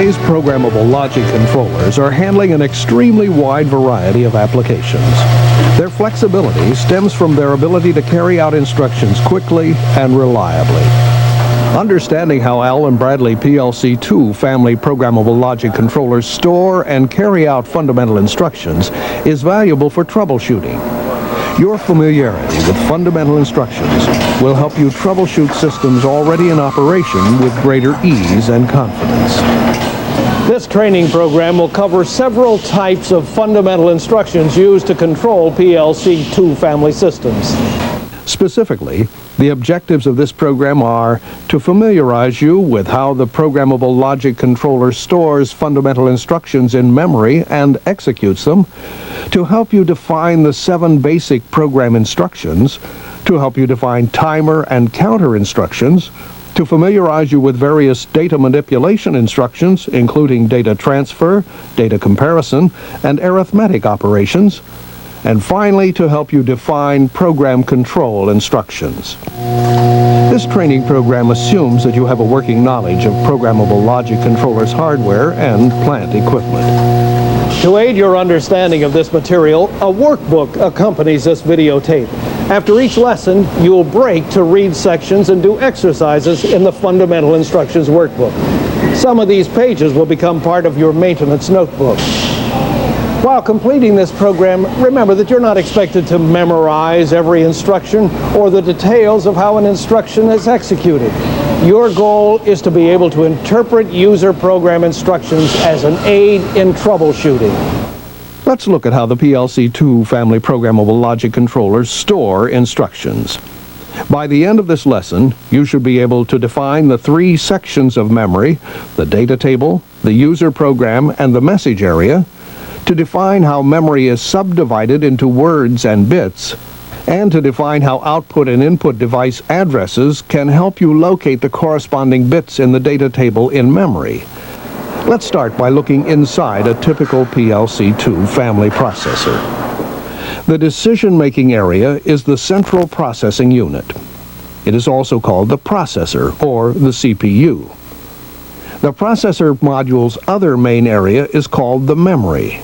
Today's programmable logic controllers are handling an extremely wide variety of applications. Their flexibility stems from their ability to carry out instructions quickly and reliably. Understanding how Allen Bradley PLC-2 family programmable logic controllers store and carry out fundamental instructions is valuable for troubleshooting. Your familiarity with fundamental instructions will help you troubleshoot systems already in operation with greater ease and confidence. This training program will cover several types of fundamental instructions used to control PLC-2 family systems. Specifically, the objectives of this program are to familiarize you with how the Programmable Logic Controller stores fundamental instructions in memory and executes them, to help you define the 7 basic program instructions, to help you define timer and counter instructions, to familiarize you with various data manipulation instructions, including data transfer, data comparison, and arithmetic operations, and finally to help you define program control instructions. This training program assumes that you have a working knowledge of Programmable Logic Controller's hardware and plant equipment. To aid your understanding of this material, a workbook accompanies this videotape. After each lesson, you'll break to read sections and do exercises in the Fundamental Instructions workbook. Some of these pages will become part of your maintenance notebook. While completing this program, remember that you're not expected to memorize every instruction or the details of how an instruction is executed. Your goal is to be able to interpret user program instructions as an aid in troubleshooting. Let's look at how the PLC-2 family programmable logic controllers store instructions. By the end of this lesson, you should be able to define the 3 sections of memory, the data table, the user program, and the message area, to define how memory is subdivided into words and bits, and to define how output and input device addresses can help you locate the corresponding bits in the data table in memory. Let's start by looking inside a typical PLC-2 family processor. The decision-making area is the central processing unit. It is also called the processor, or the CPU. The processor module's other main area is called the memory.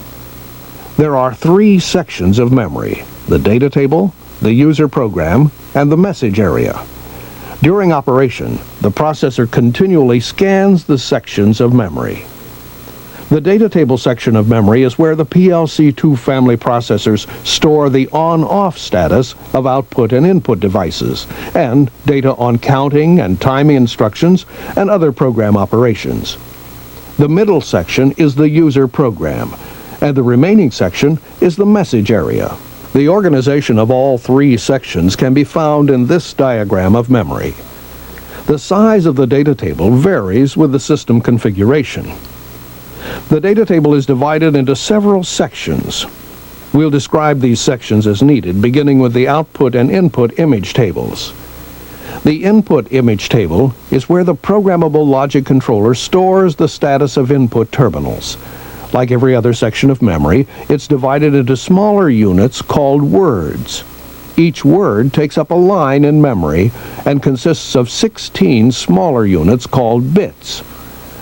There are 3 sections of memory: the data table, the user program, and the message area. During operation, the processor continually scans the sections of memory. The data table section of memory is where the PLC-2 family processors store the on-off status of output and input devices, and data on counting and timing instructions and other program operations. The middle section is the user program, and the remaining section is the message area. The organization of all 3 sections can be found in this diagram of memory. The size of the data table varies with the system configuration. The data table is divided into several sections. We'll describe these sections as needed, beginning with the output and input image tables. The input image table is where the programmable logic controller stores the status of input terminals. Like every other section of memory, it's divided into smaller units called words. Each word takes up a line in memory and consists of 16 smaller units called bits.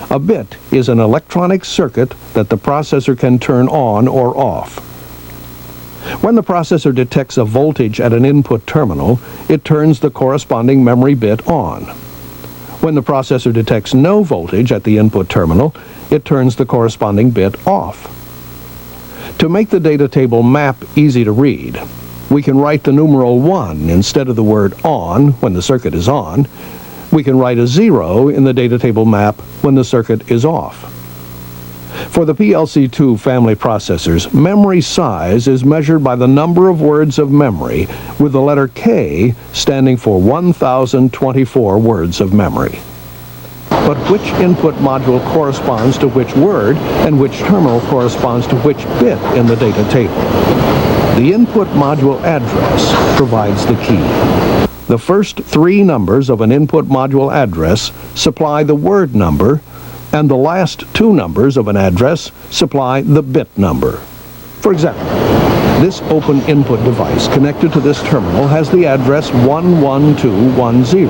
A bit is an electronic circuit that the processor can turn on or off. When the processor detects a voltage at an input terminal, it turns the corresponding memory bit on. When the processor detects no voltage at the input terminal, it turns the corresponding bit off. To make the data table map easy to read, we can write the numeral 1 instead of the word on when the circuit is on. We can write a 0 in the data table map when the circuit is off. For the PLC-2 family processors, memory size is measured by the number of words of memory, with the letter K standing for 1024 words of memory. But which input module corresponds to which word, and which terminal corresponds to which bit in the data table? The input module address provides the key. The first 3 numbers of an input module address supply the word number, and the last 2 numbers of an address supply the bit number. For example, this open input device connected to this terminal has the address 11210.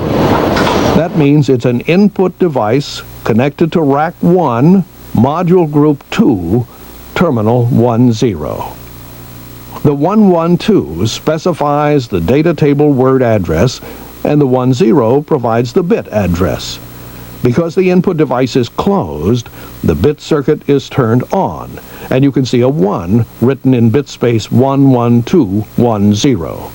That means it's an input device connected to rack 1 Module Group 2, Terminal 10. The 112 specifies the data table word address, and the 10 provides the bit address. Because the input device is closed, the bit circuit is turned on, and you can see a 1 written in bit space 11210.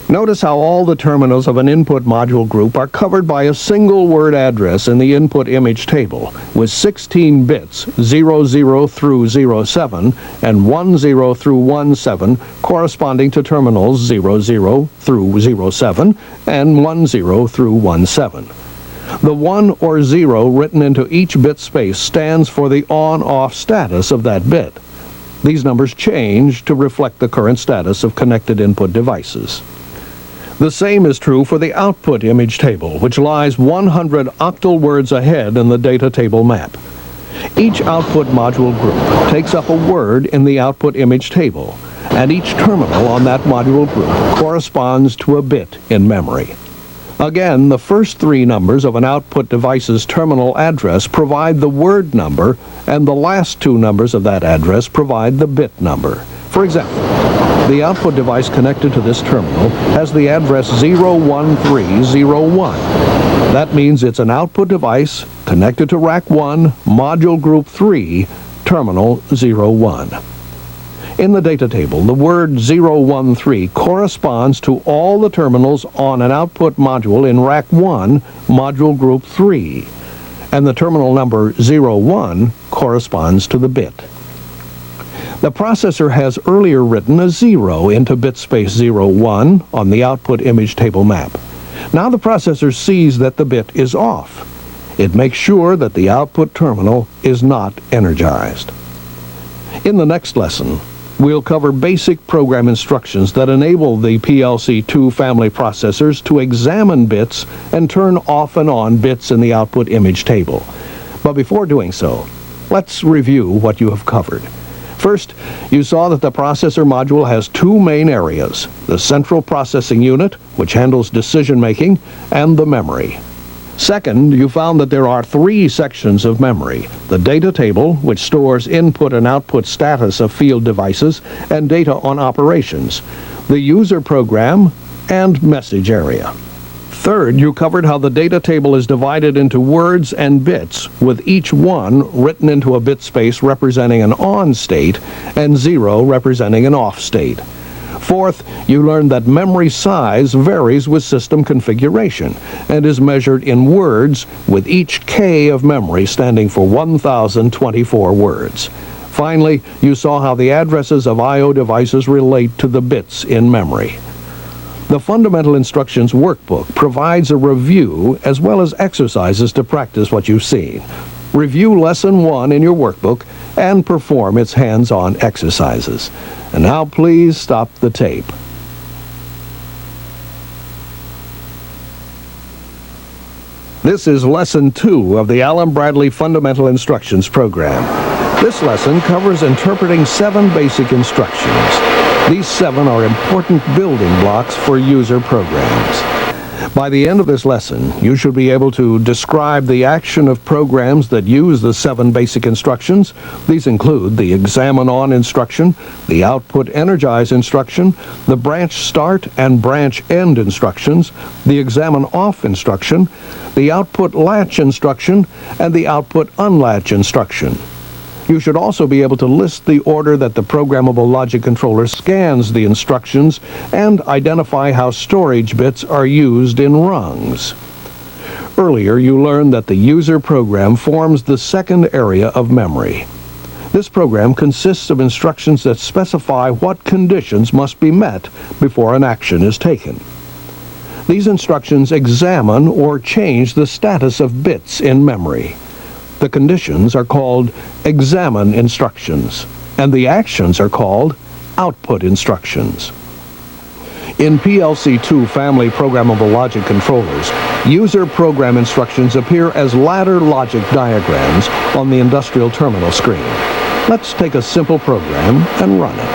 Notice how all the terminals of an input module group are covered by a single word address in the input image table, with 16 bits, 00 through 07 and 10 through 17, corresponding to terminals 00 through 07 and 10 through 17. The 1 or 0 written into each bit space stands for the on-off status of that bit. These numbers change to reflect the current status of connected input devices. The same is true for the output image table, which lies 100 octal words ahead in the data table map. Each output module group takes up a word in the output image table, and each terminal on that module group corresponds to a bit in memory. Again, the first 3 numbers of an output device's terminal address provide the word number, and the last 2 numbers of that address provide the bit number. For example, the output device connected to this terminal has the address 01301. That means it's an output device connected to Rack 1, Module Group 3, Terminal 01. In the data table, the word 013 corresponds to all the terminals on an output module in Rack 1, Module Group 3, and the terminal number 01 corresponds to the bit. The processor has earlier written a 0 into bit space 01 on the output image table map. Now the processor sees that the bit is off. It makes sure that the output terminal is not energized. In the next lesson, we'll cover basic program instructions that enable the PLC-2 family processors to examine bits and turn off and on bits in the output image table. But before doing so, let's review what you have covered. First, you saw that the processor module has 2 main areas: the central processing unit, which handles decision-making, and the memory. Second, you found that there are 3 sections of memory: the data table, which stores input and output status of field devices and data on operations, the user program, and message area. Third, you covered how the data table is divided into words and bits, with each 1 written into a bit space representing an on state and 0 representing an off state. Fourth, you learned that memory size varies with system configuration and is measured in words, with each K of memory standing for 1024 words. Finally, you saw how the addresses of I/O devices relate to the bits in memory. The Fundamental Instructions Workbook provides a review as well as exercises to practice what you've seen. Review Lesson 1 in your workbook and perform its hands-on exercises. And now please stop the tape. This is Lesson 2 of the Allen Bradley Fundamental Instructions program. This lesson covers interpreting 7 basic instructions. These 7 are important building blocks for user programs. By the end of this lesson, you should be able to describe the action of programs that use the 7 basic instructions. These include the examine on instruction, the output energize instruction, the branch start and branch end instructions, the examine off instruction, the output latch instruction, and the output unlatch instruction. You should also be able to list the order that the Programmable Logic Controller scans the instructions and identify how storage bits are used in rungs. Earlier, you learned that the user program forms the second area of memory. This program consists of instructions that specify what conditions must be met before an action is taken. These instructions examine or change the status of bits in memory. The conditions are called examine instructions, and the actions are called output instructions. In PLC-2 family programmable logic controllers, user program instructions appear as ladder logic diagrams on the industrial terminal screen. Let's take a simple program and run it.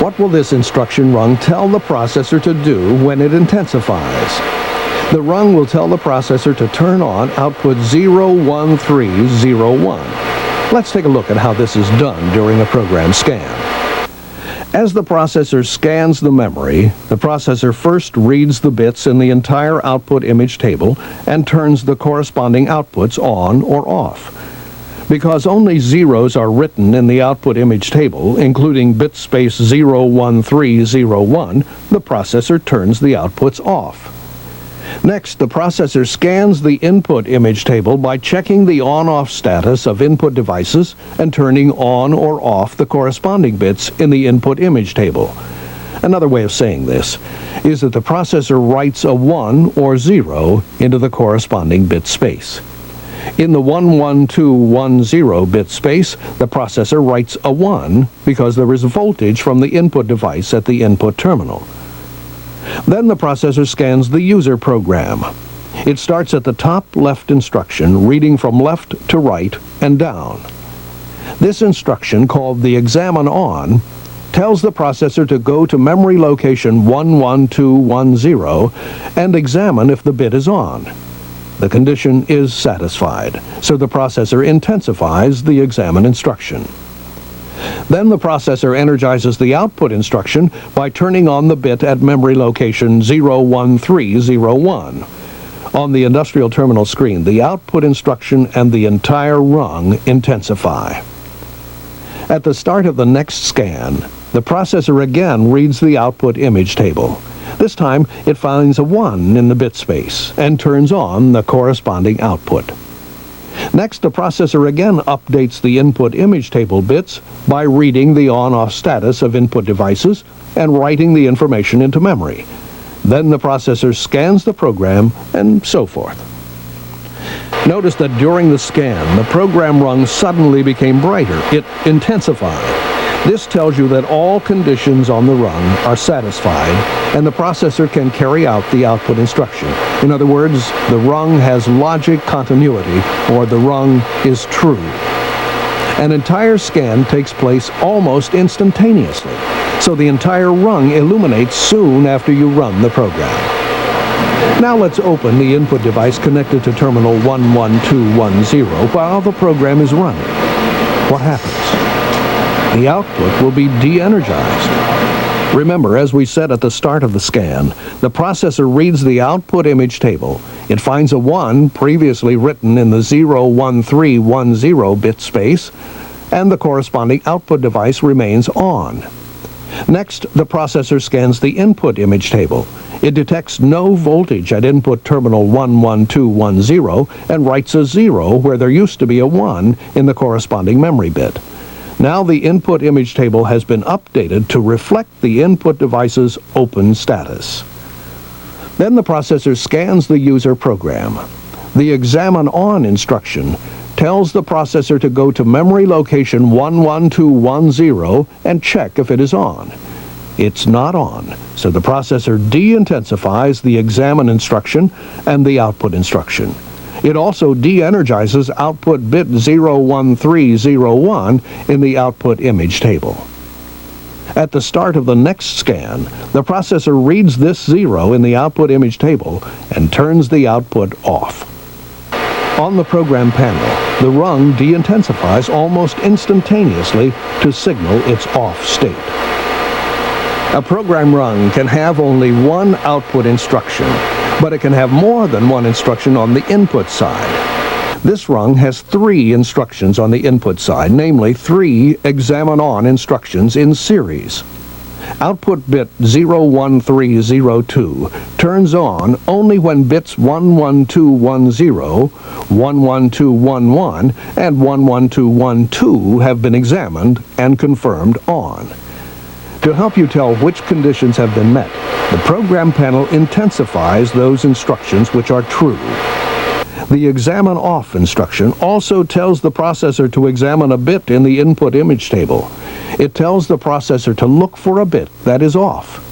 What will this instruction rung tell the processor to do when it intensifies? The rung will tell the processor to turn on output 01301. Let's take a look at how this is done during a program scan. As the processor scans the memory, the processor first reads the bits in the entire output image table and turns the corresponding outputs on or off. Because only zeros are written in the output image table, including bit space 01301, the processor turns the outputs off. Next, the processor scans the input image table by checking the on-off status of input devices and turning on or off the corresponding bits in the input image table. Another way of saying this is that the processor writes a 1 or 0 into the corresponding bit space. In the 11210 bit space, the processor writes a 1 because there is voltage from the input device at the input terminal. Then the processor scans the user program. It starts at the top left instruction, reading from left to right and down. This instruction, called the examine on, tells the processor to go to memory location 11210 and examine if the bit is on. The condition is satisfied, so the processor intensifies the examine instruction. Then the processor energizes the output instruction by turning on the bit at memory location 01301. On the industrial terminal screen, the output instruction and the entire rung intensify. At the start of the next scan, the processor again reads the output image table. This time, it finds a 1 in the bit space and turns on the corresponding output. Next, the processor again updates the input image table bits by reading the on-off status of input devices and writing the information into memory. Then the processor scans the program and so forth. Notice that during the scan, the program rung suddenly became brighter. It intensified. This tells you that all conditions on the rung are satisfied and the processor can carry out the output instruction. In other words, the rung has logic continuity, or the rung is true. An entire scan takes place almost instantaneously, so the entire rung illuminates soon after you run the program. Now let's open the input device connected to terminal 11210 while the program is running. What happens? The output will be de-energized. Remember, as we said at the start of the scan, the processor reads the output image table. It finds a 1 previously written in the 01310 bit space, and the corresponding output device remains on. Next, the processor scans the input image table. It detects no voltage at input terminal 11210 and writes a 0 where there used to be a 1 in the corresponding memory bit. Now the input image table has been updated to reflect the input device's open status. Then the processor scans the user program. The examine on instruction tells the processor to go to memory location 11210 and check if it is on. It's not on, so the processor de-intensifies the examine instruction and the output instruction. It also de-energizes output bit 01301 in the output image table. At the start of the next scan, the processor reads this 0 in the output image table and turns the output off. On the program panel, the rung de-intensifies almost instantaneously to signal its off state. A program rung can have only one output instruction, but it can have more than one instruction on the input side. This rung has 3 instructions on the input side, namely 3 examine on instructions in series. Output bit 01302 turns on only when bits 11210, 11211, and 11212 have been examined and confirmed on. To help you tell which conditions have been met, the program panel intensifies those instructions which are true. The examine off instruction also tells the processor to examine a bit in the input image table. It tells the processor to look for a bit that is off.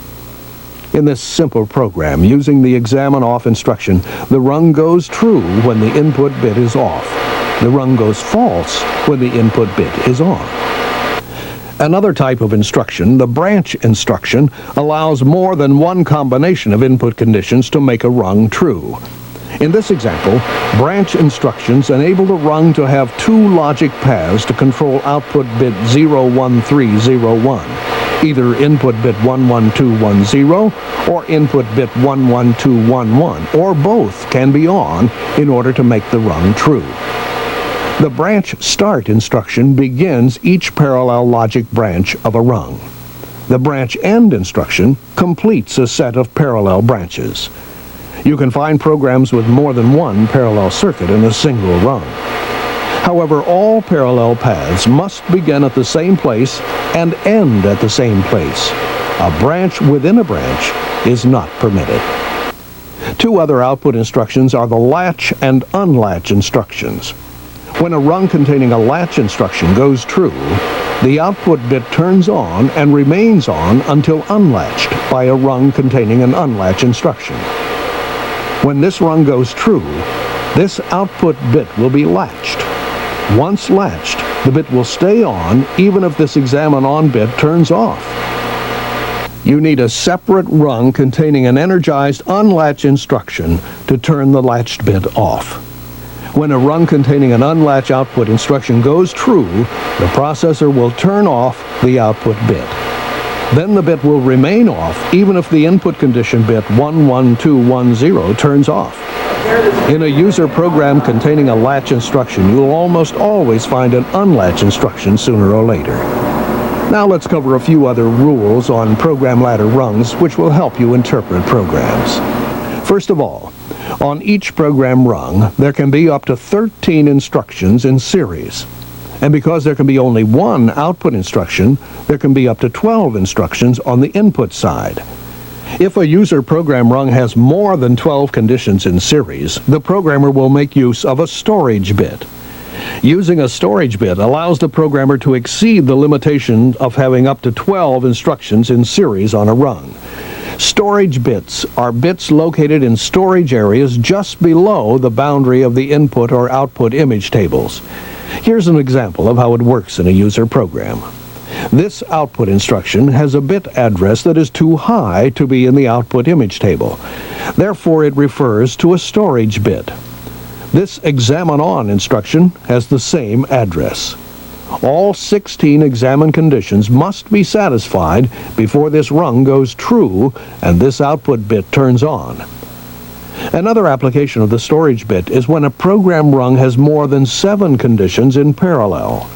In this simple program, using the examine off instruction, the rung goes true when the input bit is off. The rung goes false when the input bit is on. Another type of instruction, the branch instruction, allows more than one combination of input conditions to make a rung true. In this example, branch instructions enable the rung to have two logic paths to control output bit 01301, either input bit 11210 or input bit 11211, or both can be on in order to make the rung true. The branch start instruction begins each parallel logic branch of a rung. The branch end instruction completes a set of parallel branches. You can find programs with more than one parallel circuit in a single rung. However, all parallel paths must begin at the same place and end at the same place. A branch within a branch is not permitted. Two other output instructions are the latch and unlatch instructions. When a rung containing a latch instruction goes true, the output bit turns on and remains on until unlatched by a rung containing an unlatch instruction. When this rung goes true, this output bit will be latched. Once latched, the bit will stay on even if this examine on bit turns off. You need a separate rung containing an energized unlatch instruction to turn the latched bit off. When a rung containing an unlatch output instruction goes true, the processor will turn off the output bit. Then the bit will remain off even if the input condition bit 11210 turns off. In a user program containing a latch instruction, you'll almost always find an unlatch instruction sooner or later. Now let's cover a few other rules on program ladder rungs which will help you interpret programs. First of all, on each program rung, there can be up to 13 instructions in series. And because there can be only one output instruction, there can be up to 12 instructions on the input side. If a user program rung has more than 12 conditions in series, the programmer will make use of a storage bit. Using a storage bit allows the programmer to exceed the limitation of having up to 12 instructions in series on a rung. Storage bits are bits located in storage areas just below the boundary of the input or output image tables. Here's an example of how it works in a user program. This output instruction has a bit address that is too high to be in the output image table. Therefore, it refers to a storage bit. This examine on instruction has the same address. All 16 examine conditions must be satisfied before this rung goes true and this output bit turns on. Another application of the storage bit is when a program rung has more than 7 conditions in parallel.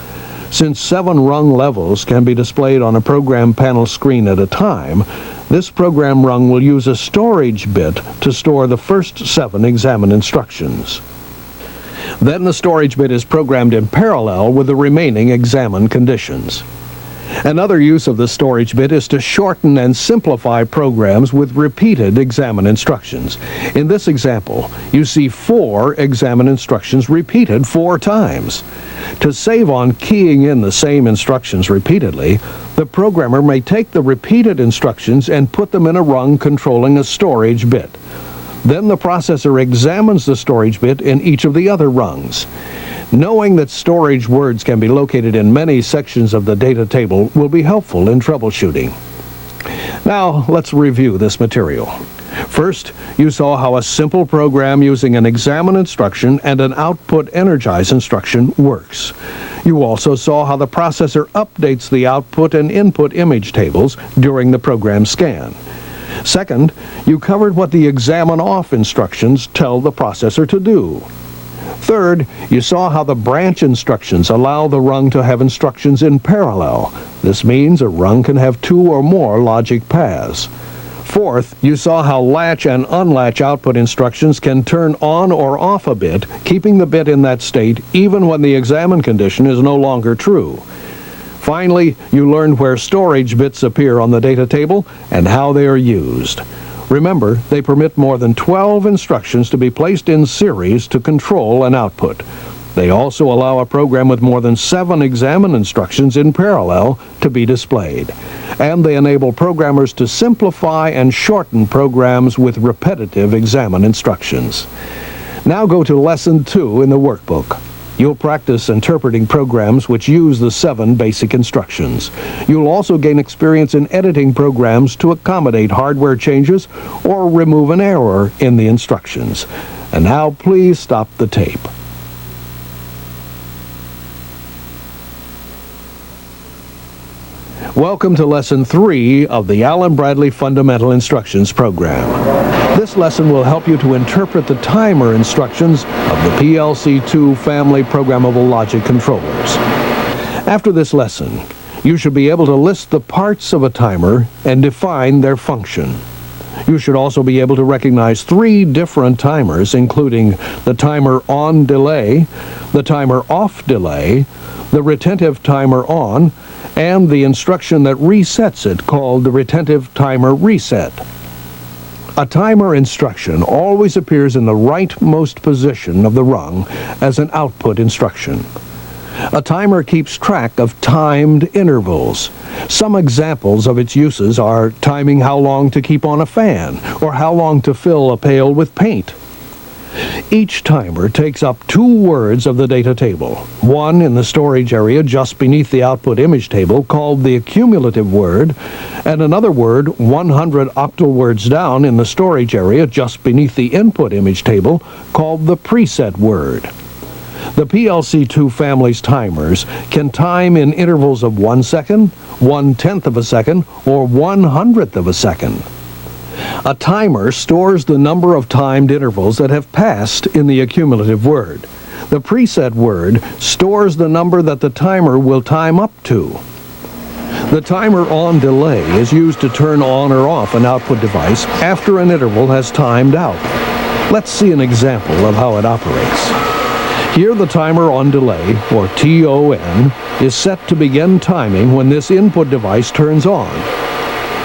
Since 7 rung levels can be displayed on a program panel screen at a time, this program rung will use a storage bit to store the first 7 examine instructions. Then the storage bit is programmed in parallel with the remaining examine conditions. Another use of the storage bit is to shorten and simplify programs with repeated examine instructions. In this example, you see 4 examine instructions repeated 4 times. To save on keying in the same instructions repeatedly, the programmer may take the repeated instructions and put them in a rung controlling a storage bit. Then the processor examines the storage bit in each of the other rungs. Knowing that storage words can be located in many sections of the data table will be helpful in troubleshooting. Now, let's review this material. First, you saw how a simple program using an examine instruction and an output energize instruction works. You also saw how the processor updates the output and input image tables during the program scan. Second, you covered what the examine off instructions tell the processor to do. Third, you saw how the branch instructions allow the rung to have instructions in parallel. This means a rung can have 2 or more logic paths. Fourth, you saw how latch and unlatch output instructions can turn on or off a bit, keeping the bit in that state even when the examine condition is no longer true. Finally, you learned where storage bits appear on the data table and how they are used. Remember, they permit more than 12 instructions to be placed in series to control an output. They also allow a program with more than 7 examine instructions in parallel to be displayed. And they enable programmers to simplify and shorten programs with repetitive examine instructions. Now go to Lesson 2 in the workbook. You'll practice interpreting programs which use the 7 basic instructions. You'll also gain experience in editing programs to accommodate hardware changes or remove an error in the instructions. And now please stop the tape. Welcome to Lesson 3 of the Allen Bradley Fundamental Instructions program. This lesson will help you to interpret the timer instructions of the PLC-2 family Programmable Logic Controllers. After this lesson, you should be able to list the parts of a timer and define their function. You should also be able to recognize 3 different timers, including the timer on delay, the timer off delay, the retentive timer on, and the instruction that resets it, called the retentive timer reset. A timer instruction always appears in the rightmost position of the rung as an output instruction. A timer keeps track of timed intervals. Some examples of its uses are timing how long to keep on a fan or how long to fill a pail with paint. Each timer takes up 2 words of the data table, one in the storage area just beneath the output image table called the accumulative word, and another word 100 octal words down in the storage area just beneath the input image table called the preset word. The PLC-2 family's timers can time in intervals of 1 second, 1/10 of a second, or 1/100th of a second. A timer stores the number of timed intervals that have passed in the accumulative word. The preset word stores the number that the timer will time up to. The timer on delay is used to turn on or off an output device after an interval has timed out. Let's see an example of how it operates. Here the timer on delay, or TON, is set to begin timing when this input device turns on.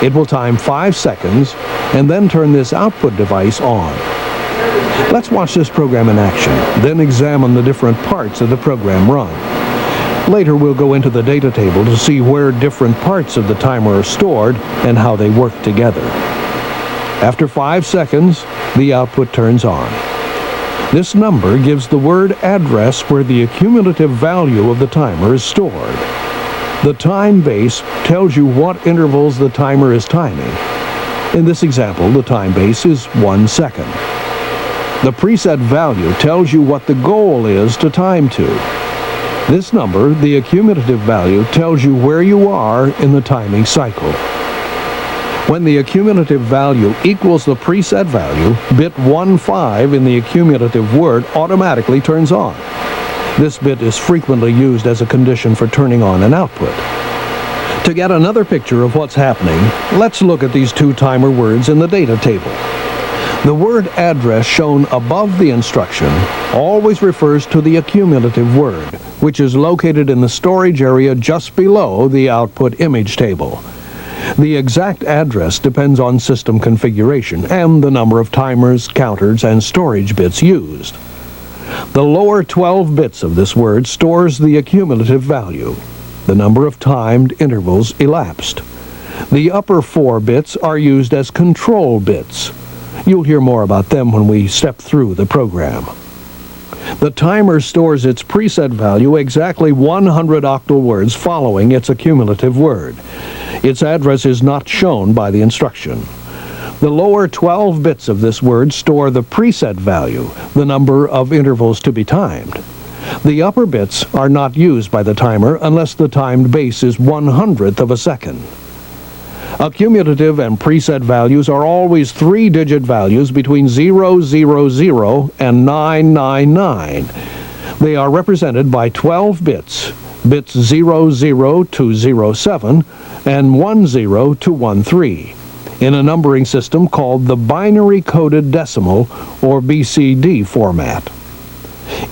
It will time 5 seconds and then turn this output device on. Let's watch this program in action, then examine the different parts of the program run. Later we'll go into the data table to see where different parts of the timer are stored and how they work together. After 5 seconds, the output turns on. This number gives the word address where the accumulative value of the timer is stored. The time base tells you what intervals the timer is timing. In this example, the time base is 1 second. The preset value tells you what the goal is to time to. This number, the accumulative value, tells you where you are in the timing cycle. When the accumulative value equals the preset value, bit 15 in the accumulative word automatically turns on. This bit is frequently used as a condition for turning on an output. To get another picture of what's happening, let's look at these 2 timer words in the data table. The word address shown above the instruction always refers to the accumulative word, which is located in the storage area just below the output image table. The exact address depends on system configuration and the number of timers, counters, and storage bits used. The lower 12 bits of this word stores the accumulative value, the number of timed intervals elapsed. The upper 4 bits are used as control bits. You'll hear more about them when we step through the program. The timer stores its preset value exactly 100 octal words following its accumulative word. Its address is not shown by the instruction. The lower 12 bits of this word store the preset value, the number of intervals to be timed. The upper bits are not used by the timer unless the timed base is 1/100th of a second. Accumulative and preset values are always 3-digit values between 000 and 999. They are represented by 12 bits, bits 00 to 07 and 10 to 13, in a numbering system called the binary coded decimal, or BCD format.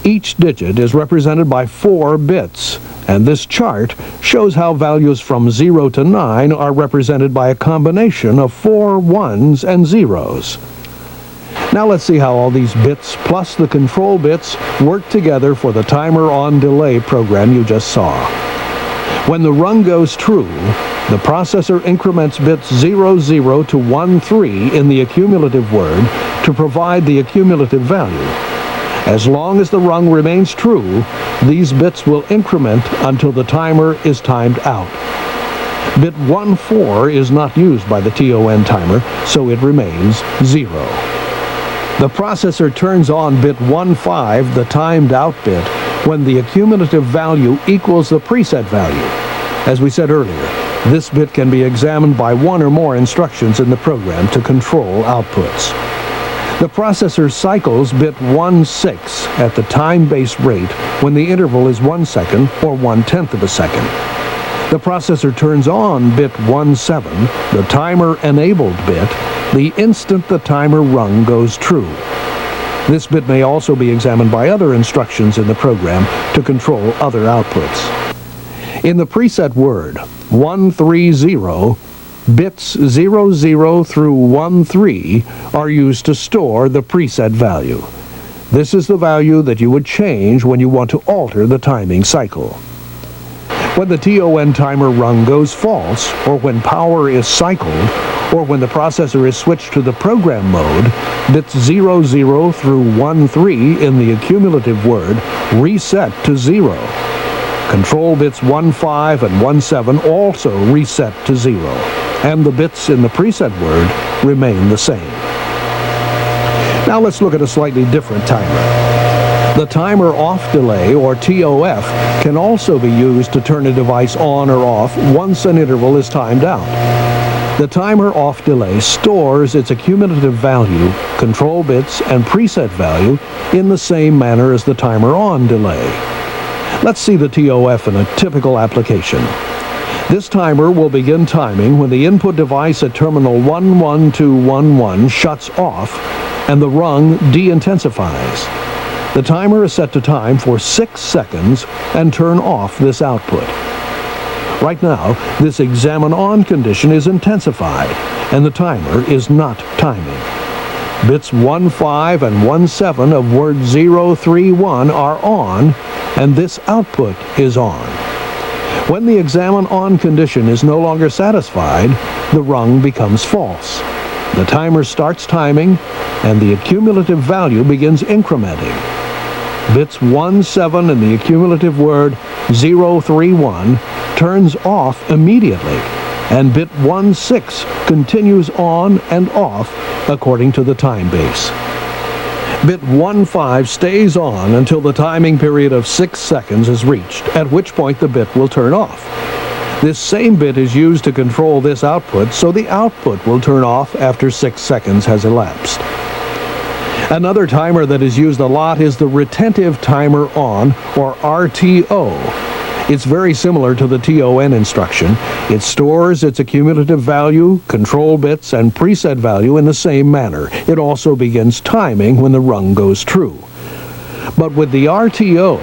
Each digit is represented by 4 bits, and this chart shows how values from 0 to 9 are represented by a combination of 4 1s and 0s. Now let's see how all these bits plus the control bits work together for the timer on delay program you just saw. When the rung goes true, the processor increments bits 00 to 13 in the accumulative word to provide the accumulative value. As long as the rung remains true, these bits will increment until the timer is timed out. Bit 1-4 is not used by the TON timer, so it remains 0. The processor turns on bit 1-5, the timed out bit, when the accumulative value equals the preset value. As we said earlier, this bit can be examined by one or more instructions in the program to control outputs. The processor cycles bit 1-6 at the time-based rate when the interval is 1 second or 1/10 of a second. The processor turns on bit 1-7, the timer-enabled bit, the instant the timer rung goes true. This bit may also be examined by other instructions in the program to control other outputs. In the preset word 130, bits 00 through 13 are used to store the preset value. This is the value that you would change when you want to alter the timing cycle. When the TON timer rung goes false, or when power is cycled, or when the processor is switched to the program mode, bits 00 through 13 in the accumulative word reset to 0. Control bits 1-5 and 1-7 also reset to 0, and the bits in the preset word remain the same. Now let's look at a slightly different timer. The timer off delay, or TOF, can also be used to turn a device on or off once an interval is timed out. The timer off delay stores its accumulative value, control bits, and preset value in the same manner as the timer on delay. Let's see the TOF in a typical application. This timer will begin timing when the input device at terminal 11211 shuts off and the rung de-intensifies. The timer is set to time for 6 seconds and turn off this output. Right now, this examine on condition is intensified and the timer is not timing. Bits 1-5 and 1-7 of word 031 are on and this output is on. When the examine on condition is no longer satisfied, the rung becomes false. The timer starts timing and the accumulative value begins incrementing. Bits 1-7 in the accumulative word 031 turns off immediately, and bit 1-6 continues on and off according to the time base. Bit 1-5 stays on until the timing period of 6 seconds is reached, at which point the bit will turn off. This same bit is used to control this output, so the output will turn off after 6 seconds has elapsed. Another timer that is used a lot is the retentive timer on, or RTO. It's very similar to the TON instruction. It stores its accumulative value, control bits, and preset value in the same manner. It also begins timing when the rung goes true. But with the RTO,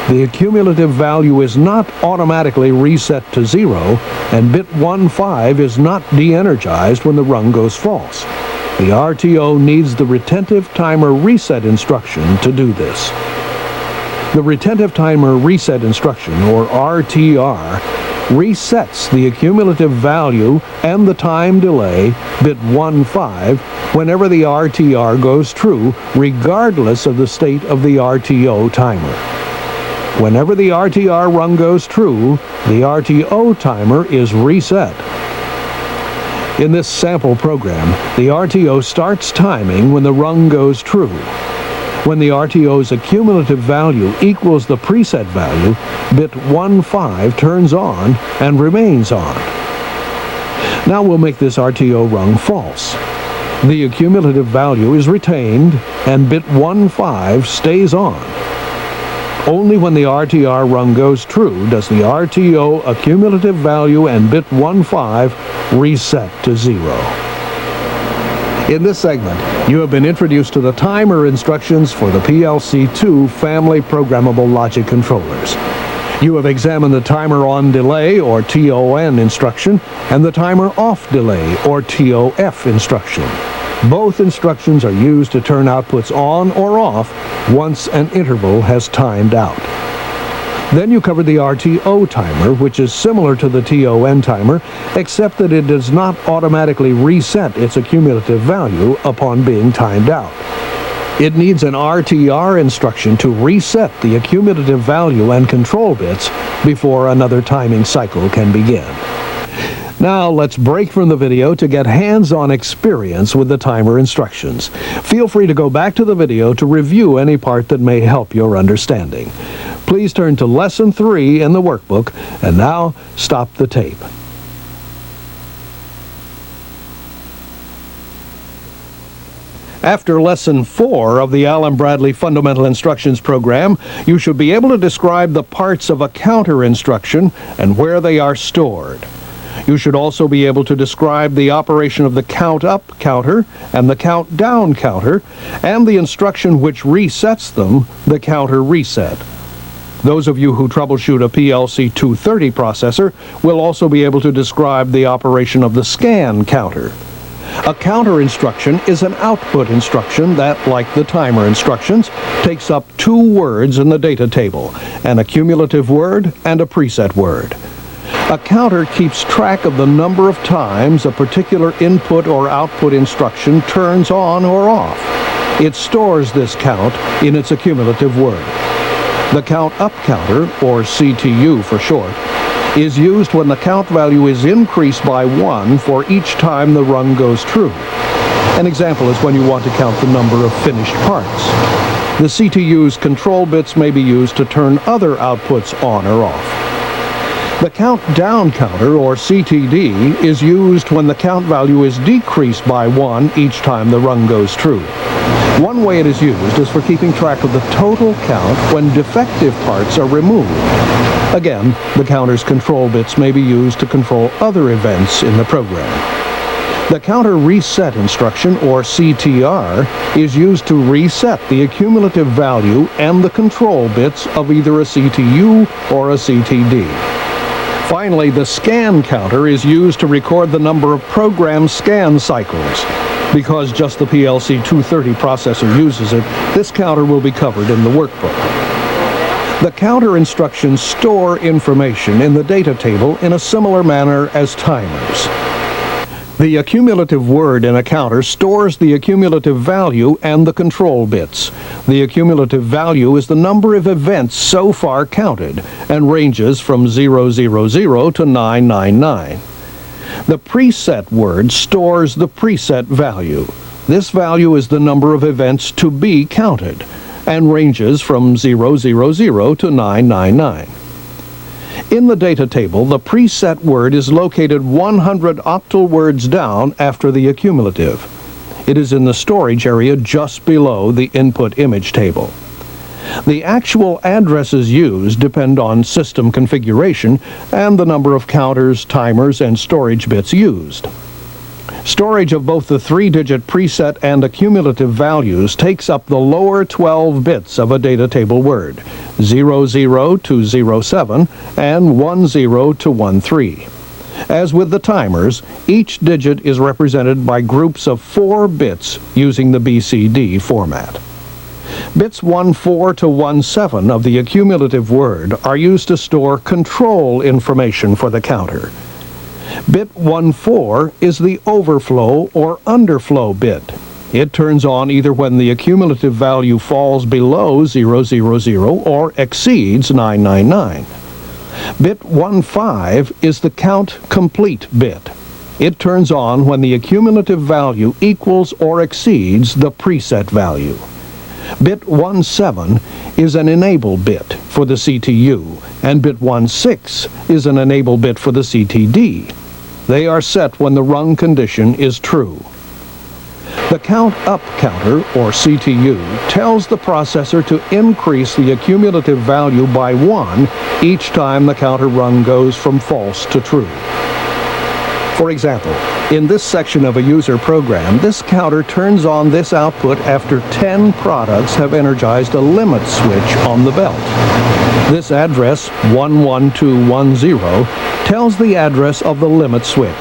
the accumulative value is not automatically reset to 0, and bit 1-5 is not de-energized when the rung goes false. The RTO needs the retentive timer reset instruction to do this. The retentive timer reset instruction, or RTR, resets the accumulative value and the time delay, bit 1-5, whenever the RTR goes true, regardless of the state of the RTO timer. Whenever the RTR rung goes true, the RTO timer is reset. In this sample program, the RTO starts timing when the rung goes true. When the RTO's accumulative value equals the preset value, bit 1-5 turns on and remains on. Now we'll make this RTO rung false. The accumulative value is retained and bit 1-5 stays on. Only when the RTR rung goes true does the RTO accumulative value and bit 1-5 reset to 0. In this segment, you have been introduced to the timer instructions for the PLC-2 family programmable logic controllers. You have examined the timer on delay, or TON instruction, and the timer off delay, or TOF instruction. Both instructions are used to turn outputs on or off once an interval has timed out. Then you covered the RTO timer, which is similar to the TON timer, except that it does not automatically reset its accumulative value upon being timed out. It needs an RTR instruction to reset the accumulative value and control bits before another timing cycle can begin. Now let's break from the video to get hands-on experience with the timer instructions. Feel free to go back to the video to review any part that may help your understanding. Please turn to Lesson 3 in the workbook, and now stop the tape. After Lesson 4 of the Allen Bradley Fundamental Instructions program, you should be able to describe the parts of a counter instruction and where they are stored. You should also be able to describe the operation of the count up counter and the count down counter, and the instruction which resets them, the counter reset. Those of you who troubleshoot a PLC-2 processor will also be able to describe the operation of the scan counter. A counter instruction is an output instruction that, like the timer instructions, takes up two words in the data table, an accumulative word and a preset word. A counter keeps track of the number of times a particular input or output instruction turns on or off. It stores this count in its accumulative word. The count up counter, or CTU for short, is used when the count value is increased by 1 for each time the rung goes true. An example is when you want to count the number of finished parts. The CTU's control bits may be used to turn other outputs on or off. The count down counter, or CTD, is used when the count value is decreased by 1 each time the rung goes true. One way it is used is for keeping track of the total count when defective parts are removed. Again, the counter's control bits may be used to control other events in the program. The counter reset instruction, or CTR, is used to reset the accumulative value and the control bits of either a CTU or a CTD. Finally, the scan counter is used to record the number of program scan cycles. Because just the PLC-2 processor uses it, this counter will be covered in the workbook. The counter instructions store information in the data table in a similar manner as timers. The accumulative word in a counter stores the accumulative value and the control bits. The accumulative value is the number of events so far counted and ranges from 000 to 999. The preset word stores the preset value. This value is the number of events to be counted and ranges from 000 to 999. In the data table, the preset word is located 100 octal words down after the accumulative. It is in the storage area just below the input image table. The actual addresses used depend on system configuration and the number of counters, timers, and storage bits used. Storage of both the 3-digit preset and accumulative values takes up the lower 12 bits of a data table word, 00 to 07 and 10 to 13. As with the timers, each digit is represented by groups of 4 bits using the BCD format. Bits 14 to 17 of the accumulative word are used to store control information for the counter. Bit 14 is the overflow or underflow bit. It turns on either when the accumulative value falls below 000 or exceeds 999. Bit 15 is the count complete bit. It turns on when the accumulative value equals or exceeds the preset value. Bit 17 is an enable bit for the CTU, and bit 16 is an enable bit for the CTD. They are set when the rung condition is true. The count up counter, or CTU, tells the processor to increase the accumulative value by 1 each time the counter rung goes from false to true. For example, in this section of a user program, this counter turns on this output after 10 products have energized a limit switch on the belt. This address, 11210, tells the address of the limit switch.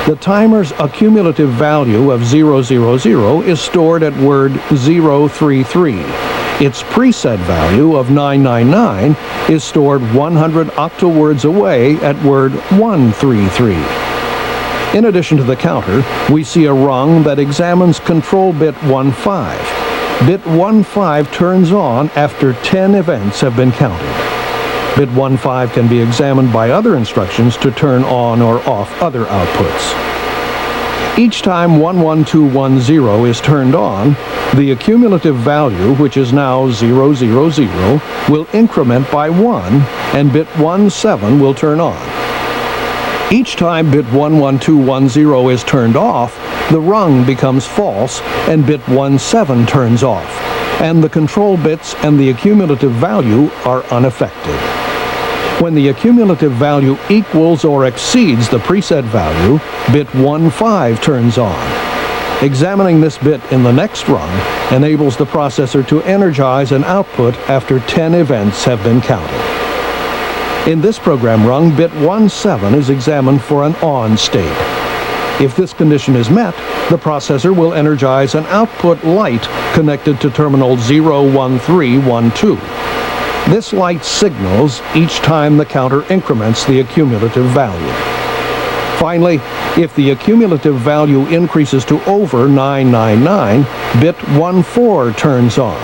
The timer's accumulative value of 000 is stored at word 033. Its preset value of 999 is stored 100 octal words away at word 133. In addition to the counter, we see a rung that examines control bit 15. bit 15 turns on after 10 events have been counted. Bit 15 can be examined by other instructions to turn on or off other outputs. Each time 11210 is turned on, the accumulative value, which is now 000, will increment by 1, and bit 17 will turn on. Each time bit 11210 is turned off, the rung becomes false, and bit 17 turns off, and the control bits and the accumulative value are unaffected. When the accumulative value equals or exceeds the preset value, bit 15 turns on. Examining this bit in the next rung enables the processor to energize an output after 10 events have been counted. In this program rung, bit 17 is examined for an on state. If this condition is met, the processor will energize an output light connected to terminal 01312. This light signals each time the counter increments the accumulative value. Finally, if the accumulative value increases to over 999, bit 14 turns on.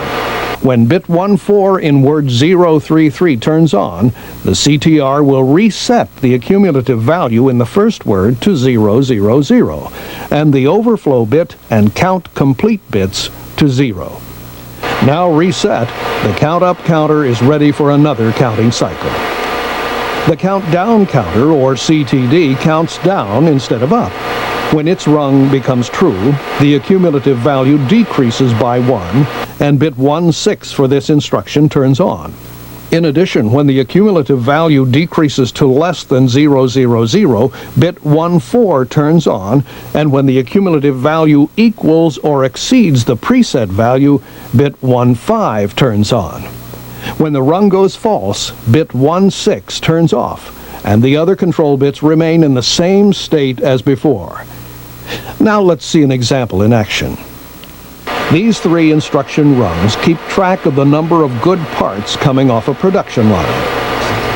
When bit 14 in word 033 turns on, the CTR will reset the accumulative value in the first word to 000, and the overflow bit and count complete bits to 0. Now reset, the count up counter is ready for another counting cycle. The count down counter, or CTD, counts down instead of up. When its rung becomes true, the accumulative value decreases by 1, and bit 16 for this instruction turns on. In addition, when the accumulative value decreases to less than 000, bit 14 turns on, and when the accumulative value equals or exceeds the preset value, bit 15 turns on. When the rung goes false, bit 16 turns off, and the other control bits remain in the same state as before. Now let's see an example in action. These three instruction rungs keep track of the number of good parts coming off a production line.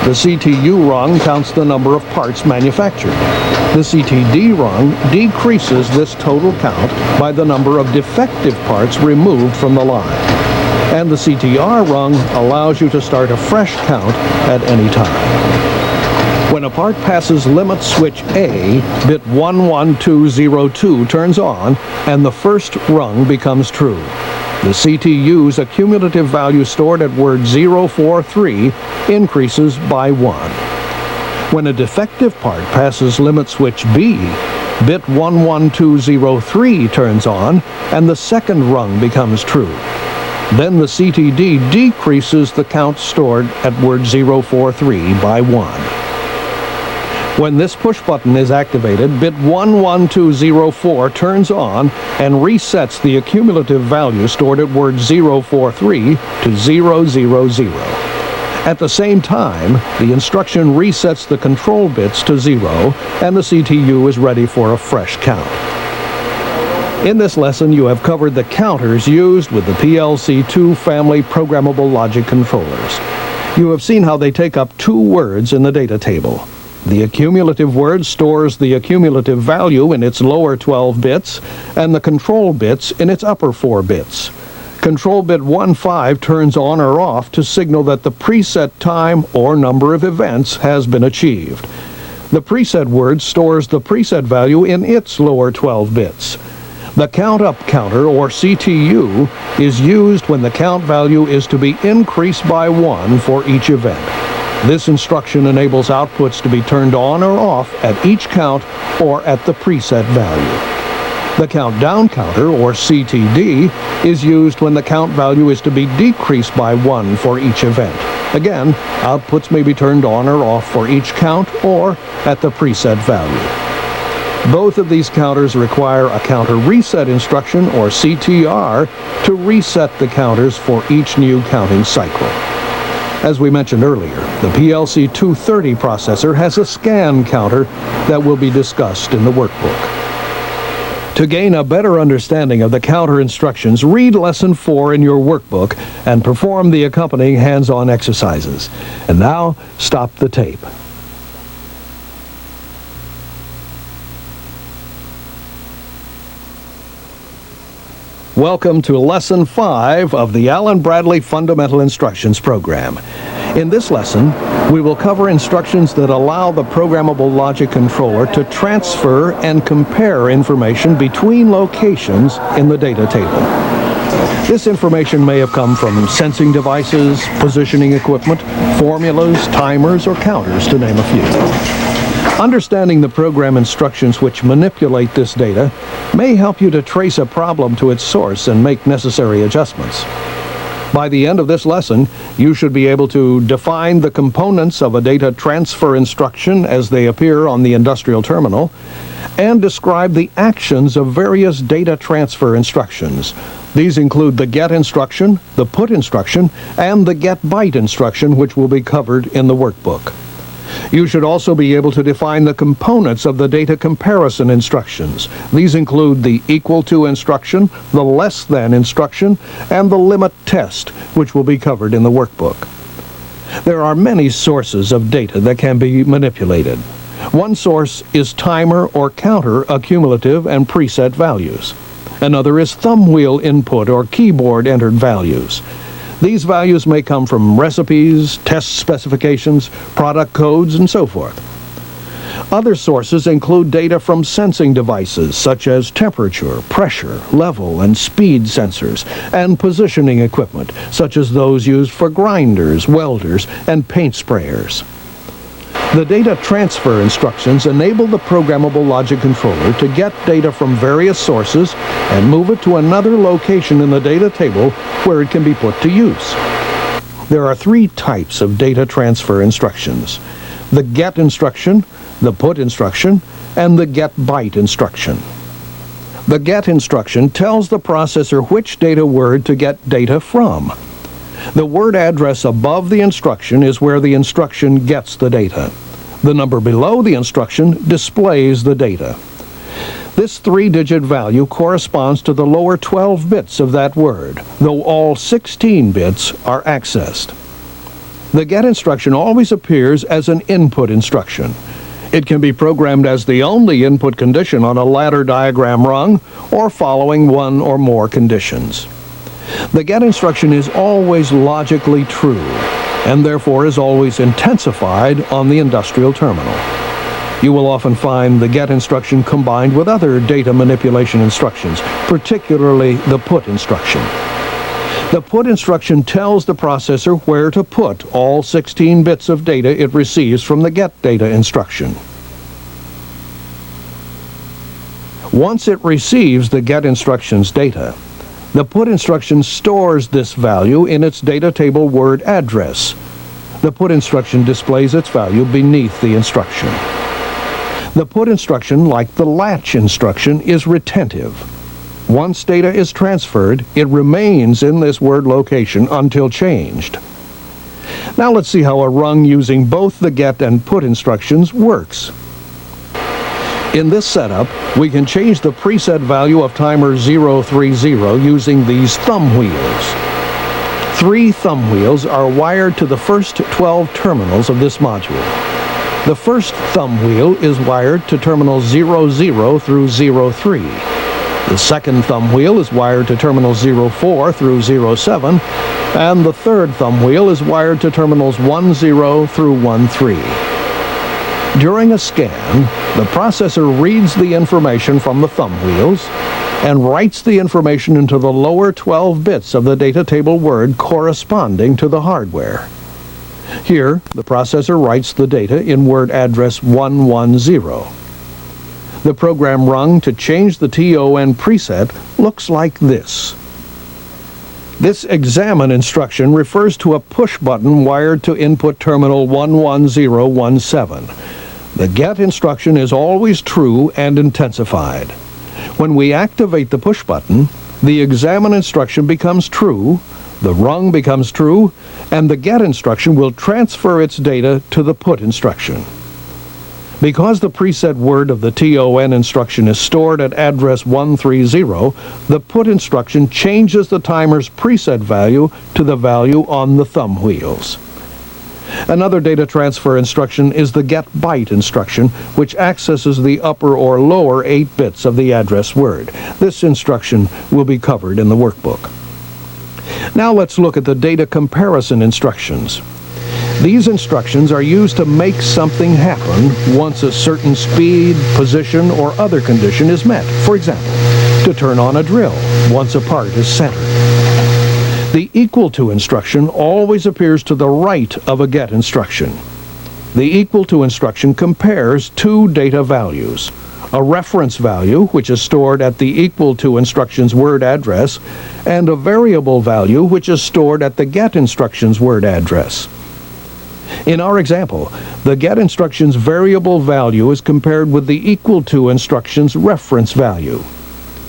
The CTU rung counts the number of parts manufactured. The CTD rung decreases this total count by the number of defective parts removed from the line. And the CTR rung allows you to start a fresh count at any time. When a part passes limit switch A, bit 11202 turns on, and the first rung becomes true. The CTU's accumulative value stored at word 043 increases by 1. When a defective part passes limit switch B, bit 11203 turns on, and the second rung becomes true. Then the CTD decreases the count stored at word 043 by 1. When this push button is activated, bit 11204 turns on and resets the accumulative value stored at word 043 to 000. At the same time, the instruction resets the control bits to 0, and the CTU is ready for a fresh count. In this lesson, you have covered the counters used with the PLC-2 family programmable logic controllers. You have seen how they take up two words in the data table. The accumulative word stores the accumulative value in its lower 12 bits, and the control bits in its upper 4 bits. Control bit 15 turns on or off to signal that the preset time or number of events has been achieved. The preset word stores the preset value in its lower 12 bits. The count up counter, or CTU, is used when the count value is to be increased by 1 for each event. This instruction enables outputs to be turned on or off at each count or at the preset value. The count down counter, or CTD, is used when the count value is to be decreased by 1 for each event. Again, outputs may be turned on or off for each count or at the preset value. Both of these counters require a counter reset instruction, or CTR, to reset the counters for each new counting cycle. As we mentioned earlier, the PLC-230 processor has a scan counter that will be discussed in the workbook. To gain a better understanding of the counter instructions, read Lesson 4 in your workbook and perform the accompanying hands-on exercises. And now, stop the tape. Welcome to Lesson 5 of the Allen Bradley Fundamental Instructions program. In this lesson, we will cover instructions that allow the Programmable Logic Controller to transfer and compare information between locations in the data table. This information may have come from sensing devices, positioning equipment, formulas, timers, or counters, to name a few. Understanding the program instructions which manipulate this data may help you to trace a problem to its source and make necessary adjustments. By the end of this lesson, you should be able to define the components of a data transfer instruction as they appear on the industrial terminal, and describe the actions of various data transfer instructions. These include the get instruction, the put instruction, and the get byte instruction, which will be covered in the workbook. You should also be able to define the components of the data comparison instructions. These include the equal to instruction, the less than instruction, and the limit test, which will be covered in the workbook. There are many sources of data that can be manipulated. One source is timer or counter accumulative and preset values. Another is thumb wheel input or keyboard entered values. These values may come from recipes, test specifications, product codes, and so forth. Other sources include data from sensing devices such as temperature, pressure, level, and speed sensors, and positioning equipment such as those used for grinders, welders, and paint sprayers. The data transfer instructions enable the Programmable Logic Controller to get data from various sources and move it to another location in the data table where it can be put to use. There are three types of data transfer instructions: the get instruction, the put instruction, and the get byte instruction. The get instruction tells the processor which data word to get data from. The word address above the instruction is where the instruction gets the data. The number below the instruction displays the data. This 3-digit value corresponds to the lower 12 bits of that word, though all 16 bits are accessed. The get instruction always appears as an input instruction. It can be programmed as the only input condition on a ladder diagram rung or following one or more conditions. The get instruction is always logically true, and therefore is always intensified on the industrial terminal. You will often find the get instruction combined with other data manipulation instructions, particularly the put instruction. The put instruction tells the processor where to put all 16 bits of data it receives from the get data instruction. Once it receives the get instruction's data, the put instruction stores this value in its data table word address. The put instruction displays its value beneath the instruction. The put instruction, like the latch instruction, is retentive. Once data is transferred, it remains in this word location until changed. Now let's see how a rung using both the get and put instructions works. In this setup, we can change the preset value of timer 030 using these thumb wheels. 3 thumb wheels are wired to the first 12 terminals of this module. The first thumb wheel is wired to terminals 00 through 03. The second thumb wheel is wired to terminals 04 through 07, and the third thumb wheel is wired to terminals 10 through 13. During a scan, the processor reads the information from the thumb wheels and writes the information into the lower 12 bits of the data table word corresponding to the hardware. Here, the processor writes the data in word address 110. The program rung to change the TON preset looks like this. This examine instruction refers to a push button wired to input terminal 11017. The get instruction is always true and intensified. When we activate the push button, the examine instruction becomes true, the rung becomes true, and the get instruction will transfer its data to the put instruction. Because the preset word of the TON instruction is stored at address 130, the put instruction changes the timer's preset value to the value on the thumb wheels. Another data transfer instruction is the get byte instruction, which accesses the upper or lower 8 bits of the address word. This instruction will be covered in the workbook. Now let's look at the data comparison instructions. These instructions are used to make something happen once a certain speed, position, or other condition is met. For example, to turn on a drill once a part is centered. The equal to instruction always appears to the right of a get instruction. The equal to instruction compares two data values: a reference value, which is stored at the equal to instruction's word address, and a variable value, which is stored at the get instruction's word address. In our example, the get instruction's variable value is compared with the equal to instruction's reference value.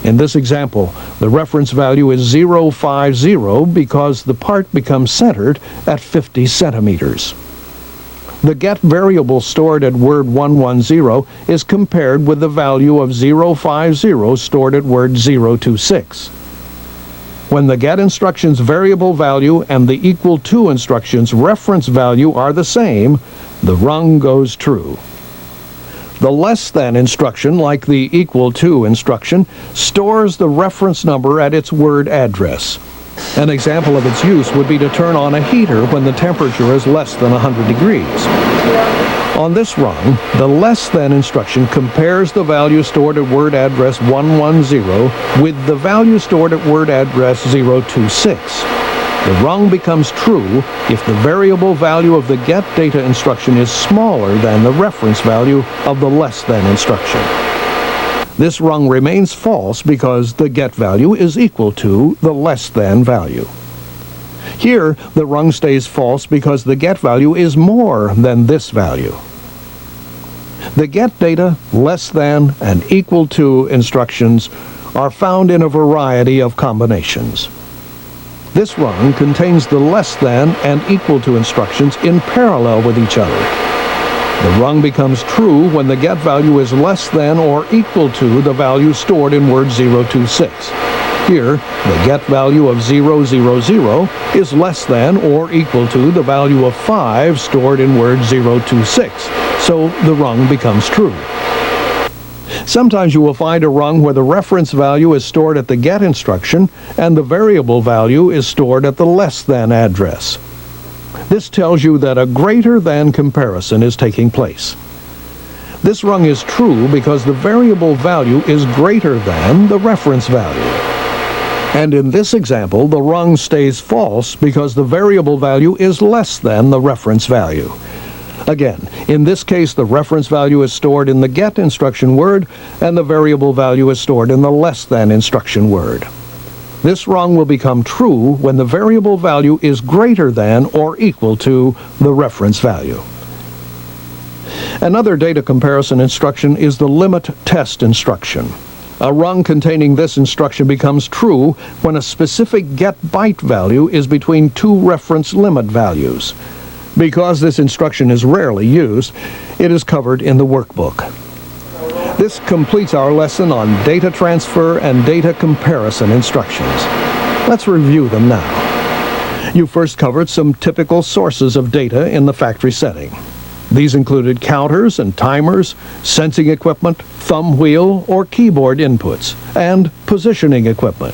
In this example, the reference value is 050 because the part becomes centered at 50 centimeters. The get variable stored at word 110 is compared with the value of 050 stored at word 026. When the get instruction's variable value and the equal to instruction's reference value are the same, the rung goes true. The less than instruction, like the equal to instruction, stores the reference number at its word address. An example of its use would be to turn on a heater when the temperature is less than 100 degrees. On this rung, the less than instruction compares the value stored at word address 110 with the value stored at word address 026. The rung becomes true if the variable value of the get data instruction is smaller than the reference value of the less than instruction. This rung remains false because the get value is equal to the less than value. Here, the rung stays false because the get value is more than this value. The get data, less than, and equal to instructions are found in a variety of combinations. This rung contains the less than and equal to instructions in parallel with each other. The rung becomes true when the get value is less than or equal to the value stored in word 026. Here, the get value of 000 is less than or equal to the value of 5 stored in word 026, so the rung becomes true. Sometimes you will find a rung where the reference value is stored at the get instruction and the variable value is stored at the less than address. This tells you that a greater than comparison is taking place. This rung is true because the variable value is greater than the reference value. And in this example, the rung stays false because the variable value is less than the reference value. Again, in this case, the reference value is stored in the get instruction word, and the variable value is stored in the less than instruction word. This rung will become true when the variable value is greater than or equal to the reference value. Another data comparison instruction is the limit test instruction. A rung containing this instruction becomes true when a specific get byte value is between two reference limit values. Because this instruction is rarely used, it is covered in the workbook. This completes our lesson on data transfer and data comparison instructions. Let's review them now. You first covered some typical sources of data in the factory setting. These included counters and timers, sensing equipment, thumb wheel or keyboard inputs, and positioning equipment.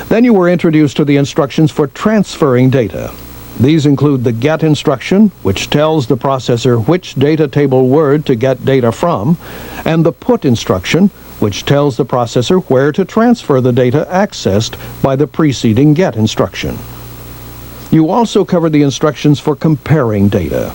Then you were introduced to the instructions for transferring data. These include the get instruction, which tells the processor which data table word to get data from, and the put instruction, which tells the processor where to transfer the data accessed by the preceding get instruction. You also covered the instructions for comparing data.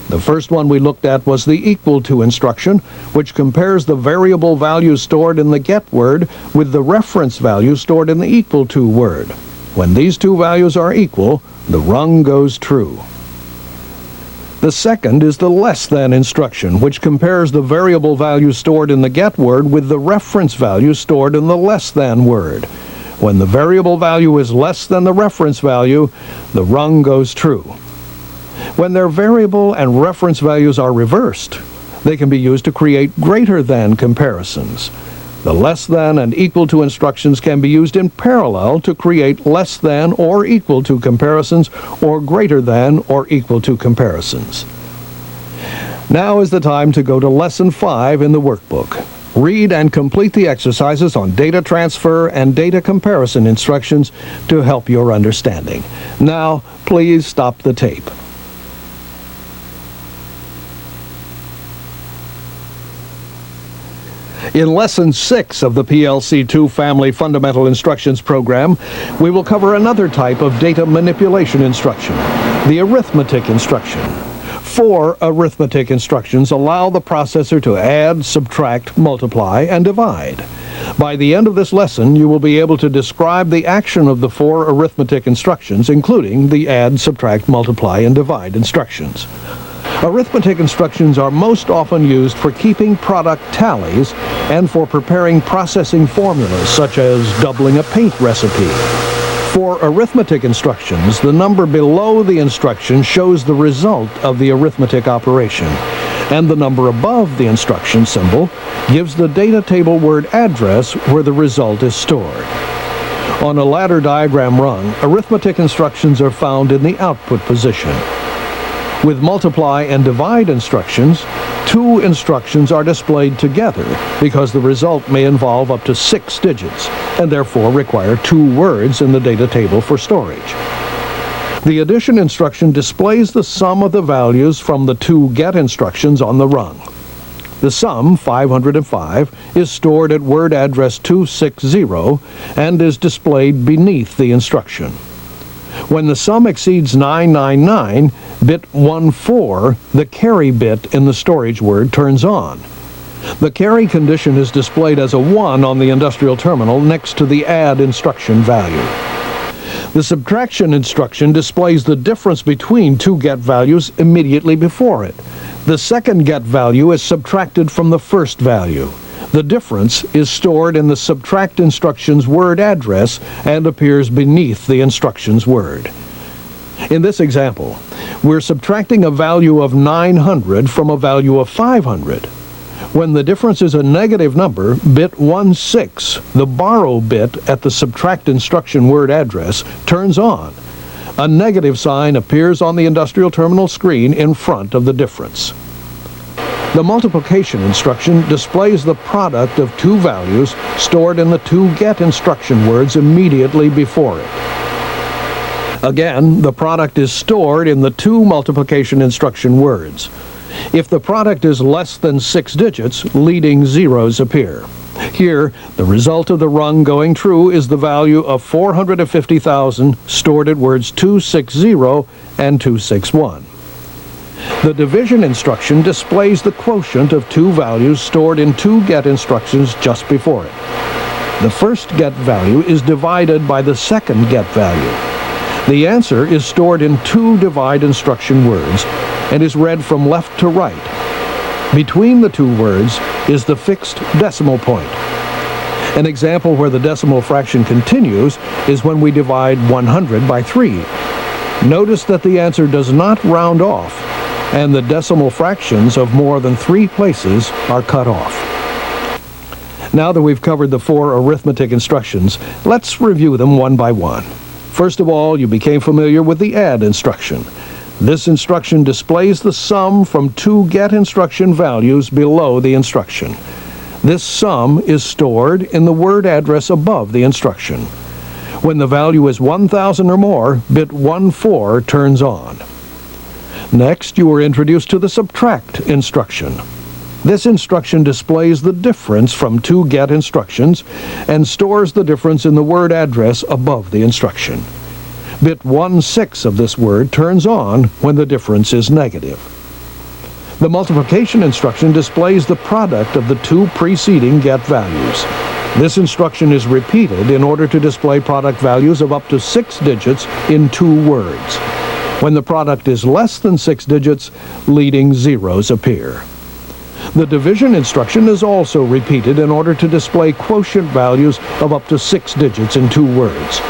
The first one we looked at was the equal to instruction, which compares the variable value stored in the get word with the reference value stored in the equal to word. When these two values are equal, the rung goes true. The second is the less than instruction, which compares the variable value stored in the get word with the reference value stored in the less than word. When the variable value is less than the reference value, the rung goes true. When their variable and reference values are reversed, they can be used to create greater than comparisons. The less than and equal to instructions can be used in parallel to create less than or equal to comparisons or greater than or equal to comparisons. Now is the time to go to Lesson 5 in the workbook. Read and complete the exercises on data transfer and data comparison instructions to help your understanding. Now, please stop the tape. In Lesson 6 of the PLC-2 Family Fundamental Instructions program, we will cover another type of data manipulation instruction, the arithmetic instruction. 4 arithmetic instructions allow the processor to add, subtract, multiply, and divide. By the end of this lesson, you will be able to describe the action of the 4 arithmetic instructions, including the add, subtract, multiply, and divide instructions. Arithmetic instructions are most often used for keeping product tallies and for preparing processing formulas, such as doubling a paint recipe. For arithmetic instructions, the number below the instruction shows the result of the arithmetic operation, and the number above the instruction symbol gives the data table word address where the result is stored. On a ladder diagram rung, arithmetic instructions are found in the output position. With multiply and divide instructions, 2 instructions are displayed together because the result may involve up to 6 digits and therefore require 2 words in the data table for storage. The addition instruction displays the sum of the values from the 2 get instructions on the rung. The sum, 505, is stored at word address 260 and is displayed beneath the instruction. When the sum exceeds 999, bit 14, the carry bit in the storage word turns on. The carry condition is displayed as a 1 on the industrial terminal next to the add instruction value. The subtraction instruction displays the difference between 2 get values immediately before it. The second get value is subtracted from the first value. The difference is stored in the subtract instruction's word address and appears beneath the instruction's word. In this example, we're subtracting a value of 900 from a value of 500. When the difference is a negative number, bit 16, the borrow bit at the subtract instruction word address, turns on. A negative sign appears on the industrial terminal screen in front of the difference. The multiplication instruction displays the product of 2 values stored in the 2 get instruction words immediately before it. Again, the product is stored in the 2 multiplication instruction words. If the product is less than 6 digits, leading zeros appear. Here, the result of the rung going true is the value of 450,000 stored at words 260 and 261. The division instruction displays the quotient of 2 values stored in 2 get instructions just before it. The first get value is divided by the second get value. The answer is stored in 2 divide instruction words and is read from left to right. Between the 2 words is the fixed decimal point. An example where the decimal fraction continues is when we divide 100 by 3. Notice that the answer does not round off, and the decimal fractions of more than 3 places are cut off. Now that we've covered the 4 arithmetic instructions, let's review them one by one. First of all, you became familiar with the add instruction. This instruction displays the sum from 2 get instruction values below the instruction. This sum is stored in the word address above the instruction. When the value is 1,000 or more, bit 14 turns on. Next, you are introduced to the subtract instruction. This instruction displays the difference from 2 get instructions and stores the difference in the word address above the instruction. Bit 16 of this word turns on when the difference is negative. The multiplication instruction displays the product of the 2 preceding get values. This instruction is repeated in order to display product values of up to 6 digits in 2 words. When the product is less than 6 digits, leading zeros appear. The division instruction is also repeated in order to display quotient values of up to 6 digits in 2 words.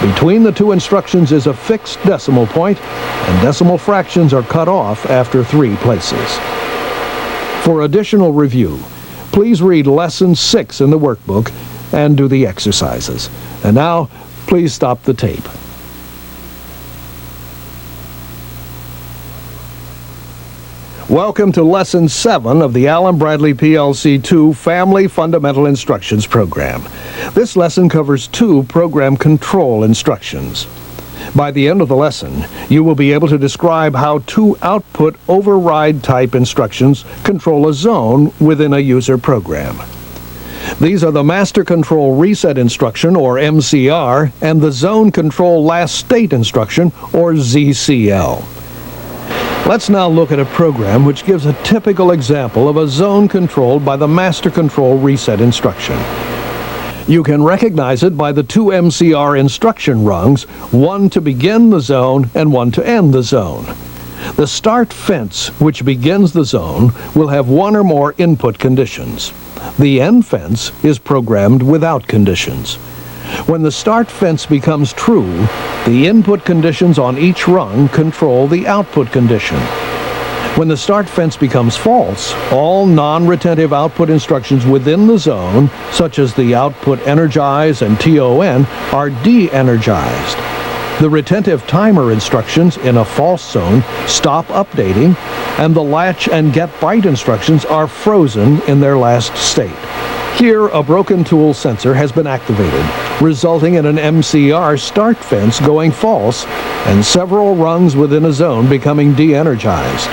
Between the 2 instructions is a fixed decimal point, and decimal fractions are cut off after 3 places. For additional review, please read Lesson 6 in the workbook and do the exercises. And now, please stop the tape. Welcome to Lesson 7 of the Allen Bradley PLC-2 Family Fundamental Instructions program. This lesson covers 2 program control instructions. By the end of the lesson, you will be able to describe how 2 output override type instructions control a zone within a user program. These are the Master Control Reset Instruction, or MCR, and the Zone Control Last State Instruction, or ZCL. Let's now look at a program which gives a typical example of a zone controlled by the Master Control Reset Instruction. You can recognize it by the 2 MCR instruction rungs, one to begin the zone and one to end the zone. The start fence, which begins the zone, will have one or more input conditions. The end fence is programmed without conditions. When the start fence becomes true, the input conditions on each rung control the output condition. When the start fence becomes false, all non-retentive output instructions within the zone, such as the output energize and TON, are de-energized. The retentive timer instructions in a false zone stop updating, and the latch and get byte instructions are frozen in their last state. Here, a broken tool sensor has been activated, resulting in an MCR start fence going false and several rungs within a zone becoming de-energized.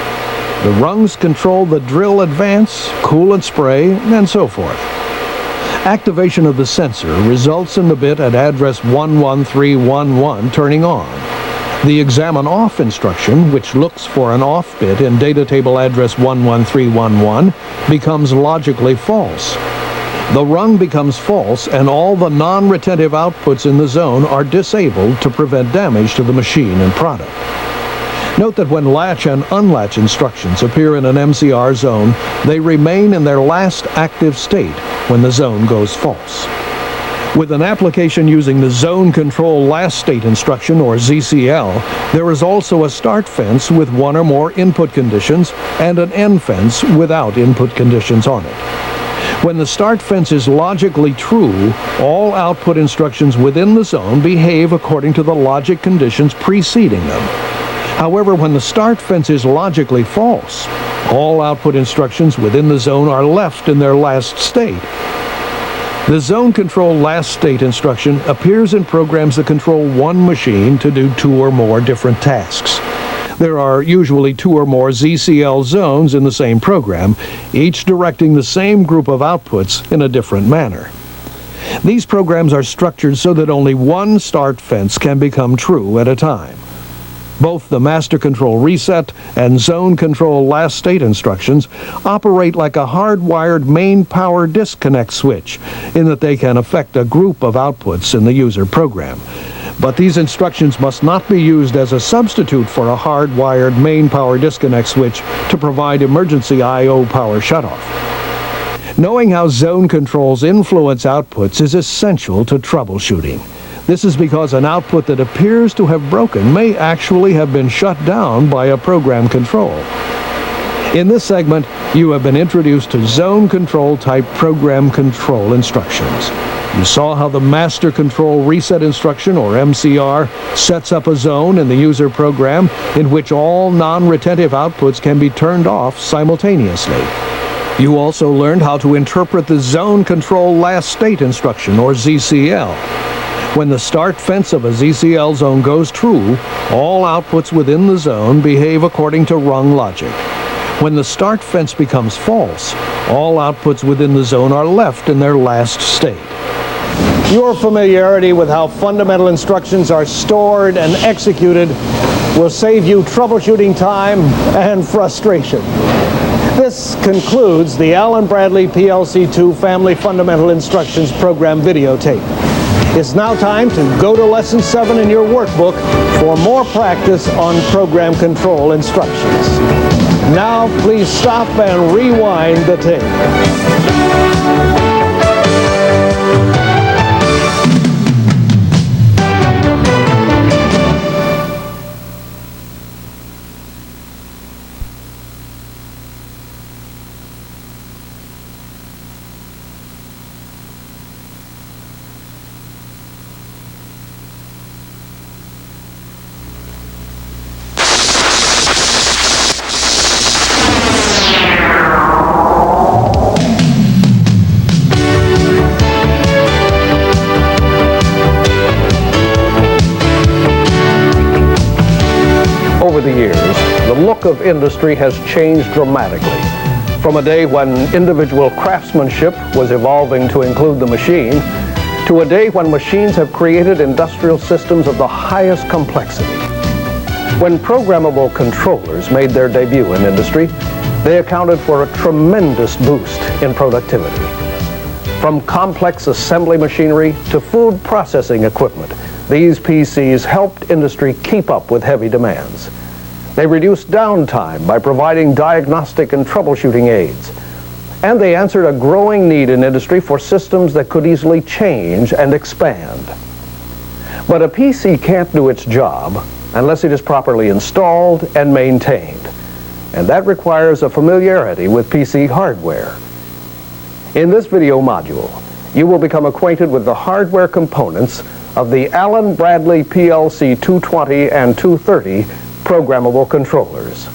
The rungs control the drill advance, coolant spray, and so forth. Activation of the sensor results in the bit at address 11311 turning on. The examine off instruction, which looks for an off bit in data table address 11311, becomes logically false. The rung becomes false and all the non-retentive outputs in the zone are disabled to prevent damage to the machine and product. Note that when latch and unlatch instructions appear in an MCR zone, they remain in their last active state when the zone goes false. With an application using the Zone Control Last State Instruction, or ZCL, there is also a start fence with one or more input conditions and an end fence without input conditions on it. When the start fence is logically true, all output instructions within the zone behave according to the logic conditions preceding them. However, when the start fence is logically false, all output instructions within the zone are left in their last state. The Zone Control Last State instruction appears in programs that control one machine to do 2 or more different tasks. There are usually 2 or more ZCL zones in the same program, each directing the same group of outputs in a different manner. These programs are structured so that only one start fence can become true at a time. Both the Master Control Reset and Zone Control Last State instructions operate like a hardwired main power disconnect switch in that they can affect a group of outputs in the user program. But these instructions must not be used as a substitute for a hardwired main power disconnect switch to provide emergency I/O power shutoff. Knowing how zone controls influence outputs is essential to troubleshooting. This is because an output that appears to have broken may actually have been shut down by a program control. In this segment, you have been introduced to zone control type program control instructions. You saw how the Master Control Reset Instruction, or MCR, sets up a zone in the user program in which all non-retentive outputs can be turned off simultaneously. You also learned how to interpret the Zone Control Last State Instruction, or ZCL. When the start fence of a ZCL zone goes true, all outputs within the zone behave according to rung logic. When the start fence becomes false, all outputs within the zone are left in their last state. Your familiarity with how fundamental instructions are stored and executed will save you troubleshooting time and frustration. This concludes the Allen Bradley PLC-2 Family Fundamental Instructions Program videotape. It's now time to go to Lesson 7 in your workbook for more practice on program control instructions. Now, please stop and rewind the tape. the years, the look of industry has changed dramatically. From a day when individual craftsmanship was evolving to include the machine, to a day when machines have created industrial systems of the highest complexity. When programmable controllers made their debut in industry, they accounted for a tremendous boost in productivity. From complex assembly machinery to food processing equipment, these PCs helped industry keep up with heavy demands. They reduced downtime by providing diagnostic and troubleshooting aids. And they answered a growing need in industry for systems that could easily change and expand. But a PC can't do its job unless it is properly installed and maintained. And that requires a familiarity with PC hardware. In this video module, you will become acquainted with the hardware components of the Allen Bradley PLC-220 and 230 programmable controllers.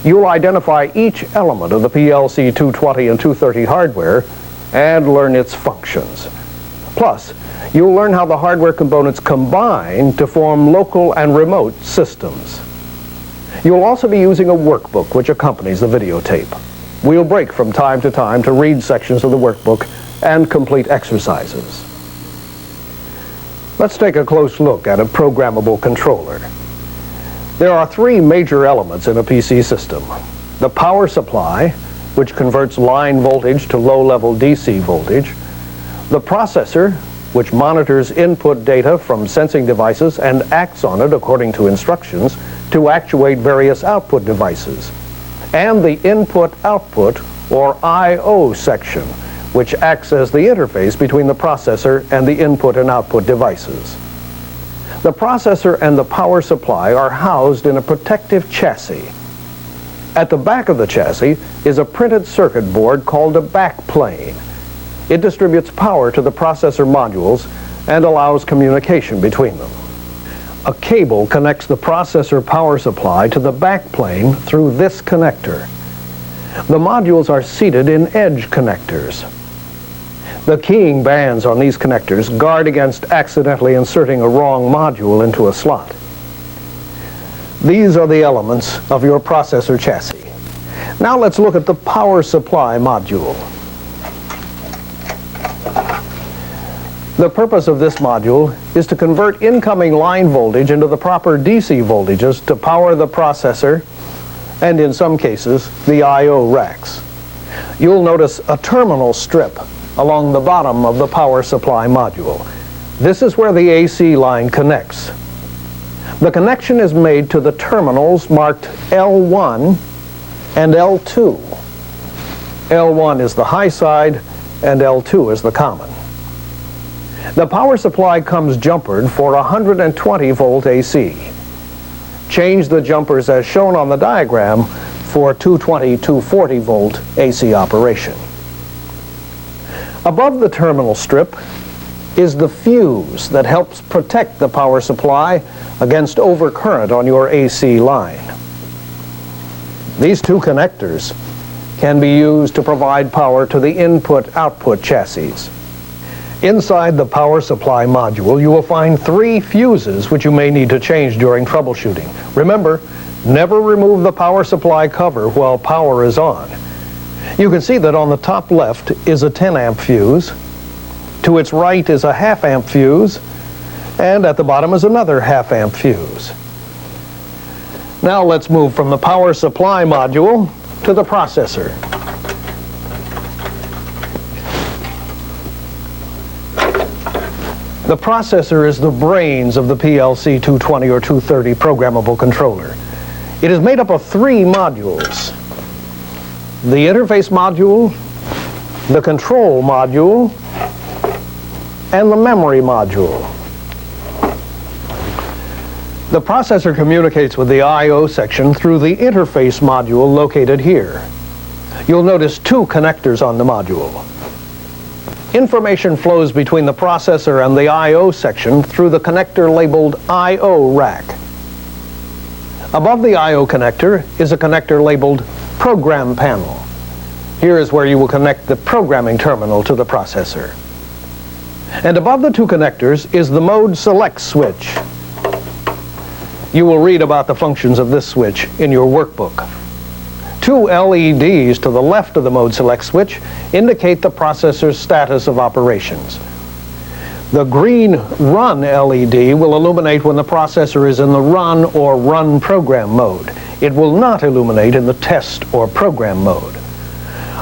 You'll identify each element of the PLC-220 and 230 hardware and learn its functions. Plus, you'll learn how the hardware components combine to form local and remote systems. You'll also be using a workbook which accompanies the videotape. We'll break from time to time to read sections of the workbook and complete exercises. Let's take a close look at a programmable controller. There are three major elements in a PC system. The power supply, which converts line voltage to low-level DC voltage. The processor, which monitors input data from sensing devices and acts on it according to instructions to actuate various output devices. And the input-output, or I/O section, which acts as the interface between the processor and the input and output devices. The processor and the power supply are housed in a protective chassis. At the back of the chassis is a printed circuit board called a backplane. It distributes power to the processor modules and allows communication between them. A cable connects the processor power supply to the backplane through this connector. The modules are seated in edge connectors. The keying bands on these connectors guard against accidentally inserting a wrong module into a slot. These are the elements of your processor chassis. Now let's look at the power supply module. The purpose of this module is to convert incoming line voltage into the proper DC voltages to power the processor and, in some cases, the I/O racks. You'll notice a terminal strip along the bottom of the power supply module. This is where the AC line connects. The connection is made to the terminals marked L1 and L2. L1 is the high side and L2 is the common. The power supply comes jumpered for 120 volt AC. Change the jumpers as shown on the diagram for 220, 240 volt AC operation. Above the terminal strip is the fuse that helps protect the power supply against overcurrent on your AC line. These two connectors can be used to provide power to the input-output chassis. Inside the power supply module, you will find three fuses which you may need to change during troubleshooting. Remember, never remove the power supply cover while power is on. You can see that on the top left is a 10 amp fuse, to its right is a half amp fuse, and at the bottom is another half amp fuse. Now let's move from the power supply module to the processor. The processor is the brains of the PLC-220 or 230 programmable controller. It is made up of three modules: the interface module, the control module, and the memory module. The processor communicates with the I/O section through the interface module located here. You'll notice two connectors on the module. Information flows between the processor and the I/O section through the connector labeled I/O rack. Above the I/O connector is a connector labeled Program Panel. Here is where you will connect the programming terminal to the processor. And above the two connectors is the Mode Select switch. You will read about the functions of this switch in your workbook. Two LEDs to the left of the mode select switch indicate the processor's status of operations. The green run LED will illuminate when the processor is in the run or run program mode. It will not illuminate in the test or program mode.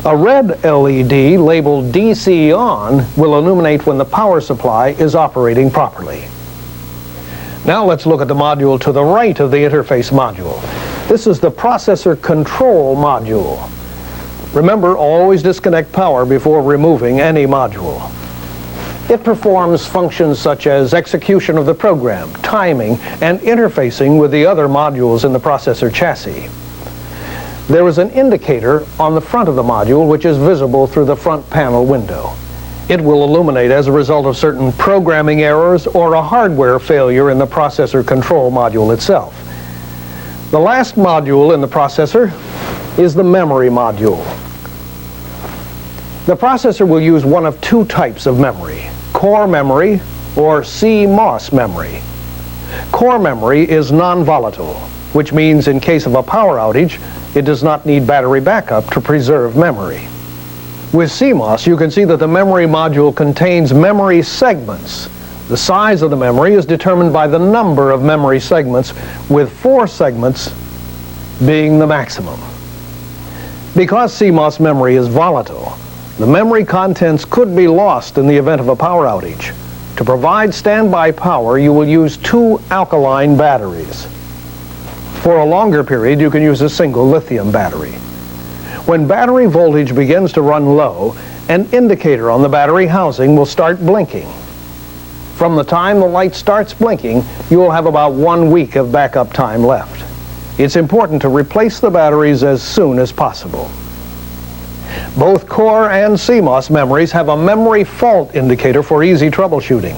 A red LED labeled DC on will illuminate when the power supply is operating properly. Now let's look at the module to the right of the interface module. This is the processor control module. Remember, always disconnect power before removing any module. It performs functions such as execution of the program, timing, and interfacing with the other modules in the processor chassis. There is an indicator on the front of the module which is visible through the front panel window. It will illuminate as a result of certain programming errors or a hardware failure in the processor control module itself. The last module in the processor is the memory module. The processor will use one of two types of memory: core memory or CMOS memory. Core memory is non-volatile, which means in case of a power outage, it does not need battery backup to preserve memory. With CMOS, you can see that the memory module contains memory segments. The size of the memory is determined by the number of memory segments, with 4 segments being the maximum. Because CMOS memory is volatile, the memory contents could be lost in the event of a power outage. To provide standby power, you will use 2 alkaline batteries. For a longer period, you can use a single lithium battery. When battery voltage begins to run low, an indicator on the battery housing will start blinking. From the time the light starts blinking, you will have about 1 week of backup time left. It's important to replace the batteries as soon as possible. Both core and CMOS memories have a memory fault indicator for easy troubleshooting.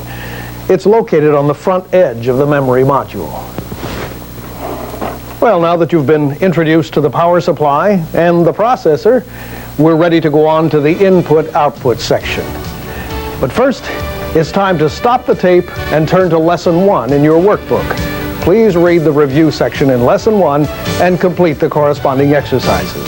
It's located on the front edge of the memory module. Well, now that you've been introduced to the power supply and the processor, we're ready to go on to the input-output section. But first, it's time to stop the tape and turn to Lesson 1 in your workbook. Please read the review section in Lesson 1 and complete the corresponding exercises.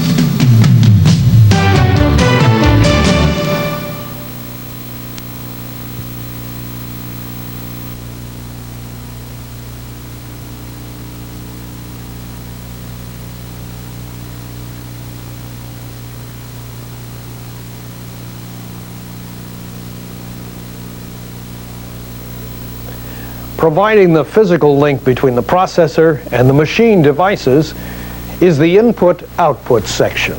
Providing the physical link between the processor and the machine devices is the input-output section.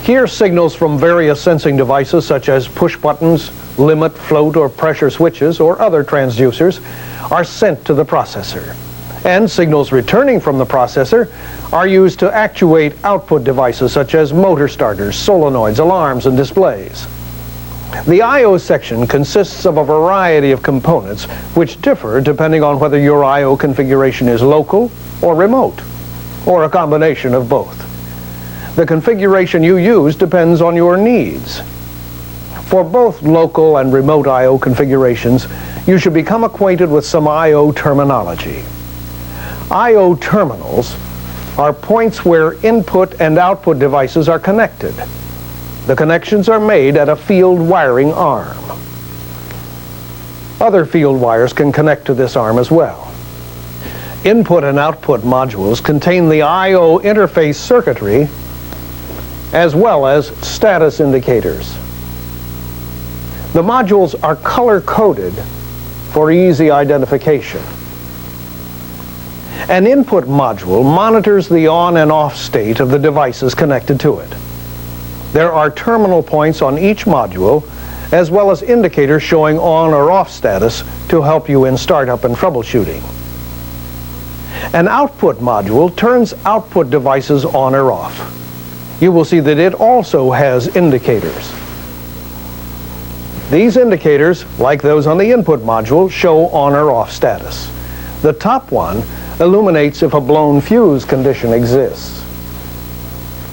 Here, signals from various sensing devices such as push buttons, limit, float, or pressure switches, or other transducers are sent to the processor. And signals returning from the processor are used to actuate output devices such as motor starters, solenoids, alarms, and displays. The I/O section consists of a variety of components which differ depending on whether your I/O configuration is local or remote, or a combination of both. The configuration you use depends on your needs. For both local and remote I/O configurations, you should become acquainted with some I/O terminology. I/O terminals are points where input and output devices are connected. The connections are made at a field wiring arm. Other field wires can connect to this arm as well. Input and output modules contain the I/O interface circuitry as well as status indicators. The modules are color-coded for easy identification. An input module monitors the on and off state of the devices connected to it. There are terminal points on each module, as well as indicators showing on or off status to help you in startup and troubleshooting. An output module turns output devices on or off. You will see that it also has indicators. These indicators, like those on the input module, show on or off status. The top one illuminates if a blown fuse condition exists.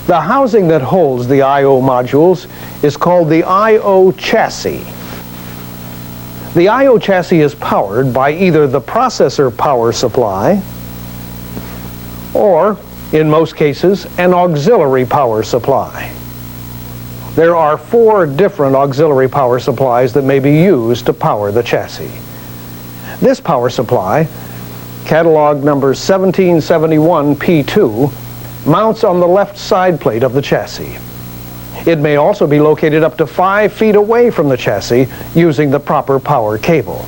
The housing that holds the I/O modules is called the I/O chassis. The I/O chassis is powered by either the processor power supply or, in most cases, an auxiliary power supply. There are 4 different auxiliary power supplies that may be used to power the chassis. This power supply, catalog number 1771P2, mounts on the left side plate of the chassis. It may also be located up to 5 feet away from the chassis using the proper power cable.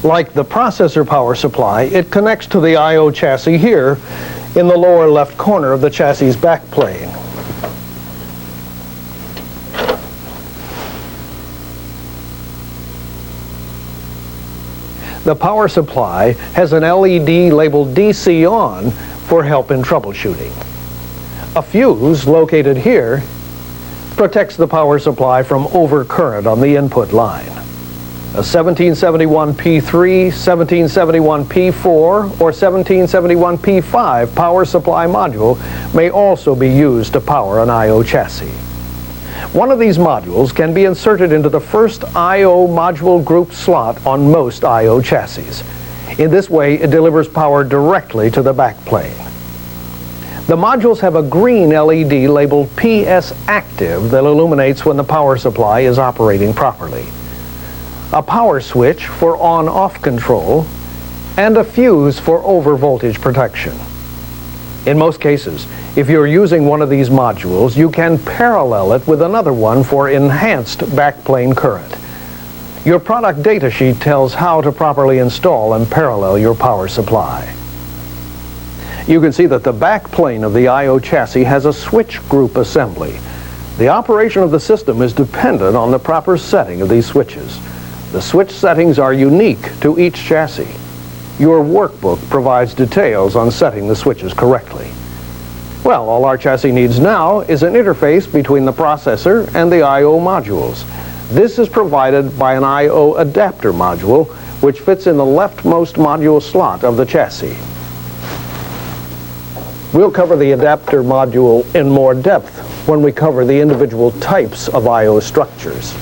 Like the processor power supply, it connects to the I/O chassis here in the lower left corner of the chassis back plane. The power supply has an LED labeled DC on for help in troubleshooting. A fuse located here protects the power supply from overcurrent on the input line. A 1771P3, 1771P4, or 1771P5 power supply module may also be used to power an I/O chassis. One of these modules can be inserted into the first I/O module group slot on most I/O chassis. In this way, it delivers power directly to the backplane. The modules have a green LED labeled PS Active that illuminates when the power supply is operating properly, a power switch for on-off control, and a fuse for overvoltage protection. In most cases, if you're using one of these modules, you can parallel it with another one for enhanced backplane current. Your product data sheet tells how to properly install and parallel your power supply. You can see that the backplane of the I/O chassis has a switch group assembly. The operation of the system is dependent on the proper setting of these switches. The switch settings are unique to each chassis. Your workbook provides details on setting the switches correctly. Well, all our chassis needs now is an interface between the processor and the I/O modules. This is provided by an I/O adapter module, which fits in the leftmost module slot of the chassis. We'll cover the adapter module in more depth when we cover the individual types of I/O structures.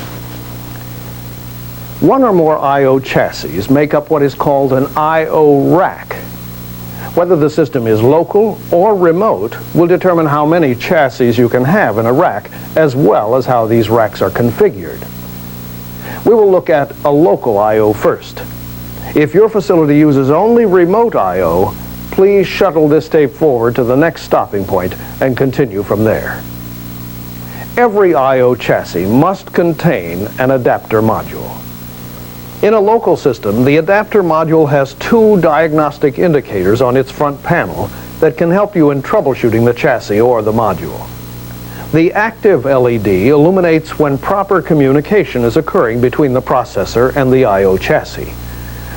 One or more I/O chassis make up what is called an I/O rack. Whether the system is local or remote will determine how many chassis you can have in a rack, as well as how these racks are configured. We will look at a local I/O first. If your facility uses only remote I/O, please shuttle this tape forward to the next stopping point and continue from there. Every I/O chassis must contain an adapter module. In a local system, the adapter module has 2 diagnostic indicators on its front panel that can help you in troubleshooting the chassis or the module. The active LED illuminates when proper communication is occurring between the processor and the I/O chassis.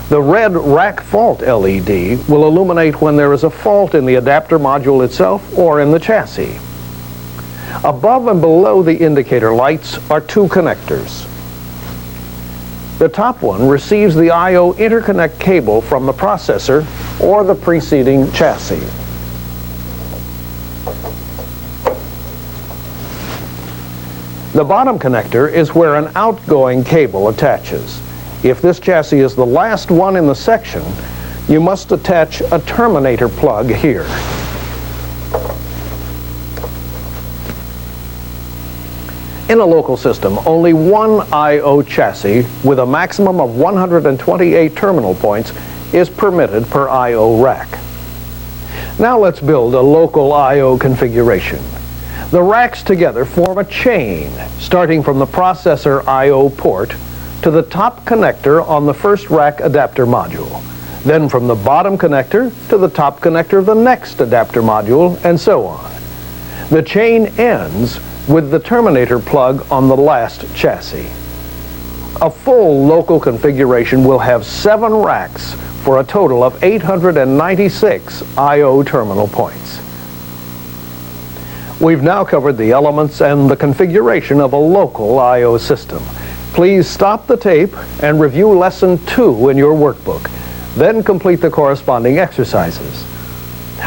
The red rack fault LED will illuminate when there is a fault in the adapter module itself or in the chassis. Above and below the indicator lights are 2 connectors. The top one receives the I/O interconnect cable from the processor or the preceding chassis. The bottom connector is where an outgoing cable attaches. If this chassis is the last one in the section, you must attach a terminator plug here. In a local system, only one I/O chassis with a maximum of 128 terminal points is permitted per I/O rack. Now let's build a local I/O configuration. The racks together form a chain, starting from the processor I/O port to the top connector on the first rack adapter module, then from the bottom connector to the top connector of the next adapter module, and so on. The chain ends with the terminator plug on the last chassis. A full local configuration will have 7 racks for a total of 896 I/O terminal points. We've now covered the elements and the configuration of a local I/O system. Please stop the tape and review Lesson 2 in your workbook. Then complete the corresponding exercises.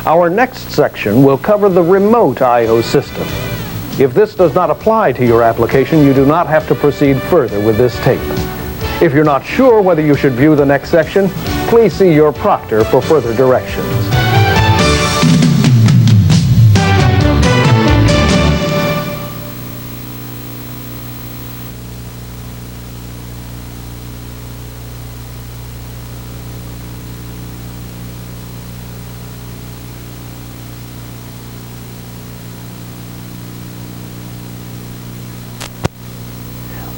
Our next section will cover the remote I/O system. If this does not apply to your application, you do not have to proceed further with this tape. If you're not sure whether you should view the next section, please see your proctor for further directions.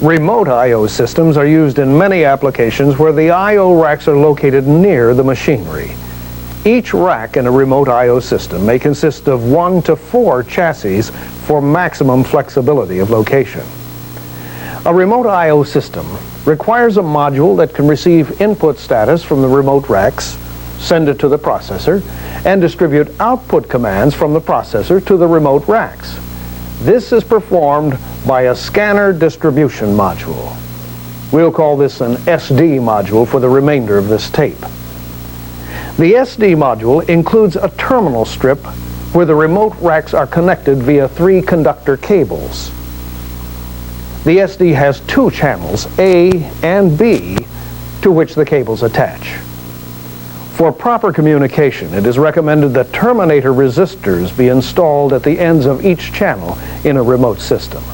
Remote I/O systems are used in many applications where the I/O racks are located near the machinery. Each rack in a remote I/O system may consist of 1 to 4 chassis for maximum flexibility of location. A remote I/O system requires a module that can receive input status from the remote racks, send it to the processor, and distribute output commands from the processor to the remote racks. This is performed by a scanner distribution module. We'll call this an SD module for the remainder of this tape. The SD module includes a terminal strip where the remote racks are connected via 3 conductor cables. The SD has 2 channels, A and B, to which the cables attach. For proper communication, it is recommended that terminator resistors be installed at the ends of each channel in a remote system.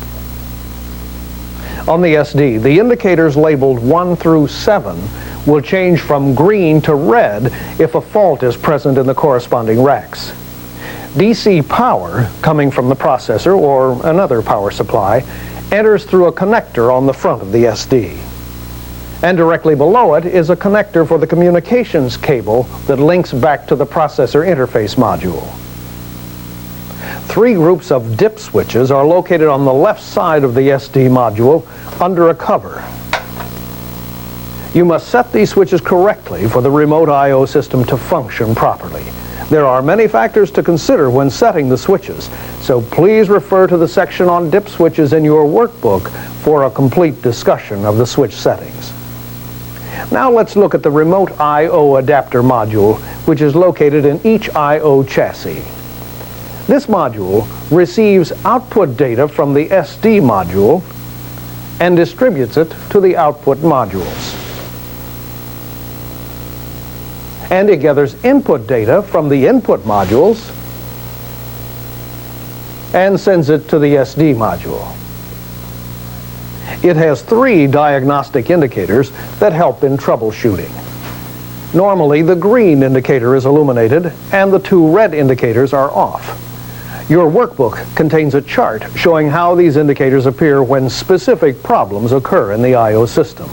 On the SD, the indicators labeled 1 through 7 will change from green to red if a fault is present in the corresponding racks. DC power coming from the processor or another power supply enters through a connector on the front of the SD. And directly below it is a connector for the communications cable that links back to the processor interface module. 3 groups of dip switches are located on the left side of the SD module under a cover. You must set these switches correctly for the remote I/O system to function properly. There are many factors to consider when setting the switches, so please refer to the section on dip switches in your workbook for a complete discussion of the switch settings. Now let's look at the remote I/O adapter module, which is located in each I/O chassis. This module receives output data from the SD module and distributes it to the output modules. And it gathers input data from the input modules and sends it to the SD module. It has 3 diagnostic indicators that help in troubleshooting. Normally, the green indicator is illuminated and the 2 red indicators are off. Your workbook contains a chart showing how these indicators appear when specific problems occur in the I/O system.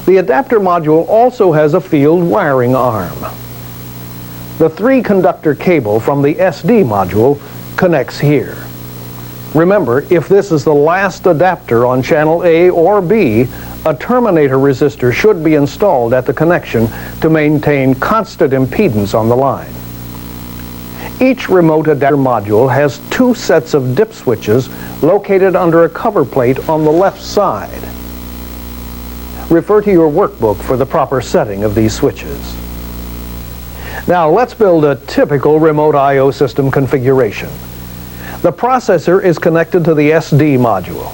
The adapter module also has a field wiring arm. The 3 conductor cable from the SD module connects here. Remember, if this is the last adapter on channel A or B, a terminator resistor should be installed at the connection to maintain constant impedance on the line. Each remote adapter module has 2 sets of dip switches located under a cover plate on the left side. Refer to your workbook for the proper setting of these switches. Now let's build a typical remote I/O system configuration. The processor is connected to the SD module.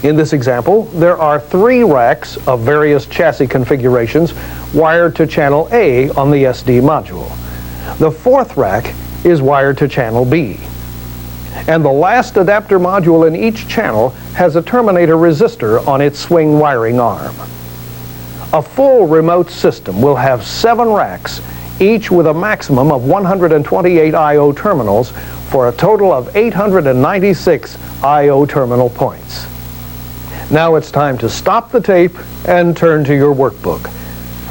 In this example, there are 3 racks of various chassis configurations wired to channel A on the SD module. The 4th rack is wired to channel B. And the last adapter module in each channel has a terminator resistor on its swing wiring arm. A full remote system will have 7 racks, each with a maximum of 128 I/O terminals for a total of 896 I/O terminal points. Now it's time to stop the tape and turn to your workbook.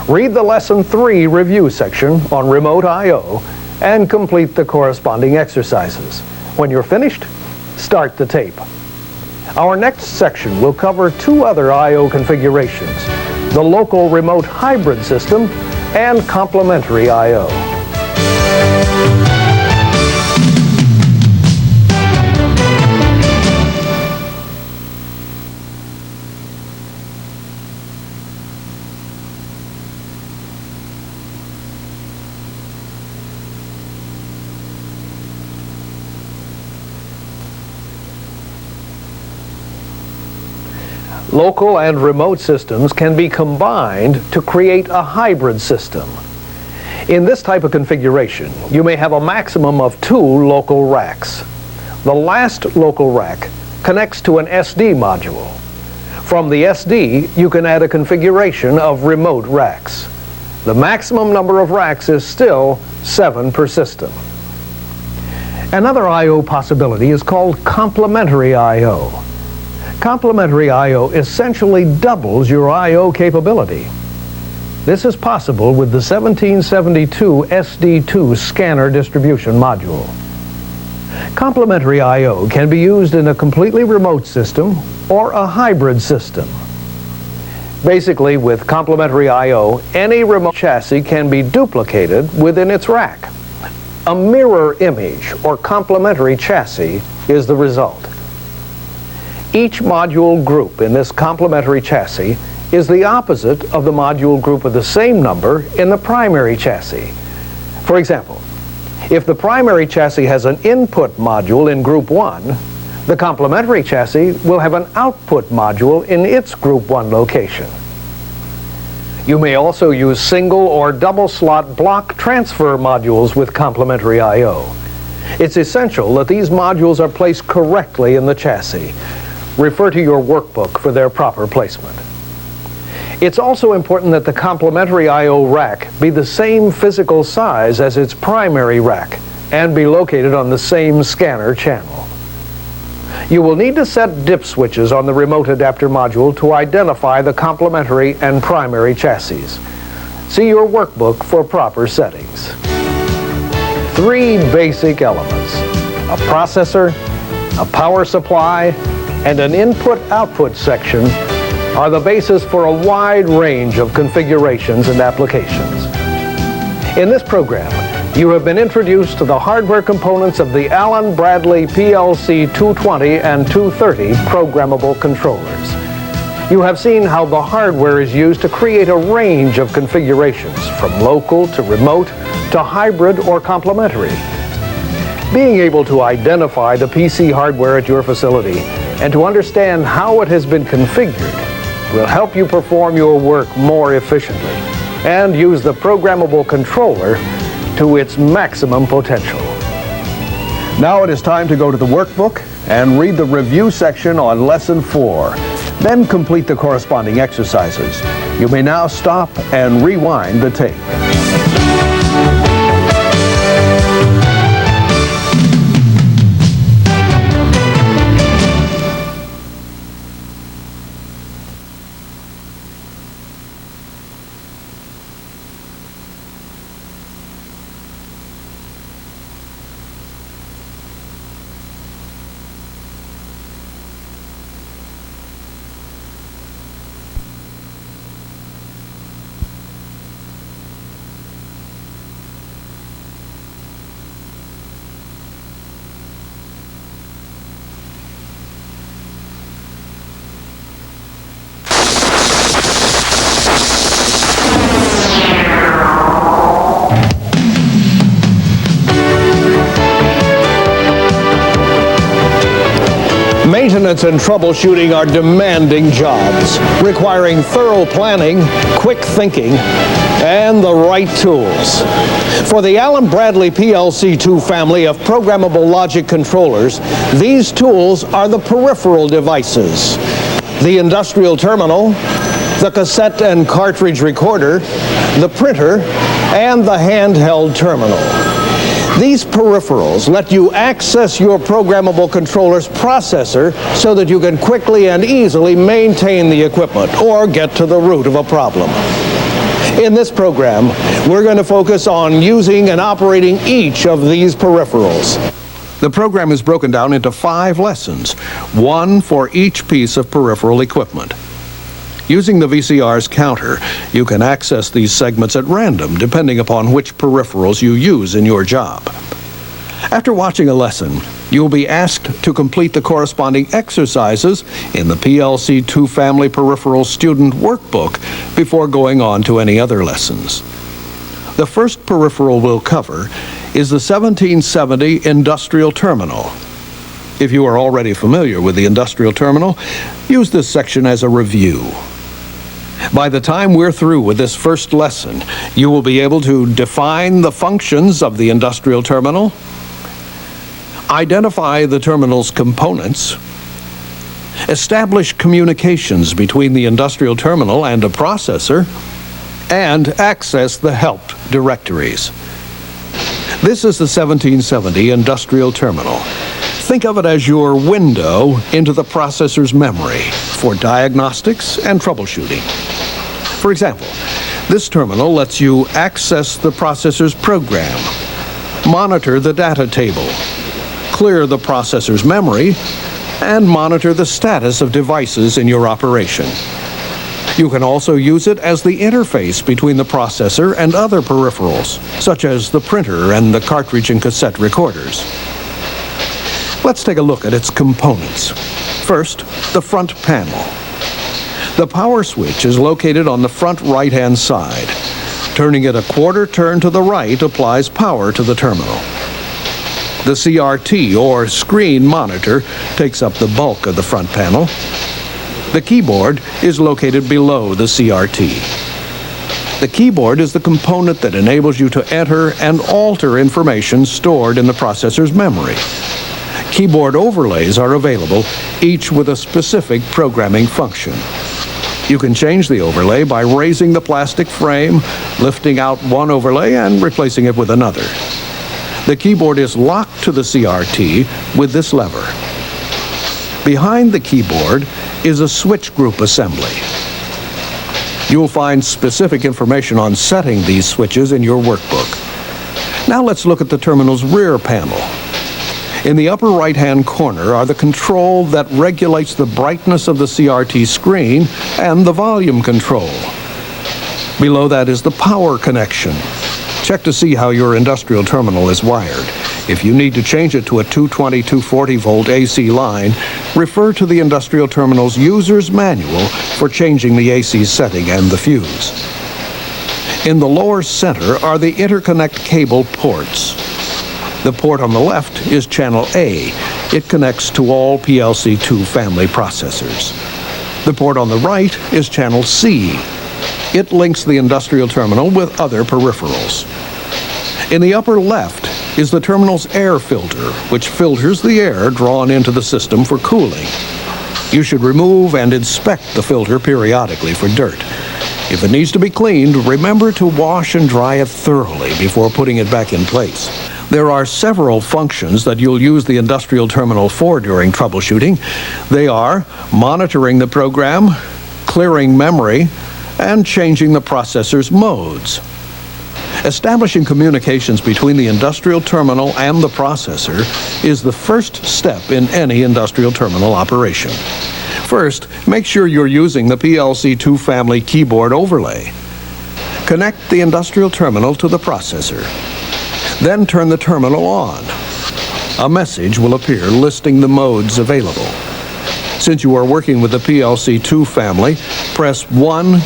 Read the Lesson 3 review section on remote I/O and complete the corresponding exercises. When you're finished, start the tape. Our next section will cover 2 other I/O configurations: the local remote hybrid system and complementary I/O. Local and remote systems can be combined to create a hybrid system. In this type of configuration, you may have a maximum of 2 local racks. The last local rack connects to an SD module. From the SD, you can add a configuration of remote racks. The maximum number of racks is still 7 per system. Another I/O possibility is called complementary I/O. Complementary I/O essentially doubles your I/O capability. This is possible with the 1772 SD2 scanner distribution module. Complementary I/O can be used in a completely remote system or a hybrid system. Basically, with complementary I/O, any remote chassis can be duplicated within its rack. A mirror image or complementary chassis is the result. Each module group in this complementary chassis is the opposite of the module group of the same number in the primary chassis. For example, if the primary chassis has an input module in group 1, the complementary chassis will have an output module in its group 1 location. You may also use single or double slot block transfer modules with complementary I/O. It's essential that these modules are placed correctly in the chassis. Refer to your workbook for their proper placement. It's also important that the complementary I/O rack be the same physical size as its primary rack and be located on the same scanner channel. You will need to set dip switches on the remote adapter module to identify the complementary and primary chassis. See your workbook for proper settings. 3 basic elements: a processor, a power supply, and an input-output section are the basis for a wide range of configurations and applications. In this program, you have been introduced to the hardware components of the Allen Bradley PLC-220 and 230 programmable controllers. You have seen how the hardware is used to create a range of configurations, from local to remote to hybrid or complementary. Being able to identify the PC hardware at your facility and to understand how it has been configured will help you perform your work more efficiently and use the programmable controller to its maximum potential. Now it is time to go to the workbook and read the review section on Lesson 4. Then complete the corresponding exercises. You may now stop and rewind the tape. Maintenance and troubleshooting are demanding jobs, requiring thorough planning, quick thinking, and the right tools. For the Allen Bradley PLC-2 family of programmable logic controllers, these tools are the peripheral devices: the industrial terminal, the cassette and cartridge recorder, the printer, and the handheld terminal. These peripherals let you access your programmable controller's processor so that you can quickly and easily maintain the equipment or get to the root of a problem. In this program, we're going to focus on using and operating each of these peripherals. The program is broken down into 5 lessons, 1 for each piece of peripheral equipment. Using the VCR's counter, you can access these segments at random depending upon which peripherals you use in your job. After watching a lesson, you will be asked to complete the corresponding exercises in the PLC-2 Family Peripheral Student Workbook before going on to any other lessons. The first peripheral we'll cover is the 1770 Industrial Terminal. If you are already familiar with the Industrial Terminal, use this section as a review. By the time we're through with this first lesson, you will be able to define the functions of the industrial terminal, identify the terminal's components, establish communications between the industrial terminal and a processor, and access the help directories. This is the 1770 Industrial Terminal. Think of it as your window into the processor's memory for diagnostics and troubleshooting. For example, this terminal lets you access the processor's program, monitor the data table, clear the processor's memory, and monitor the status of devices in your operation. You can also use it as the interface between the processor and other peripherals, such as the printer and the cartridge and cassette recorders. Let's take a look at its components. First, the front panel. The power switch is located on the front right-hand side. Turning it a quarter turn to the right applies power to the terminal. The CRT, or screen monitor, takes up the bulk of the front panel. The keyboard is located below the CRT. The keyboard is the component that enables you to enter and alter information stored in the processor's memory. Keyboard overlays are available, each with a specific programming function. You can change the overlay by raising the plastic frame, lifting out one overlay, and replacing it with another. The keyboard is locked to the CRT with this lever. Behind the keyboard is a switch group assembly. You'll find specific information on setting these switches in your workbook. Now let's look at the terminal's rear panel. In the upper right-hand corner are the control that regulates the brightness of the CRT screen and the volume control. Below that is the power connection. Check to see how your industrial terminal is wired. If you need to change it to a 220-240 volt AC line, refer to the industrial terminal's user's manual for changing the AC setting and the fuse. In the lower center are the interconnect cable ports. The port on the left is channel A. It connects to all PLC-2 family processors. The port on the right is channel C. It links the industrial terminal with other peripherals. In the upper left is the terminal's air filter, which filters the air drawn into the system for cooling. You should remove and inspect the filter periodically for dirt. If it needs to be cleaned, remember to wash and dry it thoroughly before putting it back in place. There are several functions that you'll use the industrial terminal for during troubleshooting. They are monitoring the program, clearing memory, and changing the processor's modes. Establishing communications between the industrial terminal and the processor is the first step in any industrial terminal operation. First, make sure you're using the PLC-2 family keyboard overlay. Connect the industrial terminal to the processor. Then turn the terminal on. A message will appear listing the modes available. Since you are working with the PLC-2 family, press 1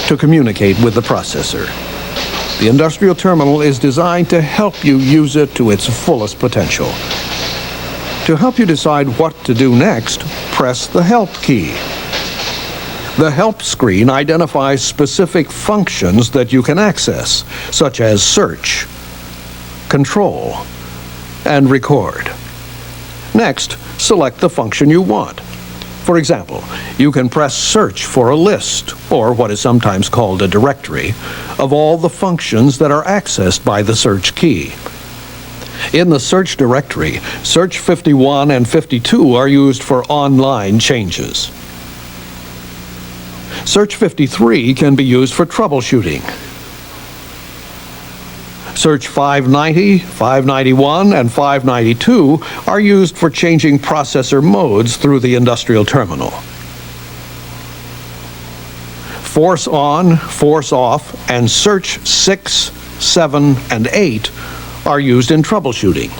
to communicate with the processor. The industrial terminal is designed to help you use it to its fullest potential. To help you decide what to do next, press the Help key. The Help screen identifies specific functions that you can access, such as search, control, and record. Next, select the function you want. For example, you can press search for a list, or what is sometimes called a directory, of all the functions that are accessed by the search key. In the search directory, search 51 and 52 are used for online changes. Search 53 can be used for troubleshooting. Search 590, 591, and 592 are used for changing processor modes through the industrial terminal. Force on, force off, and search 6, 7, and 8 are used in troubleshooting.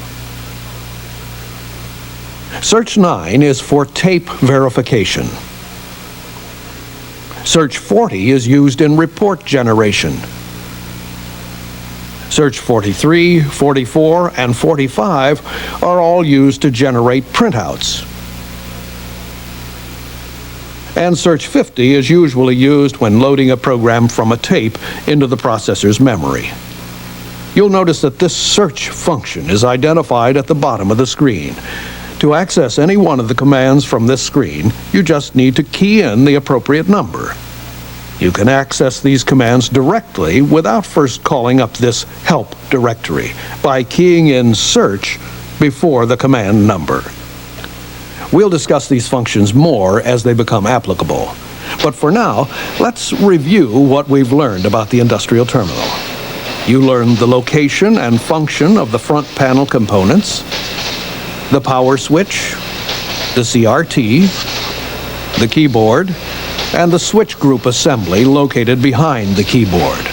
Search 9 is for tape verification. Search 40 is used in report generation. Search 43, 44, and 45 are all used to generate printouts. And Search 50 is usually used when loading a program from a tape into the processor's memory. You'll notice that this search function is identified at the bottom of the screen. To access any one of the commands from this screen, you just need to key in the appropriate number. You can access these commands directly without first calling up this help directory by keying in search before the command number. We'll discuss these functions more as they become applicable. But for now, let's review what we've learned about the industrial terminal. You learned the location and function of the front panel components, the power switch, the CRT, the keyboard, and the switch group assembly located behind the keyboard.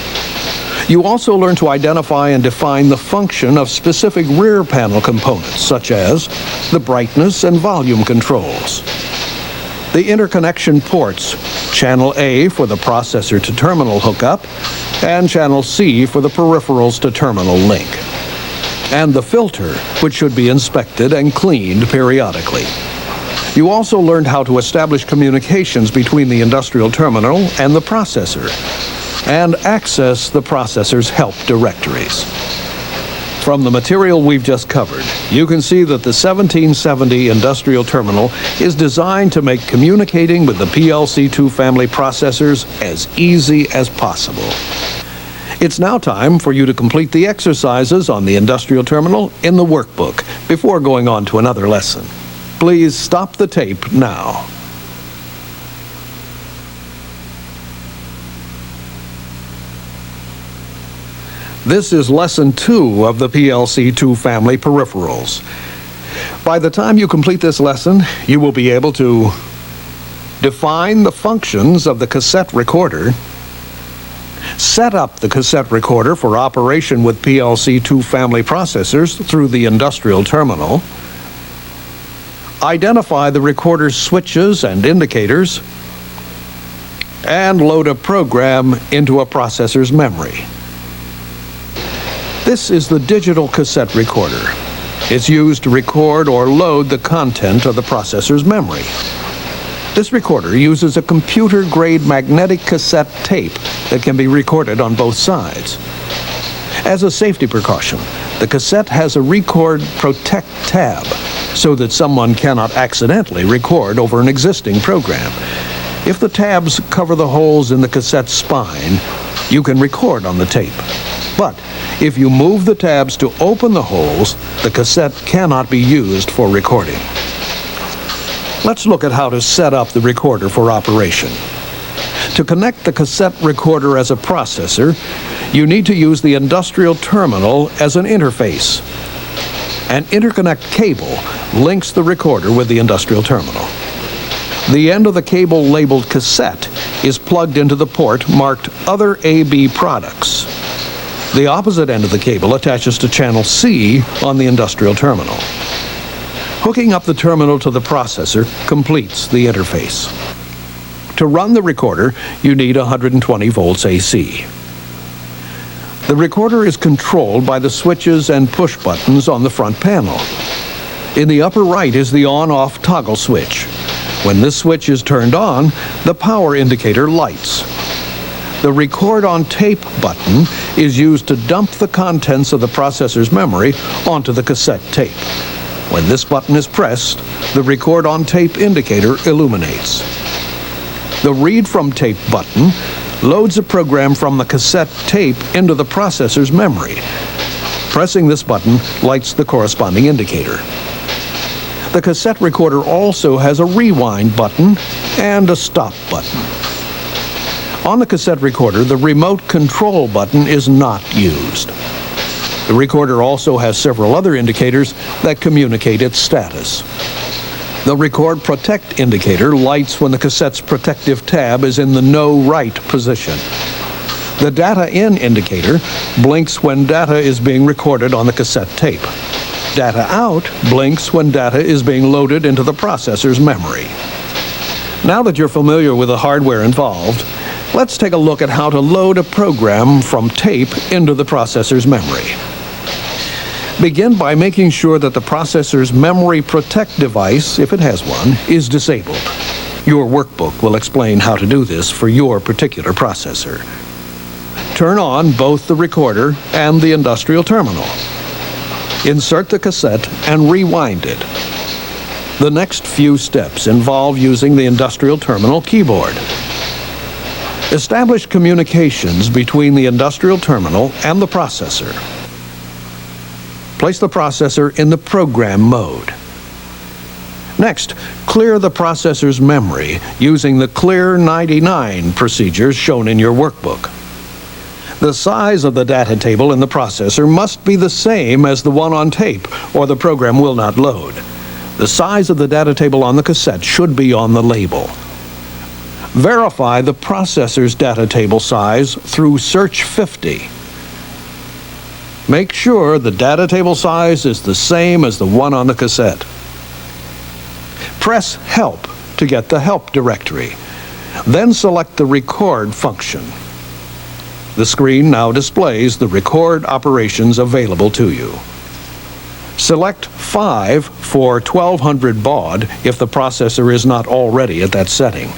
You also learned to identify and define the function of specific rear panel components, such as the brightness and volume controls, the interconnection ports, channel A for the processor to terminal hookup, and channel C for the peripherals to terminal link, and the filter, which should be inspected and cleaned periodically. You also learned how to establish communications between the industrial terminal and the processor, and access the processor's help directories. From the material we've just covered, you can see that the 1770 industrial terminal is designed to make communicating with the PLC-2 family processors as easy as possible. It's now time for you to complete the exercises on the industrial terminal in the workbook before going on to another lesson. Please stop the tape now. This is Lesson 2 of the PLC-2 family peripherals. By the time you complete this lesson, you will be able to define the functions of the cassette recorder, set up the cassette recorder for operation with PLC-2 family processors through the industrial terminal, identify the recorder's switches and indicators, and load a program into a processor's memory. This is the digital cassette recorder. It's used to record or load the content of the processor's memory. This recorder uses a computer-grade magnetic cassette tape that can be recorded on both sides. As a safety precaution, the cassette has a Record Protect tab so that someone cannot accidentally record over an existing program. If the tabs cover the holes in the cassette spine, you can record on the tape. But if you move the tabs to open the holes, the cassette cannot be used for recording. Let's look at how to set up the recorder for operation. To connect the cassette recorder as a processor, you need to use the industrial terminal as an interface. An interconnect cable links the recorder with the industrial terminal. The end of the cable labeled cassette is plugged into the port marked Other AB Products. The opposite end of the cable attaches to channel C on the industrial terminal. Hooking up the terminal to the processor completes the interface. To run the recorder, you need 120 volts AC. The recorder is controlled by the switches and push buttons on the front panel. In the upper right is the on-off toggle switch. When this switch is turned on, the power indicator lights. The Record on Tape button is used to dump the contents of the processor's memory onto the cassette tape. When this button is pressed, the Record on Tape indicator illuminates. The Read from Tape button loads a program from the cassette tape into the processor's memory. Pressing this button lights the corresponding indicator. The cassette recorder also has a Rewind button and a Stop button. On the cassette recorder, the remote control button is not used. The recorder also has several other indicators that communicate its status. The Record Protect indicator lights when the cassette's protective tab is in the no write position. The Data In indicator blinks when data is being recorded on the cassette tape. Data Out blinks when data is being loaded into the processor's memory. Now that you're familiar with the hardware involved, let's take a look at how to load a program from tape into the processor's memory. Begin by making sure that the processor's memory protect device, if it has one, is disabled. Your workbook will explain how to do this for your particular processor. Turn on both the recorder and the industrial terminal. Insert the cassette and rewind it. The next few steps involve using the industrial terminal keyboard. Establish communications between the industrial terminal and the processor. Place the processor in the program mode. Next, clear the processor's memory using the Clear 99 procedures shown in your workbook. The size of the data table in the processor must be the same as the one on tape, or the program will not load. The size of the data table on the cassette should be on the label. Verify the processor's data table size through Search 50. Make sure the data table size is the same as the one on the cassette. Press Help to get the Help directory. Then select the Record function. The screen now displays the record operations available to you. Select 5 for 1200 baud if the processor is not already at that setting.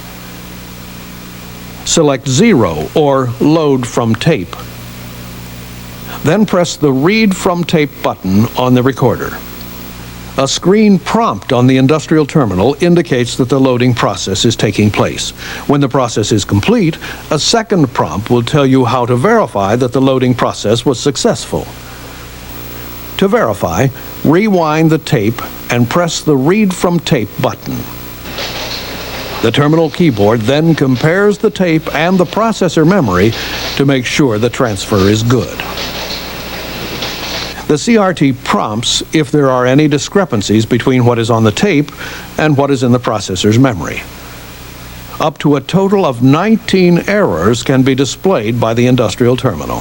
Select 0 or Load from Tape. Then press the Read from Tape button on the recorder. A screen prompt on the industrial terminal indicates that the loading process is taking place. When the process is complete, a second prompt will tell you how to verify that the loading process was successful. To verify, rewind the tape and press the Read from Tape button. The terminal keyboard then compares the tape and the processor memory to make sure the transfer is good. The CRT prompts if there are any discrepancies between what is on the tape and what is in the processor's memory. Up to a total of 19 errors can be displayed by the industrial terminal.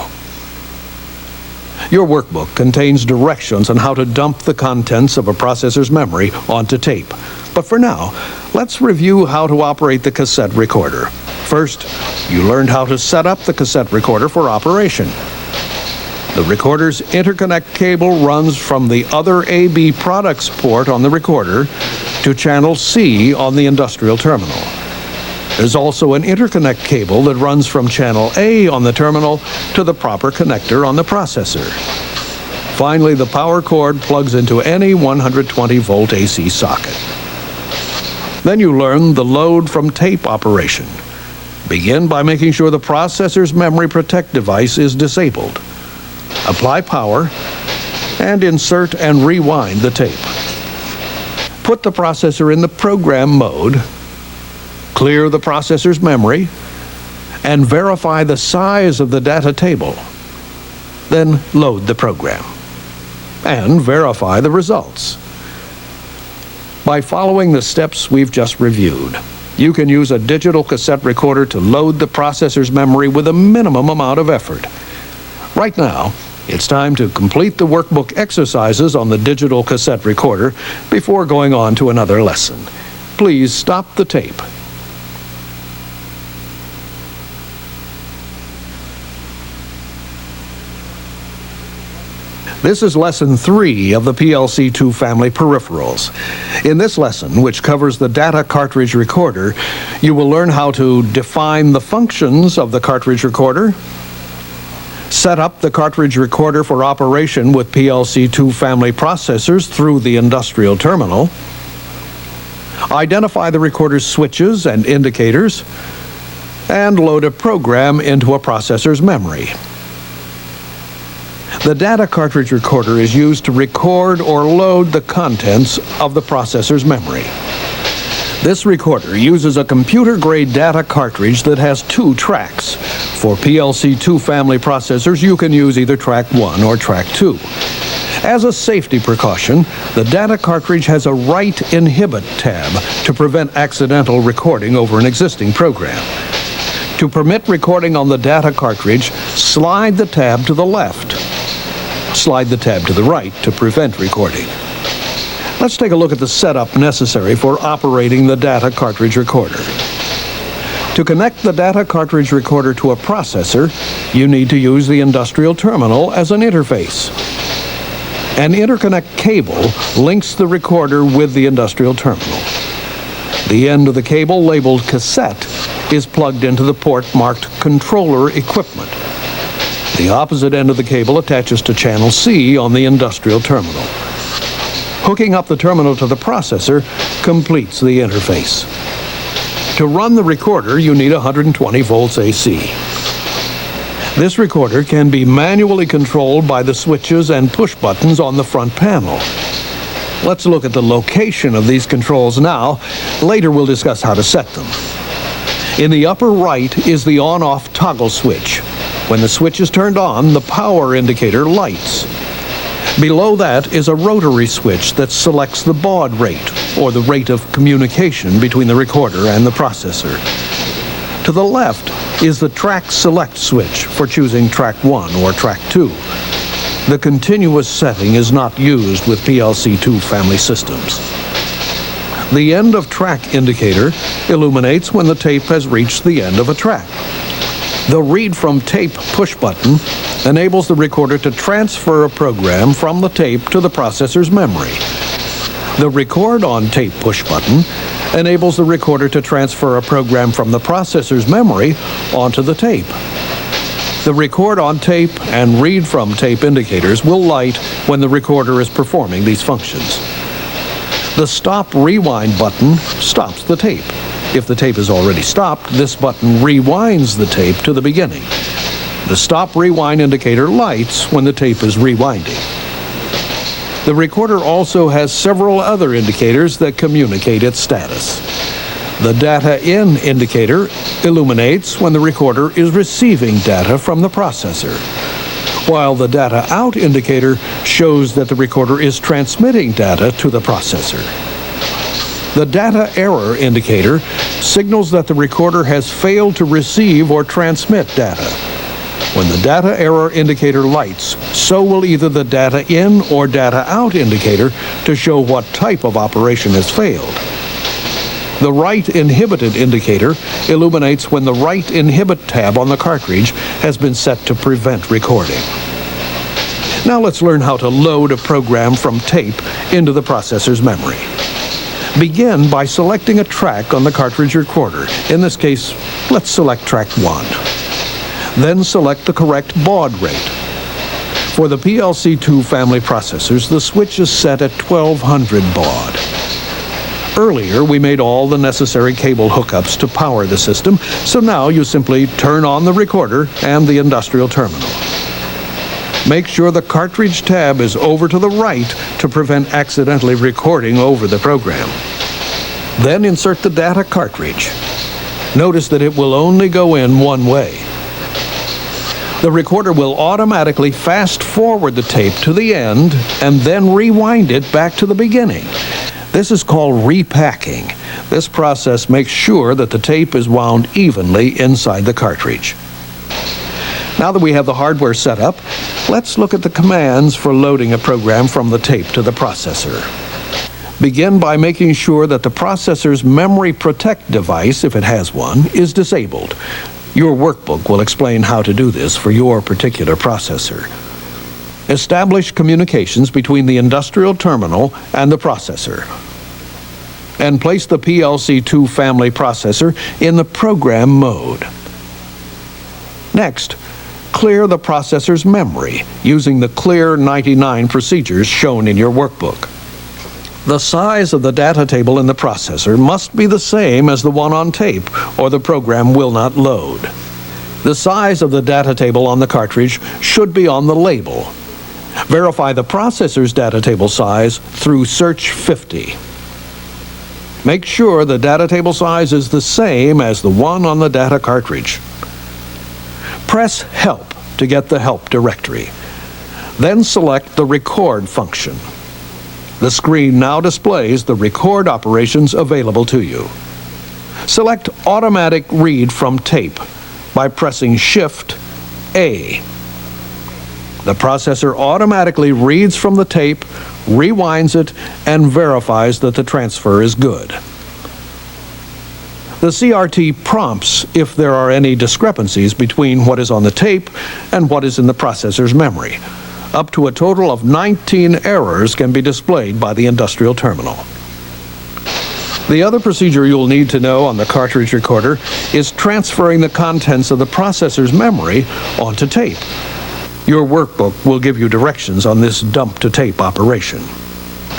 Your workbook contains directions on how to dump the contents of a processor's memory onto tape. But for now, let's review how to operate the cassette recorder. First, you learned how to set up the cassette recorder for operation. The recorder's interconnect cable runs from the other AB products port on the recorder to channel C on the industrial terminal. There's also an interconnect cable that runs from channel A on the terminal to the proper connector on the processor. Finally, the power cord plugs into any 120-volt AC socket. Then you learn the load from tape operation. Begin by making sure the processor's memory protect device is disabled. Apply power, and insert and rewind the tape. Put the processor in the program mode, clear the processor's memory, and verify the size of the data table. Then load the program, and verify the results. By following the steps we've just reviewed, you can use a digital cassette recorder to load the processor's memory with a minimum amount of effort. Right now, it's time to complete the workbook exercises on the digital cassette recorder before going on to another lesson. Please stop the tape. This is Lesson 3 of the PLC-2 family peripherals. In this lesson, which covers the data cartridge recorder, you will learn how to define the functions of the cartridge recorder, set up the cartridge recorder for operation with PLC-2 family processors through the industrial terminal, identify the recorder's switches and indicators, and load a program into a processor's memory. The data cartridge recorder is used to record or load the contents of the processor's memory. This recorder uses a computer-grade data cartridge that has 2 tracks. For PLC-2 family processors, you can use either track 1 or track 2. As a safety precaution, the data cartridge has a Write Inhibit tab to prevent accidental recording over an existing program. To permit recording on the data cartridge, slide the tab to the left. Slide the tab to the right to prevent recording. Let's take a look at the setup necessary for operating the data cartridge recorder. To connect the data cartridge recorder to a processor, you need to use the industrial terminal as an interface. An interconnect cable links the recorder with the industrial terminal. The end of the cable labeled cassette is plugged into the port marked controller equipment. The opposite end of the cable attaches to channel C on the industrial terminal. Hooking up the terminal to the processor completes the interface. To run the recorder, you need 120 volts AC. This recorder can be manually controlled by the switches and push buttons on the front panel. Let's look at the location of these controls now. Later we'll discuss how to set them. In the upper right is the on-off toggle switch. When the switch is turned on, the power indicator lights. Below that is a rotary switch that selects the baud rate, or the rate of communication between the recorder and the processor. To the left is the track select switch for choosing track 1 or track 2. The continuous setting is not used with PLC-2 family systems. The end of track indicator illuminates when the tape has reached the end of a track. The read from tape push button enables the recorder to transfer a program from the tape to the processor's memory. The record on tape push button enables the recorder to transfer a program from the processor's memory onto the tape. The record on tape and read from tape indicators will light when the recorder is performing these functions. The stop rewind button stops the tape. If the tape is already stopped, this button rewinds the tape to the beginning. The stop rewind indicator lights when the tape is rewinding. The recorder also has several other indicators that communicate its status. The data in indicator illuminates when the recorder is receiving data from the processor, while the data out indicator shows that the recorder is transmitting data to the processor. The data error indicator signals that the recorder has failed to receive or transmit data. When the data error indicator lights, so will either the data in or data out indicator to show what type of operation has failed. The write inhibited indicator illuminates when the write inhibit tab on the cartridge has been set to prevent recording. Now let's learn how to load a program from tape into the processor's memory. Begin by selecting a track on the cartridge recorder. In this case, let's select track 1. Then select the correct baud rate. For the PLC-2 family processors, the switch is set at 1200 baud. Earlier, we made all the necessary cable hookups to power the system, so now you simply turn on the recorder and the industrial terminal. Make sure the cartridge tab is over to the right to prevent accidentally recording over the program. Then insert the data cartridge. Notice that it will only go in one way. The recorder will automatically fast forward the tape to the end and then rewind it back to the beginning. This is called repacking. This process makes sure that the tape is wound evenly inside the cartridge. Now that we have the hardware set up, let's look at the commands for loading a program from the tape to the processor. Begin by making sure that the processor's memory protect device, if it has one, is disabled. Your workbook will explain how to do this for your particular processor. Establish communications between the industrial terminal and the processor. And place the PLC-2 family processor in the program mode. Next, clear the processor's memory using the Clear 99 procedures shown in your workbook. The size of the data table in the processor must be the same as the one on tape, or the program will not load. The size of the data table on the cartridge should be on the label. Verify the processor's data table size through Search 50. Make sure the data table size is the same as the one on the data cartridge. Press Help to get the help directory. Then select the Record function. The screen now displays the record operations available to you. Select Automatic Read from Tape by pressing Shift-A. The processor automatically reads from the tape, rewinds it, and verifies that the transfer is good. The CRT prompts if there are any discrepancies between what is on the tape and what is in the processor's memory. Up to a total of 19 errors can be displayed by the industrial terminal. The other procedure you'll need to know on the cartridge recorder is transferring the contents of the processor's memory onto tape. Your workbook will give you directions on this dump-to-tape operation.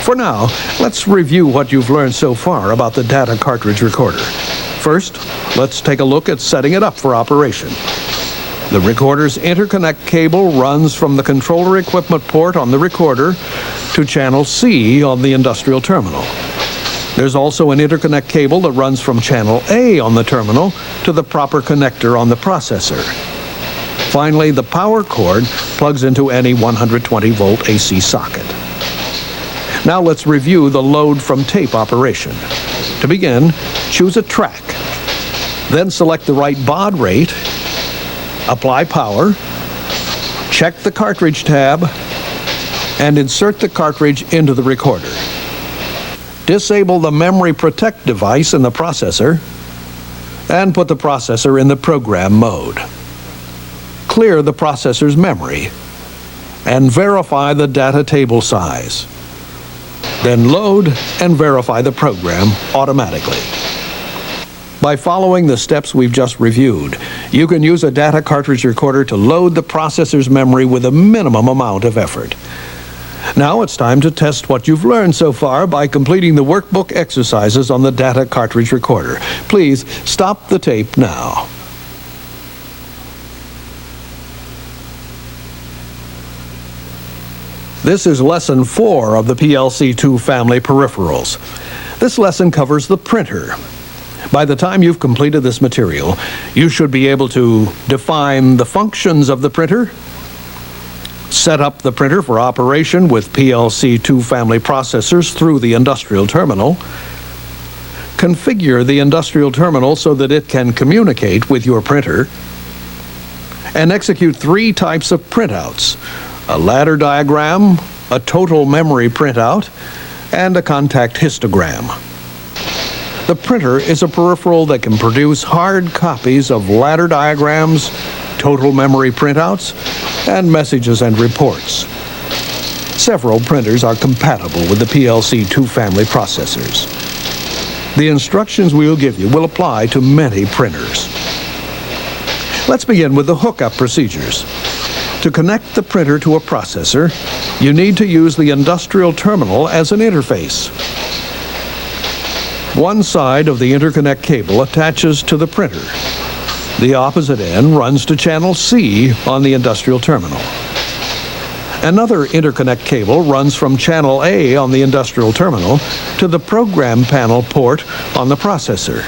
For now, let's review what you've learned so far about the data cartridge recorder. First, let's take a look at setting it up for operation. The recorder's interconnect cable runs from the controller equipment port on the recorder to channel C on the industrial terminal. There's also an interconnect cable that runs from channel A on the terminal to the proper connector on the processor. Finally, the power cord plugs into any 120-volt AC socket. Now let's review the load from tape operation. To begin, choose a track. Then select the right baud rate, apply power, check the cartridge tab, and insert the cartridge into the recorder. Disable the memory protect device in the processor, and put the processor in the program mode. Clear the processor's memory, and verify the data table size. Then load and verify the program automatically. By following the steps we've just reviewed, you can use a data cartridge recorder to load the processor's memory with a minimum amount of effort. Now it's time to test what you've learned so far by completing the workbook exercises on the data cartridge recorder. Please stop the tape now. This is Lesson 4 of the PLC-2 family peripherals. This lesson covers the printer. By the time you've completed this material, you should be able to define the functions of the printer, set up the printer for operation with PLC-2 family processors through the industrial terminal, configure the industrial terminal so that it can communicate with your printer, and execute 3 types of printouts: a ladder diagram, a total memory printout, and a contact histogram. The printer is a peripheral that can produce hard copies of ladder diagrams, total memory printouts, and messages and reports. Several printers are compatible with the PLC-2 family processors. The instructions we will give you will apply to many printers. Let's begin with the hookup procedures. To connect the printer to a processor, you need to use the industrial terminal as an interface. One side of the interconnect cable attaches to the printer. The opposite end runs to channel C on the industrial terminal. Another interconnect cable runs from channel A on the industrial terminal to the program panel port on the processor.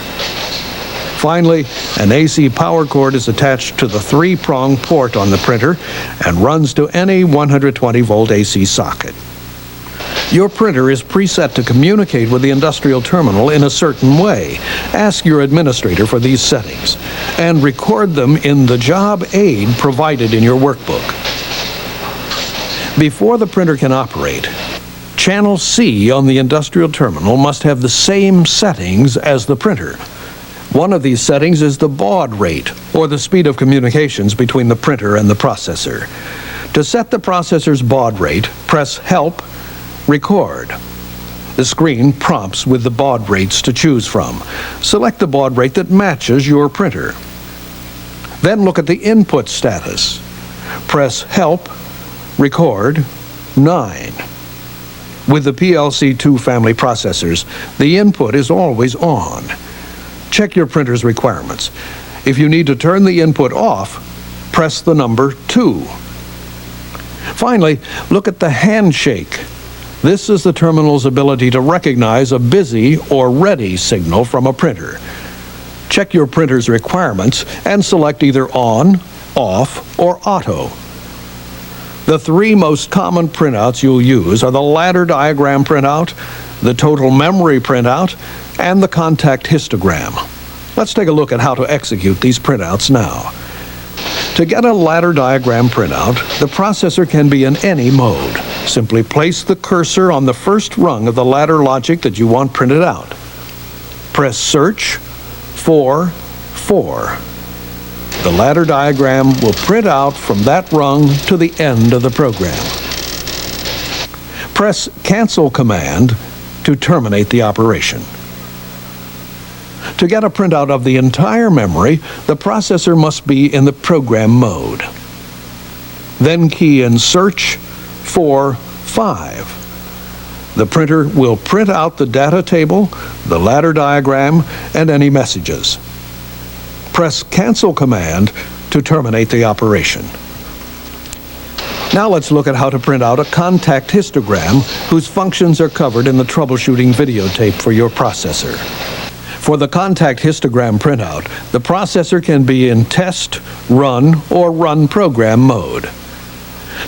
Finally, an AC power cord is attached to the 3-prong port on the printer and runs to any 120-volt AC socket. Your printer is preset to communicate with the industrial terminal in a certain way. Ask your administrator for these settings and record them in the job aid provided in your workbook. Before the printer can operate, channel C on the industrial terminal must have the same settings as the printer. One of these settings is the baud rate, or the speed of communications between the printer and the processor. To set the processor's baud rate, press Help, Record. The screen prompts with the baud rates to choose from. Select the baud rate that matches your printer. Then look at the input status. Press Help, Record, 9. With the PLC-2 family processors, the input is always on. Check your printer's requirements. If you need to turn the input off, press the number 2. Finally, look at the handshake. This is the terminal's ability to recognize a busy or ready signal from a printer. Check your printer's requirements and select either on, off, or auto. The 3 most common printouts you'll use are the ladder diagram printout, the total memory printout, and the contact histogram. Let's take a look at how to execute these printouts now. To get a ladder diagram printout, the processor can be in any mode. Simply place the cursor on the first rung of the ladder logic that you want printed out. Press Search for 4. The ladder diagram will print out from that rung to the end of the program. Press Cancel command to terminate the operation. To get a printout of the entire memory, the processor must be in the program mode. Then key in Search for 5. The printer will print out the data table, the ladder diagram, and any messages. Press Cancel command to to terminate the operation. Now let's look at how to print out a contact histogram whose functions are covered in the troubleshooting videotape for your processor. For the contact histogram printout, the processor can be in test, run, or run program mode.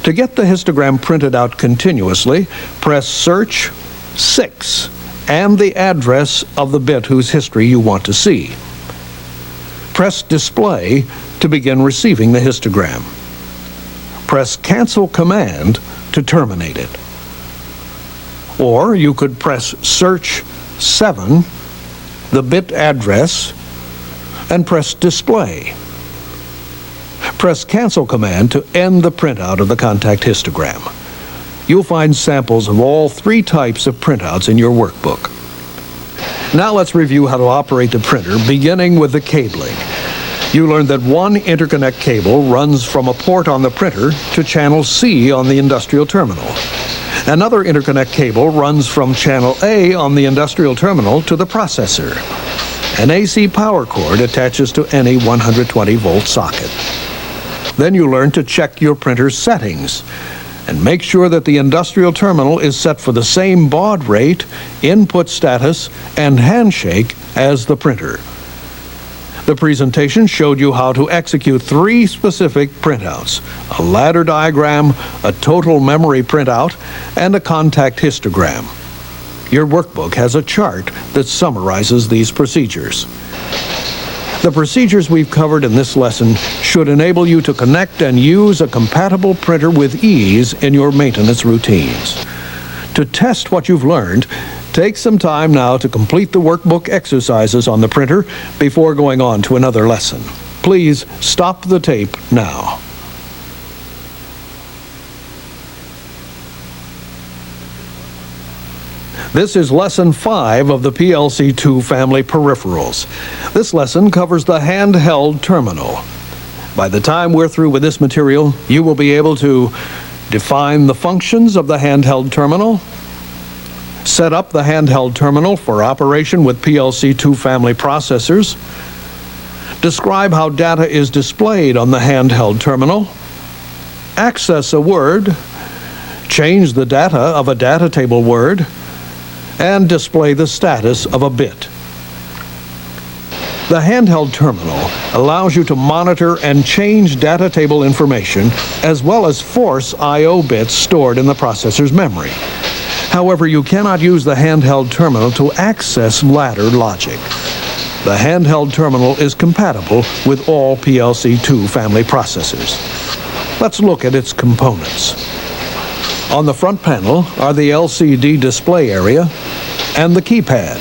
To get the histogram printed out continuously, press Search 6 and the address of the bit whose history you want to see. Press Display to begin receiving the histogram. Press Cancel Command to terminate it. Or you could press Search 7, the bit address, and press Display. Press Cancel Command to end the printout of the contact histogram. You'll find samples of all three types of printouts in your workbook. Now let's review how to operate the printer, beginning with the cabling. You learned that one interconnect cable runs from a port on the printer to channel C on the industrial terminal. Another interconnect cable runs from channel A on the industrial terminal to the processor. An AC power cord attaches to any 120-volt socket. Then you learn to check your printer's settings and make sure that the industrial terminal is set for the same baud rate, input status, and handshake as the printer. The presentation showed you how to execute three specific printouts: a ladder diagram, a total memory printout, and a contact histogram. Your workbook has a chart that summarizes these procedures. The procedures we've covered in this lesson should enable you to connect and use a compatible printer with ease in your maintenance routines. To test what you've learned, take some time now to complete the workbook exercises on the printer before going on to another lesson. Please stop the tape now. This is Lesson 5 of the PLC-2 family peripherals. This lesson covers the handheld terminal. By the time we're through with this material, you will be able to define the functions of the handheld terminal, set up the handheld terminal for operation with PLC-2 family processors, describe how data is displayed on the handheld terminal, access a word, change the data of a data table word, and display the status of a bit. The handheld terminal allows you to monitor and change data table information as well as force I/O bits stored in the processor's memory. However, you cannot use the handheld terminal to access ladder logic. The handheld terminal is compatible with all PLC-2 family processors. Let's look at its components. On the front panel are the LCD display area and the keypad.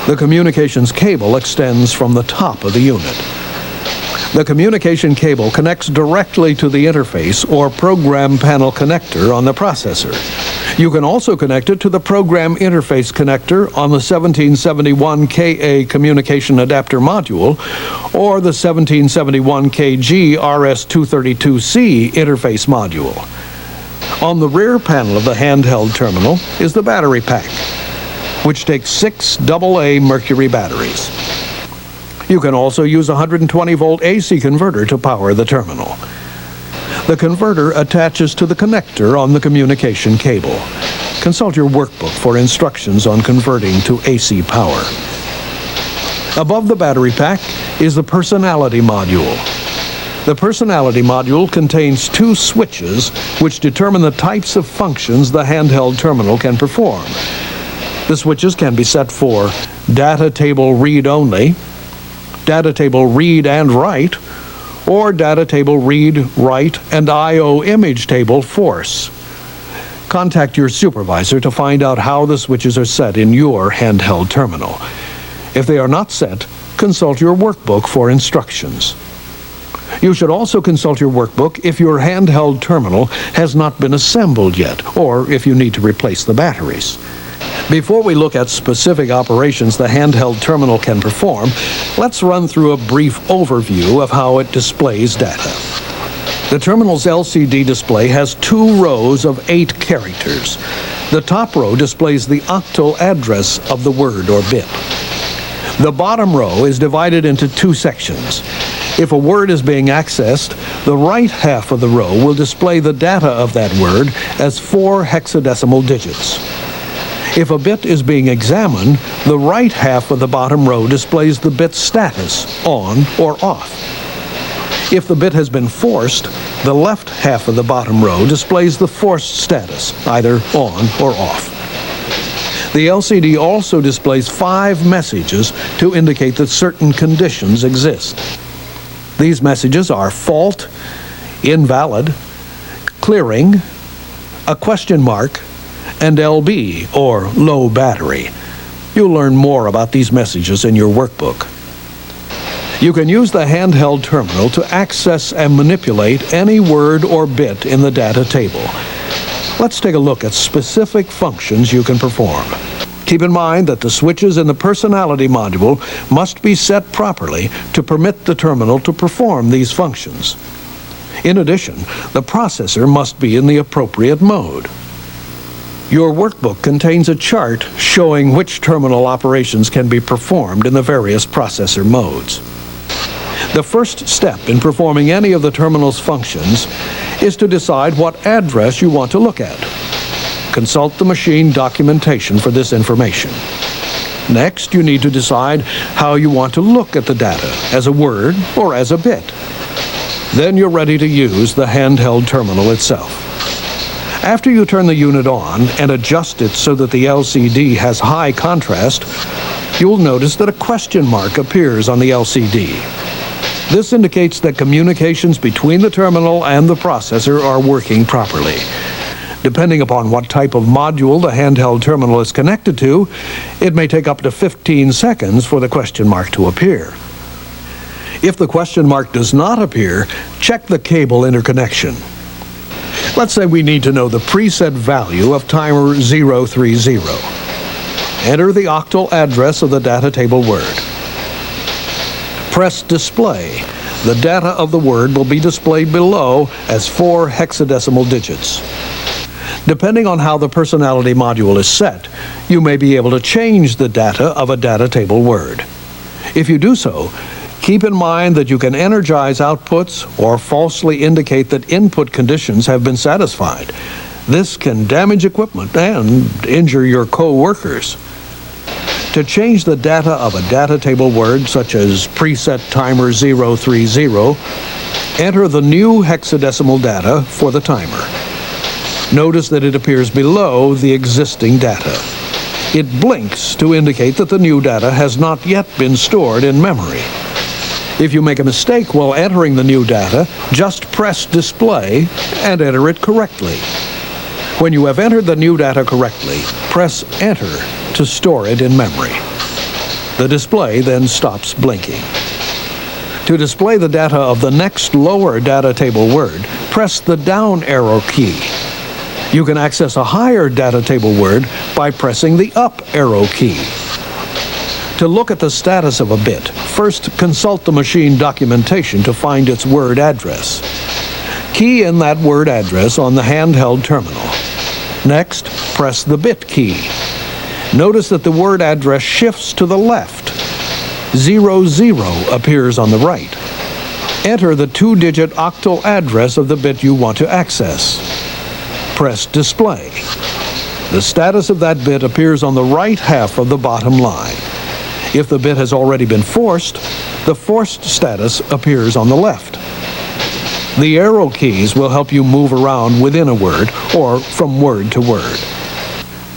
The communications cable extends from the top of the unit. The communication cable connects directly to the interface or program panel connector on the processor. You can also connect it to the program interface connector on the 1771KA communication adapter module or the 1771KG RS-232C interface module. On the rear panel of the handheld terminal is the battery pack, which takes 6 AA mercury batteries. You can also use a 120-volt AC converter to power the terminal. The converter attaches to the connector on the communication cable. Consult your workbook for instructions on converting to AC power. Above the battery pack is the personality module. The personality module contains 2 switches which determine the types of functions the handheld terminal can perform. The switches can be set for data table read only, data table read and write, or data table read, write, and I/O image table force. Contact your supervisor to find out how the switches are set in your handheld terminal. If they are not set, consult your workbook for instructions. You should also consult your workbook if your handheld terminal has not been assembled yet, or if you need to replace the batteries. Before we look at specific operations the handheld terminal can perform, let's run through a brief overview of how it displays data. The terminal's LCD display has 2 rows of 8 characters. The top row displays the octal address of the word or bit. The bottom row is divided into 2 sections. If a word is being accessed, the right half of the row will display the data of that word as 4 hexadecimal digits. If a bit is being examined, the right half of the bottom row displays the bit's status, on or off. If the bit has been forced, the left half of the bottom row displays the forced status, either on or off. The LCD also displays 5 messages to indicate that certain conditions exist. These messages are fault, invalid, clearing, a question mark, and LB, or low battery. You'll learn more about these messages in your workbook. You can use the handheld terminal to access and manipulate any word or bit in the data table. Let's take a look at specific functions you can perform. Keep in mind that the switches in the personality module must be set properly to permit the terminal to perform these functions. In addition, the processor must be in the appropriate mode. Your workbook contains a chart showing which terminal operations can be performed in the various processor modes. The first step in performing any of the terminal's functions is to decide what address you want to look at. Consult the machine documentation for this information. Next, you need to decide how you want to look at the data, as a word or as a bit. Then you're ready to use the handheld terminal itself. After you turn the unit on and adjust it so that the LCD has high contrast, you'll notice that a question mark appears on the LCD. This indicates that communications between the terminal and the processor are working properly. Depending upon what type of module the handheld terminal is connected to, it may take up to 15 seconds for the question mark to appear. If the question mark does not appear, check the cable interconnection. Let's say we need to know the preset value of timer 030. Enter the octal address of the data table word. Press Display. The data of the word will be displayed below as 4 hexadecimal digits. Depending on how the personality module is set, you may be able to change the data of a data table word. If you do so, keep in mind that you can energize outputs or falsely indicate that input conditions have been satisfied. This can damage equipment and injure your co-workers. To change the data of a data table word, such as preset timer 030, enter the new hexadecimal data for the timer. Notice that it appears below the existing data. It blinks to indicate that the new data has not yet been stored in memory. If you make a mistake while entering the new data, just press Display and enter it correctly. When you have entered the new data correctly, press Enter to store it in memory. The display then stops blinking. To display the data of the next lower data table word, press the down arrow key. You can access a higher data table word by pressing the up arrow key. To look at the status of a bit, first consult the machine documentation to find its word address. Key in that word address on the handheld terminal. Next, press the bit key. Notice that the word address shifts to the left. 00 appears on the right. Enter the 2-digit octal address of the bit you want to access. Press Display. The status of that bit appears on the right half of the bottom line. If the bit has already been forced, the forced status appears on the left. The arrow keys will help you move around within a word or from word to word.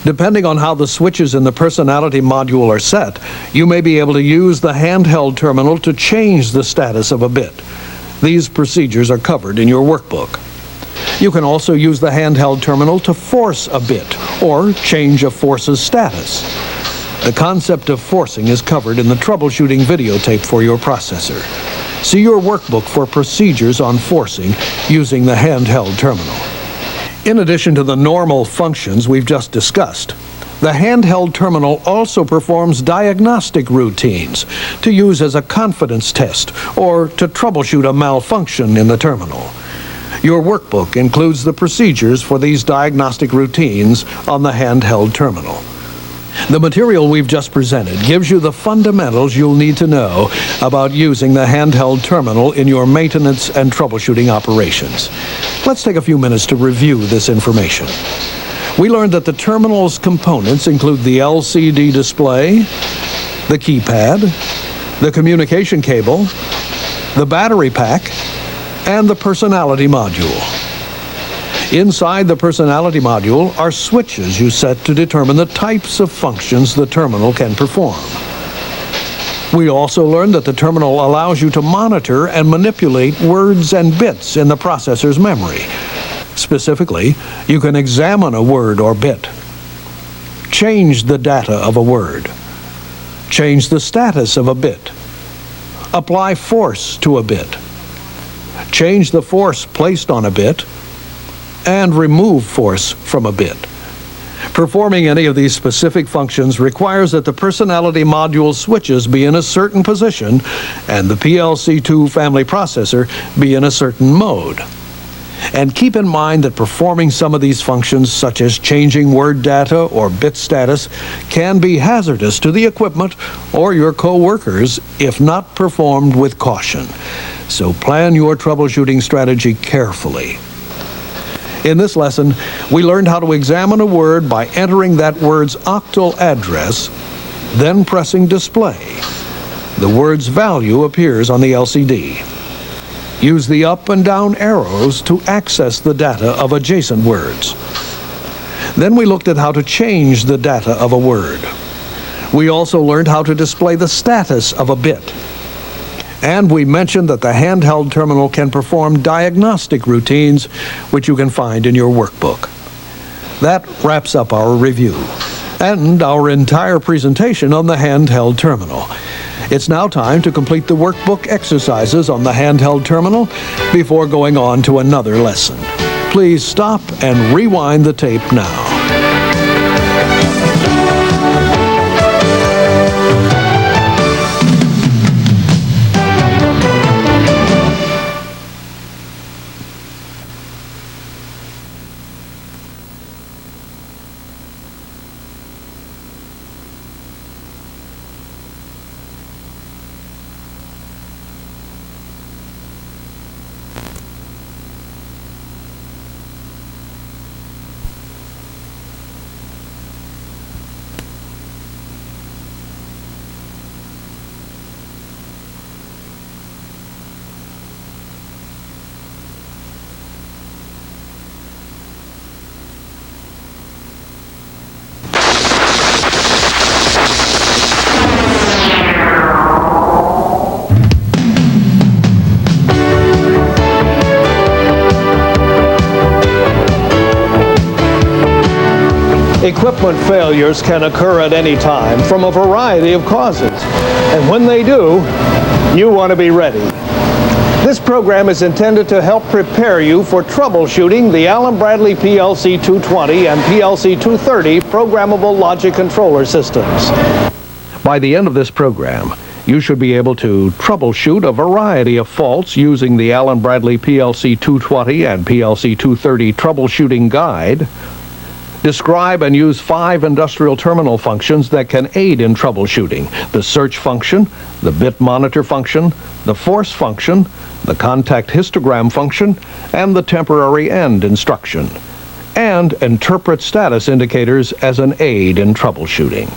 Depending on how the switches in the personality module are set, you may be able to use the handheld terminal to change the status of a bit. These procedures are covered in your workbook. You can also use the handheld terminal to force a bit or change a force's status. The concept of forcing is covered in the troubleshooting videotape for your processor. See your workbook for procedures on forcing using the handheld terminal. In addition to the normal functions we've just discussed, the handheld terminal also performs diagnostic routines to use as a confidence test or to troubleshoot a malfunction in the terminal. Your workbook includes the procedures for these diagnostic routines on the handheld terminal. The material we've just presented gives you the fundamentals you'll need to know about using the handheld terminal in your maintenance and troubleshooting operations. Let's take a few minutes to review this information. We learned that the terminal's components include the LCD display, the keypad, the communication cable, the battery pack, and the personality module. Inside the personality module are switches you set to determine the types of functions the terminal can perform. We also learned that the terminal allows you to monitor and manipulate words and bits in the processor's memory. Specifically, you can examine a word or bit, change the data of a word, change the status of a bit, apply force to a bit, change the force placed on a bit, and remove force from a bit. Performing any of these specific functions requires that the personality module switches be in a certain position and the PLC-2 family processor be in a certain mode. And keep in mind that performing some of these functions, such as changing word data or bit status, can be hazardous to the equipment or your co-workers if not performed with caution. So plan your troubleshooting strategy carefully. In this lesson, we learned how to examine a word by entering that word's octal address, then pressing display. The word's value appears on the LCD. Use the up and down arrows to access the data of adjacent words. Then we looked at how to change the data of a word. We also learned how to display the status of a bit. And we mentioned that the handheld terminal can perform diagnostic routines, which you can find in your workbook. That wraps up our review and our entire presentation on the handheld terminal. It's now time to complete the workbook exercises on the handheld terminal before going on to another lesson. Please stop and rewind the tape now. Equipment failures can occur at any time from a variety of causes. And when they do, you want to be ready. This program is intended to help prepare you for troubleshooting the Allen Bradley PLC-220 and PLC-230 Programmable Logic Controller systems. By the end of this program, you should be able to troubleshoot a variety of faults using the Allen Bradley PLC-220 and PLC-230 troubleshooting guide, describe and use 5 industrial terminal functions that can aid in troubleshooting: the search function, the bit monitor function, the force function, the contact histogram function, and the temporary end instruction, and interpret status indicators as an aid in troubleshooting.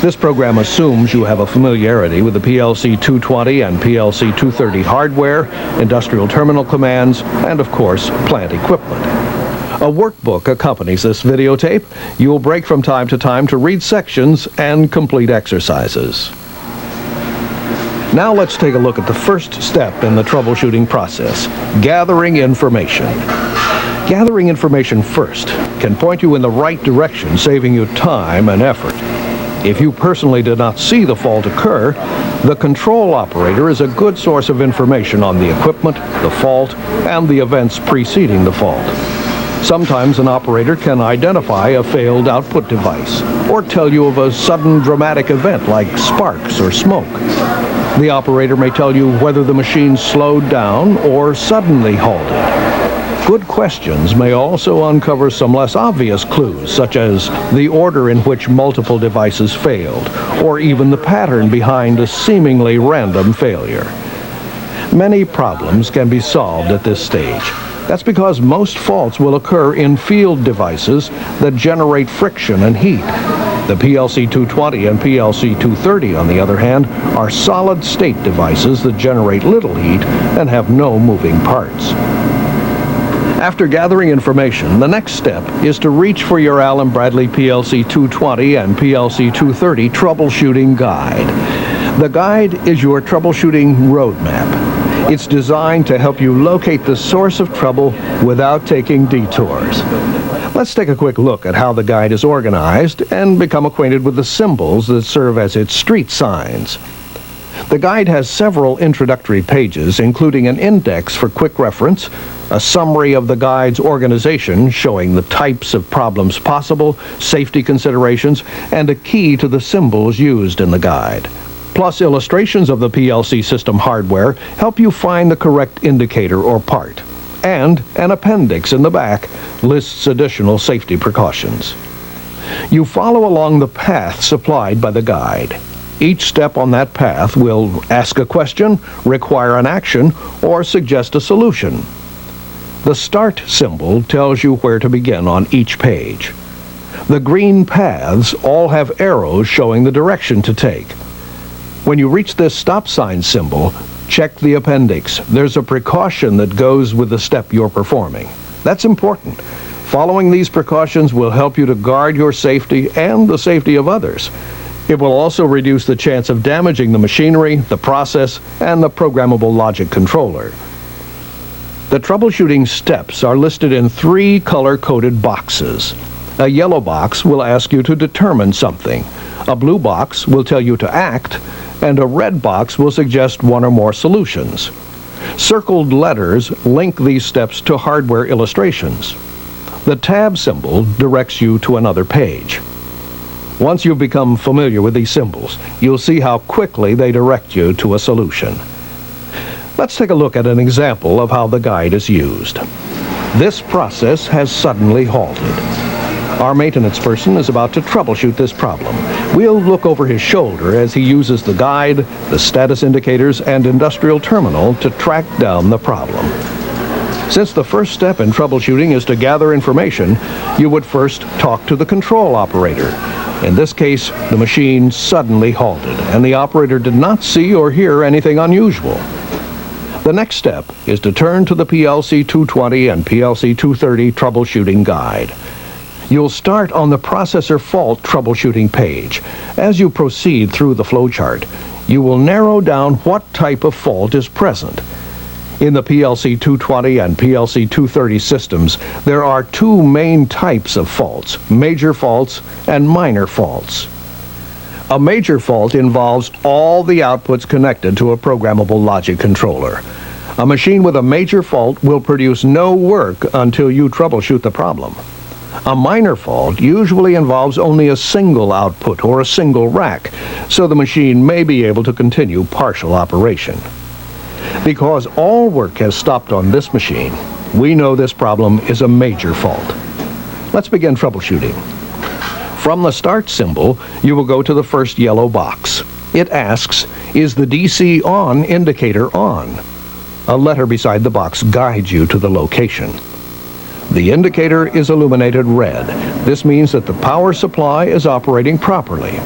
This program assumes you have a familiarity with the PLC-220 and PLC-230 hardware, industrial terminal commands, and of course, plant equipment. A workbook accompanies this videotape. You'll break from time to time to read sections and complete exercises. Now let's take a look at the first step in the troubleshooting process: gathering information. Gathering information first can point you in the right direction, saving you time and effort. If you personally did not see the fault occur, the control operator is a good source of information on the equipment, the fault, and the events preceding the fault. Sometimes an operator can identify a failed output device or tell you of a sudden dramatic event like sparks or smoke. The operator may tell you whether the machine slowed down or suddenly halted. Good questions may also uncover some less obvious clues, such as the order in which multiple devices failed, or even the pattern behind a seemingly random failure. Many problems can be solved at this stage. That's because most faults will occur in field devices that generate friction and heat. The PLC-220 and PLC-230, on the other hand, are solid-state devices that generate little heat and have no moving parts. After gathering information, the next step is to reach for your Allen Bradley PLC-220 and PLC-230 troubleshooting guide. The guide is your troubleshooting roadmap. It's designed to help you locate the source of trouble without taking detours. Let's take a quick look at how the guide is organized and become acquainted with the symbols that serve as its street signs. The guide has several introductory pages, including an index for quick reference, a summary of the guide's organization showing the types of problems possible, safety considerations, and a key to the symbols used in the guide. Plus, illustrations of the PLC system hardware help you find the correct indicator or part. And an appendix in the back lists additional safety precautions. You follow along the path supplied by the guide. Each step on that path will ask a question, require an action, or suggest a solution. The start symbol tells you where to begin on each page. The green paths all have arrows showing the direction to take. When you reach this stop sign symbol, check the appendix. There's a precaution that goes with the step you're performing. That's important. Following these precautions will help you to guard your safety and the safety of others. It will also reduce the chance of damaging the machinery, the process, and the Programmable Logic Controller. The troubleshooting steps are listed in 3 color-coded boxes. A yellow box will ask you to determine something. A blue box will tell you to act, and a red box will suggest one or more solutions. Circled letters link these steps to hardware illustrations. The tab symbol directs you to another page. Once you've become familiar with these symbols, you'll see how quickly they direct you to a solution. Let's take a look at an example of how the guide is used. This process has suddenly halted. Our maintenance person is about to troubleshoot this problem. We'll look over his shoulder as he uses the guide, the status indicators, and industrial terminal to track down the problem. Since the first step in troubleshooting is to gather information, you would first talk to the control operator. In this case, the machine suddenly halted, and the operator did not see or hear anything unusual. The next step is to turn to the PLC-220 and PLC-230 troubleshooting guide. You'll start on the processor fault troubleshooting page. As you proceed through the flowchart, you will narrow down what type of fault is present. In the PLC-220 and PLC-230 systems, there are 2 main types of faults, major faults and minor faults. A major fault involves all the outputs connected to a programmable logic controller. A machine with a major fault will produce no work until you troubleshoot the problem. A minor fault usually involves only a single output or a single rack, so the machine may be able to continue partial operation. Because all work has stopped on this machine, we know this problem is a major fault. Let's begin troubleshooting. From the start symbol, you will go to the first yellow box. It asks, is the DC on indicator on? A letter beside the box guides you to the location. The indicator is illuminated red. This means that the power supply is operating properly.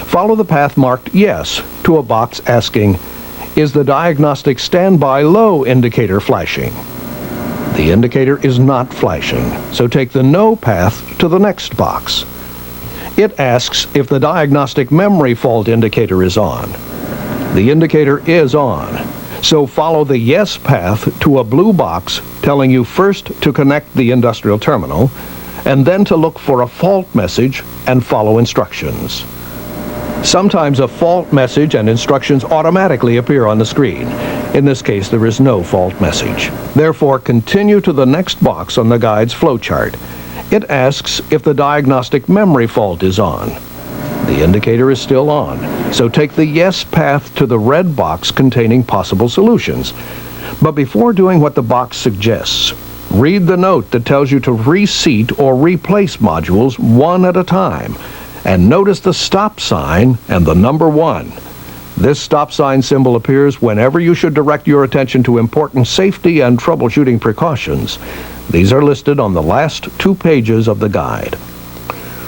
Follow the path marked yes to a box asking, is the diagnostic standby low indicator flashing? The indicator is not flashing, so take the no path to the next box. It asks if the diagnostic memory fault indicator is on. The indicator is on, so follow the yes path to a blue box telling you first to connect the industrial terminal and then to look for a fault message and follow instructions. Sometimes a fault message and instructions automatically appear on the screen. In this case, there is no fault message. Therefore, continue to the next box on the guide's flowchart. It asks if the diagnostic memory fault is on. The indicator is still on, so take the yes path to the red box containing possible solutions. But before doing what the box suggests, Read the note that tells you to reseat or replace modules one at a time, and notice the stop sign and the number 1. This stop sign symbol appears whenever you should direct your attention to important safety and troubleshooting precautions. These are listed on the last 2 pages of the guide.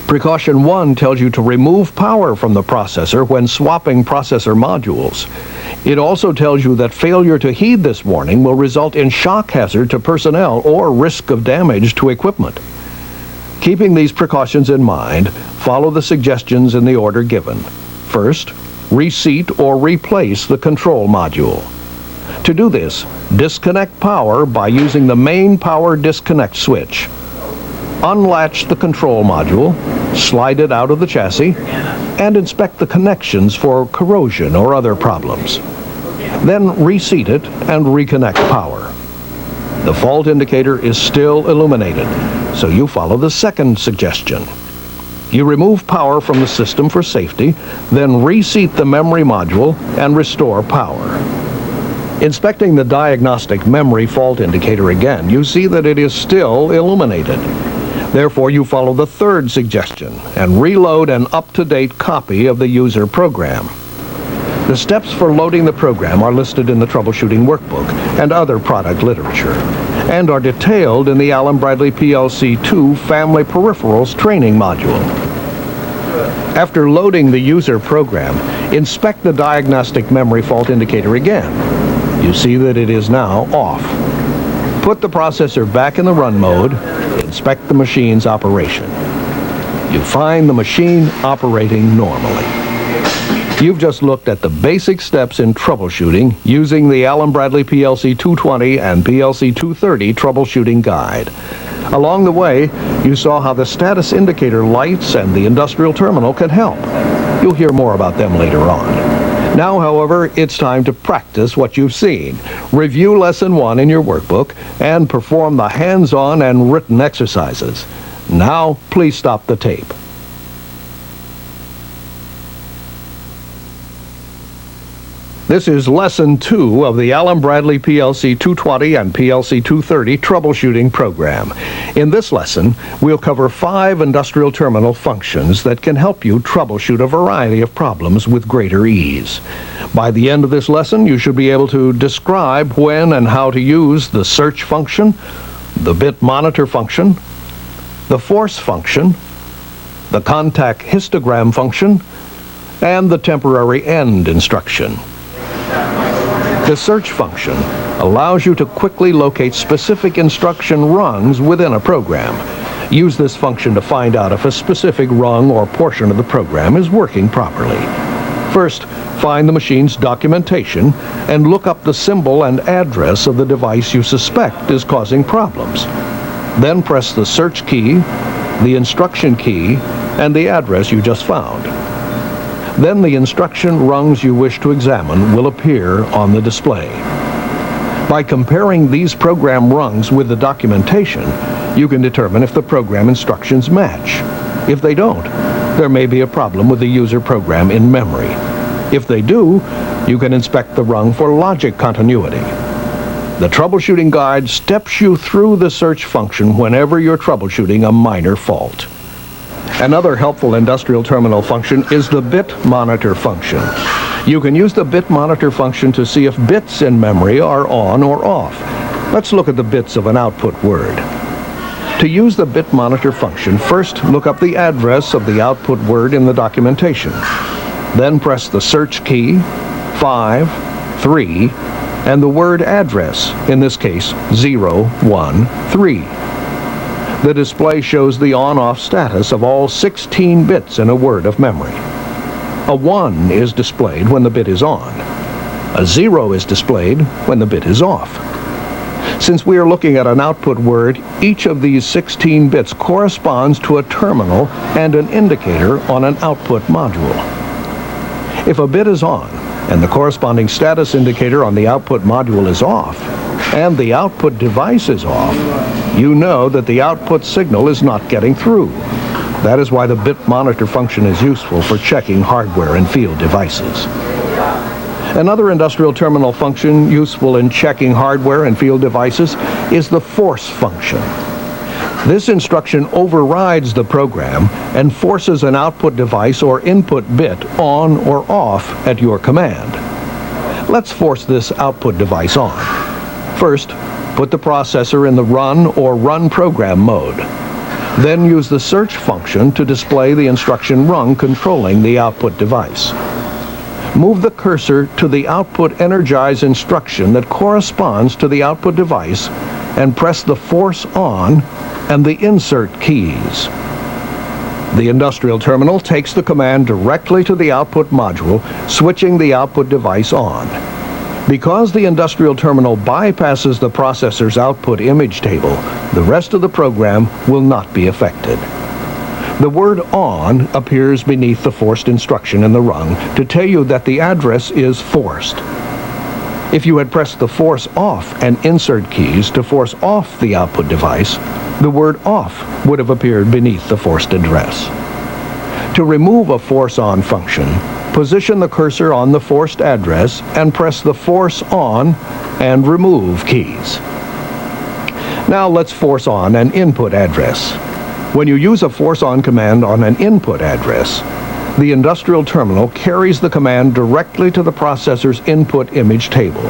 Precaution 1 tells you to remove power from the processor when swapping processor modules. It also tells you that failure to heed this warning will result in shock hazard to personnel or risk of damage to equipment. Keeping these precautions in mind, follow the suggestions in the order given. First, reseat or replace the control module. To do this, disconnect power by using the main power disconnect switch. Unlatch the control module, slide it out of the chassis, and inspect the connections for corrosion or other problems. Then reseat it and reconnect power. The fault indicator is still illuminated, so you follow the second suggestion. You remove power from the system for safety, then reseat the memory module and restore power. Inspecting the diagnostic memory fault indicator again, you see that it is still illuminated. Therefore, you follow the third suggestion and reload an up-to-date copy of the user program. The steps for loading the program are listed in the troubleshooting workbook and other product literature, and are detailed in the Allen Bradley PLC-2 Family Peripherals Training Module. After loading the user program, inspect the diagnostic memory fault indicator again. You see that it is now off. Put the processor back in the run mode. Inspect the machine's operation. You find the machine operating normally. You've just looked at the basic steps in troubleshooting using the Allen Bradley PLC-220 and PLC-230 troubleshooting guide. Along the way, you saw how the status indicator lights and the industrial terminal can help. You'll hear more about them later on. Now, however, it's time to practice what you've seen. Review Lesson 1 in your workbook and perform the hands-on and written exercises. Now, please stop the tape. This is Lesson 2 of the Allen Bradley PLC-220 and PLC-230 troubleshooting program. In this lesson, we'll cover 5 industrial terminal functions that can help you troubleshoot a variety of problems with greater ease. By the end of this lesson, you should be able to describe when and how to use the search function, the bit monitor function, the force function, the contact histogram function, and the temporary end instruction. The search function allows you to quickly locate specific instruction rungs within a program. Use this function to find out if a specific rung or portion of the program is working properly. First, find the machine's documentation and look up the symbol and address of the device you suspect is causing problems. Then press the search key, the instruction key, and the address you just found. Then the instruction rungs you wish to examine will appear on the display. By comparing these program rungs with the documentation, you can determine if the program instructions match. If they don't, there may be a problem with the user program in memory. If they do, you can inspect the rung for logic continuity. The troubleshooting guide steps you through the search function whenever you're troubleshooting a minor fault. Another helpful industrial terminal function is the bit monitor function. You can use the bit monitor function to see if bits in memory are on or off. Let's look at the bits of an output word. To use the bit monitor function, first look up the address of the output word in the documentation. Then press the search key, 5, 3, and the word address, in this case 0, 1, 3. The display shows the on-off status of all 16 bits in a word of memory. A 1 is displayed when the bit is on. A 0 is displayed when the bit is off. Since we are looking at an output word, each of these 16 bits corresponds to a terminal and an indicator on an output module. If a bit is on and the corresponding status indicator on the output module is off, and the output device is off, you know that the output signal is not getting through. That is why the bit monitor function is useful for checking hardware and field devices. Another industrial terminal function useful in checking hardware and field devices is the force function. This instruction overrides the program and forces an output device or input bit on or off at your command. Let's force this output device on. First, put the processor in the run or run program mode. Then use the search function to display the instruction rung controlling the output device. Move the cursor to the output energize instruction that corresponds to the output device and press the force on and the insert keys. The industrial terminal takes the command directly to the output module, switching the output device on. Because the industrial terminal bypasses the processor's output image table, the rest of the program will not be affected. The word "on" appears beneath the forced instruction in the rung to tell you that the address is forced. If you had pressed the force off and insert keys to force off the output device, the word "off" would have appeared beneath the forced address. To remove a force on function, position the cursor on the forced address and press the force on and remove keys. Now let's force on an input address. When you use a force on command on an input address, the industrial terminal carries the command directly to the processor's input image table.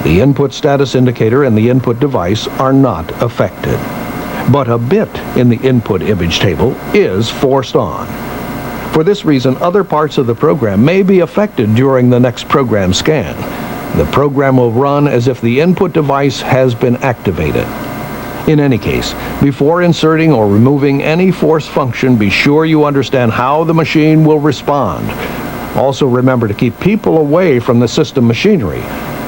The input status indicator and the input device are not affected, but a bit in the input image table is forced on. For this reason, other parts of the program may be affected during the next program scan. The program will run as if the input device has been activated. In any case, before inserting or removing any force function, be sure you understand how the machine will respond. Also remember to keep people away from the system machinery.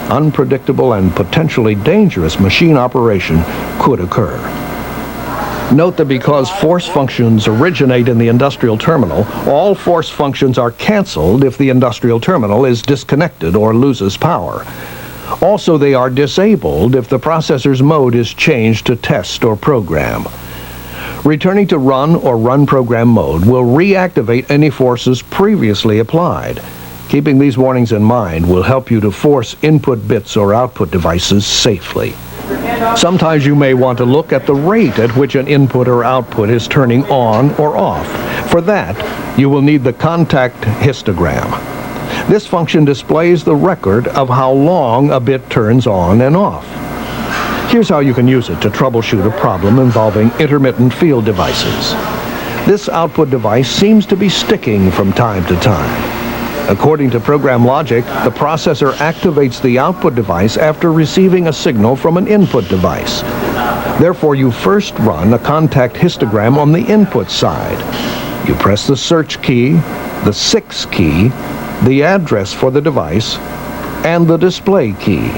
Unpredictable and potentially dangerous machine operation could occur. Note that because force functions originate in the industrial terminal, all force functions are canceled if the industrial terminal is disconnected or loses power. Also, they are disabled if the processor's mode is changed to test or program. Returning to run or run program mode will reactivate any forces previously applied. Keeping these warnings in mind will help you to force input bits or output devices safely. Sometimes you may want to look at the rate at which an input or output is turning on or off. For that, you will need the contact histogram. This function displays the record of how long a bit turns on and off. Here's how you can use it to troubleshoot a problem involving intermittent field devices. This output device seems to be sticking from time to time. According to program logic, the processor activates the output device after receiving a signal from an input device. Therefore, you first run a contact histogram on the input side. You press the search key, the 6 key, the address for the device, and the display key.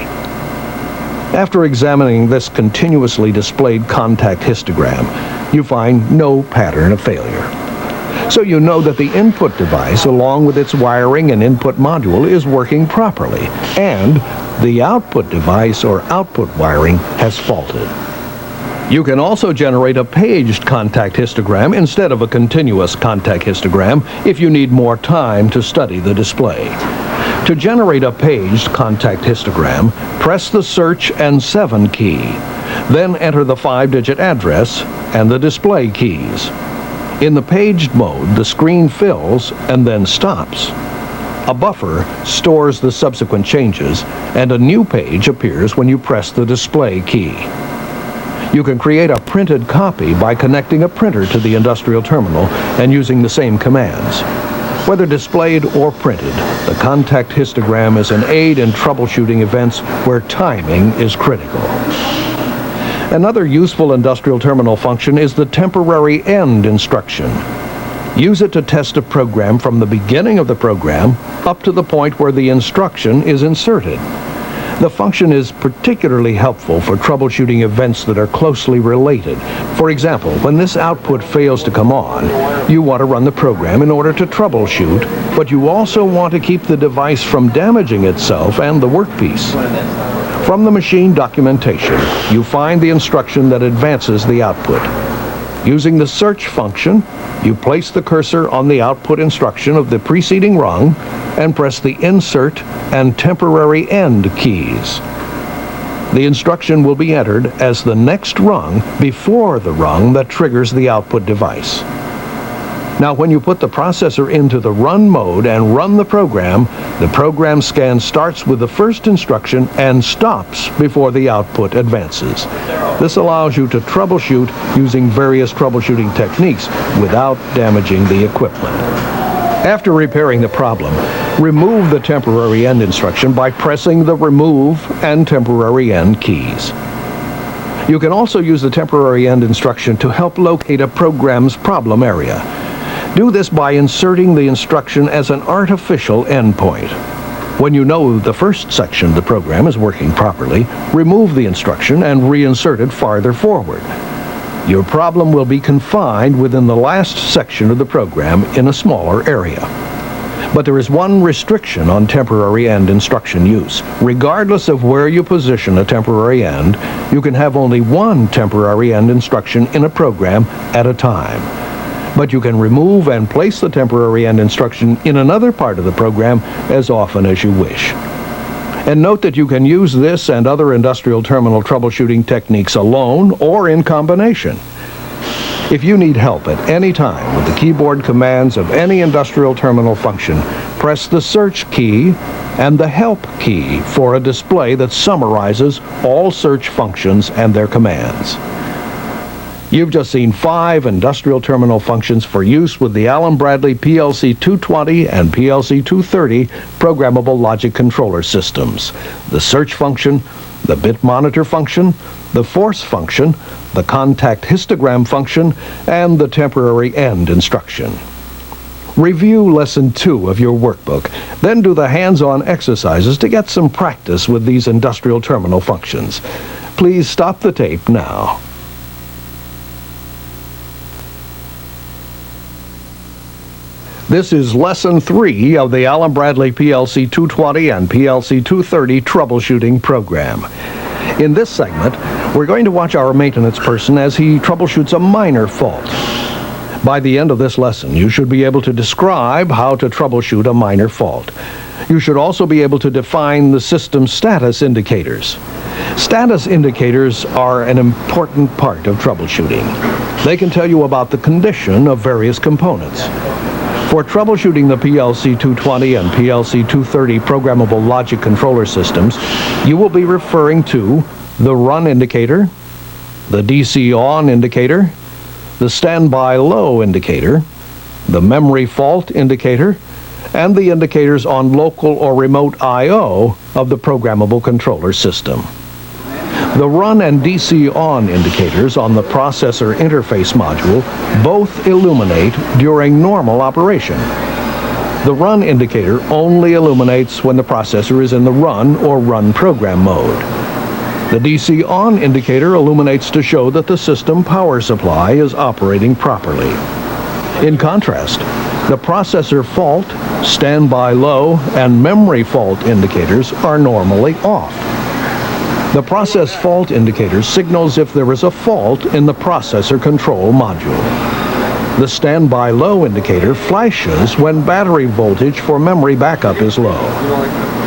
After examining this continuously displayed contact histogram, you find no pattern of failure. So you know that the input device, along with its wiring and input module, is working properly, and the output device or output wiring has faulted. You can also generate a paged contact histogram instead of a continuous contact histogram if you need more time to study the display. To generate a paged contact histogram, press the search and 7 key. Then enter the 5-digit address and the display keys. In the paged mode, the screen fills and then stops. A buffer stores the subsequent changes, and a new page appears when you press the display key. You can create a printed copy by connecting a printer to the industrial terminal and using the same commands. Whether displayed or printed, the contact histogram is an aid in troubleshooting events where timing is critical. Another useful industrial terminal function is the temporary end instruction. Use it to test a program from the beginning of the program up to the point where the instruction is inserted. The function is particularly helpful for troubleshooting events that are closely related. For example, when this output fails to come on, you want to run the program in order to troubleshoot, but you also want to keep the device from damaging itself and the workpiece. From the machine documentation, you find the instruction that advances the output. Using the search function, you place the cursor on the output instruction of the preceding rung and press the insert and temporary end keys. The instruction will be entered as the next rung before the rung that triggers the output device. Now, when you put the processor into the run mode and run the program scan starts with the first instruction and stops before the output advances. This allows you to troubleshoot using various troubleshooting techniques without damaging the equipment. After repairing the problem, remove the temporary end instruction by pressing the remove and temporary end keys. You can also use the temporary end instruction to help locate a program's problem area. Do this by inserting the instruction as an artificial endpoint. When you know the first section of the program is working properly, remove the instruction and reinsert it farther forward. Your problem will be confined within the last section of the program in a smaller area. But there is one restriction on temporary end instruction use. Regardless of where you position a temporary end, you can have only one temporary end instruction in a program at a time. But you can remove and place the temporary end instruction in another part of the program as often as you wish. And note that you can use this and other industrial terminal troubleshooting techniques alone or in combination. If you need help at any time with the keyboard commands of any industrial terminal function, press the search key and the help key for a display that summarizes all search functions and their commands. You've just seen 5 industrial terminal functions for use with the Allen Bradley PLC-220 and PLC-230 Programmable Logic Controller systems. The search function, the bit monitor function, the force function, the contact histogram function, and the temporary end instruction. Review Lesson 2 of your workbook, then do the hands-on exercises to get some practice with these industrial terminal functions. Please stop the tape now. This is Lesson 3 of the Allen Bradley PLC-220 and PLC-230 troubleshooting program. In this segment, we're going to watch our maintenance person as he troubleshoots a minor fault. By the end of this lesson, you should be able to describe how to troubleshoot a minor fault. You should also be able to define the system status indicators. Status indicators are an important part of troubleshooting. They can tell you about the condition of various components. For troubleshooting the PLC-220 and PLC-230 Programmable Logic Controller systems, you will be referring to the run indicator, the DC on indicator, the standby low indicator, the memory fault indicator, and the indicators on local or remote I/O of the programmable controller system. The run and DC on indicators on the processor interface module both illuminate during normal operation. The run indicator only illuminates when the processor is in the run or run program mode. The DC on indicator illuminates to show that the system power supply is operating properly. In contrast, the processor fault, standby low, and memory fault indicators are normally off. The process fault indicator signals if there is a fault in the processor control module. The standby low indicator flashes when battery voltage for memory backup is low.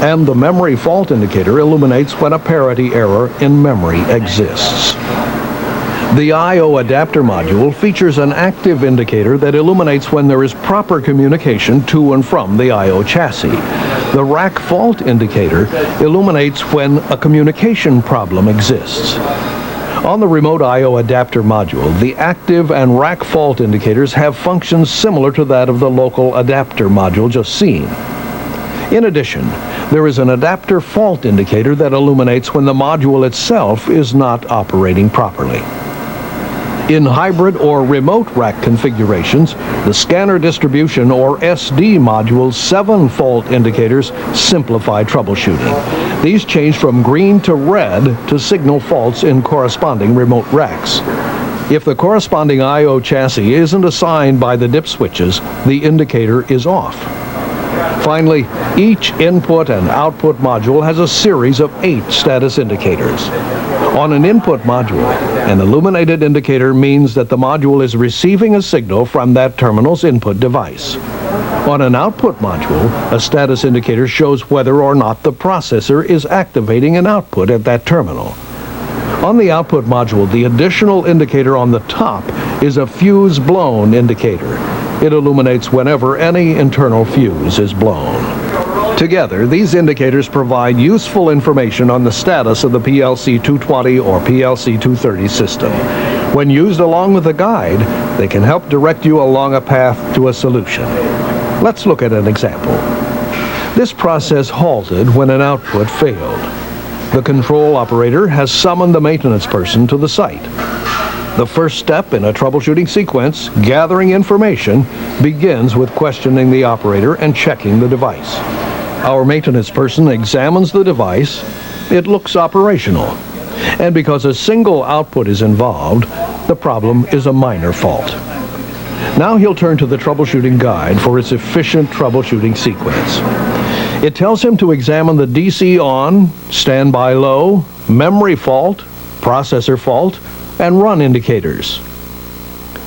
And the memory fault indicator illuminates when a parity error in memory exists. The I/O adapter module features an active indicator that illuminates when there is proper communication to and from the I/O chassis. The rack fault indicator illuminates when a communication problem exists. On the remote I/O adapter module, the active and rack fault indicators have functions similar to that of the local adapter module just seen. In addition, there is an adapter fault indicator that illuminates when the module itself is not operating properly. In hybrid or remote rack configurations, the scanner distribution or SD module's 7 fault indicators simplify troubleshooting. These change from green to red to signal faults in corresponding remote racks. If the corresponding I/O chassis isn't assigned by the dip switches, the indicator is off. Finally, each input and output module has a series of 8 status indicators. On an input module, an illuminated indicator means that the module is receiving a signal from that terminal's input device. On an output module, a status indicator shows whether or not the processor is activating an output at that terminal. On the output module, the additional indicator on the top is a fuse blown indicator. It illuminates whenever any internal fuse is blown. Together, these indicators provide useful information on the status of the PLC-220 or PLC-230 system. When used along with a guide, they can help direct you along a path to a solution. Let's look at an example. This process halted when an output failed. The control operator has summoned the maintenance person to the site. The first step in a troubleshooting sequence, gathering information, begins with questioning the operator and checking the device. Our maintenance person examines the device. It looks operational. And because a single output is involved, the problem is a minor fault. Now he'll turn to the troubleshooting guide for its efficient troubleshooting sequence. It tells him to examine the DC on, standby low, memory fault, processor fault, and run indicators.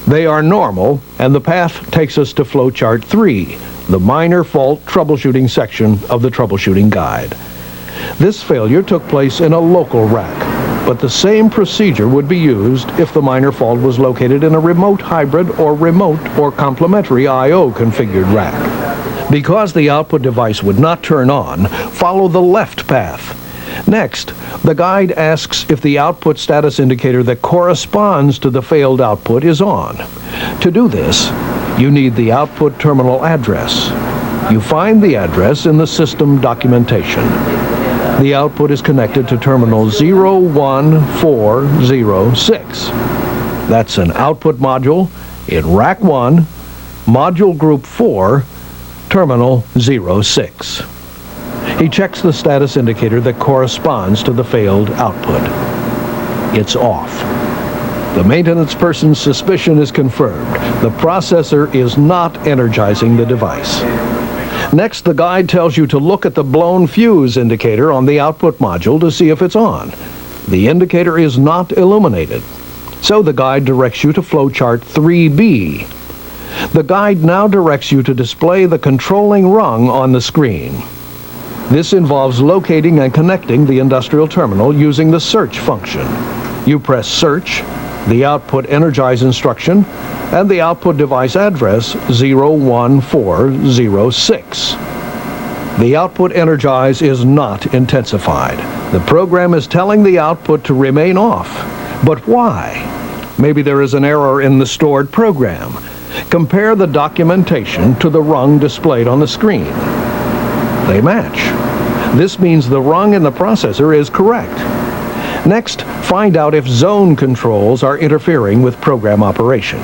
They are normal, and the path takes us to flowchart 3, the minor fault troubleshooting section of the troubleshooting guide. This failure took place in a local rack, but the same procedure would be used if the minor fault was located in a remote hybrid or remote or complementary I/O configured rack. Because the output device would not turn on, follow the left path. Next, the guide asks if the output status indicator that corresponds to the failed output is on. To do this, you need the output terminal address. You find the address in the system documentation. The output is connected to terminal 01406. That's an output module in Rack 1, Module Group 4, Terminal 06. He checks the status indicator that corresponds to the failed output. It's off. The maintenance person's suspicion is confirmed. The processor is not energizing the device. Next, the guide tells you to look at the blown fuse indicator on the output module to see if it's on. The indicator is not illuminated. So the guide directs you to flowchart 3B. The guide now directs you to display the controlling rung on the screen. This involves locating and connecting the industrial terminal using the search function. You press search, the output energize instruction, and the output device address 01406. The output energize is not intensified. The program is telling the output to remain off. But why? Maybe there is an error in the stored program. Compare the documentation to the rung displayed on the screen. They match. This means the rung in the processor is correct. Next, find out if zone controls are interfering with program operation.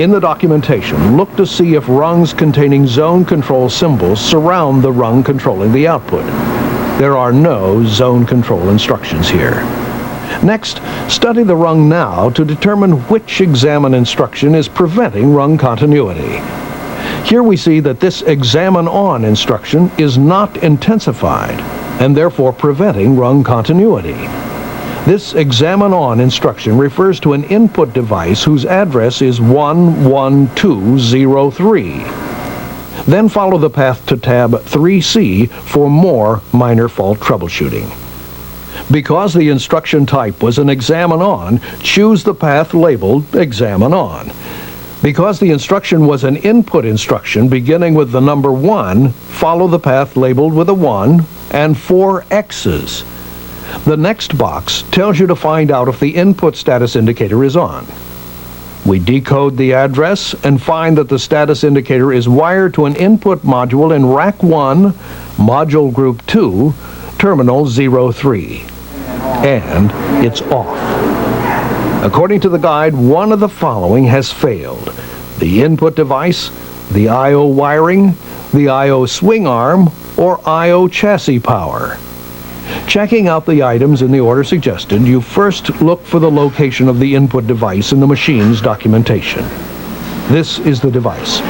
In the documentation, look to see if rungs containing zone control symbols surround the rung controlling the output. There are no zone control instructions here. Next, study the rung now to determine which examine instruction is preventing rung continuity. Here we see that this examine on instruction is not intensified and therefore preventing rung continuity. This examine on instruction refers to an input device whose address is 11203. Then follow the path to tab 3C for more minor fault troubleshooting. Because the instruction type was an examine on, choose the path labeled examine on. Because the instruction was an input instruction beginning with the number 1, follow the path labeled with a 1 and 4 X's. The next box tells you to find out if the input status indicator is on. We decode the address and find that the status indicator is wired to an input module in Rack 1, Module Group 2, Terminal 03. And it's off. According to the guide, one of the following has failed: the input device, the I/O wiring, the I/O swing arm, or I/O chassis power. Checking out the items in the order suggested, you first look for the location of the input device in the machine's documentation. This is the device.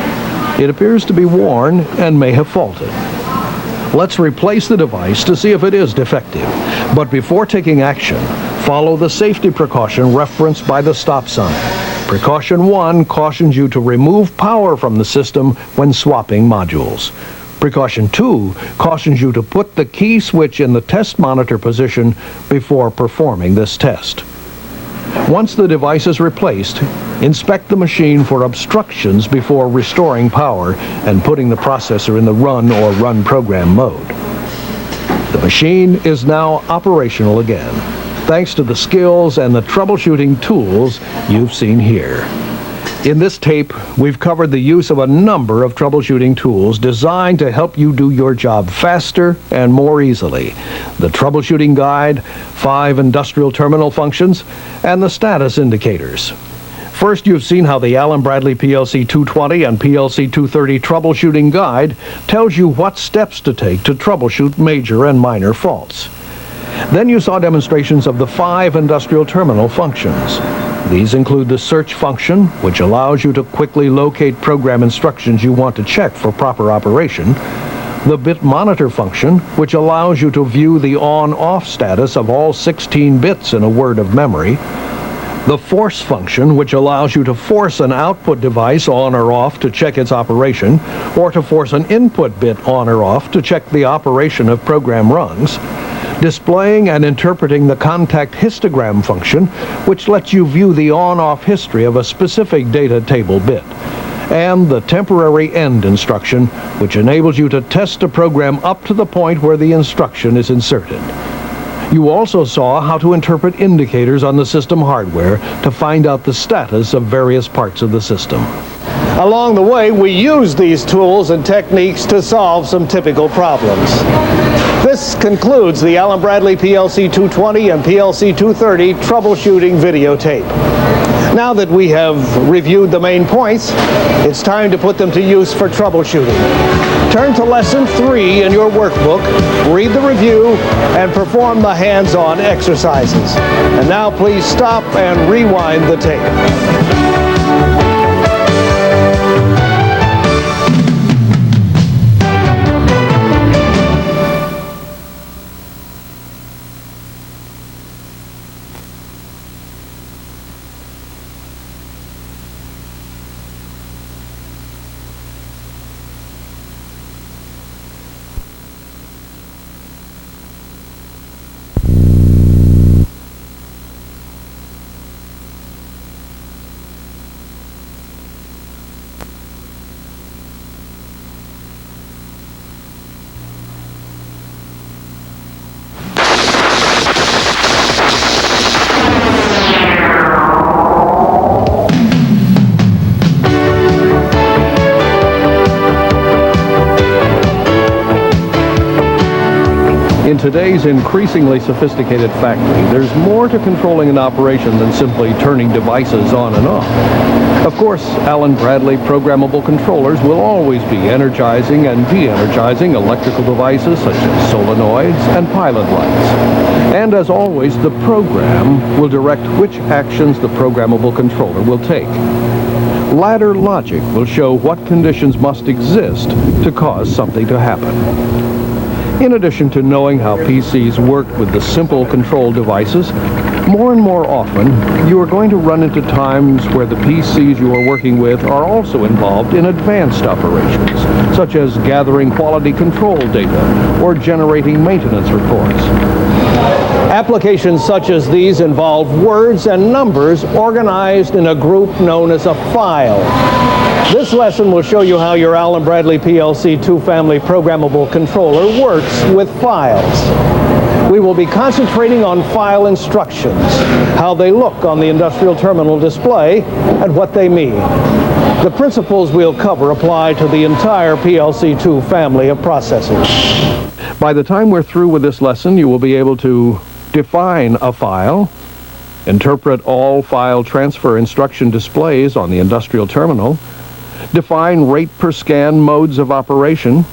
It appears to be worn and may have faulted. Let's replace the device to see if it is defective. But before taking action, Follow the safety precaution referenced by the stop sign. Precaution 1 cautions you to remove power from the system when swapping modules. Precaution 2 cautions you to put the key switch in the test monitor position before performing this test. Once the device is replaced, inspect the machine for obstructions before restoring power and putting the processor in the run or run program mode. The machine is now operational again, thanks to the skills and the troubleshooting tools you've seen here. In this tape, we've covered the use of a number of troubleshooting tools designed to help you do your job faster and more easily. The troubleshooting guide, 5 industrial terminal functions, and the status indicators. First, you've seen how the Allen Bradley PLC-220 and PLC-230 troubleshooting guide tells you what steps to take to troubleshoot major and minor faults. Then you saw demonstrations of the 5 industrial terminal functions. These include the search function, which allows you to quickly locate program instructions you want to check for proper operation, the bit monitor function, which allows you to view the on-off status of all 16 bits in a word of memory, the force function, which allows you to force an output device on or off to check its operation, or to force an input bit on or off to check the operation of program rungs, displaying and interpreting the contact histogram function, which lets you view the on-off history of a specific data table bit, and the temporary end instruction, which enables you to test a program up to the point where the instruction is inserted. You also saw how to interpret indicators on the system hardware to find out the status of various parts of the system. Along the way, we use these tools and techniques to solve some typical problems. This concludes the Allen Bradley PLC-220 and PLC-230 troubleshooting videotape. Now that we have reviewed the main points, it's time to put them to use for troubleshooting. Turn to Lesson 3 in your workbook, read the review, and perform the hands-on exercises. And now please stop and rewind the tape. In today's increasingly sophisticated factory, there's more to controlling an operation than simply turning devices on and off. Of course, Allen Bradley programmable controllers will always be energizing and de-energizing electrical devices such as solenoids and pilot lights. And as always, the program will direct which actions the programmable controller will take. Ladder logic will show what conditions must exist to cause something to happen. In addition to knowing how PCs work with the simple control devices, more and more often you are going to run into times where the PCs you are working with are also involved in advanced operations, such as gathering quality control data or generating maintenance reports. Applications such as these involve words and numbers organized in a group known as a file. This lesson will show you how your Allen Bradley PLC-2 family programmable controller works with files. We will be concentrating on file instructions, how they look on the industrial terminal display, and what they mean. The principles we'll cover apply to the entire PLC-2 family of processors. By the time we're through with this lesson, you will be able to define a file, interpret all file transfer instruction displays on the industrial terminal, define rate per scan modes of operation,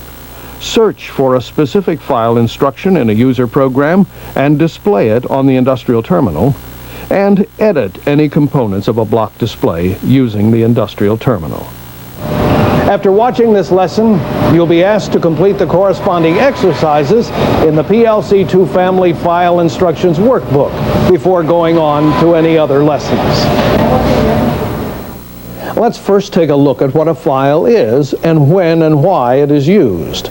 search for a specific file instruction in a user program and display it on the industrial terminal, and edit any components of a block display using the industrial terminal. After watching this lesson, you'll be asked to complete the corresponding exercises in the PLC-2 Family File Instructions Workbook before going on to any other lessons. Let's first take a look at what a file is and when and why it is used.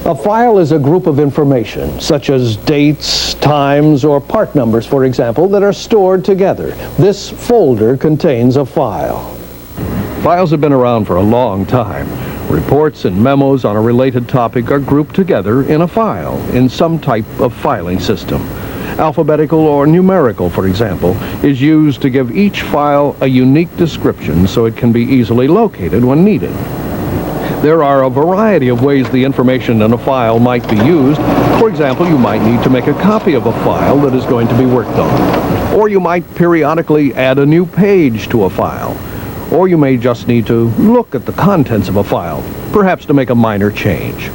A file is a group of information, such as dates, times, or part numbers, for example, that are stored together. This folder contains a file. Files have been around for a long time. Reports and memos on a related topic are grouped together in a file in some type of filing system. Alphabetical or numerical, for example, is used to give each file a unique description so it can be easily located when needed. There are a variety of ways the information in a file might be used. For example, you might need to make a copy of a file that is going to be worked on. Or you might periodically add a new page to a file. Or you may just need to look at the contents of a file, perhaps to make a minor change.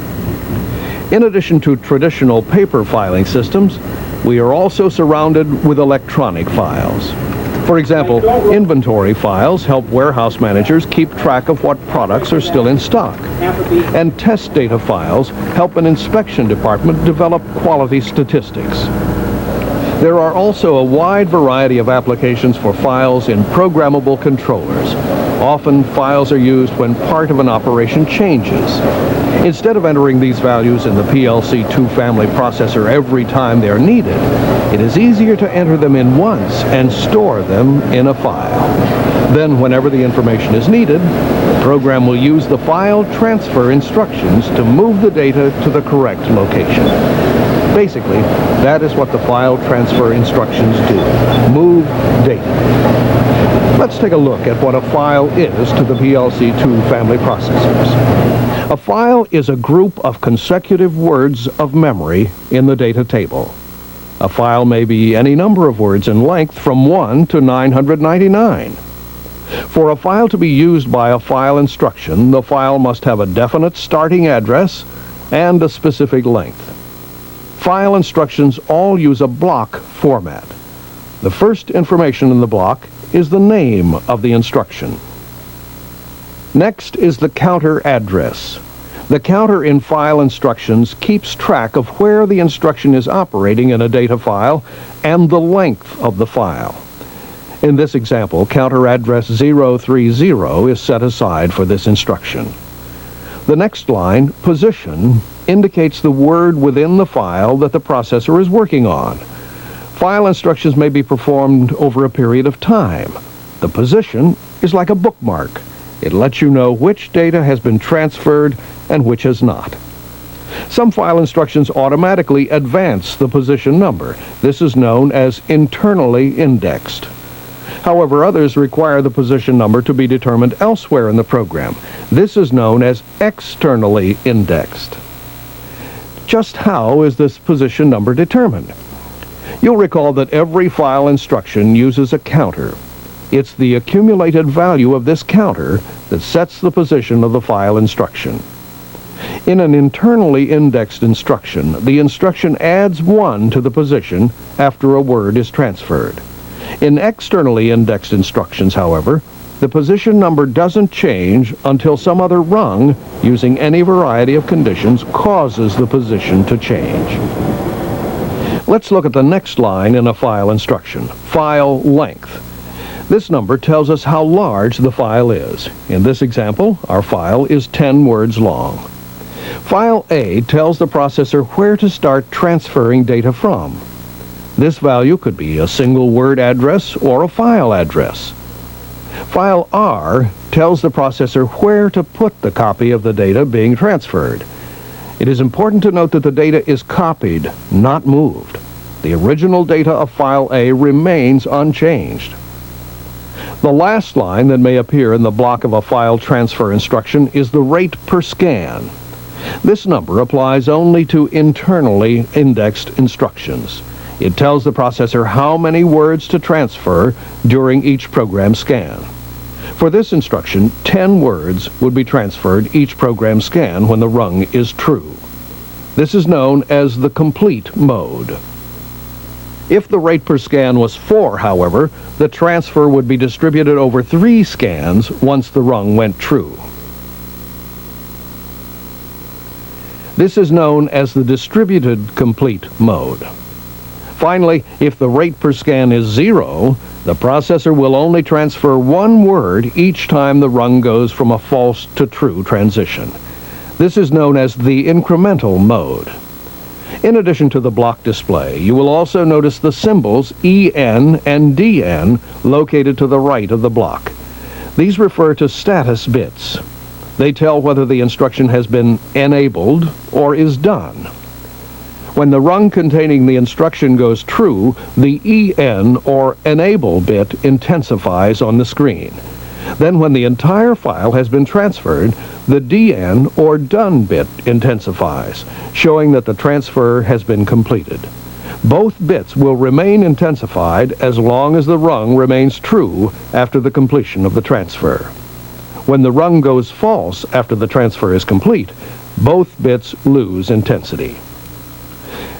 In addition to traditional paper filing systems, we are also surrounded with electronic files. For example, inventory files help warehouse managers keep track of what products are still in stock. And test data files help an inspection department develop quality statistics. There are also a wide variety of applications for files in programmable controllers. Often, files are used when part of an operation changes. Instead of entering these values in the PLC-2 family processor every time they are needed, it is easier to enter them in once and store them in a file. Then, whenever the information is needed, the program will use the file transfer instructions to move the data to the correct location. Basically, that is what the file transfer instructions do. Move data. Let's take a look at what a file is to the PLC-2 family processors. A file is a group of consecutive words of memory in the data table. A file may be any number of words in length from 1 to 999. For a file to be used by a file instruction, the file must have a definite starting address and a specific length. File instructions all use a block format. The first information in the block is the name of the instruction. Next is the counter address. The counter in file instructions keeps track of where the instruction is operating in a data file and the length of the file. In this example, counter address 030 is set aside for this instruction. The next line, position, indicates the word within the file that the processor is working on. File instructions may be performed over a period of time. The position is like a bookmark. It lets you know which data has been transferred and which has not. Some file instructions automatically advance the position number. This is known as internally indexed. However, others require the position number to be determined elsewhere in the program. This is known as externally indexed. Just how is this position number determined? You'll recall that every file instruction uses a counter. It's the accumulated value of this counter that sets the position of the file instruction. In an internally indexed instruction, the instruction adds 1 to the position after a word is transferred. In externally indexed instructions, however, the position number doesn't change until some other rung, using any variety of conditions, causes the position to change. Let's look at the next line in a file instruction, file length. This number tells us how large the file is. In this example, our file is 10 words long. File A tells the processor where to start transferring data from. This value could be a single word address or a file address. File R tells the processor where to put the copy of the data being transferred. It is important to note that the data is copied, not moved. The original data of file A remains unchanged. The last line that may appear in the block of a file transfer instruction is the rate per scan. This number applies only to internally indexed instructions. It tells the processor how many words to transfer during each program scan. For this instruction, 10 words would be transferred each program scan when the rung is true. This is known as the complete mode. If the rate per scan was 4, however, the transfer would be distributed over 3 scans once the rung went true. This is known as the distributed complete mode. Finally, if the rate per scan is 0, the processor will only transfer 1 word each time the rung goes from a false to true transition. This is known as the incremental mode. In addition to the block display, you will also notice the symbols EN and DN located to the right of the block. These refer to status bits. They tell whether the instruction has been enabled or is done. When the rung containing the instruction goes true, the EN or enable bit intensifies on the screen. Then when the entire file has been transferred, the DN or done bit intensifies, showing that the transfer has been completed. Both bits will remain intensified as long as the rung remains true after the completion of the transfer. When the rung goes false after the transfer is complete, both bits lose intensity.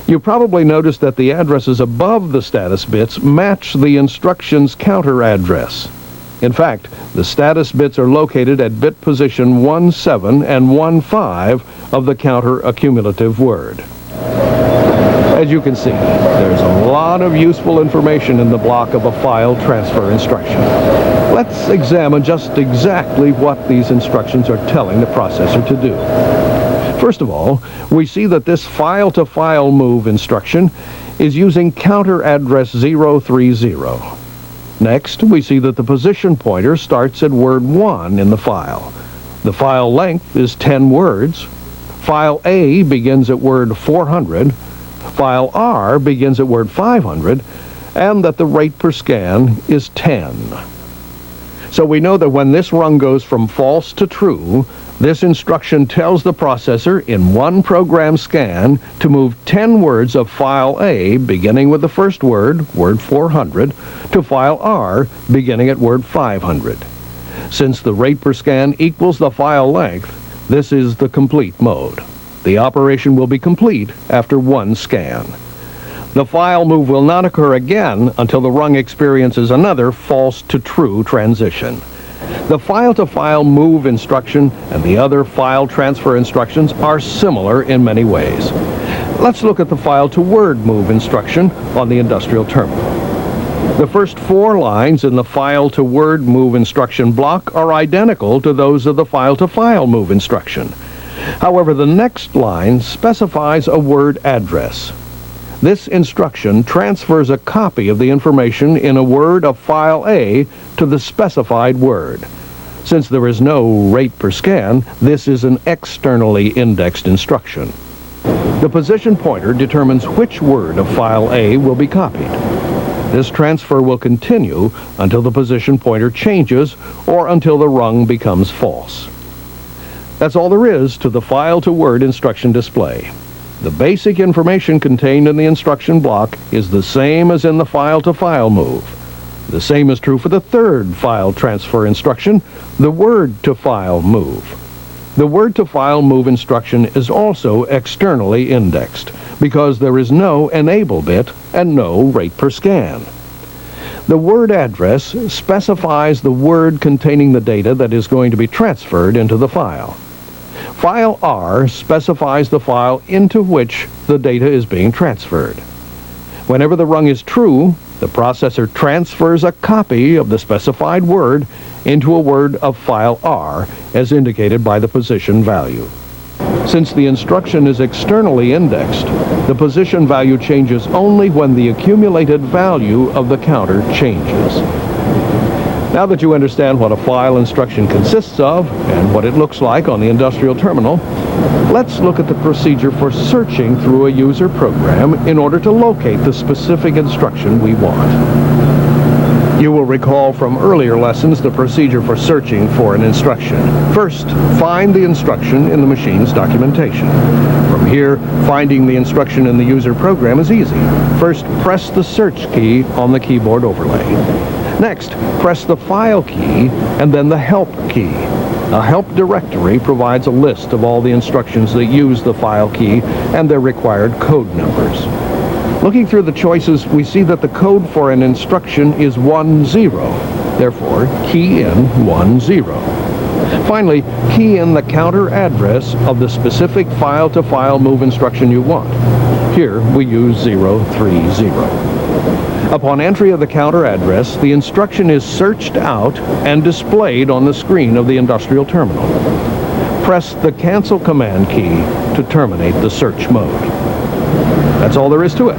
You probably noticed that the addresses above the status bits match the instruction's counter address. In fact, the status bits are located at bit position 17 and 15 of the counter accumulative word. As you can see, there's a lot of useful information in the block of a file transfer instruction. Let's examine just exactly what these instructions are telling the processor to do. First of all, we see that this file-to-file move instruction is using counter address 030. Next, we see that the position pointer starts at word 1 in the file. The file length is 10 words. File A begins at word 400. File R begins at word 500, and that the rate per scan is 10. So we know that when this rung goes from false to true, this instruction tells the processor in one program scan to move 10 words of file A beginning with the first word, word 400, to file R beginning at word 500. Since the rate per scan equals the file length, this is the complete mode. The operation will be complete after one scan. The file move will not occur again until the rung experiences another false to true transition. The file-to-file move instruction and the other file transfer instructions are similar in many ways. Let's look at the file-to-word move instruction on the industrial terminal. The first 4 lines in the file-to-word move instruction block are identical to those of the file-to-file move instruction. However, the next line specifies a word address. This instruction transfers a copy of the information in a word of file A to the specified word. Since there is no rate per scan, this is an externally indexed instruction. The position pointer determines which word of file A will be copied. This transfer will continue until the position pointer changes or until the rung becomes false. That's all there is to the file-to-word instruction display. The basic information contained in the instruction block is the same as in the file-to-file move. The same is true for the third file transfer instruction, the word-to-file move. The word-to-file move instruction is also externally indexed because there is no enable bit and no rate per scan. The word address specifies the word containing the data that is going to be transferred into the file. File R specifies the file into which the data is being transferred. Whenever the rung is true, the processor transfers a copy of the specified word into a word of file R, as indicated by the position value. Since the instruction is externally indexed, the position value changes only when the accumulated value of the counter changes. Now that you understand what a file instruction consists of and what it looks like on the industrial terminal, let's look at the procedure for searching through a user program in order to locate the specific instruction we want. You will recall from earlier lessons the procedure for searching for an instruction. First, find the instruction in the machine's documentation. From here, finding the instruction in the user program is easy. First, press the search key on the keyboard overlay. Next, press the File key and then the Help key. A help directory provides a list of all the instructions that use the File key and their required code numbers. Looking through the choices, we see that the code for an instruction is 10. Therefore, key in 10. Finally, key in the counter address of the specific file-to-file move instruction you want. Here, we use 030. Upon entry of the counter address, the instruction is searched out and displayed on the screen of the industrial terminal. Press the Cancel Command key to terminate the search mode. That's all there is to it.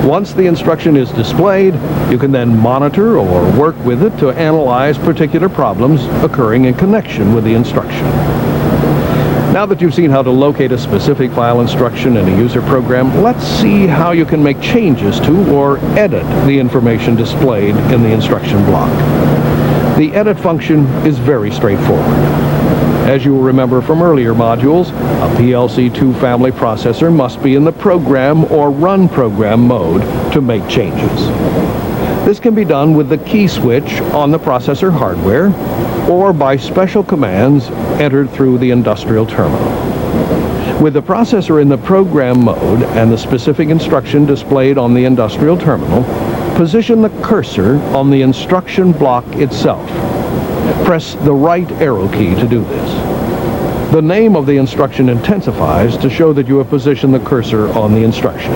Once the instruction is displayed, you can then monitor or work with it to analyze particular problems occurring in connection with the instruction. Now that you've seen how to locate a specific file instruction in a user program, let's see how you can make changes to or edit the information displayed in the instruction block. The edit function is very straightforward. As you will remember from earlier modules, a PLC-2 family processor must be in the program or run program mode to make changes. This can be done with the key switch on the processor hardware or by special commands entered through the industrial terminal. With the processor in the program mode and the specific instruction displayed on the industrial terminal, position the cursor on the instruction block itself. Press the right arrow key to do this. The name of the instruction intensifies to show that you have positioned the cursor on the instruction.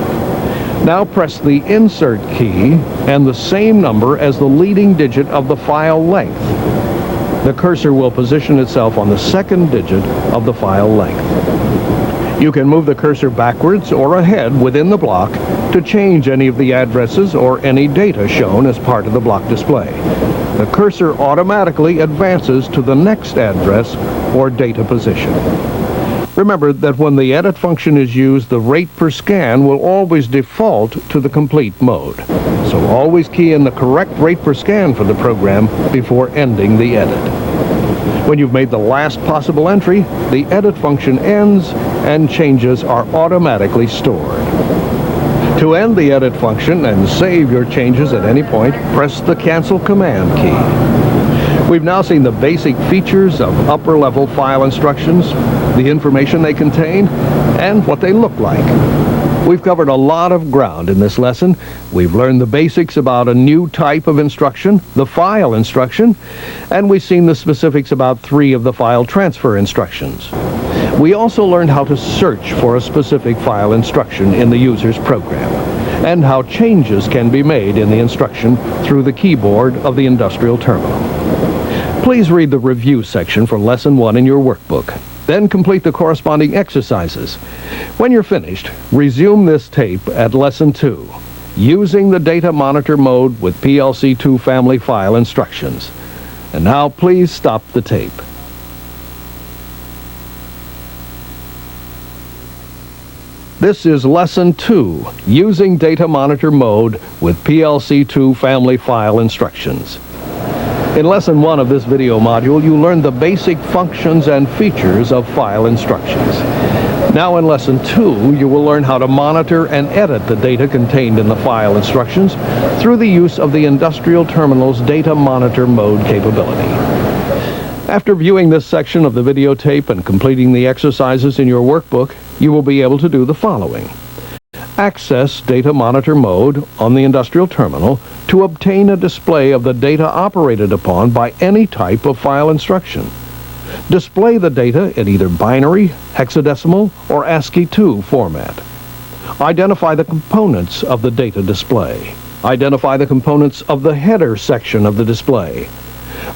Now press the Insert key and the same number as the leading digit of the file length. The cursor will position itself on the second digit of the file length. You can move the cursor backwards or ahead within the block to change any of the addresses or any data shown as part of the block display. The cursor automatically advances to the next address or data position. Remember that when the edit function is used, the rate per scan will always default to the complete mode. So always key in the correct rate per scan for the program before ending the edit. When you've made the last possible entry, the edit function ends and changes are automatically stored. To end the edit function and save your changes at any point, press the Cancel Command key. We've now seen the basic features of upper-level file instructions, the information they contain, and what they look like. We've covered a lot of ground in this lesson. We've learned the basics about a new type of instruction, the file instruction, and we've seen the specifics about 3 of the file transfer instructions. We also learned how to search for a specific file instruction in the user's program, and how changes can be made in the instruction through the keyboard of the industrial terminal. Please read the review section for Lesson 1 in your workbook. Then complete the corresponding exercises. When you're finished, resume this tape at Lesson 2, using the data monitor mode with PLC-2 family file instructions. And now please stop the tape. This is Lesson 2, using data monitor mode with PLC-2 family file instructions. In Lesson 1 of this video module, you learned the basic functions and features of file instructions. Now in Lesson 2, you will learn how to monitor and edit the data contained in the file instructions through the use of the industrial terminal's data monitor mode capability. After viewing this section of the videotape and completing the exercises in your workbook, you will be able to do the following. Access data monitor mode on the industrial terminal to obtain a display of the data operated upon by any type of file instruction. Display the data in either binary, hexadecimal, or ASCII2 format. Identify the components of the data display. Identify the components of the header section of the display.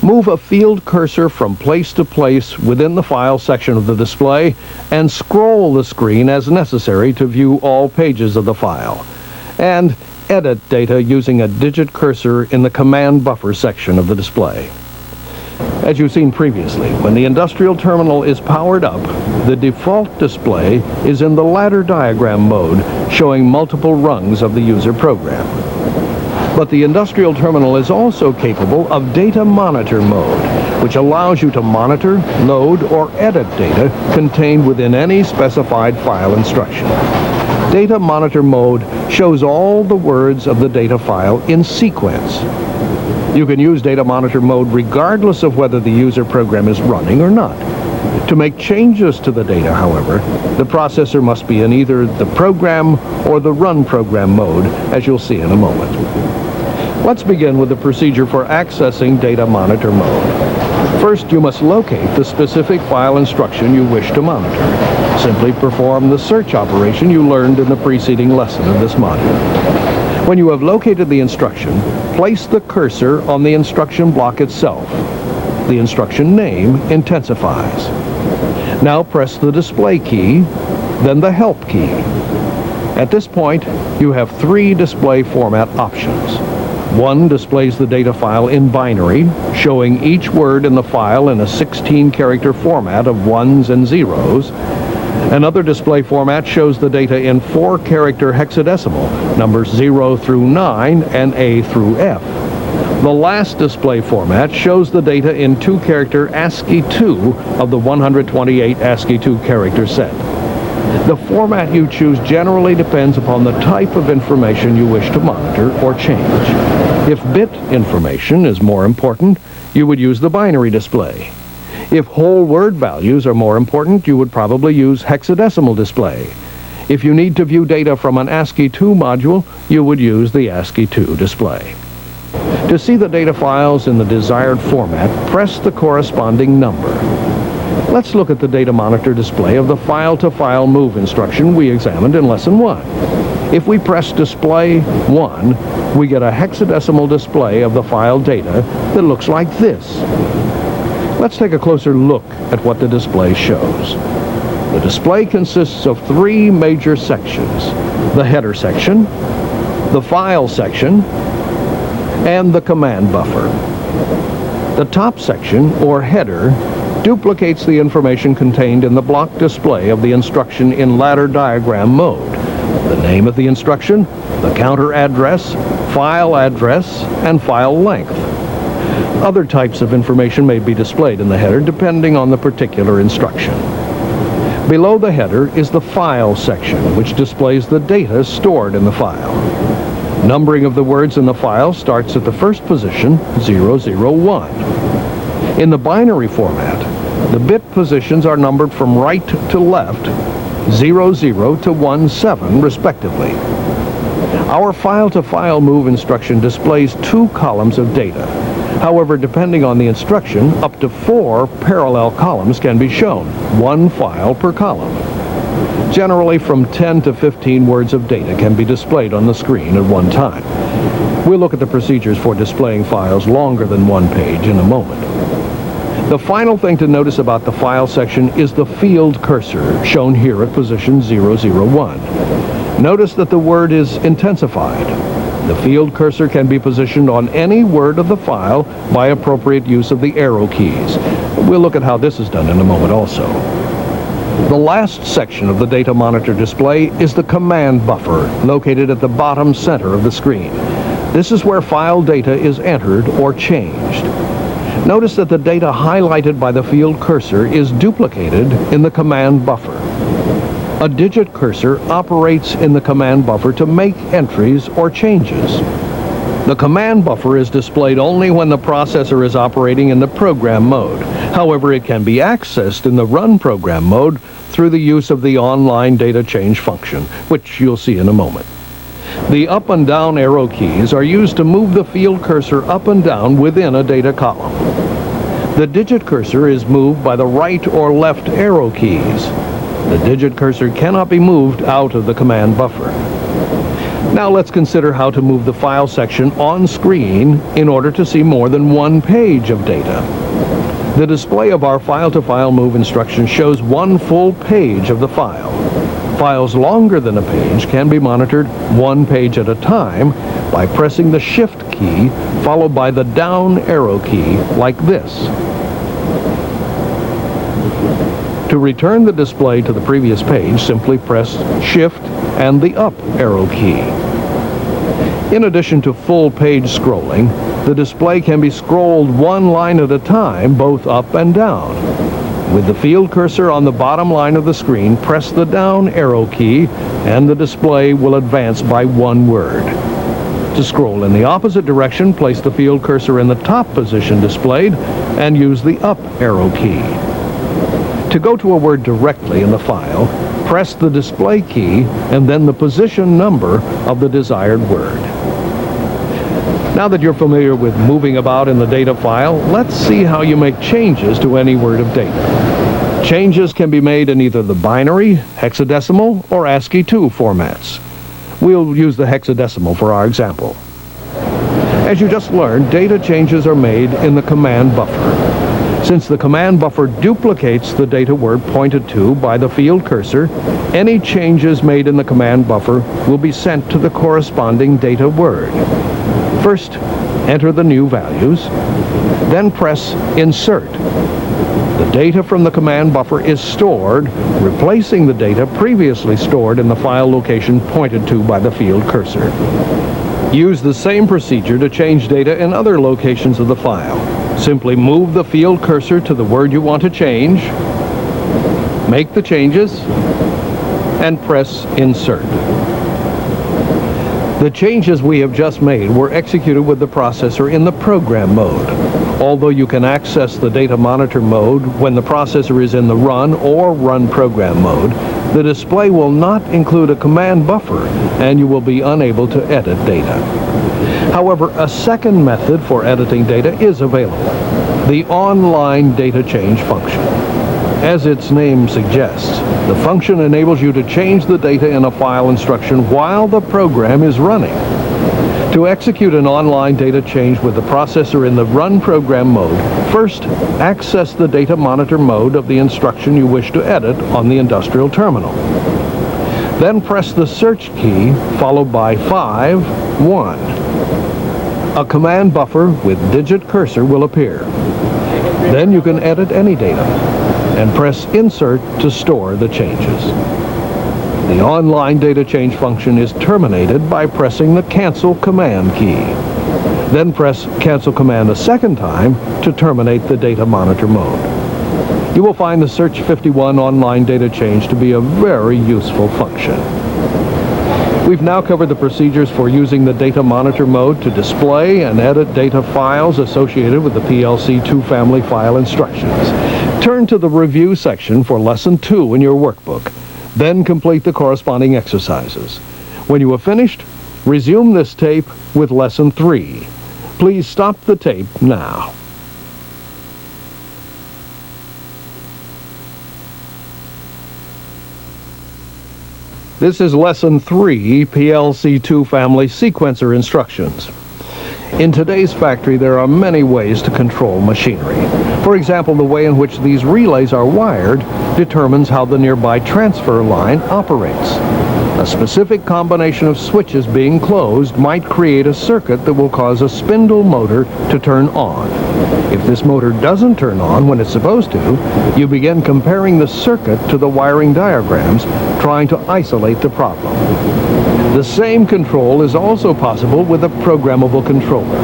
Move a field cursor from place to place within the file section of the display and scroll the screen as necessary to view all pages of the file. And edit data using a digit cursor in the command buffer section of the display. As you've seen previously, when the industrial terminal is powered up, the default display is in the ladder diagram mode, showing multiple rungs of the user program. But the industrial terminal is also capable of data monitor mode, which allows you to monitor, load, or edit data contained within any specified file instruction. Data monitor mode shows all the words of the data file in sequence. You can use data monitor mode regardless of whether the user program is running or not. To make changes to the data, however, the processor must be in either the program or the run program mode, as you'll see in a moment. Let's begin with the procedure for accessing data monitor mode. First, you must locate the specific file instruction you wish to monitor. Simply perform the search operation you learned in the preceding lesson of this module. When you have located the instruction, place the cursor on the instruction block itself. The instruction name intensifies. Now press the display key, then the help key. At this point, you have three display format options. One displays the data file in binary, showing each word in the file in a 16-character format of ones and zeros. Another display format shows the data in 4-character hexadecimal, numbers 0 through 9 and A through F. The last display format shows the data in 2-character ASCII-2 of the 128 ASCII-2 character set. The format you choose generally depends upon the type of information you wish to monitor or change. If bit information is more important, you would use the binary display. If whole word values are more important, you would probably use hexadecimal display. If you need to view data from an ASCII-2 module, you would use the ASCII-2 display. To see the data files in the desired format, press the corresponding number. Let's look at the data monitor display of the file-to-file move instruction we examined in Lesson 1. If we press Display 1, we get a hexadecimal display of the file data that looks like this. Let's take a closer look at what the display shows. The display consists of three major sections: the header section, the file section, and the command buffer. The top section, or header, duplicates the information contained in the block display of the instruction in ladder diagram mode: the name of the instruction, the counter address, and file length. Other types of information may be displayed in the header depending on the particular instruction. Below the header is the file section, which displays the data stored in the file. Numbering of the words in the file starts at the first position, 001. In the binary format, the bit positions are numbered from right to left, 00 to 17, respectively. Our file-to-file move instruction displays 2 columns of data. However, depending on the instruction, up to 4 parallel columns can be shown, 1 file per column. Generally, from 10 to 15 words of data can be displayed on the screen at one time. We'll look at the procedures for displaying files longer than 1 page in a moment. The final thing to notice about the file section is the field cursor, shown here at position 001. Notice that the word is intensified. The field cursor can be positioned on any word of the file by appropriate use of the arrow keys. We'll look at how this is done in a moment also. The last section of the data monitor display is the command buffer, located at the bottom center of the screen. This is where file data is entered or changed. Notice that the data highlighted by the field cursor is duplicated in the command buffer. A digit cursor operates in the command buffer to make entries or changes. The command buffer is displayed only when the processor is operating in the program mode. However, it can be accessed in the run program mode through the use of the online data change function, which you'll see in a moment. The up and down arrow keys are used to move the field cursor up and down within a data column. The digit cursor is moved by the right or left arrow keys. The digit cursor cannot be moved out of the command buffer. Now let's consider how to move the file section on screen in order to see more than 1 page of data. The display of our file-to-file move instruction shows 1 full page of the file. Files longer than a page can be monitored 1 page at a time by pressing the Shift key followed by the down arrow key like this. To return the display to the previous page, simply press Shift and the up arrow key. In addition to full page scrolling, the display can be scrolled 1 line at a time, both up and down. With the field cursor on the bottom line of the screen, press the down arrow key and the display will advance by 1 word. To scroll in the opposite direction, place the field cursor in the top position displayed and use the up arrow key. To go to a word directly in the file, press the display key and then the position number of the desired word. Now that you're familiar with moving about in the data file, let's see how you make changes to any word of data. Changes can be made in either the binary, hexadecimal, or ASCII2 formats. We'll use the hexadecimal for our example. As you just learned, data changes are made in the command buffer. Since the command buffer duplicates the data word pointed to by the field cursor, any changes made in the command buffer will be sent to the corresponding data word. First, enter the new values, then press Insert. The data from the command buffer is stored, replacing the data previously stored in the file location pointed to by the field cursor. Use the same procedure to change data in other locations of the file. Simply move the field cursor to the word you want to change, make the changes, and press Insert. The changes we have just made were executed with the processor in the program mode. Although you can access the data monitor mode when the processor is in the run or run program mode, the display will not include a command buffer and you will be unable to edit data. However, a second method for editing data is available, the online data change function. As its name suggests, the function enables you to change the data in a file instruction while the program is running. To execute an online data change with the processor in the run program mode, first access the data monitor mode of the instruction you wish to edit on the industrial terminal. Then press the search key followed by 1. A command buffer with digit cursor will appear. Then you can edit any data and press Insert to store the changes. The online data change function is terminated by pressing the Cancel Command key. Then press Cancel Command a second time to terminate the data monitor mode. You will find the Search 51 online data change to be a very useful function. We've now covered the procedures for using the data monitor mode to display and edit data files associated with the PLC-2 family file instructions. Turn to the Review section for Lesson 2 in your workbook. Then complete the corresponding exercises. When you have finished, resume this tape with Lesson 3. Please stop the tape now. This is Lesson 3, PLC-2 Family Sequencer Instructions. In today's factory, there are many ways to control machinery. For example, the way in which these relays are wired determines how the nearby transfer line operates. A specific combination of switches being closed might create a circuit that will cause a spindle motor to turn on. If this motor doesn't turn on when it's supposed to, you begin comparing the circuit to the wiring diagrams, trying to isolate the problem. The same control is also possible with a programmable controller.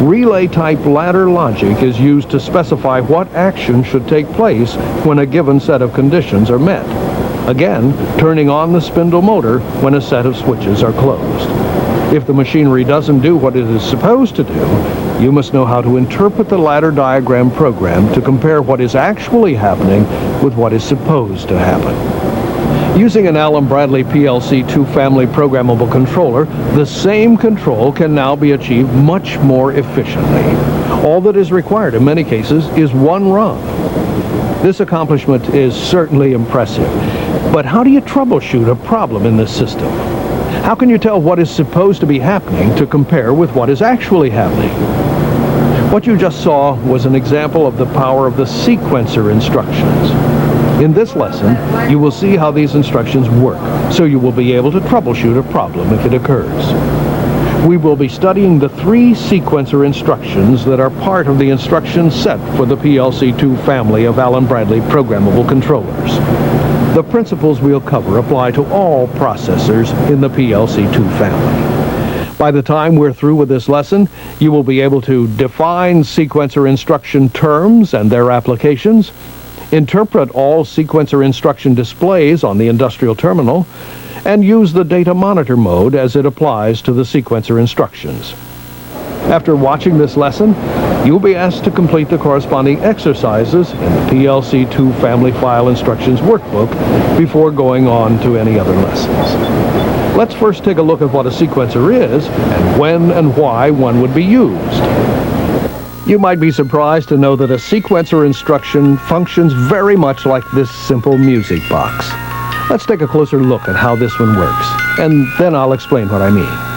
Relay-type ladder logic is used to specify what action should take place when a given set of conditions are met. Again, turning on the spindle motor when a set of switches are closed. If the machinery doesn't do what it is supposed to do, you must know how to interpret the ladder diagram program to compare what is actually happening with what is supposed to happen. Using an Allen Bradley PLC-2 family programmable controller, the same control can now be achieved much more efficiently. All that is required in many cases is one rung. This accomplishment is certainly impressive, but how do you troubleshoot a problem in this system? How can you tell what is supposed to be happening to compare with what is actually happening? What you just saw was an example of the power of the sequencer instructions. In this lesson, you will see how these instructions work, so you will be able to troubleshoot a problem if it occurs. We will be studying the 3 sequencer instructions that are part of the instruction set for the PLC-2 family of Allen Bradley programmable controllers. The principles we'll cover apply to all processors in the PLC-2 family. By the time we're through with this lesson, you will be able to define sequencer instruction terms and their applications, interpret all sequencer instruction displays on the industrial terminal, and use the data monitor mode as it applies to the sequencer instructions. After watching this lesson, you'll be asked to complete the corresponding exercises in the PLC-2 Family File Instructions Workbook before going on to any other lessons. Let's first take a look at what a sequencer is and when and why one would be used. You might be surprised to know that a sequencer instruction functions very much like this simple music box. Let's take a closer look at how this one works, and then I'll explain what I mean.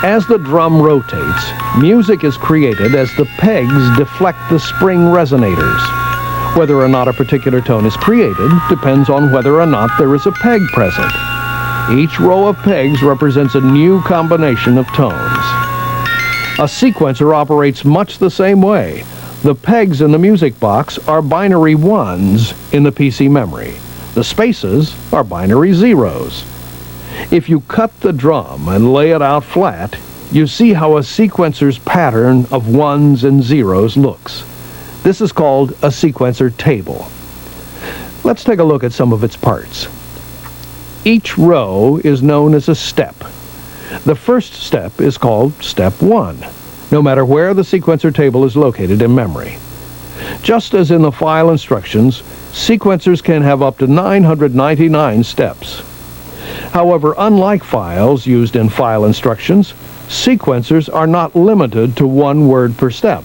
As the drum rotates, music is created as the pegs deflect the spring resonators. Whether or not a particular tone is created depends on whether or not there is a peg present. Each row of pegs represents a new combination of tones. A sequencer operates much the same way. The pegs in the music box are binary ones in the PC memory. The spaces are binary zeros. If you cut the drum and lay it out flat, you see how a sequencer's pattern of ones and zeros looks. This is called a sequencer table. Let's take a look at some of its parts. Each row is known as a step. The first step is called step 1, no matter where the sequencer table is located in memory. Just as in the file instructions, sequencers can have up to 999 steps. However, unlike files used in file instructions, sequencers are not limited to one word per step.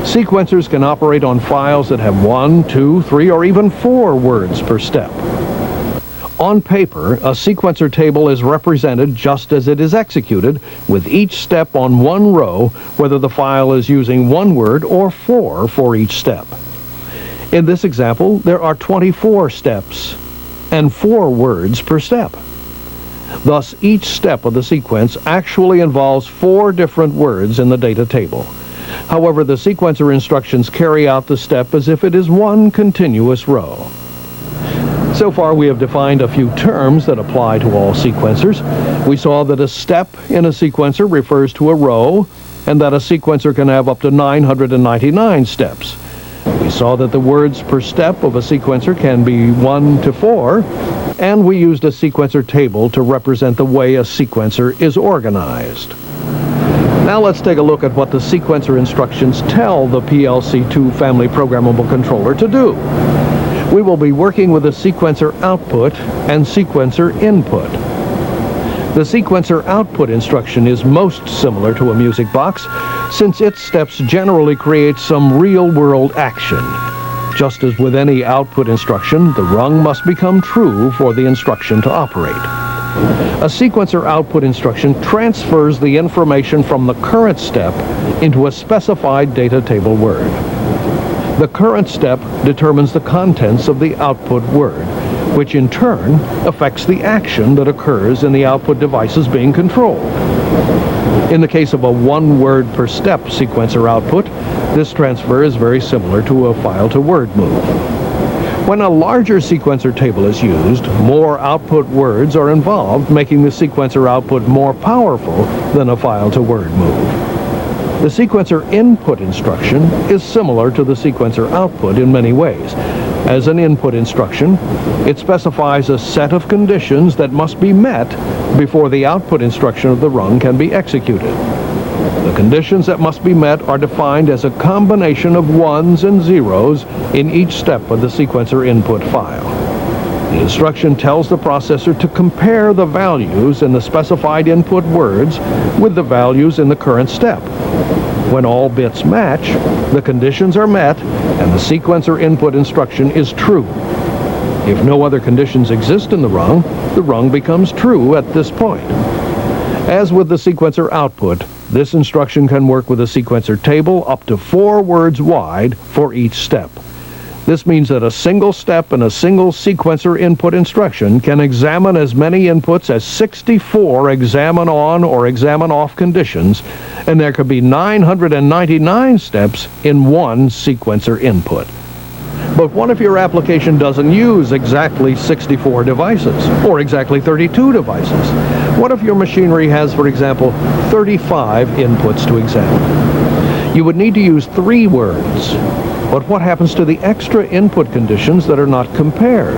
Sequencers can operate on files that have 1, 2, 3, or even 4 words per step. On paper, a sequencer table is represented just as it is executed, with each step on one row, whether the file is using 1 word or 4 for each step. In this example, there are 24 steps and 4 words per step. Thus, each step of the sequence actually involves 4 different words in the data table. However, the sequencer instructions carry out the step as if it is one continuous row. So far, we have defined a few terms that apply to all sequencers. We saw that a step in a sequencer refers to a row, and that a sequencer can have up to 999 steps. We saw that the words per step of a sequencer can be 1 to 4, and we used a sequencer table to represent the way a sequencer is organized. Now let's take a look at what the sequencer instructions tell the PLC-2 Family Programmable Controller to do. We will be working with a sequencer output and sequencer input. The sequencer output instruction is most similar to a music box, since its steps generally create some real-world action. Just as with any output instruction, the rung must become true for the instruction to operate. A sequencer output instruction transfers the information from the current step into a specified data table word. The current step determines the contents of the output word, which in turn affects the action that occurs in the output devices being controlled. In the case of a 1 word per step sequencer output, this transfer is very similar to a file-to-word move. When a larger sequencer table is used, more output words are involved, making the sequencer output more powerful than a file-to-word move. The sequencer input instruction is similar to the sequencer output in many ways. As an input instruction, it specifies a set of conditions that must be met before the output instruction of the rung can be executed. The conditions that must be met are defined as a combination of ones and zeros in each step of the sequencer input file. The instruction tells the processor to compare the values in the specified input words with the values in the current step. When all bits match, the conditions are met, and the sequencer input instruction is true. If no other conditions exist in the rung becomes true at this point. As with the sequencer output, this instruction can work with a sequencer table up to 4 words wide for each step. This means that a single step and a single sequencer input instruction can examine as many inputs as 64 examine on or examine off conditions, and there could be 999 steps in one sequencer input. But what if your application doesn't use exactly 64 devices or exactly 32 devices? What if your machinery has, for example, 35 inputs to examine? You would need to use 3 words. But what happens to the extra input conditions that are not compared?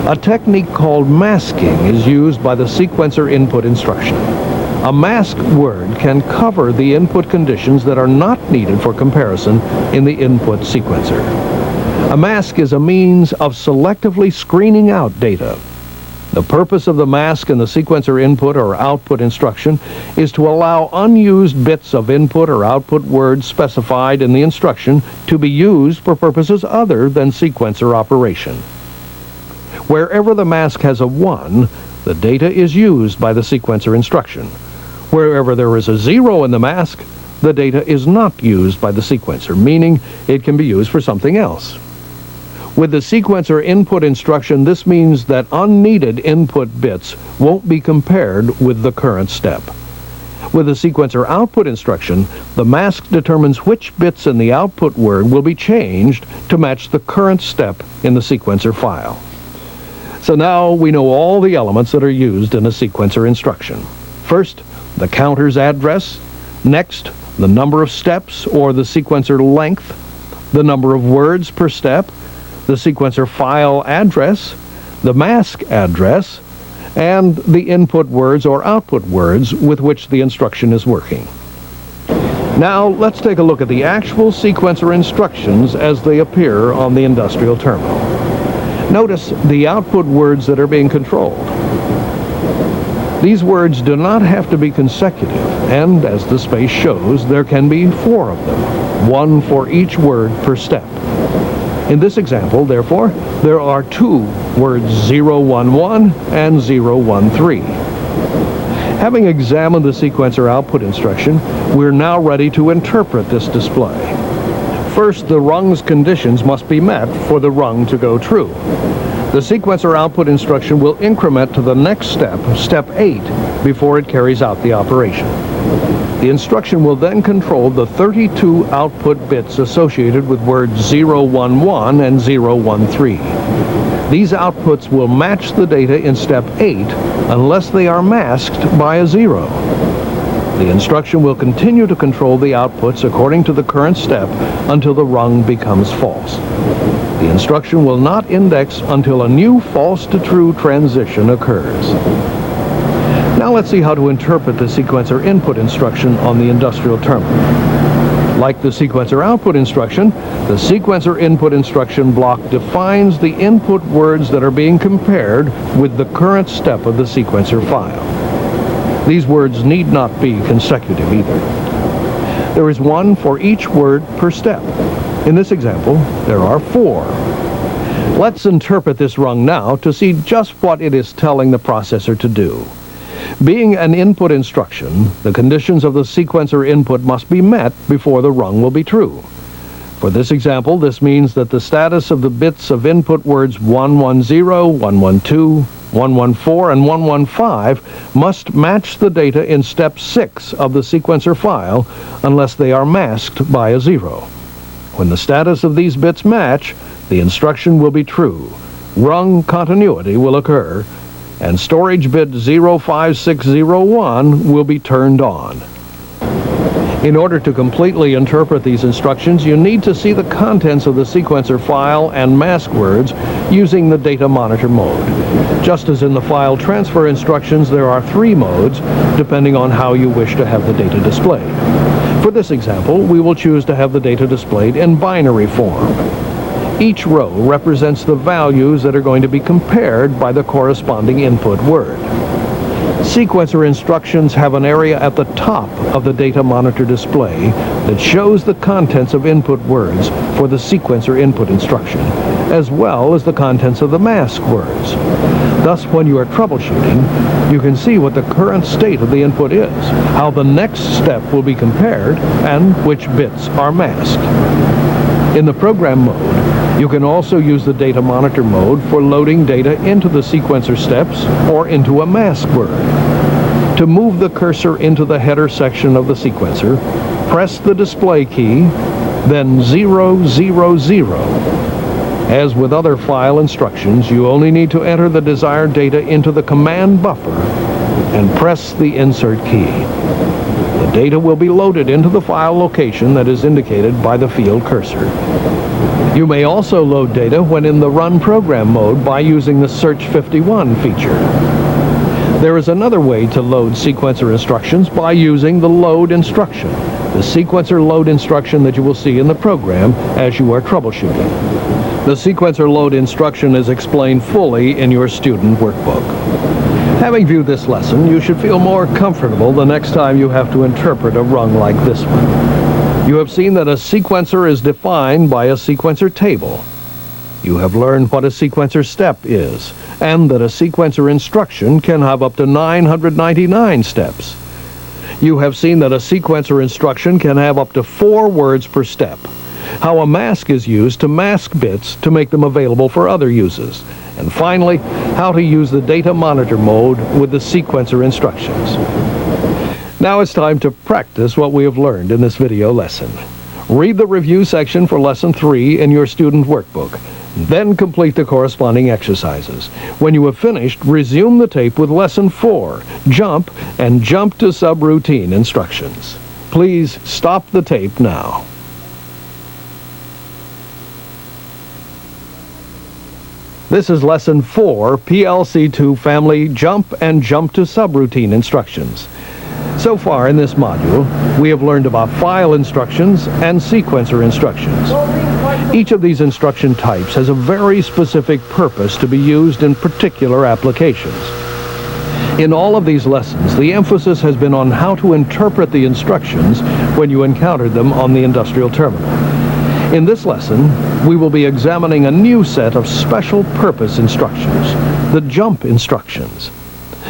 A technique called masking is used by the sequencer input instruction. A masked word can cover the input conditions that are not needed for comparison in the input sequencer. A mask is a means of selectively screening out data. The purpose of the mask in the sequencer input or output instruction is to allow unused bits of input or output words specified in the instruction to be used for purposes other than sequencer operation. Wherever the mask has a 1, the data is used by the sequencer instruction. Wherever there is a 0 in the mask, the data is not used by the sequencer, meaning it can be used for something else. With the sequencer input instruction, this means that unneeded input bits won't be compared with the current step. With the sequencer output instruction, the mask determines which bits in the output word will be changed to match the current step in the sequencer file. So now we know all the elements that are used in a sequencer instruction. First, the counter's address. Next, the number of steps or the sequencer length, the number of words per step, the sequencer file address, the mask address, and the input words or output words with which the instruction is working. Now let's take a look at the actual sequencer instructions as they appear on the industrial terminal. Notice the output words that are being controlled. These words do not have to be consecutive, and as the space shows, there can be 4 of them, 1 for each word per step. In this example, therefore, there are 2 words 011 and 013. Having examined the sequencer output instruction, we're now ready to interpret this display. First, the rung's conditions must be met for the rung to go true. The sequencer output instruction will increment to the next step, step 8, before it carries out the operation. The instruction will then control the 32 output bits associated with words 011 and 013. These outputs will match the data in step 8 unless they are masked by a 0. The instruction will continue to control the outputs according to the current step until the rung becomes false. The instruction will not index until a new false to true transition occurs. Now let's see how to interpret the sequencer input instruction on the industrial terminal. Like the sequencer output instruction, the sequencer input instruction block defines the input words that are being compared with the current step of the sequencer file. These words need not be consecutive either. There is 1 for each word per step. In this example, there are 4. Let's interpret this rung now to see just what it is telling the processor to do. Being an input instruction, the conditions of the sequencer input must be met before the rung will be true. For this example, this means that the status of the bits of input words 110, 112, 114, and 115 must match the data in step 6 of the sequencer file unless they are masked by a 0. When the status of these bits match, the instruction will be true. Rung continuity will occur, and storage bit 05601 will be turned on. In order to completely interpret these instructions, you need to see the contents of the sequencer file and mask words using the data monitor mode. Just as in the file transfer instructions, there are 3 modes, depending on how you wish to have the data displayed. For this example, we will choose to have the data displayed in binary form. Each row represents the values that are going to be compared by the corresponding input word. Sequencer instructions have an area at the top of the data monitor display that shows the contents of input words for the sequencer input instruction, as well as the contents of the mask words. Thus, when you are troubleshooting, you can see what the current state of the input is, how the next step will be compared, and which bits are masked. In the program mode, you can also use the data monitor mode for loading data into the sequencer steps or into a mask word. To move the cursor into the header section of the sequencer, press the display key, then 000. As with other file instructions, you only need to enter the desired data into the command buffer and press the insert key. The data will be loaded into the file location that is indicated by the field cursor. You may also load data when in the Run Program mode by using the Search 51 feature. There is another way to load sequencer instructions by using the load instruction, the sequencer load instruction that you will see in the program as you are troubleshooting. The sequencer load instruction is explained fully in your student workbook. Having viewed this lesson, you should feel more comfortable the next time you have to interpret a rung like this one. You have seen that a sequencer is defined by a sequencer table. You have learned what a sequencer step is, and that a sequencer instruction can have up to 999 steps. You have seen that a sequencer instruction can have up to 4 words per step, how a mask is used to mask bits to make them available for other uses, and finally, how to use the data monitor mode with the sequencer instructions. Now it's time to practice what we have learned in this video lesson. Read the review section for Lesson 3 in your student workbook. Then complete the corresponding exercises. When you have finished, resume the tape with Lesson 4, Jump, and Jump to Subroutine instructions. Please stop the tape now. This is Lesson 4, PLC-2 Family Jump and Jump to Subroutine instructions. So far in this module, we have learned about file instructions and sequencer instructions. Each of these instruction types has a very specific purpose to be used in particular applications. In all of these lessons, the emphasis has been on how to interpret the instructions when you encounter them on the industrial terminal. In this lesson, we will be examining a new set of special purpose instructions, the jump instructions.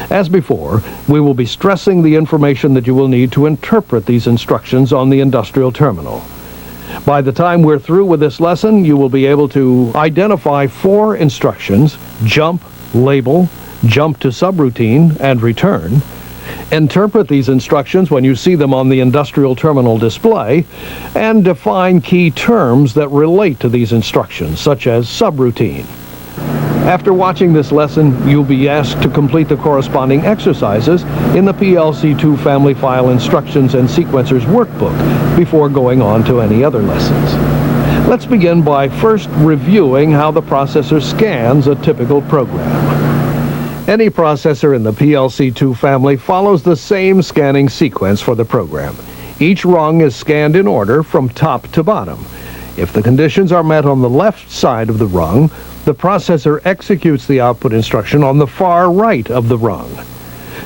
As before, we will be stressing the information that you will need to interpret these instructions on the industrial terminal. By the time we're through with this lesson, you will be able to identify 4 instructions: jump, label, jump to subroutine, and return. Interpret these instructions when you see them on the industrial terminal display, and define key terms that relate to these instructions, such as subroutine. After watching this lesson, you'll be asked to complete the corresponding exercises in the PLC-2 Family File Instructions and Sequencers Workbook before going on to any other lessons. Let's begin by first reviewing how the processor scans a typical program. Any processor in the PLC-2 family follows the same scanning sequence for the program. Each rung is scanned in order from top to bottom. If the conditions are met on the left side of the rung, the processor executes the output instruction on the far right of the rung.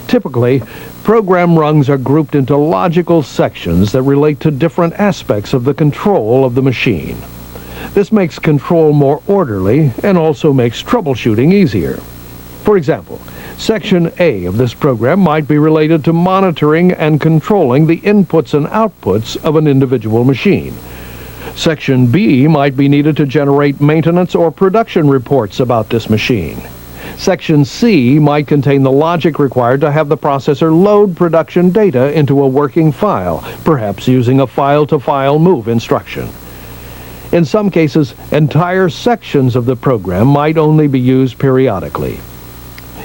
Typically, program rungs are grouped into logical sections that relate to different aspects of the control of the machine. This makes control more orderly and also makes troubleshooting easier. For example, Section A of this program might be related to monitoring and controlling the inputs and outputs of an individual machine. Section B might be needed to generate maintenance or production reports about this machine. Section C might contain the logic required to have the processor load production data into a working file, perhaps using a file-to-file move instruction. In some cases, entire sections of the program might only be used periodically.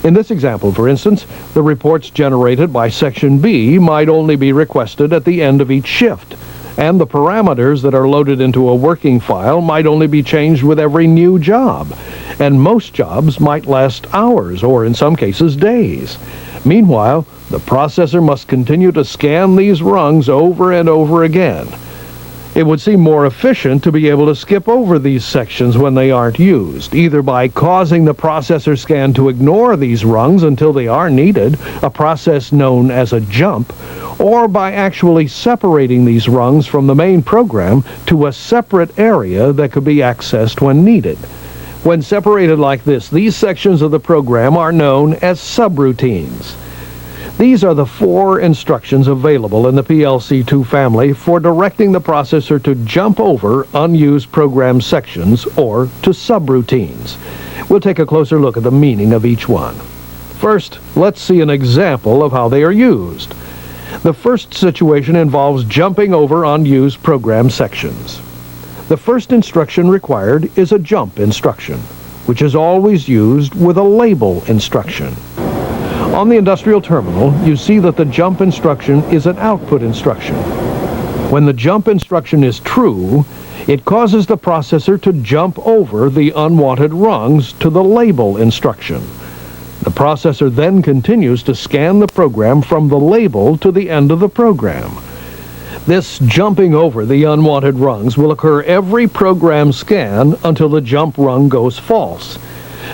In this example, for instance, the reports generated by Section B might only be requested at the end of each shift, and the parameters that are loaded into a working file might only be changed with every new job, and most jobs might last hours or in some cases days. Meanwhile, the processor must continue to scan these rungs over and over again. It would seem more efficient to be able to skip over these sections when they aren't used, either by causing the processor scan to ignore these rungs until they are needed, a process known as a jump, or by actually separating these rungs from the main program to a separate area that could be accessed when needed. When separated like this, these sections of the program are known as subroutines. These are the 4 instructions available in the PLC-2 family for directing the processor to jump over unused program sections or to subroutines. We'll take a closer look at the meaning of each one. First, let's see an example of how they are used. The first situation involves jumping over unused program sections. The first instruction required is a jump instruction, which is always used with a label instruction. On the industrial terminal, you see that the jump instruction is an output instruction. When the jump instruction is true, it causes the processor to jump over the unwanted rungs to the label instruction. The processor then continues to scan the program from the label to the end of the program. This jumping over the unwanted rungs will occur every program scan until the jump rung goes false.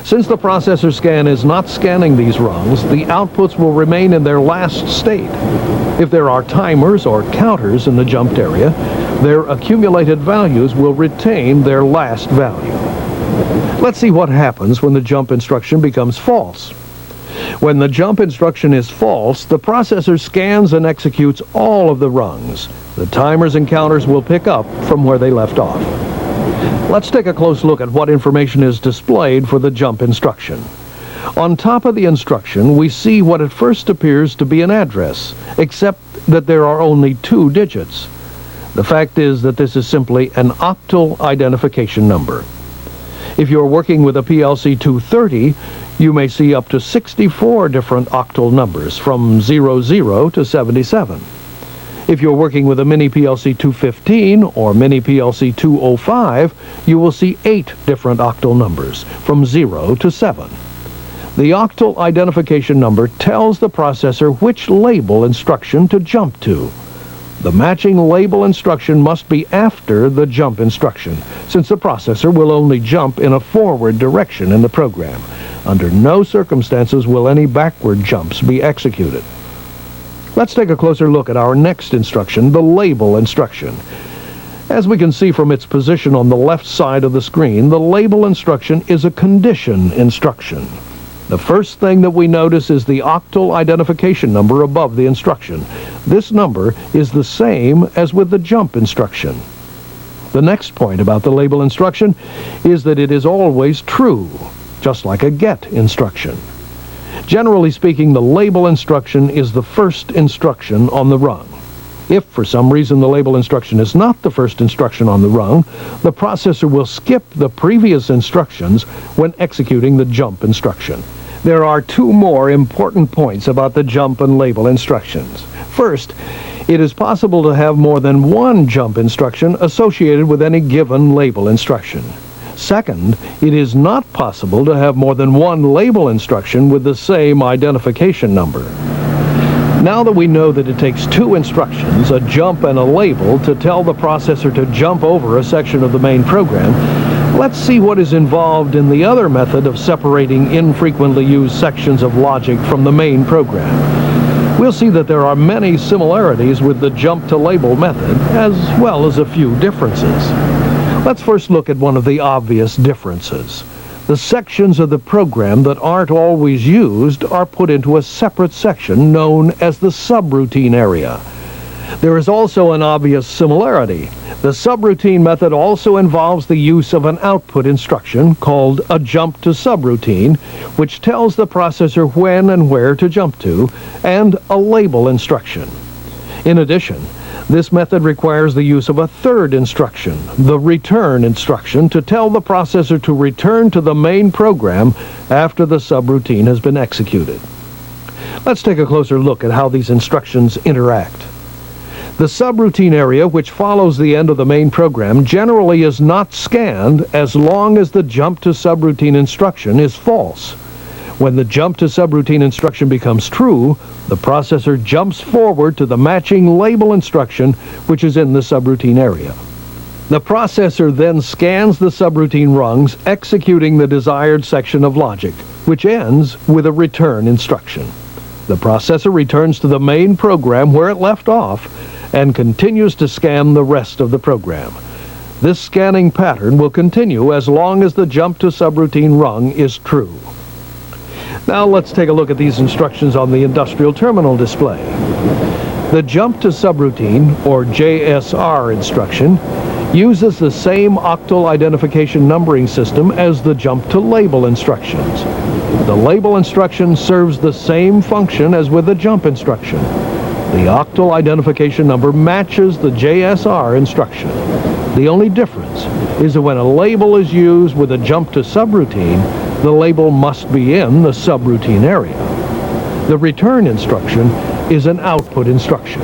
Since the processor scan is not scanning these rungs, the outputs will remain in their last state. If there are timers or counters in the jumped area, their accumulated values will retain their last value. Let's see what happens when the jump instruction becomes false. When the jump instruction is false, the processor scans and executes all of the rungs. The timers and counters will pick up from where they left off. Let's take a close look at what information is displayed for the jump instruction. On top of the instruction, we see what at first appears to be an address, except that there are only 2 digits. The fact is that this is simply an octal identification number. If you're working with a PLC-230, you may see up to 64 different octal numbers, from 00 to 77. If you're working with a Mini PLC-215 or Mini PLC-205, you will see 8 different octal numbers, from 0 to 7. The octal identification number tells the processor which label instruction to jump to. The matching label instruction must be after the jump instruction, since the processor will only jump in a forward direction in the program. Under no circumstances will any backward jumps be executed. Let's take a closer look at our next instruction, the label instruction. As we can see from its position on the left side of the screen, the label instruction is a condition instruction. The first thing that we notice is the octal identification number above the instruction. This number is the same as with the jump instruction. The next point about the label instruction is that it is always true, just like a get instruction. Generally speaking, the label instruction is the first instruction on the rung. If for some reason the label instruction is not the first instruction on the rung, the processor will skip the previous instructions when executing the jump instruction. There are 2 more important points about the jump and label instructions. First, it is possible to have more than one jump instruction associated with any given label instruction. Second, it is not possible to have more than one label instruction with the same identification number. Now that we know that it takes 2 instructions, a jump and a label, to tell the processor to jump over a section of the main program, let's see what is involved in the other method of separating infrequently used sections of logic from the main program. We'll see that there are many similarities with the jump to label method, as well as a few differences. Let's first look at one of the obvious differences. The sections of the program that aren't always used are put into a separate section known as the subroutine area. There is also an obvious similarity. The subroutine method also involves the use of an output instruction called a jump to subroutine, which tells the processor when and where to jump to, and a label instruction. In addition, this method requires the use of a third instruction, the return instruction, to tell the processor to return to the main program after the subroutine has been executed. Let's take a closer look at how these instructions interact. The subroutine area, which follows the end of the main program, generally is not scanned as long as the jump to subroutine instruction is false. When the jump to subroutine instruction becomes true, the processor jumps forward to the matching label instruction, which is in the subroutine area. The processor then scans the subroutine rungs, executing the desired section of logic, which ends with a return instruction. The processor returns to the main program where it left off and continues to scan the rest of the program. This scanning pattern will continue as long as the jump to subroutine rung is true. Now let's take a look at these instructions on the industrial terminal display. The jump to subroutine, or JSR instruction, uses the same octal identification numbering system as the jump to label instructions. The label instruction serves the same function as with the jump instruction. The octal identification number matches the JSR instruction. The only difference is that when a label is used with a jump to subroutine, the label must be in the subroutine area. The return instruction is an output instruction.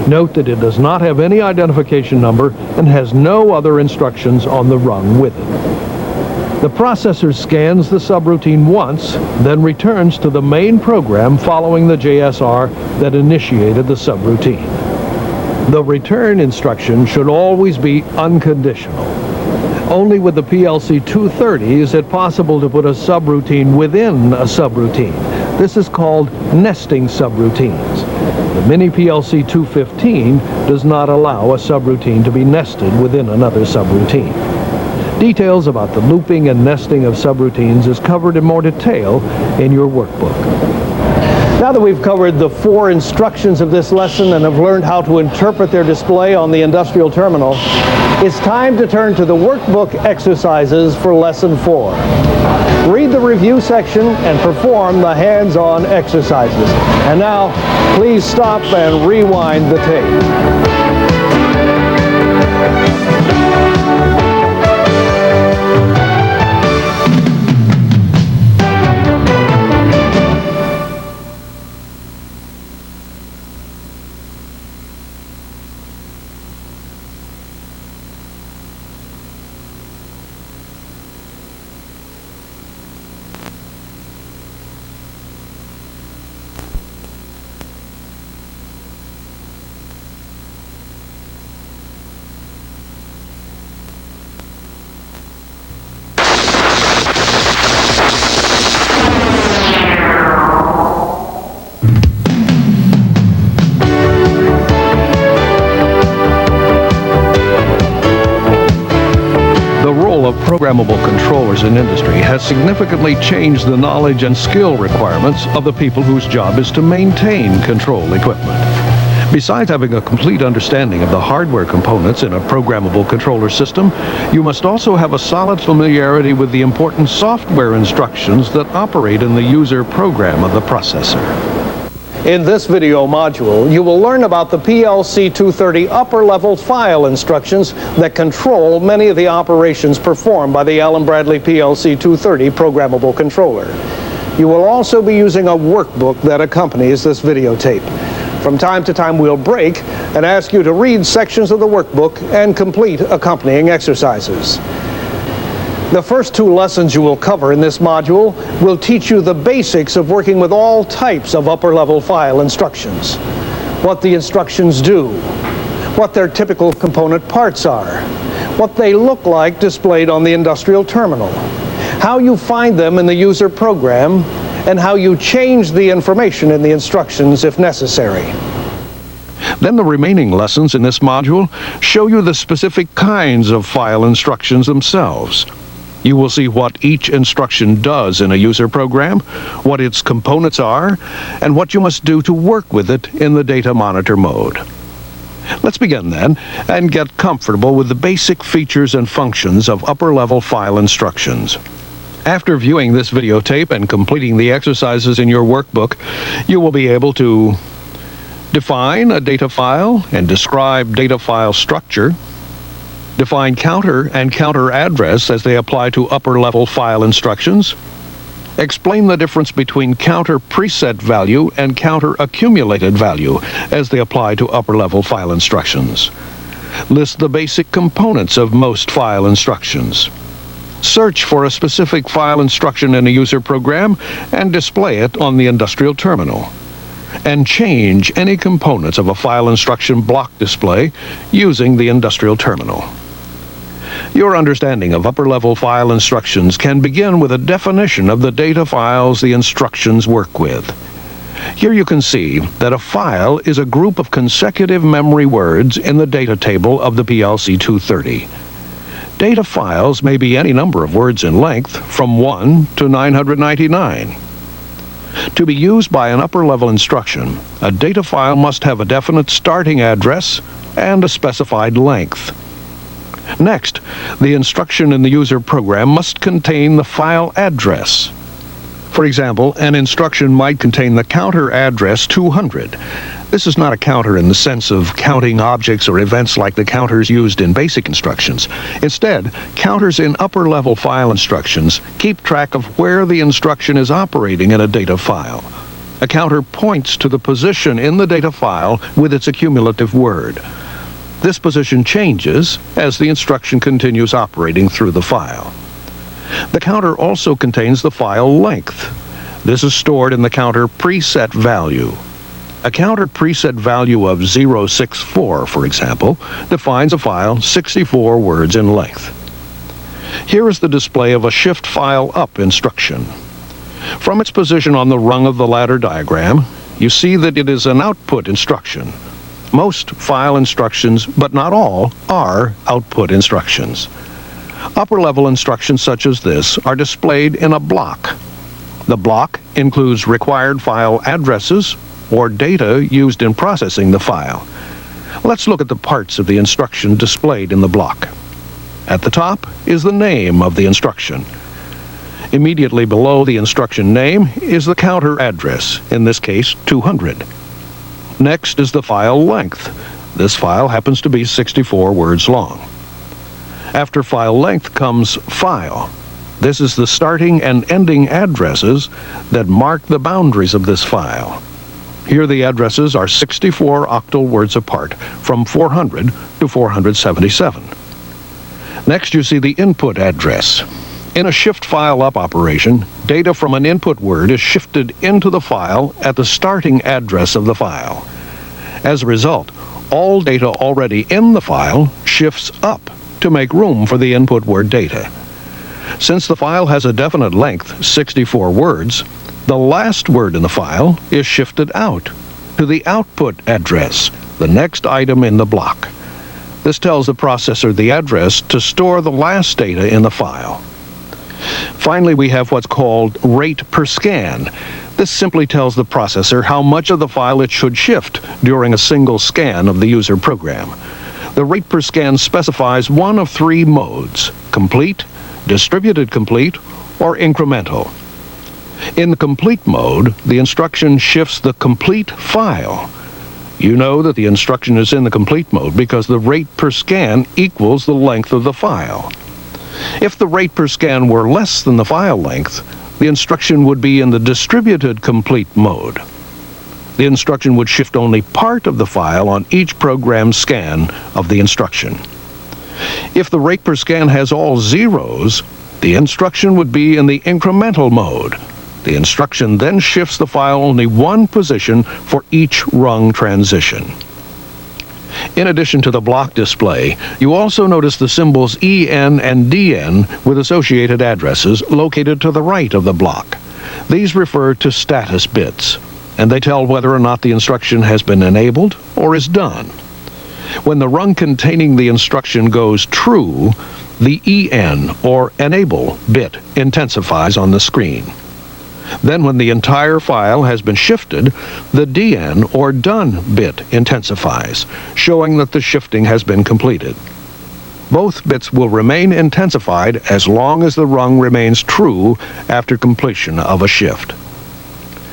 Note that it does not have any identification number and has no other instructions on the rung with it. The processor scans the subroutine once, then returns to the main program following the JSR that initiated the subroutine. The return instruction should always be unconditional. Only with the PLC-230 is it possible to put a subroutine within a subroutine. This is called nesting subroutines. The Mini PLC-215 does not allow a subroutine to be nested within another subroutine. Details about the looping and nesting of subroutines is covered in more detail in your workbook. Now that we've covered the 4 instructions of this lesson and have learned how to interpret their display on the industrial terminal, it's time to turn to the workbook exercises for Lesson 4. Read the review section and perform the hands-on exercises. And now, please stop and rewind the tape. Of programmable controllers in industry has significantly changed the knowledge and skill requirements of the people whose job is to maintain control equipment. Besides having a complete understanding of the hardware components in a programmable controller system, you must also have a solid familiarity with the important software instructions that operate in the user program of the processor. In this video module, you will learn about the PLC-230 upper-level file instructions that control many of the operations performed by the Allen Bradley PLC-230 programmable controller. You will also be using a workbook that accompanies this videotape. From time to time, we'll break and ask you to read sections of the workbook and complete accompanying exercises. The first 2 lessons you will cover in this module will teach you the basics of working with all types of upper-level file instructions. What the instructions do, what their typical component parts are, what they look like displayed on the industrial terminal, how you find them in the user program, and how you change the information in the instructions if necessary. Then the remaining lessons in this module show you the specific kinds of file instructions themselves. You will see what each instruction does in a user program, what its components are, and what you must do to work with it in the data monitor mode. Let's begin then and get comfortable with the basic features and functions of upper-level file instructions. After viewing this videotape and completing the exercises in your workbook, you will be able to define a data file and describe data file structure, define counter and counter address as they apply to upper-level file instructions, explain the difference between counter preset value and counter accumulated value as they apply to upper-level file instructions, list the basic components of most file instructions, search for a specific file instruction in a user program and display it on the industrial terminal, and change any components of a file instruction block display using the industrial terminal. Your understanding of upper-level file instructions can begin with a definition of the data files the instructions work with. Here you can see that a file is a group of consecutive memory words in the data table of the PLC-230. Data files may be any number of words in length, from 1 to 999. To be used by an upper-level instruction, a data file must have a definite starting address and a specified length. Next, the instruction in the user program must contain the file address. For example, an instruction might contain the counter address 200. This is not a counter in the sense of counting objects or events like the counters used in basic instructions. Instead, counters in upper-level file instructions keep track of where the instruction is operating in a data file. A counter points to the position in the data file with its accumulative word. This position changes as the instruction continues operating through the file. The counter also contains the file length. This is stored in the counter preset value. A counter preset value of 064, for example, defines a file 64 words in length. Here is the display of a shift file up instruction. From its position on the rung of the ladder diagram, you see that it is an output instruction. Most file instructions, but not all, are output instructions. Upper-level instructions such as this are displayed in a block. The block includes required file addresses or data used in processing the file. Let's look at the parts of the instruction displayed in the block. At the top is the name of the instruction. Immediately below the instruction name is the counter address, in this case 200. Next is the file length. This file happens to be 64 words long. After file length comes file. This is the starting and ending addresses that mark the boundaries of this file. Here the addresses are 64 octal words apart, from 400 to 477. Next you see the input address. In a shift file up operation, data from an input word is shifted into the file at the starting address of the file. As a result, all data already in the file shifts up to make room for the input word data. Since the file has a definite length, 64 words, the last word in the file is shifted out to the output address, the next item in the block. This tells the processor the address to store the last data in the file. Finally, we have what's called rate per scan. This simply tells the processor how much of the file it should shift during a single scan of the user program. The rate per scan specifies one of three modes: complete, distributed complete, or incremental. In the complete mode, the instruction shifts the complete file. You know that the instruction is in the complete mode because the rate per scan equals the length of the file. If the rate per scan were less than the file length, the instruction would be in the distributed complete mode. The instruction would shift only part of the file on each program scan of the instruction. If the rate per scan has all zeros, the instruction would be in the incremental mode. The instruction then shifts the file only one position for each rung transition. In addition to the block display, you also notice the symbols EN and DN with associated addresses located to the right of the block. These refer to status bits, and they tell whether or not the instruction has been enabled or is done. When the rung containing the instruction goes true, the EN, or enable, bit intensifies on the screen. Then when the entire file has been shifted, the DN, or done, bit intensifies, showing that the shifting has been completed. Both bits will remain intensified as long as the rung remains true after completion of a shift.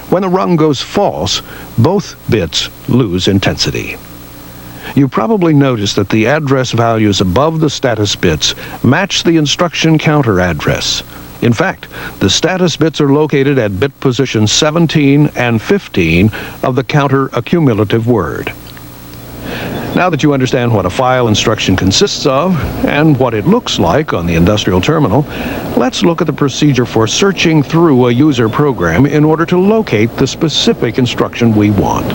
When the rung goes false, both bits lose intensity. You probably noticed that the address values above the status bits match the instruction counter address. In fact, the status bits are located at bit position 17 and 15 of the counter accumulative word. Now that you understand what a file instruction consists of and what it looks like on the industrial terminal, let's look at the procedure for searching through a user program in order to locate the specific instruction we want.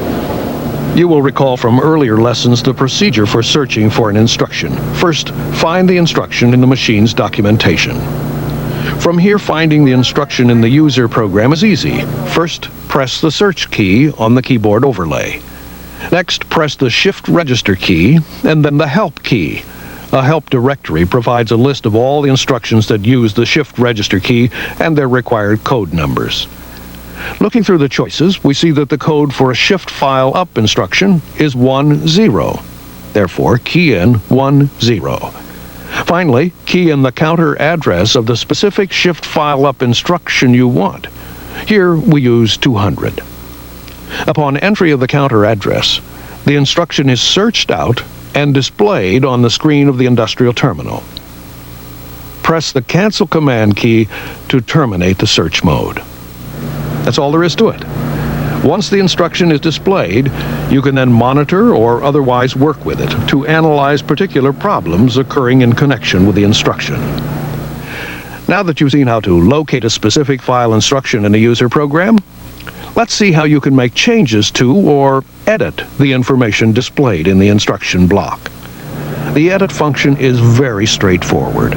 You will recall from earlier lessons the procedure for searching for an instruction. First, find the instruction in the machine's documentation. From here, finding the instruction in the user program is easy. First, press the search key on the keyboard overlay. Next, press the shift register key and then the help key. A help directory provides a list of all the instructions that use the shift register key and their required code numbers. Looking through the choices, we see that the code for a shift file up instruction is 10. Therefore, key in 10. Finally, key in the counter address of the specific shift file up instruction you want. Here we use 200. Upon entry of the counter address, the instruction is searched out and displayed on the screen of the industrial terminal. Press the cancel command key to terminate the search mode. That's all there is to it. Once the instruction is displayed, you can then monitor or otherwise work with it to analyze particular problems occurring in connection with the instruction. Now that you've seen how to locate a specific file instruction in a user program, let's see how you can make changes to or edit the information displayed in the instruction block. The edit function is very straightforward.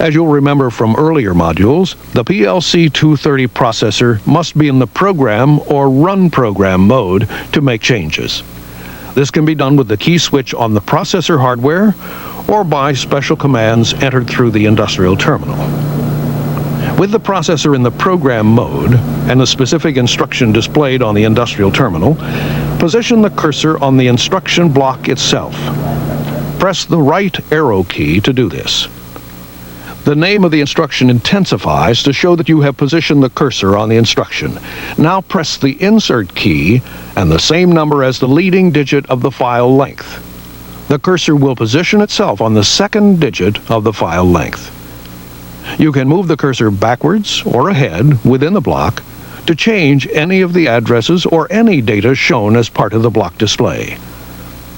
As you'll remember from earlier modules, the PLC-230 processor must be in the program or run program mode to make changes. This can be done with the key switch on the processor hardware or by special commands entered through the industrial terminal. With the processor in the program mode and the specific instruction displayed on the industrial terminal, position the cursor on the instruction block itself. Press the right arrow key to do this. The name of the instruction intensifies to show that you have positioned the cursor on the instruction. Now press the insert key and the same number as the leading digit of the file length. The cursor will position itself on the second digit of the file length. You can move the cursor backwards or ahead within the block to change any of the addresses or any data shown as part of the block display.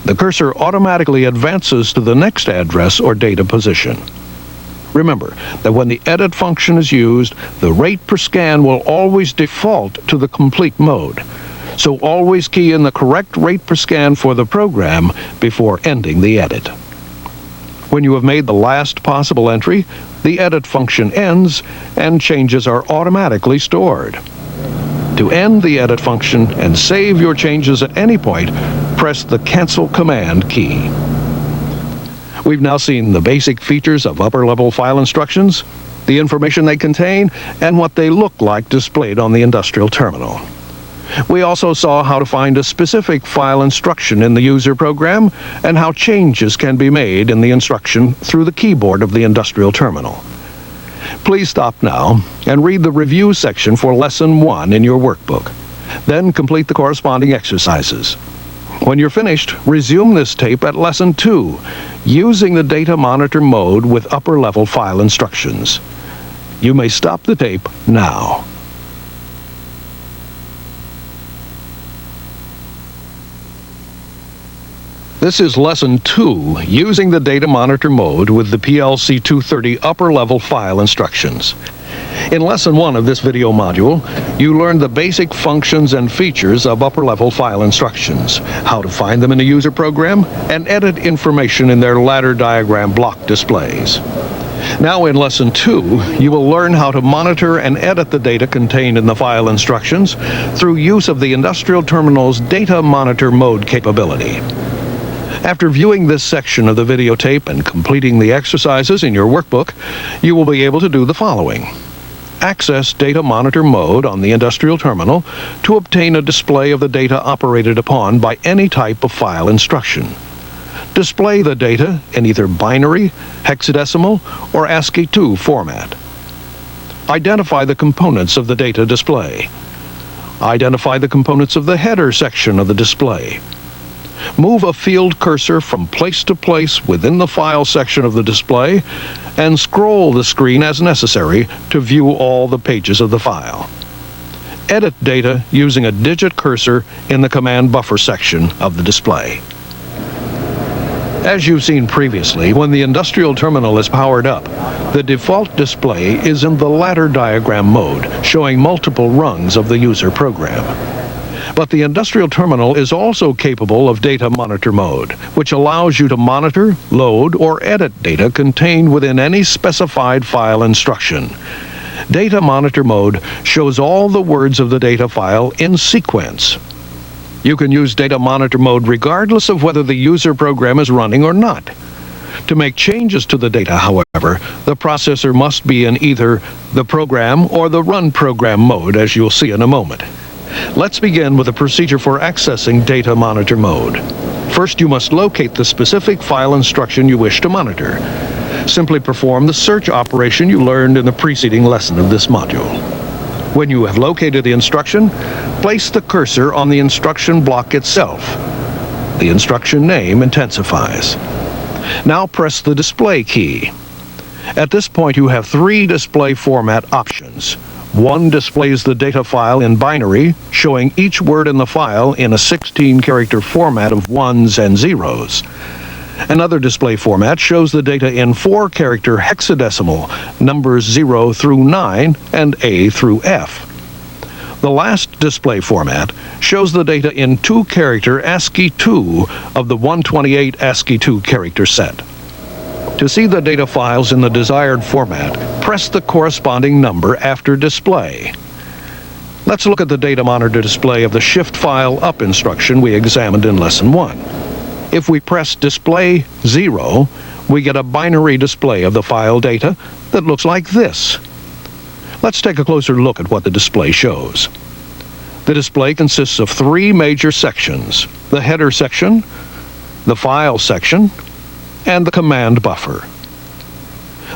The cursor automatically advances to the next address or data position. Remember that when the edit function is used, the rate per scan will always default to the complete mode. So always key in the correct rate per scan for the program before ending the edit. When you have made the last possible entry, the edit function ends and changes are automatically stored. To end the edit function and save your changes at any point, press the Cancel Command key. We've now seen the basic features of upper-level file instructions, the information they contain, and what they look like displayed on the industrial terminal. We also saw how to find a specific file instruction in the user program and how changes can be made in the instruction through the keyboard of the industrial terminal. Please stop now and read the review section for Lesson 1 in your workbook. Then complete the corresponding exercises. When you're finished, resume this tape at Lesson 2, using the data monitor mode with upper-level file instructions. You may stop the tape now. This is Lesson 2, using the data monitor mode with the PLC-230 upper-level file instructions. In Lesson 1 of this video module, you learned the basic functions and features of upper-level file instructions, how to find them in a user program, and edit information in their ladder diagram block displays. Now in Lesson 2, you will learn how to monitor and edit the data contained in the file instructions through use of the industrial terminal's data monitor mode capability. After viewing this section of the videotape and completing the exercises in your workbook, you will be able to do the following. Access Data Monitor Mode on the industrial terminal to obtain a display of the data operated upon by any type of file instruction. Display the data in either binary, hexadecimal, or ASCII2 format. Identify the components of the data display. Identify the components of the header section of the display. Move a field cursor from place to place within the file section of the display and scroll the screen as necessary to view all the pages of the file. Edit data using a digit cursor in the command buffer section of the display. As you've seen previously, when the industrial terminal is powered up, the default display is in the ladder diagram mode, showing multiple rungs of the user program. But the industrial terminal is also capable of data monitor mode, which allows you to monitor, load, or edit data contained within any specified file instruction. Data monitor mode shows all the words of the data file in sequence. You can use data monitor mode regardless of whether the user program is running or not. To make changes to the data, however, the processor must be in either the program or the run program mode, as you'll see in a moment. Let's begin with a procedure for accessing data monitor mode. First, you must locate the specific file instruction you wish to monitor. Simply perform the search operation you learned in the preceding lesson of this module. When you have located the instruction, place the cursor on the instruction block itself. The instruction name intensifies. Now press the display key. At this point, you have 3 display format options. One displays the data file in binary, showing each word in the file in a 16-character format of ones and zeros. Another display format shows the data in 4-character hexadecimal, numbers 0 through 9 and A through F. The last display format shows the data in 2-character ASCII-2 of the 128 ASCII-2 character set. To see the data files in the desired format, press the corresponding number after display. Let's look at the data monitor display of the Shift File Up instruction we examined in Lesson 1. If we press Display 0, we get a binary display of the file data that looks like this. Let's take a closer look at what the display shows. The display consists of 3 major sections: the header section, the file section, and the command buffer.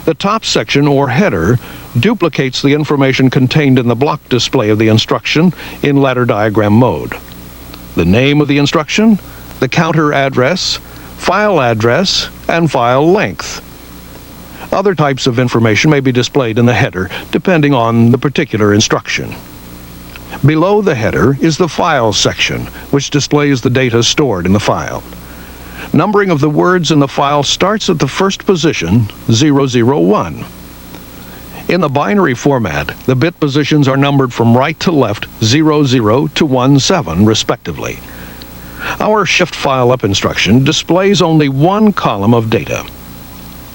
The top section, or header, duplicates the information contained in the block display of the instruction in ladder diagram mode. The name of the instruction, the counter address, file address, and file length. Other types of information may be displayed in the header, depending on the particular instruction. Below the header is the file section, which displays the data stored in the file. Numbering of the words in the file starts at the first position, 001. In the binary format, the bit positions are numbered from right to left, 00 to 17, respectively. Our Shift File Up instruction displays only 1 column of data.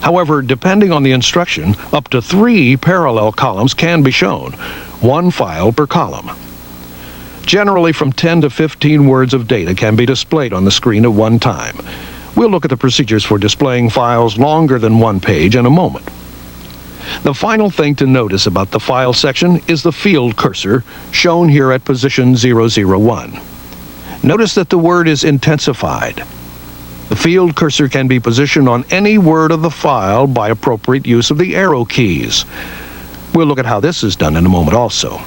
However, depending on the instruction, up to 3 parallel columns can be shown, 1 file per column. Generally, from 10 to 15 words of data can be displayed on the screen at one time. We'll look at the procedures for displaying files longer than 1 page in a moment. The final thing to notice about the file section is the field cursor, shown here at position 001. Notice that the word is intensified. The field cursor can be positioned on any word of the file by appropriate use of the arrow keys. We'll look at how this is done in a moment also.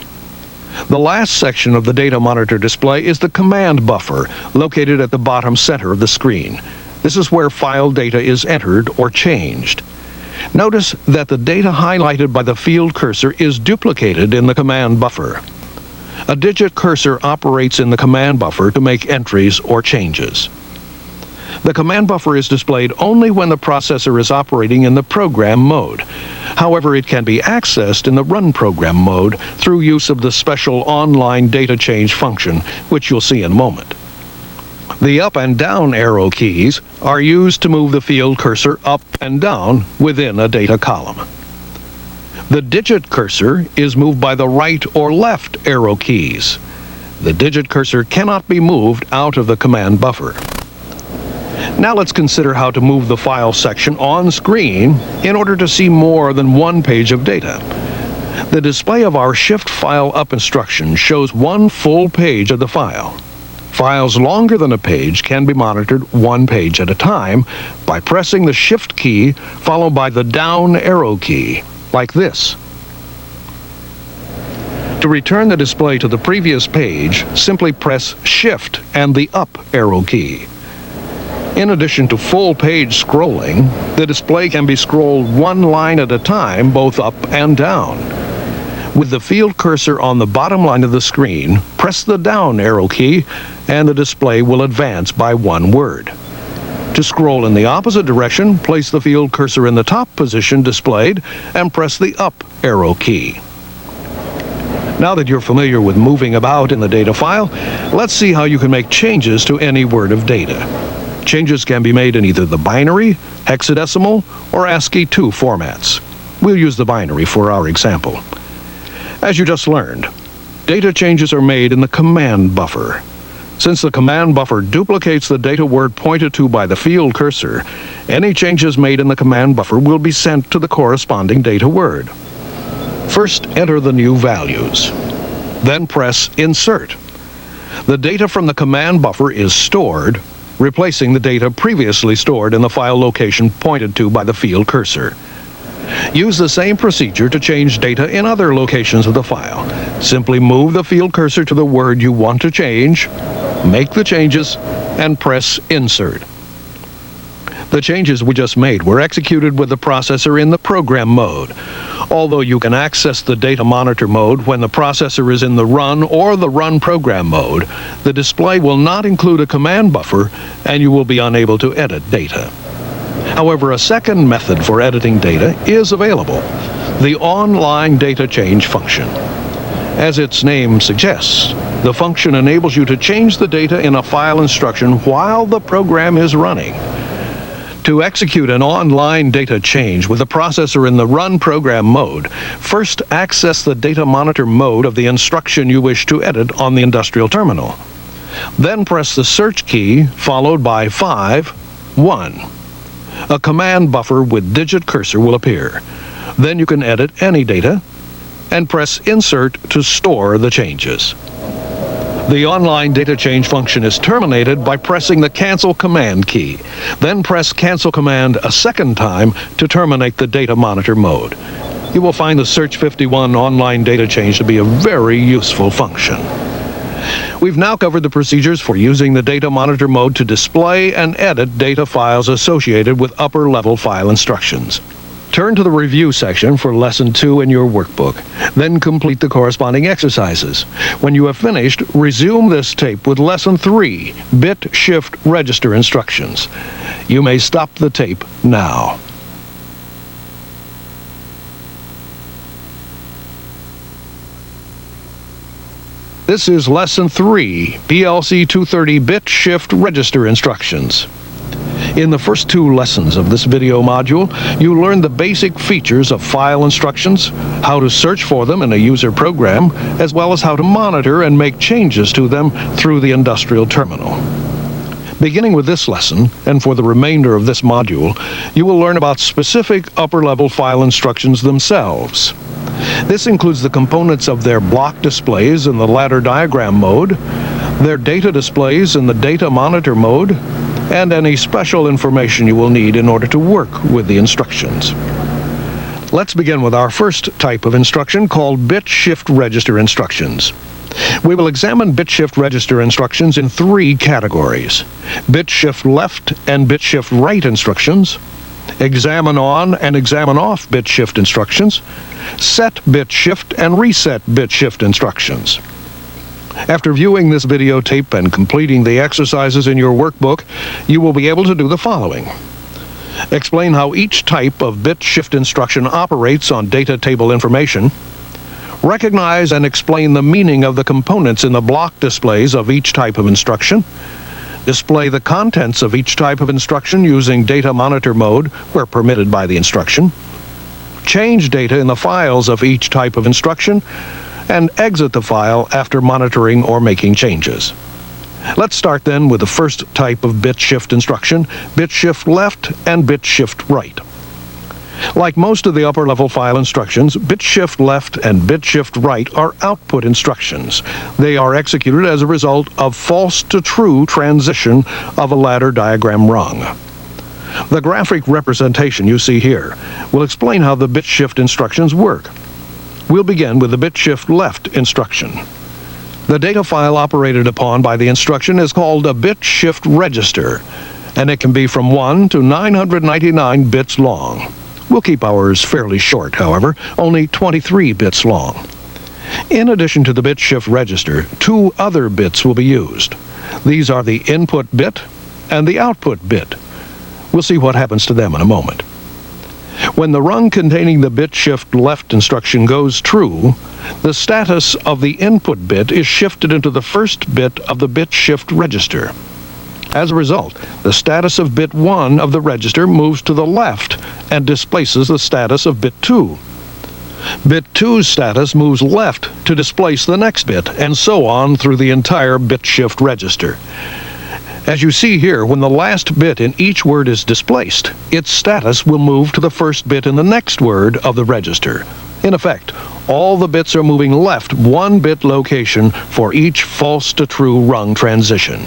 The last section of the data monitor display is the command buffer, located at the bottom center of the screen. This is where file data is entered or changed. Notice that the data highlighted by the field cursor is duplicated in the command buffer. A digit cursor operates in the command buffer to make entries or changes. The command buffer is displayed only when the processor is operating in the program mode. However, it can be accessed in the run program mode through use of the special online data change function, which you'll see in a moment. The up and down arrow keys are used to move the field cursor up and down within a data column. The digit cursor is moved by the right or left arrow keys. The digit cursor cannot be moved out of the command buffer. Now let's consider how to move the file section on screen in order to see more than 1 page of data. The display of our Shift File Up instruction shows 1 full page of the file. Files longer than a page can be monitored 1 page at a time by pressing the Shift key followed by the down arrow key, like this. To return the display to the previous page, simply press Shift and the up arrow key. In addition to full page scrolling, the display can be scrolled 1 line at a time, both up and down. With the field cursor on the bottom line of the screen, press the down arrow key, and the display will advance by 1 word. To scroll in the opposite direction, place the field cursor in the top position displayed, and press the up arrow key. Now that you're familiar with moving about in the data file, let's see how you can make changes to any word of data. Changes can be made in either the binary, hexadecimal, or ASCII-2 formats. We'll use the binary for our example. As you just learned, data changes are made in the command buffer. Since the command buffer duplicates the data word pointed to by the field cursor, any changes made in the command buffer will be sent to the corresponding data word. First, enter the new values. Then press Insert. The data from the command buffer is stored, replacing the data previously stored in the file location pointed to by the field cursor. Use the same procedure to change data in other locations of the file. Simply move the field cursor to the word you want to change, make the changes, and press Insert. The changes we just made were executed with the processor in the program mode. Although you can access the data monitor mode when the processor is in the run or the run program mode, the display will not include a command buffer, and you will be unable to edit data. However, a second method for editing data is available, the online data change function. As its name suggests, the function enables you to change the data in a file instruction while the program is running. To execute an online data change with the processor in the Run Program mode, first access the Data Monitor mode of the instruction you wish to edit on the industrial terminal. Then press the search key followed by 1. A command buffer with digit cursor will appear. Then you can edit any data and press Insert to store the changes. The online data change function is terminated by pressing the Cancel Command key. Then press Cancel Command a second time to terminate the Data Monitor mode. You will find the Search 51 online data change to be a very useful function. We've now covered the procedures for using the Data Monitor mode to display and edit data files associated with upper-level file instructions. Turn to the Review section for Lesson 2 in your workbook. Then complete the corresponding exercises. When you have finished, resume this tape with Lesson 3, Bit Shift Register Instructions. You may stop the tape now. This is Lesson 3, PLC-230 Bit Shift Register Instructions. In the first 2 lessons of this video module, you learn the basic features of file instructions, how to search for them in a user program, as well as how to monitor and make changes to them through the industrial terminal. Beginning with this lesson, and for the remainder of this module, you will learn about specific upper-level file instructions themselves. This includes the components of their block displays in the ladder diagram mode, their data displays in the Data Monitor mode, and any special information you will need in order to work with the instructions. Let's begin with our first type of instruction called Bit Shift Register Instructions. We will examine bit shift register instructions in 3 categories: bit shift left and bit shift right instructions, examine on and examine off bit shift instructions, set bit shift and reset bit shift instructions. After viewing this videotape and completing the exercises in your workbook, you will be able to do the following: explain how each type of bit shift instruction operates on data table information, recognize and explain the meaning of the components in the block displays of each type of instruction, display the contents of each type of instruction using Data Monitor mode where permitted by the instruction, change data in the files of each type of instruction, and exit the file after monitoring or making changes. Let's start then with the first type of bit shift instruction, bit shift left and bit shift right. Like most of the upper-level file instructions, bit shift left and bit shift right are output instructions. They are executed as a result of false to true transition of a ladder diagram rung. The graphic representation you see here will explain how the bit shift instructions work. We'll begin with the bit shift left instruction. The data file operated upon by the instruction is called a bit shift register, and it can be from 1 to 999 bits long. We'll keep ours fairly short, however, only 23 bits long. In addition to the bit shift register, 2 other bits will be used. These are the input bit and the output bit. We'll see what happens to them in a moment. When the rung containing the bit shift left instruction goes true, the status of the input bit is shifted into the first bit of the bit shift register. As a result, the status of bit 1 of the register moves to the left and displaces the status of bit 2. Bit 2's status moves left to displace the next bit, and so on through the entire bit shift register. As you see here, when the last bit in each word is displaced, its status will move to the first bit in the next word of the register. In effect, all the bits are moving left 1 bit location for each false to true rung transition.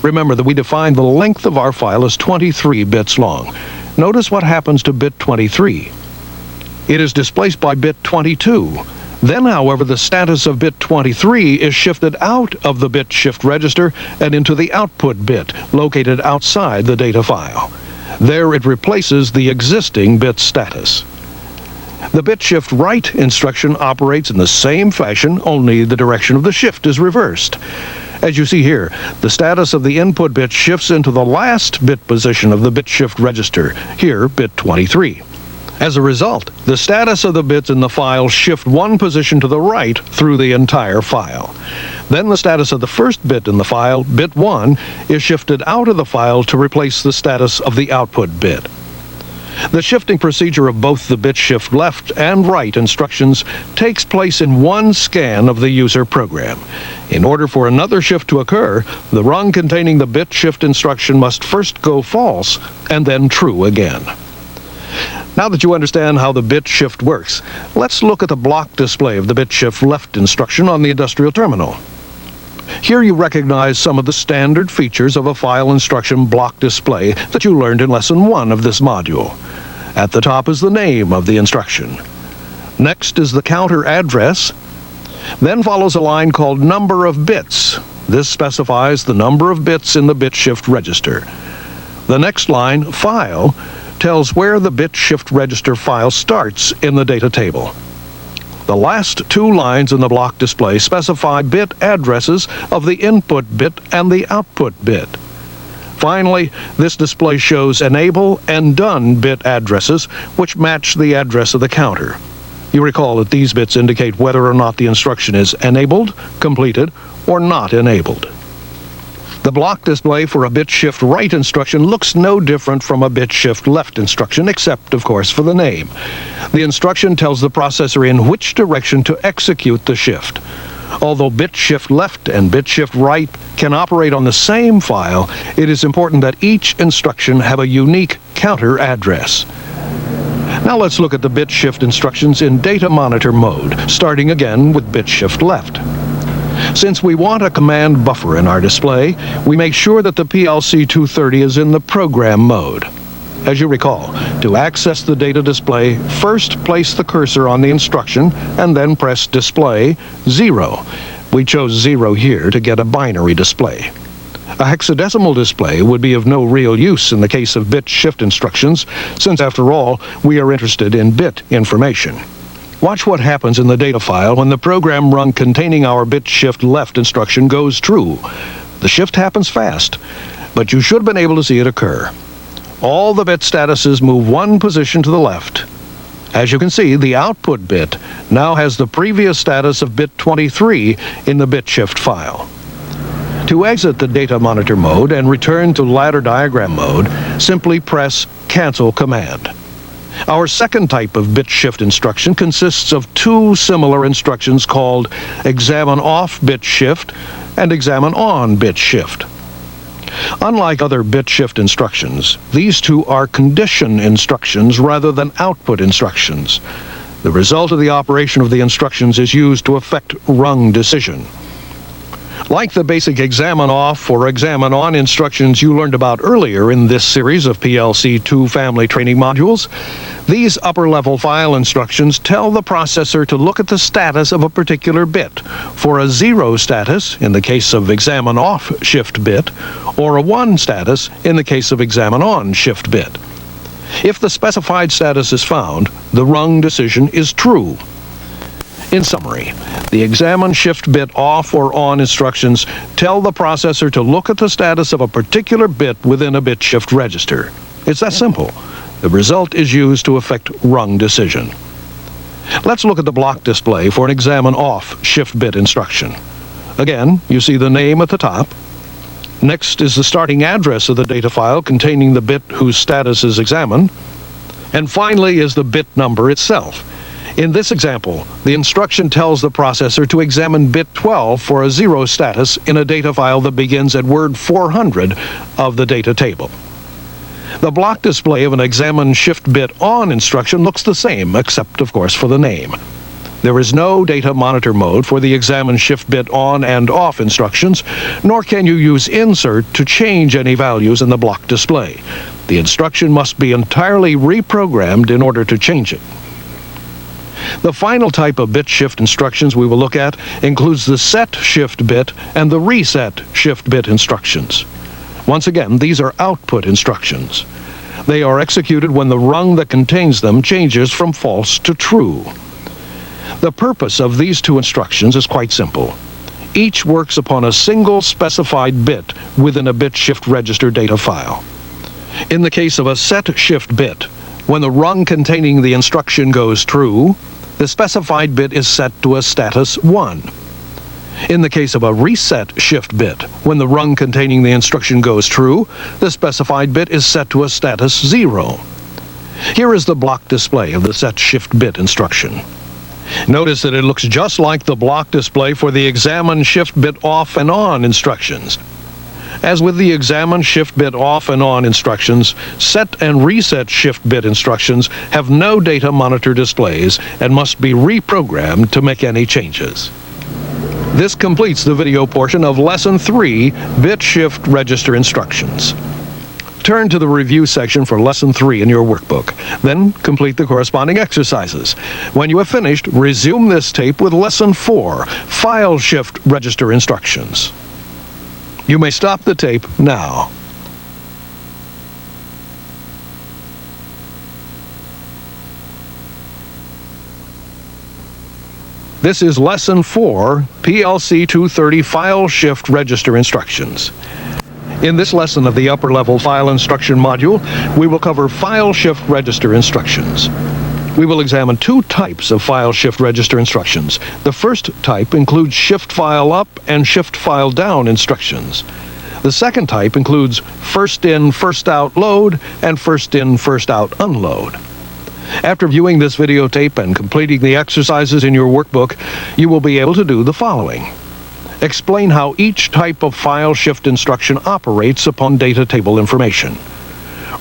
Remember that we defined the length of our file as 23 bits long. Notice what happens to bit 23. It is displaced by bit 22. Then, however, the status of bit 23 is shifted out of the bit shift register and into the output bit, located outside the data file. There it replaces the existing bit status. The bit shift right instruction operates in the same fashion, only the direction of the shift is reversed. As you see here, the status of the input bit shifts into the last bit position of the bit shift register, here bit 23. As a result, the status of the bits in the file shift one position to the right through the entire file. Then the status of the first bit in the file, bit 1, is shifted out of the file to replace the status of the output bit. The shifting procedure of both the bit shift left and right instructions takes place in one scan of the user program. In order for another shift to occur, the rung containing the bit shift instruction must first go false and then true again. Now that you understand how the bit shift works, let's look at the block display of the bit shift left instruction on the industrial terminal. Here you recognize some of the standard features of a file instruction block display that you learned in Lesson 1 of this module. At the top is the name of the instruction. Next is the counter address. Then follows a line called number of bits. This specifies the number of bits in the bit shift register. The next line, file, tells where the bit shift register file starts in the data table. The last two lines in the block display specify bit addresses of the input bit and the output bit. Finally, this display shows enable and done bit addresses, which match the address of the counter. You recall that these bits indicate whether or not the instruction is enabled, completed, or not enabled. The block display for a bit shift right instruction looks no different from a bit shift left instruction, except, of course, for the name. The instruction tells the processor in which direction to execute the shift. Although bit shift left and bit shift right can operate on the same file, it is important that each instruction have a unique counter address. Now let's look at the bit shift instructions in data monitor mode, starting again with bit shift left. Since we want a command buffer in our display, we make sure that the PLC-230 is in the program mode. As you recall, to access the data display, first place the cursor on the instruction and then press Display 0. We chose 0 here to get a binary display. A hexadecimal display would be of no real use in the case of bit shift instructions, since after all, we are interested in bit information. Watch what happens in the data file when the program rung containing our bit shift left instruction goes true. The shift happens fast, but you should have been able to see it occur. All the bit statuses move one position to the left. As you can see, the output bit now has the previous status of bit 23 in the bit shift file. To exit the data monitor mode and return to ladder diagram mode, simply press Cancel Command. Our second type of bit shift instruction consists of two similar instructions called Examine Off Bit Shift and Examine On Bit Shift. Unlike other bit shift instructions, these two are condition instructions rather than output instructions. The result of the operation of the instructions is used to effect rung decision. Like the basic Examine Off or Examine On instructions you learned about earlier in this series of PLC-2 family training modules, these upper-level file instructions tell the processor to look at the status of a particular bit for a 0 status in the case of Examine Off shift bit, or a 1 status in the case of Examine On shift bit. If the specified status is found, the rung decision is true. In summary, the Examine Shift Bit Off or On instructions tell the processor to look at the status of a particular bit within a bit shift register. It's that simple. The result is used to effect rung decision. Let's look at the block display for an Examine Off Shift Bit instruction. Again, you see the name at the top. Next is the starting address of the data file containing the bit whose status is examined. And finally is the bit number itself. In this example, the instruction tells the processor to examine bit 12 for a 0 status in a data file that begins at word 400 of the data table. The block display of an Examine Shift Bit On instruction looks the same, except, of course, for the name. There is no data monitor mode for the Examine Shift Bit On and Off instructions, nor can you use Insert to change any values in the block display. The instruction must be entirely reprogrammed in order to change it. The final type of bit shift instructions we will look at includes the Set Shift Bit and the Reset Shift Bit instructions. Once again, these are output instructions. They are executed when the rung that contains them changes from false to true. The purpose of these two instructions is quite simple. Each works upon a single specified bit within a bit shift register data file. In the case of a set shift bit, when the rung containing the instruction goes true, the specified bit is set to a status 1. In the case of a reset shift bit, when the rung containing the instruction goes true, the specified bit is set to a status 0. Here is the block display of the set shift bit instruction. Notice that it looks just like the block display for the examine shift bit off and on instructions. As with the examine shift bit off and on instructions, set and reset shift bit instructions have no data monitor displays and must be reprogrammed to make any changes. This completes the video portion of Lesson 3, Bit Shift Register Instructions. Turn to the review section for Lesson 3 in your workbook. Then complete the corresponding exercises. When you have finished, resume this tape with Lesson 4, File Shift Register Instructions. You may stop the tape now. This is Lesson 4, PLC-230 File Shift Register Instructions. In this lesson of the upper-level file instruction module, we will cover file shift register instructions. We will examine two types of file shift register instructions. The first type includes shift file up and shift file down instructions. The second type includes first in, first out load and first in, first out unload. After viewing this videotape and completing the exercises in your workbook, you will be able to do the following. Explain how each type of file shift instruction operates upon data table information.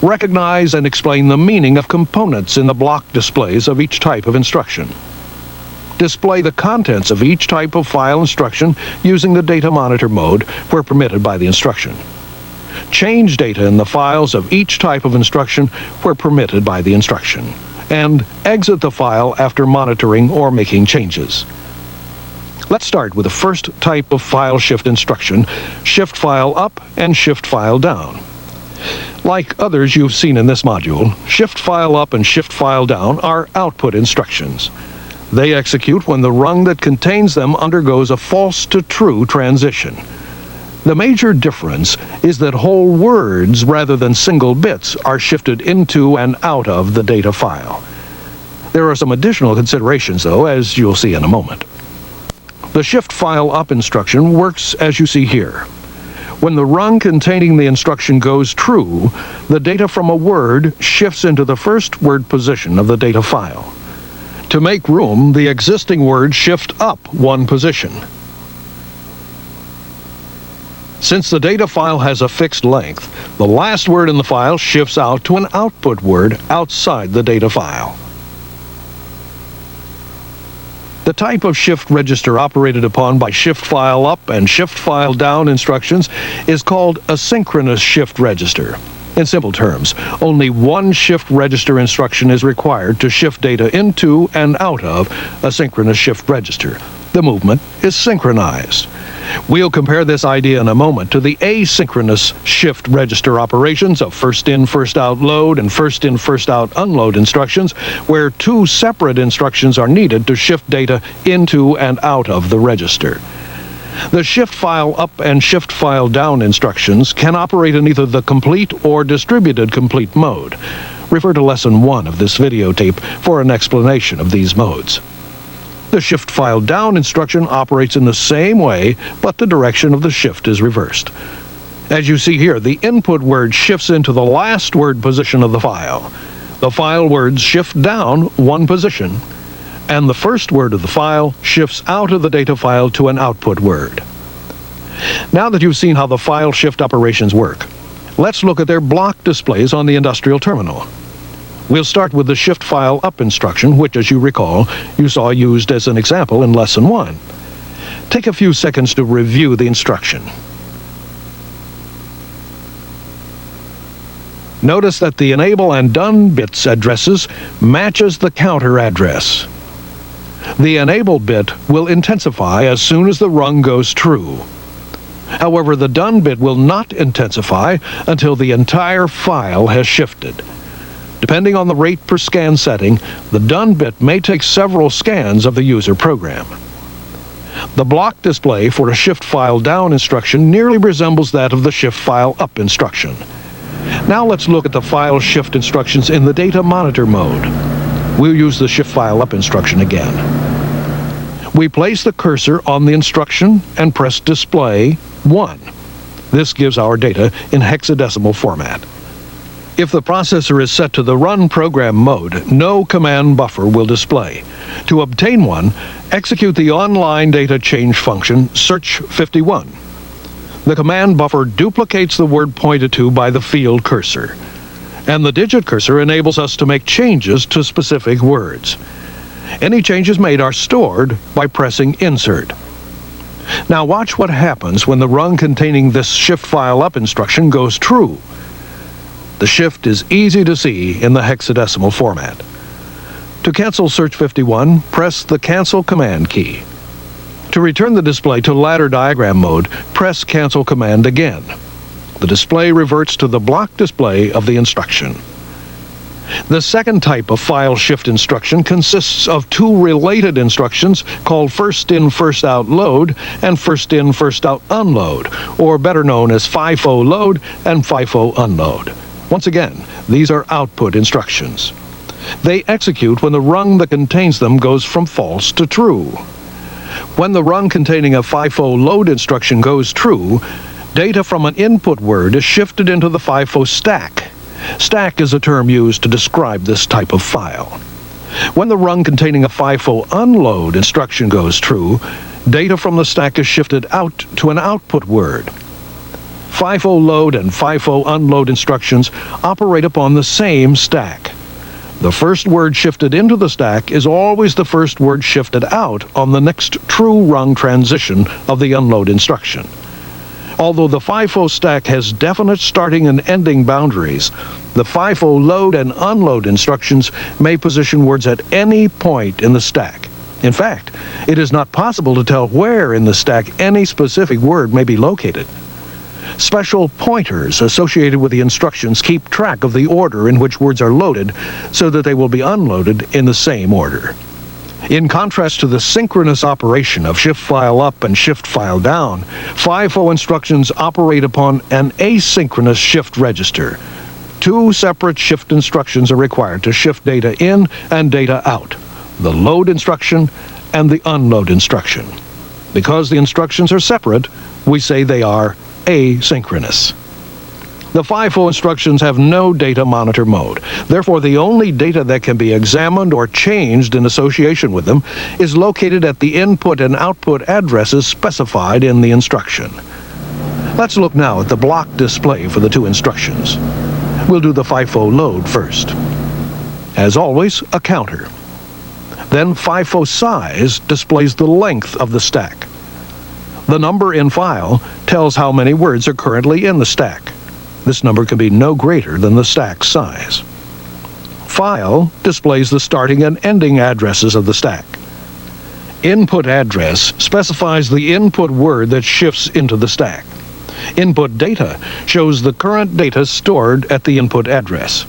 Recognize and explain the meaning of components in the block displays of each type of instruction. Display the contents of each type of file instruction using the data monitor mode where permitted by the instruction. Change data in the files of each type of instruction where permitted by the instruction. And exit the file after monitoring or making changes. Let's start with the first type of file shift instruction, shift file up and shift file down. Like others you've seen in this module, shift file up and shift file down are output instructions. They execute when the rung that contains them undergoes a false to true transition. The major difference is that whole words rather than single bits are shifted into and out of the data file. There are some additional considerations, though, as you'll see in a moment. The shift file up instruction works as you see here. When the rung containing the instruction goes true, the data from a word shifts into the first word position of the data file. To make room, the existing words shift up one position. Since the data file has a fixed length, the last word in the file shifts out to an output word outside the data file. The type of shift register operated upon by shift file up and shift file down instructions is called a synchronous shift register. In simple terms, only one shift register instruction is required to shift data into and out of a synchronous shift register. The movement is synchronized. We'll compare this idea in a moment to the asynchronous shift register operations of first in, first out load and first in, first out unload instructions, where two separate instructions are needed to shift data into and out of the register. The shift file up and shift file down instructions can operate in either the complete or distributed complete mode. Refer to Lesson 1 of this videotape for an explanation of these modes. The shift file down instruction operates in the same way, but the direction of the shift is reversed. As you see here, the input word shifts into the last word position of the file. The file words shift down one position, and the first word of the file shifts out of the data file to an output word. Now that you've seen how the file shift operations work, let's look at their block displays on the industrial terminal. We'll start with the shift file up instruction, which, as you recall, you saw used as an example in Lesson 1. Take a few seconds to review the instruction. Notice that the enable and done bits addresses matches the counter address. The enable bit will intensify as soon as the rung goes true. However, the done bit will not intensify until the entire file has shifted. Depending on the rate per scan setting, the done bit may take several scans of the user program. The block display for a shift file down instruction nearly resembles that of the shift file up instruction. Now let's look at the file shift instructions in the data monitor mode. We'll use the shift file up instruction again. We place the cursor on the instruction and press display 1. This gives our data in hexadecimal format. If the processor is set to the run program mode, no command buffer will display. To obtain one, execute the online data change function search 51. The command buffer duplicates the word pointed to by the field cursor, and the digit cursor enables us to make changes to specific words. Any changes made are stored by pressing insert. Now watch what happens when the rung containing this shift file up instruction goes true. The shift is easy to see in the hexadecimal format. To cancel search 51, press the cancel command key. To return the display to ladder diagram mode, press cancel command again. The display reverts to the block display of the instruction. The second type of file shift instruction consists of two related instructions called first in, first out load and first in, first out unload, or better known as FIFO load and FIFO unload. Once again, these are output instructions. They execute when the rung that contains them goes from false to true. When the rung containing a FIFO load instruction goes true, data from an input word is shifted into the FIFO stack. Stack is a term used to describe this type of file. When the rung containing a FIFO unload instruction goes true, data from the stack is shifted out to an output word. FIFO load and FIFO unload instructions operate upon the same stack. The first word shifted into the stack is always the first word shifted out on the next true rung transition of the unload instruction. Although the FIFO stack has definite starting and ending boundaries, the FIFO load and unload instructions may position words at any point in the stack. In fact, it is not possible to tell where in the stack any specific word may be located. Special pointers associated with the instructions keep track of the order in which words are loaded so that they will be unloaded in the same order. In contrast to the synchronous operation of shift file up and shift file down, FIFO instructions operate upon an asynchronous shift register. Two separate shift instructions are required to shift data in and data out: the load instruction and the unload instruction. Because the instructions are separate, we say they are asynchronous. The FIFO instructions have no data monitor mode. Therefore, the only data that can be examined or changed in association with them is located at the input and output addresses specified in the instruction. Let's look now at the block display for the two instructions. We'll do the FIFO load first. As always, a counter. Then FIFO size displays the length of the stack. The number in file tells how many words are currently in the stack. This number can be no greater than the stack size. File displays the starting and ending addresses of the stack. Input address specifies the input word that shifts into the stack. Input data shows the current data stored at the input address.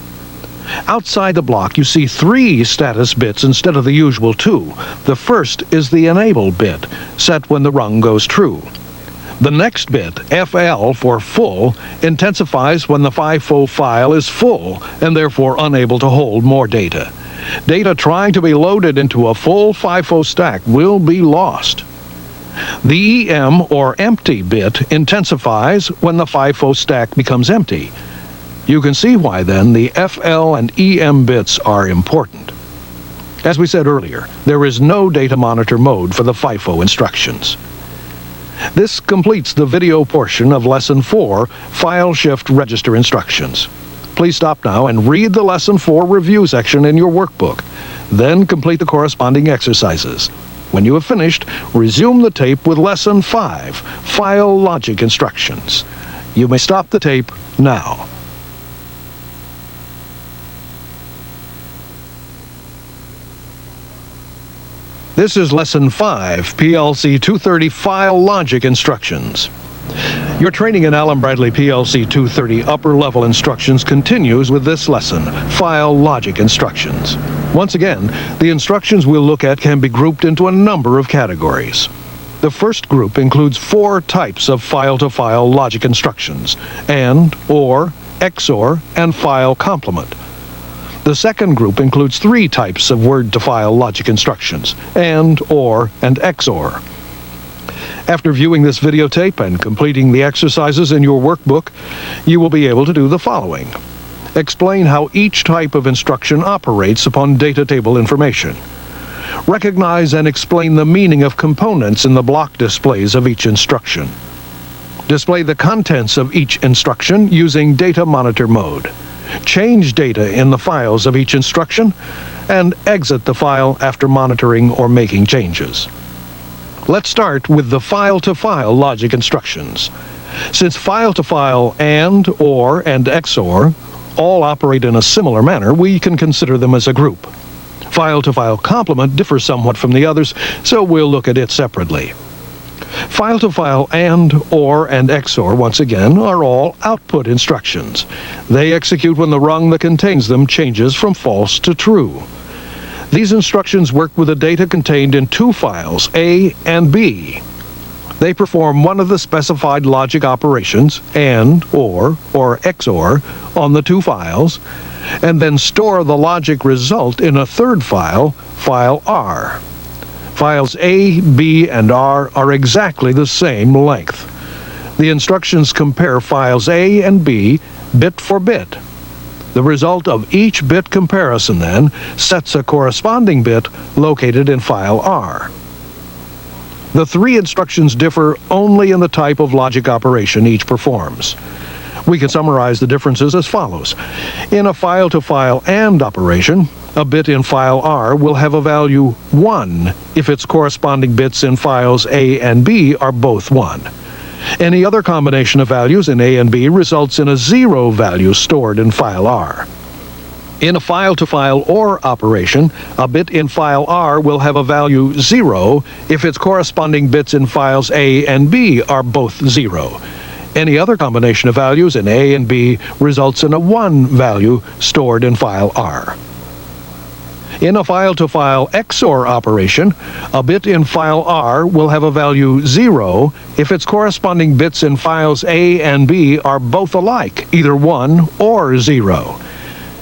Outside the block, you see 3 status bits instead of the usual 2. The first is the enable bit, set when the rung goes true. The next bit, FL for full, intensifies when the FIFO file is full and therefore unable to hold more data. Data trying to be loaded into a full FIFO stack will be lost. The EM or empty bit intensifies when the FIFO stack becomes empty. You can see why then the FL and EM bits are important. As we said earlier, there is no data monitor mode for the FIFO instructions. This completes the video portion of Lesson 4, File Shift Register Instructions. Please stop now and read the Lesson 4 review section in your workbook. Then complete the corresponding exercises. When you have finished, resume the tape with Lesson 5, File Logic Instructions. You may stop the tape now. This is Lesson 5, PLC-230 File Logic Instructions. Your training in Allen Bradley PLC-230 upper level instructions continues with this lesson, File Logic Instructions. Once again, the instructions we'll look at can be grouped into a number of categories. The first group includes 4 types of file-to-file logic instructions: AND, OR, XOR, and file complement. The second group includes 3 types of word-to-file logic instructions: AND, OR, and XOR. After viewing this videotape and completing the exercises in your workbook, you will be able to do the following. Explain how each type of instruction operates upon data table information. Recognize and explain the meaning of components in the block displays of each instruction. Display the contents of each instruction using data monitor mode. Change data in the files of each instruction, and exit the file after monitoring or making changes. Let's start with the file-to-file logic instructions. Since file-to-file AND, OR, and XOR all operate in a similar manner, we can consider them as a group. File-to-file complement differs somewhat from the others, so we'll look at it separately. File-to-file AND, OR, and XOR, once again, are all output instructions. They execute when the rung that contains them changes from false to true. These instructions work with the data contained in 2 files, A and B. They perform one of the specified logic operations, AND, OR, or XOR, on the 2 files, and then store the logic result in a third file, file R. Files A, B, and R are exactly the same length. The instructions compare files A and B bit for bit. The result of each bit comparison, then, sets a corresponding bit located in file R. The 3 instructions differ only in the type of logic operation each performs. We can summarize the differences as follows. In a file-to-file AND operation, a bit in file R will have a value 1 if its corresponding bits in files A and B are both 1. Any other combination of values in A and B results in a 0 value stored in file R. In a file-to-file OR operation, a bit in file R will have a value 0 if its corresponding bits in files A and B are both 0. Any other combination of values in A and B results in a 1 value stored in file R. In a file-to-file XOR operation, a bit in file R will have a value 0 if its corresponding bits in files A and B are both alike, either 1 or 0.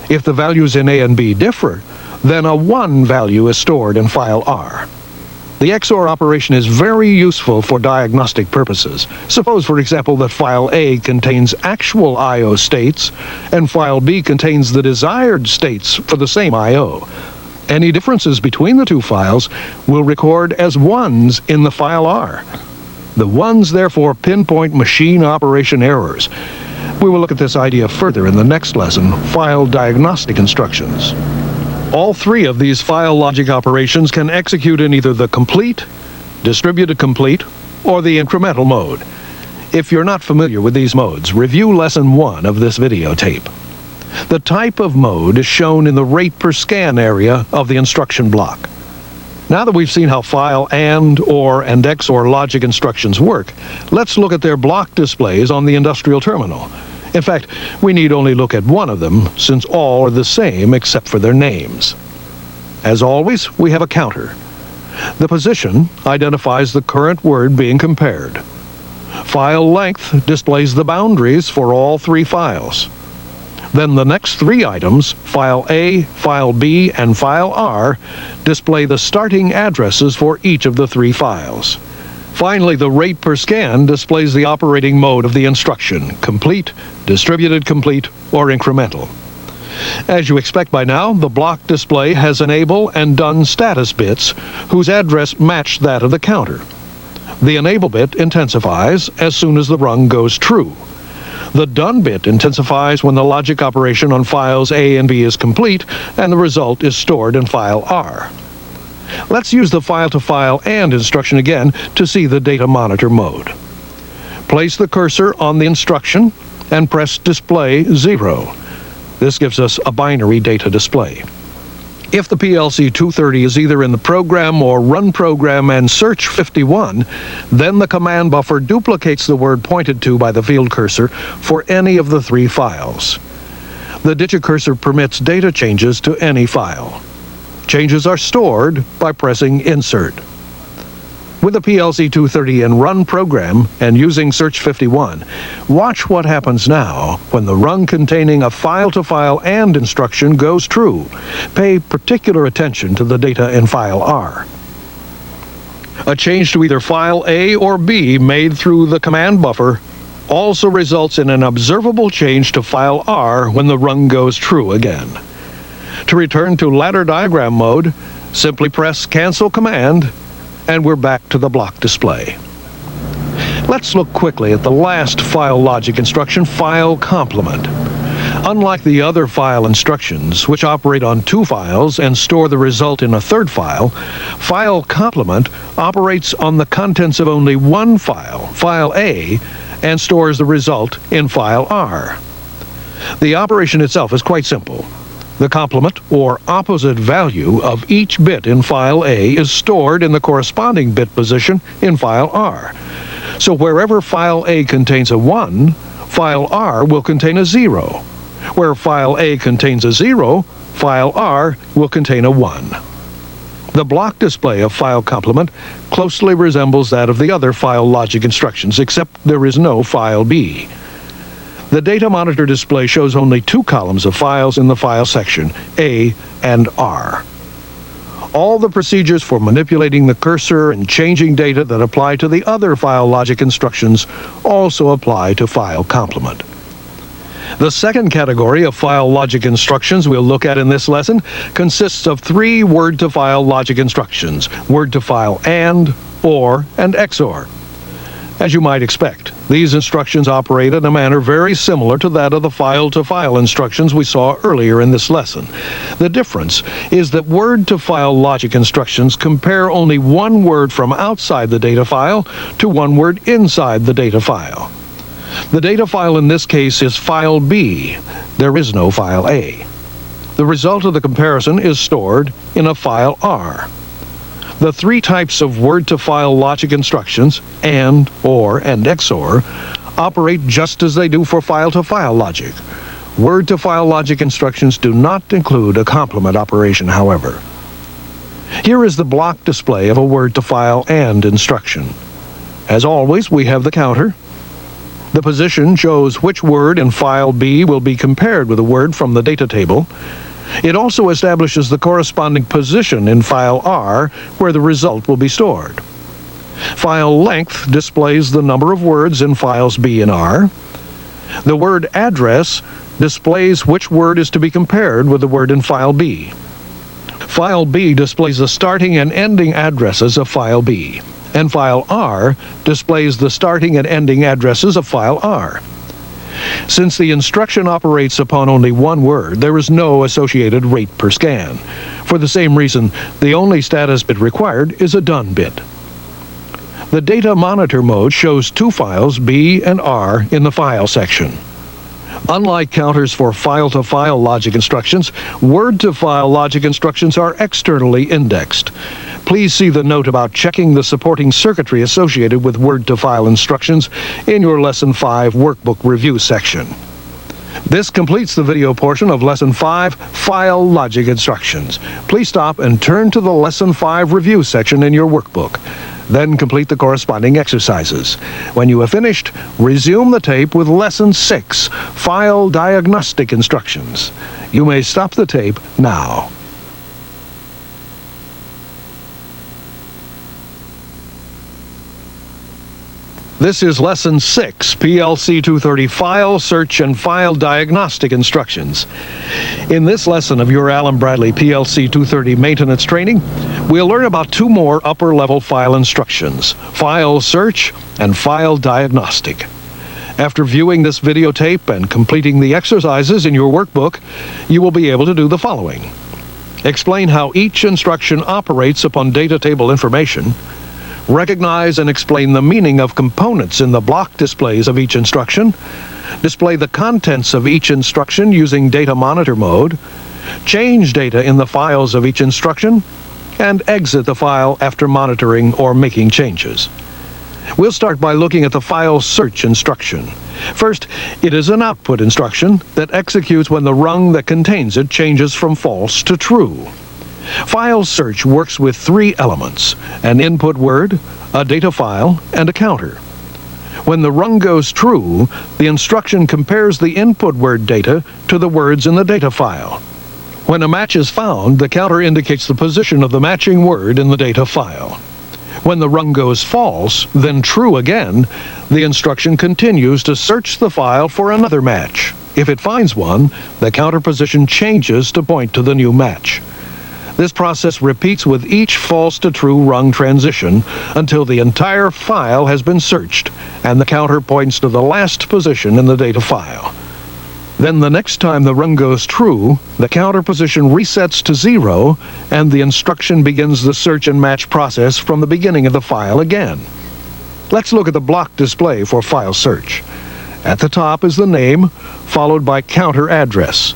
If the values in A and B differ, then a 1 value is stored in file R. The XOR operation is very useful for diagnostic purposes. Suppose, for example, that file A contains actual I/O states, and file B contains the desired states for the same I/O. Any differences between the 2 files will record as 1s in the file R. The 1s, therefore, pinpoint machine operation errors. We will look at this idea further in the next lesson, File Diagnostic Instructions. All 3 of these file logic operations can execute in either the complete, distributed complete, or the incremental mode. If you're not familiar with these modes, review Lesson 1 of this videotape. The type of mode is shown in the rate per scan area of the instruction block. Now that we've seen how file AND, OR, and XOR logic instructions work, let's look at their block displays on the industrial terminal. In fact, we need only look at one of them, since all are the same except for their names. As always, we have a counter. The position identifies the current word being compared. File length displays the boundaries for all 3 files. Then the next 3 items, file A, file B, and file R, display the starting addresses for each of the 3 files. Finally, the rate per scan displays the operating mode of the instruction, complete, distributed complete, or incremental. As you expect by now, the block display has enable and done status bits whose address match that of the counter. The enable bit intensifies as soon as the rung goes true. The done bit intensifies when the logic operation on files A and B is complete and the result is stored in file R. Let's use the file-to-file AND instruction again to see the data monitor mode. Place the cursor on the instruction and press Display 0. This gives us a binary data display. If the PLC-230 is either in the program or run program and search 51, then the command buffer duplicates the word pointed to by the field cursor for any of the 3 files. The digit cursor permits data changes to any file. Changes are stored by pressing Insert. With the PLC-230 in run program and using Search 51, watch what happens now when the rung containing a file-to-file AND instruction goes true. Pay particular attention to the data in file R. A change to either file A or B made through the command buffer also results in an observable change to file R when the rung goes true again. To return to ladder diagram mode, simply press Cancel Command, and we're back to the block display. Let's look quickly at the last file logic instruction, file complement. Unlike the other file instructions, which operate on two files and store the result in a third file, file complement operates on the contents of only one file, file A, and stores the result in file R. The operation itself is quite simple. The complement, or opposite value, of each bit in file A is stored in the corresponding bit position in file R. So wherever file A contains a 1, file R will contain a 0. Where file A contains a 0, file R will contain a 1. The block display of file complement closely resembles that of the other file logic instructions, except there is no file B. The data monitor display shows only two columns of files in the file section, A and R. All the procedures for manipulating the cursor and changing data that apply to the other file logic instructions also apply to file complement. The second category of file logic instructions we'll look at in this lesson consists of three word-to-file logic instructions: word-to-file AND, OR, and XOR. As you might expect, these instructions operate in a manner very similar to that of the file-to-file instructions we saw earlier in this lesson. The difference is that word-to-file logic instructions compare only one word from outside the data file to one word inside the data file. The data file in this case is file B. There is no file A. The result of the comparison is stored in a file R. The three types of word-to-file logic instructions, AND, OR, and XOR, operate just as they do for file-to-file logic. Word-to-file logic instructions do not include a complement operation, however. Here is the block display of a word-to-file AND instruction. As always, we have the counter. The position shows which word in file B will be compared with a word from the data table. It also establishes the corresponding position in file R where the result will be stored. File length displays the number of words in files B and R. The word address displays which word is to be compared with the word in file B. File B displays the starting and ending addresses of file B, and file R displays the starting and ending addresses of file R. Since the instruction operates upon only one word, there is no associated rate per scan. For the same reason, the only status bit required is a done bit. The data monitor mode shows two files, B and R, in the file section. Unlike counters for file-to-file logic instructions, word-to-file logic instructions are externally indexed. Please see the note about checking the supporting circuitry associated with word-to-file instructions in your Lesson 5 Workbook Review section. This completes the video portion of Lesson 5, File Logic Instructions. Please stop and turn to the Lesson 5 Review section in your workbook. Then complete the corresponding exercises. When you have finished, resume the tape with Lesson 6, File Diagnostic Instructions. You may stop the tape now. This is Lesson 6, PLC-230 File Search and File Diagnostic Instructions. In this lesson of your Allen Bradley PLC-230 maintenance training, we'll learn about two more upper-level file instructions, File Search and File Diagnostic. After viewing this videotape and completing the exercises in your workbook, you will be able to do the following: explain how each instruction operates upon data table information, recognize and explain the meaning of components in the block displays of each instruction, display the contents of each instruction using data monitor mode, change data in the files of each instruction, and exit the file after monitoring or making changes. We'll start by looking at the file search instruction. First, it is an output instruction that executes when the rung that contains it changes from false to true. File search works with three elements: an input word, a data file, and a counter. When the rung goes true, the instruction compares the input word data to the words in the data file. When a match is found, the counter indicates the position of the matching word in the data file. When the rung goes false, then true again, the instruction continues to search the file for another match. If it finds one, the counter position changes to point to the new match. This process repeats with each false to true rung transition until the entire file has been searched and the counter points to the last position in the data file. Then the next time the rung goes true, the counter position resets to 0 and the instruction begins the search and match process from the beginning of the file again. Let's look at the block display for file search. At the top is the name, followed by counter address.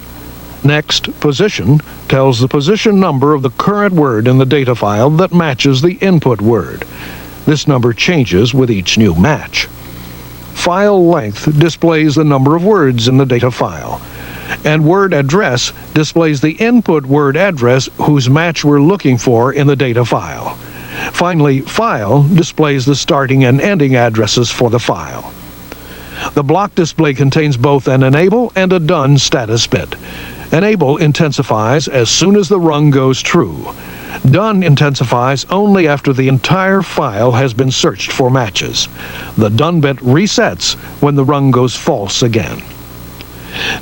Next, position tells the position number of the current word in the data file that matches the input word. This number changes with each new match. File length displays the number of words in the data file. And word address displays the input word address whose match we're looking for in the data file. Finally, file displays the starting and ending addresses for the file. The block display contains both an enable and a done status bit. Enable intensifies as soon as the rung goes true. Done intensifies only after the entire file has been searched for matches. The done bit resets when the rung goes false again.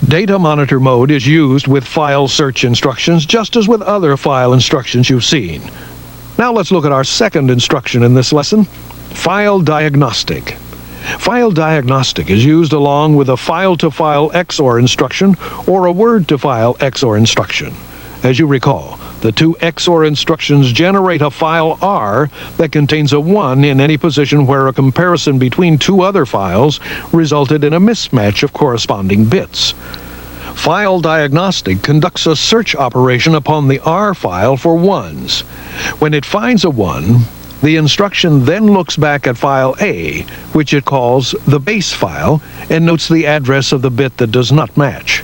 Data monitor mode is used with file search instructions just as with other file instructions you've seen. Now let's look at our second instruction in this lesson, file diagnostic. File diagnostic is used along with a file-to-file XOR instruction or a word-to-file XOR instruction. As you recall, the two XOR instructions generate a file R that contains a 1 in any position where a comparison between two other files resulted in a mismatch of corresponding bits. File diagnostic conducts a search operation upon the R file for 1s. When it finds a 1, the instruction then looks back at file A, which it calls the base file, and notes the address of the bit that does not match.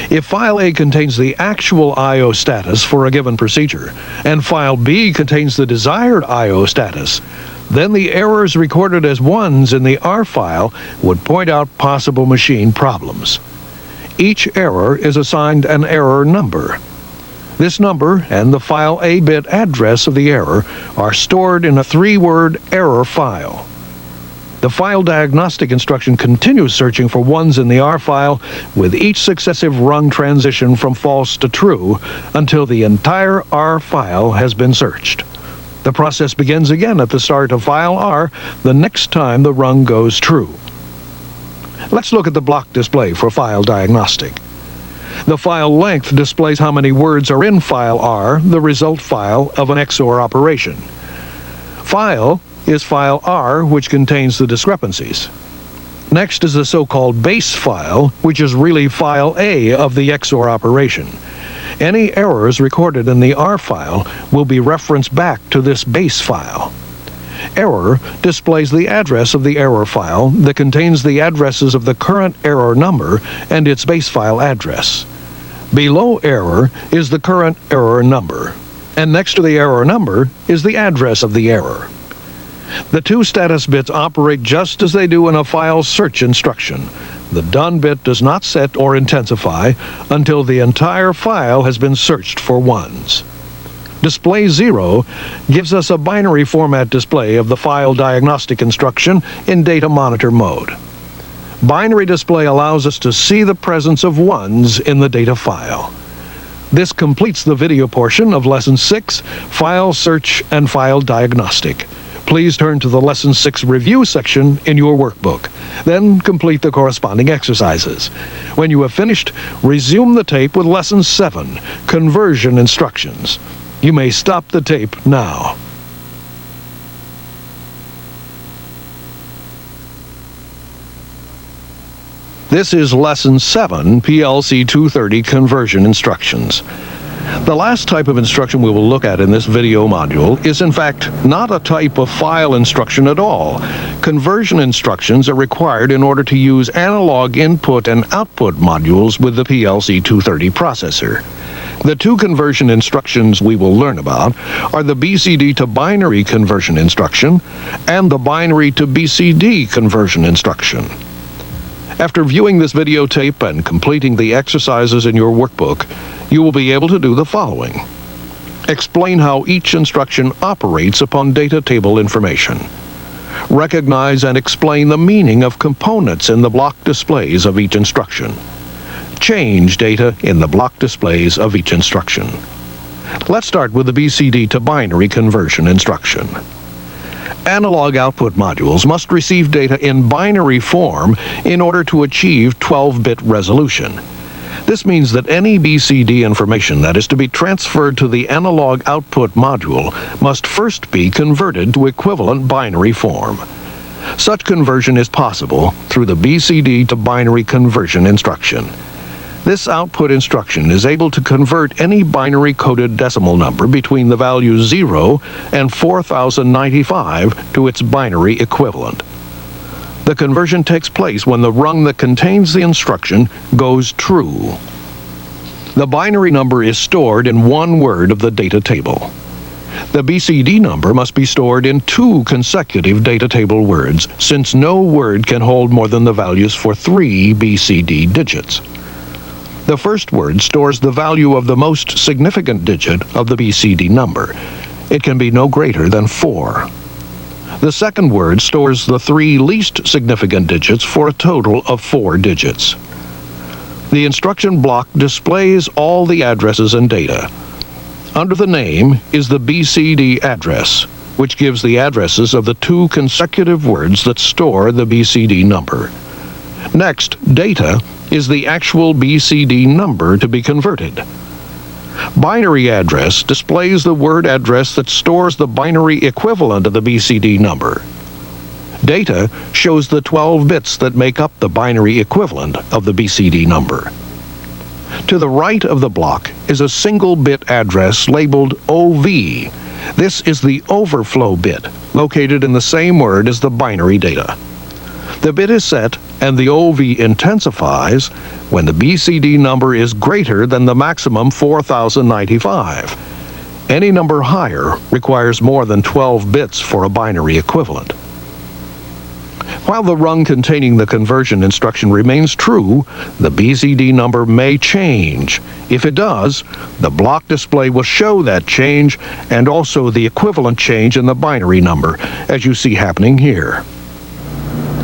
If file A contains the actual I/O status for a given procedure, and file B contains the desired I/O status, then the errors recorded as 1s in the R file would point out possible machine problems. Each error is assigned an error number. This number and the file A bit address of the error are stored in a 3-word error file. The file diagnostic instruction continues searching for 1s in the R file with each successive rung transition from false to true until the entire R file has been searched. The process begins again at the start of file R the next time the rung goes true. Let's look at the block display for file diagnostic. The file length displays how many words are in file R, the result file of an XOR operation. File is file R, which contains the discrepancies. Next is the so-called base file, which is really file A of the XOR operation. Any errors recorded in the R file will be referenced back to this base file. Error displays the address of the error file that contains the addresses of the current error number and its base file address. Below error is the current error number, and next to the error number is the address of the error. The two status bits operate just as they do in a file search instruction. The done bit does not set or intensify until the entire file has been searched for 1s. Display 0 gives us a binary format display of the file diagnostic instruction in data monitor mode. Binary display allows us to see the presence of 1s in the data file. This completes the video portion of Lesson 6, File Search and File Diagnostic. Please turn to the Lesson 6 review section in your workbook. Then complete the corresponding exercises. When you have finished, resume the tape with Lesson 7, Conversion Instructions. You may stop the tape now. This is Lesson 7, PLC-230 Conversion Instructions. The last type of instruction we will look at in this video module is in fact not a type of file instruction at all. Conversion instructions are required in order to use analog input and output modules with the PLC-230 processor. The two conversion instructions we will learn about are the BCD to binary conversion instruction and the binary to BCD conversion instruction. After viewing this videotape and completing the exercises in your workbook, you will be able to do the following. Explain how each instruction operates upon data table information. Recognize and explain the meaning of components in the block displays of each instruction. Change data in the block displays of each instruction. Let's start with the BCD to binary conversion instruction. Analog output modules must receive data in binary form in order to achieve 12-bit resolution. This means that any BCD information that is to be transferred to the analog output module must first be converted to equivalent binary form. Such conversion is possible through the BCD to binary conversion instruction. This output instruction is able to convert any binary-coded decimal number between the values 0 and 4095 to its binary equivalent. The conversion takes place when the rung that contains the instruction goes true. The binary number is stored in one word of the data table. The BCD number must be stored in 2 consecutive data table words, since no word can hold more than the values for 3 BCD digits. The first word stores the value of the most significant digit of the BCD number. It can be no greater than 4. The second word stores the 3 least significant digits for a total of 4 digits. The instruction block displays all the addresses and data. Under the name is the BCD address, which gives the addresses of the 2 consecutive words that store the BCD number. Next, data is the actual BCD number to be converted. Binary address displays the word address that stores the binary equivalent of the BCD number. Data shows the 12 bits that make up the binary equivalent of the BCD number. To the right of the block is a single bit address labeled OV. This is the overflow bit, located in the same word as the binary data. The bit is set and the OV intensifies when the BCD number is greater than the maximum 4095. Any number higher requires more than 12 bits for a binary equivalent. While the rung containing the conversion instruction remains true, the BCD number may change. If it does, the block display will show that change and also the equivalent change in the binary number, as you see happening here.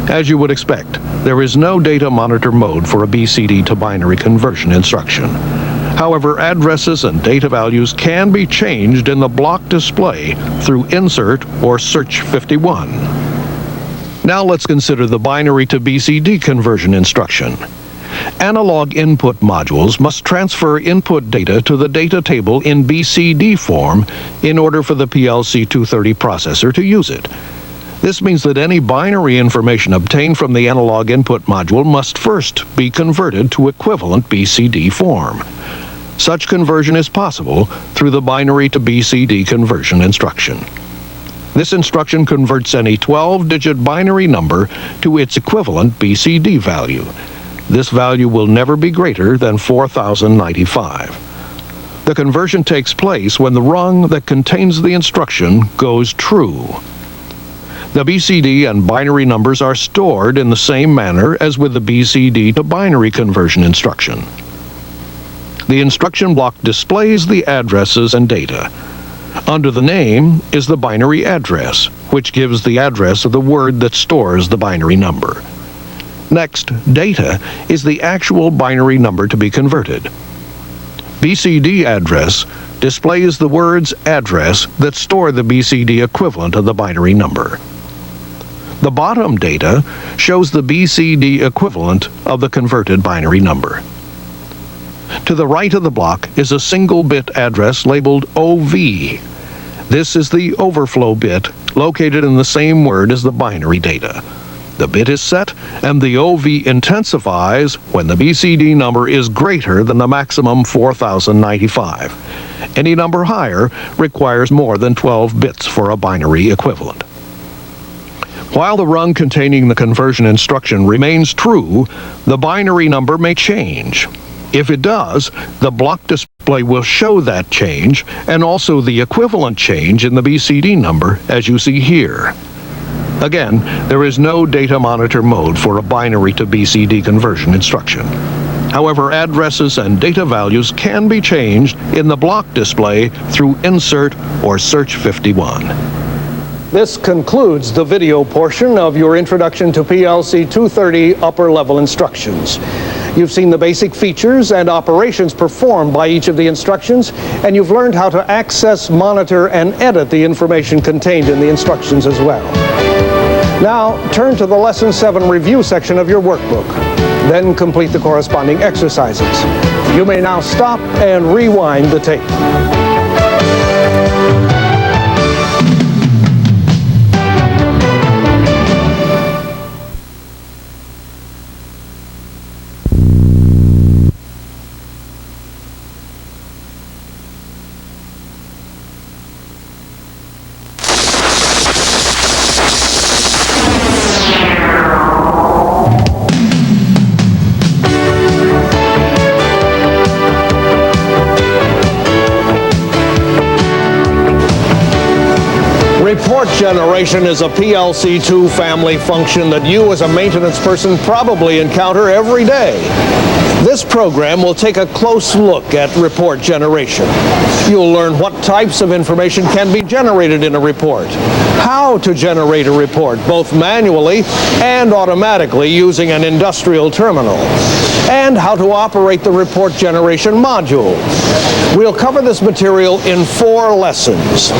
As you would expect, there is no data monitor mode for a BCD to binary conversion instruction. However, addresses and data values can be changed in the block display through Insert or Search 51. Now let's consider the binary to BCD conversion instruction. Analog input modules must transfer input data to the data table in BCD form in order for the PLC-230 processor to use it. This means that any binary information obtained from the analog input module must first be converted to equivalent BCD form. Such conversion is possible through the binary to BCD conversion instruction. This instruction converts any 12-digit binary number to its equivalent BCD value. This value will never be greater than 4095. The conversion takes place when the rung that contains the instruction goes true. The BCD and binary numbers are stored in the same manner as with the BCD to binary conversion instruction. The instruction block displays the addresses and data. Under the name is the binary address, which gives the address of the word that stores the binary number. Next, data is the actual binary number to be converted. BCD address displays the words address that store the BCD equivalent of the binary number. The bottom data shows the BCD equivalent of the converted binary number. To the right of the block is a single bit address labeled OV. This is the overflow bit located in the same word as the binary data. The bit is set and the OV intensifies when the BCD number is greater than the maximum 4095. Any number higher requires more than 12 bits for a binary equivalent. While the rung containing the conversion instruction remains true, the binary number may change. If it does, the block display display will show that change and also the equivalent change in the BCD number, as you see here. Again, there is no data monitor mode for a binary to BCD conversion instruction. However, addresses and data values can be changed in the block display through Insert or Search 51. This concludes the video portion of your Introduction to PLC-230 upper level instructions. You've seen the basic features and operations performed by each of the instructions, and you've learned how to access, monitor, and edit the information contained in the instructions as well. Now, turn to the Lesson 7 review section of your workbook. Then complete the corresponding exercises. You may now stop and rewind the tape. Report generation is a PLC-2 family function that you as a maintenance person probably encounter every day. This program will take a close look at report generation. You'll learn what types of information can be generated in a report, how to generate a report both manually and automatically using an industrial terminal, and how to operate the report generation module. We'll cover this material in 4 lessons.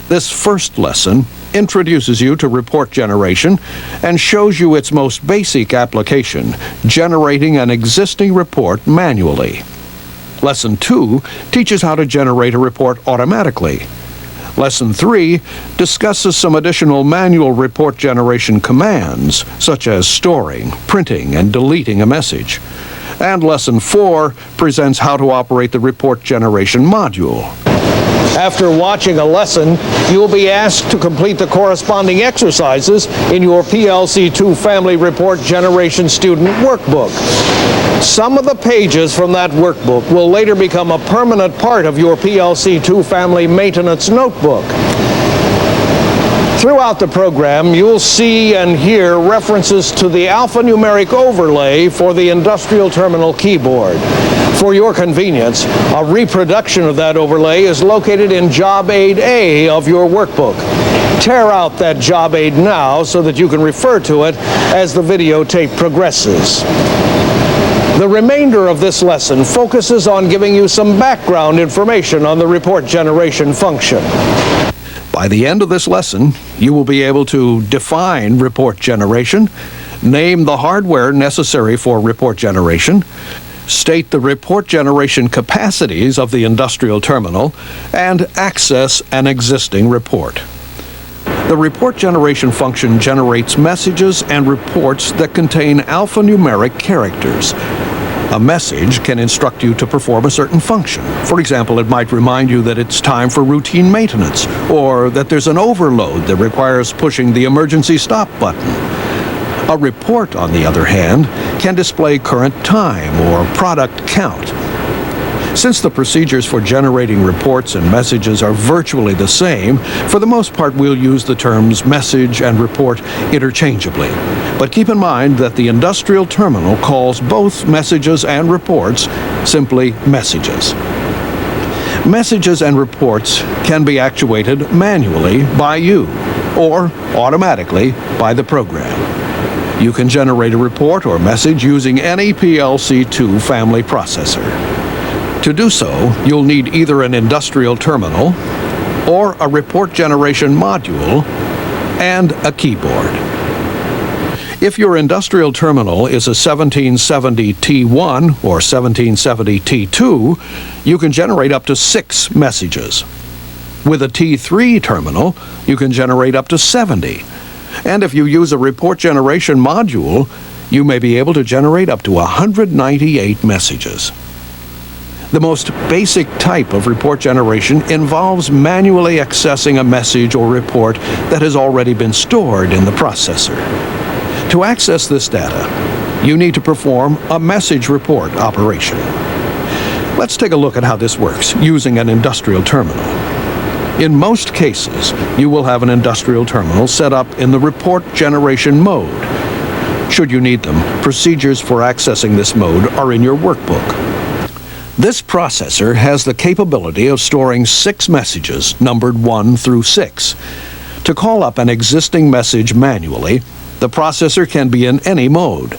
This first lesson introduces you to report generation and shows you its most basic application, generating an existing report manually. Lesson 2 teaches how to generate a report automatically. Lesson 3 discusses some additional manual report generation commands, such as storing, printing, and deleting a message. And Lesson 4 presents how to operate the report generation module. After watching a lesson, you'll be asked to complete the corresponding exercises in your PLC-2 Family Report Generation Student Workbook. Some of the pages from that workbook will later become a permanent part of your PLC-2 Family Maintenance Notebook. Throughout the program, you'll see and hear references to the alphanumeric overlay for the industrial terminal keyboard. For your convenience, a reproduction of that overlay is located in Job Aid A of your workbook. Tear out that Job Aid now so that you can refer to it as the videotape progresses. The remainder of this lesson focuses on giving you some background information on the report generation function. By the end of this lesson, you will be able to define report generation, name the hardware necessary for report generation, state the report generation capacities of the industrial terminal, and access an existing report. The report generation function generates messages and reports that contain alphanumeric characters. A message can instruct you to perform a certain function. For example, it might remind you that it's time for routine maintenance, or that there's an overload that requires pushing the emergency stop button. A report, on the other hand, can display current time or product count. Since the procedures for generating reports and messages are virtually the same, for the most part we'll use the terms message and report interchangeably. But keep in mind that the industrial terminal calls both messages and reports simply messages. Messages and reports can be actuated manually by you or automatically by the program. You can generate a report or message using any PLC-2 family processor. To do so, you'll need either an industrial terminal or a report generation module and a keyboard. If your industrial terminal is a 1770 T1 or 1770 T2, you can generate up to 6 messages. With a T3 terminal, you can generate up to 70. And if you use a report generation module, you may be able to generate up to 198 messages. The most basic type of report generation involves manually accessing a message or report that has already been stored in the processor. To access this data, you need to perform a message report operation. Let's take a look at how this works using an industrial terminal. In most cases, you will have an industrial terminal set up in the report generation mode. Should you need them, procedures for accessing this mode are in your workbook. This processor has the capability of storing 6 messages, numbered 1 through 6. To call up an existing message manually, the processor can be in any mode.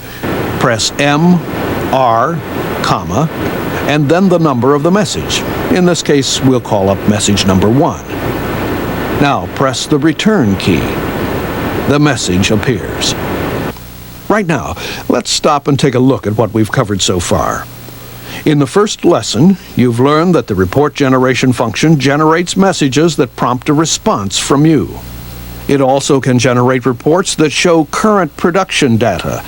Press M, R, comma, and then the number of the message. In this case, we'll call up message number 1. Now press the return key. The message appears. Right now, let's stop and take a look at what we've covered so far. In the first lesson, you've learned that the report generation function generates messages that prompt a response from you. It also can generate reports that show current production data.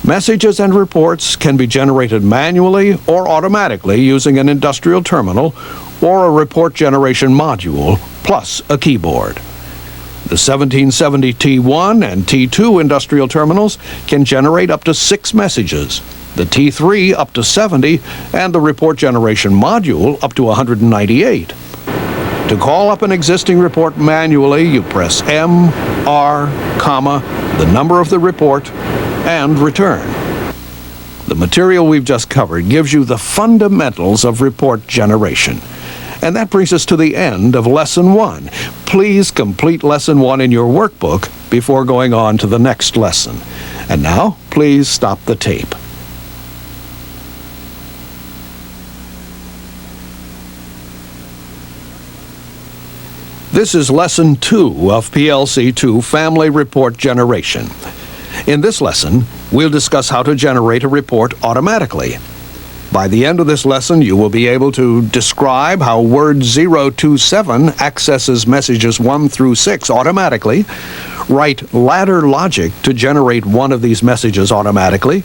Messages and reports can be generated manually or automatically using an industrial terminal or a report generation module, plus a keyboard. The 1770 T1 and T2 industrial terminals can generate up to 6 messages, the T3 up to 70, and the report generation module up to 198. To call up an existing report manually, you press M, R, comma, the number of the report, and return. The material we've just covered gives you the fundamentals of report generation. And that brings us to the end of Lesson 1. Please complete Lesson 1 in your workbook before going on to the next lesson. And now, please stop the tape. This is Lesson 2 of PLC-2 Family Report Generation. In this lesson, we'll discuss how to generate a report automatically. By the end of this lesson, you will be able to describe how Word 027 accesses messages 1 through 6 automatically, write ladder logic to generate one of these messages automatically,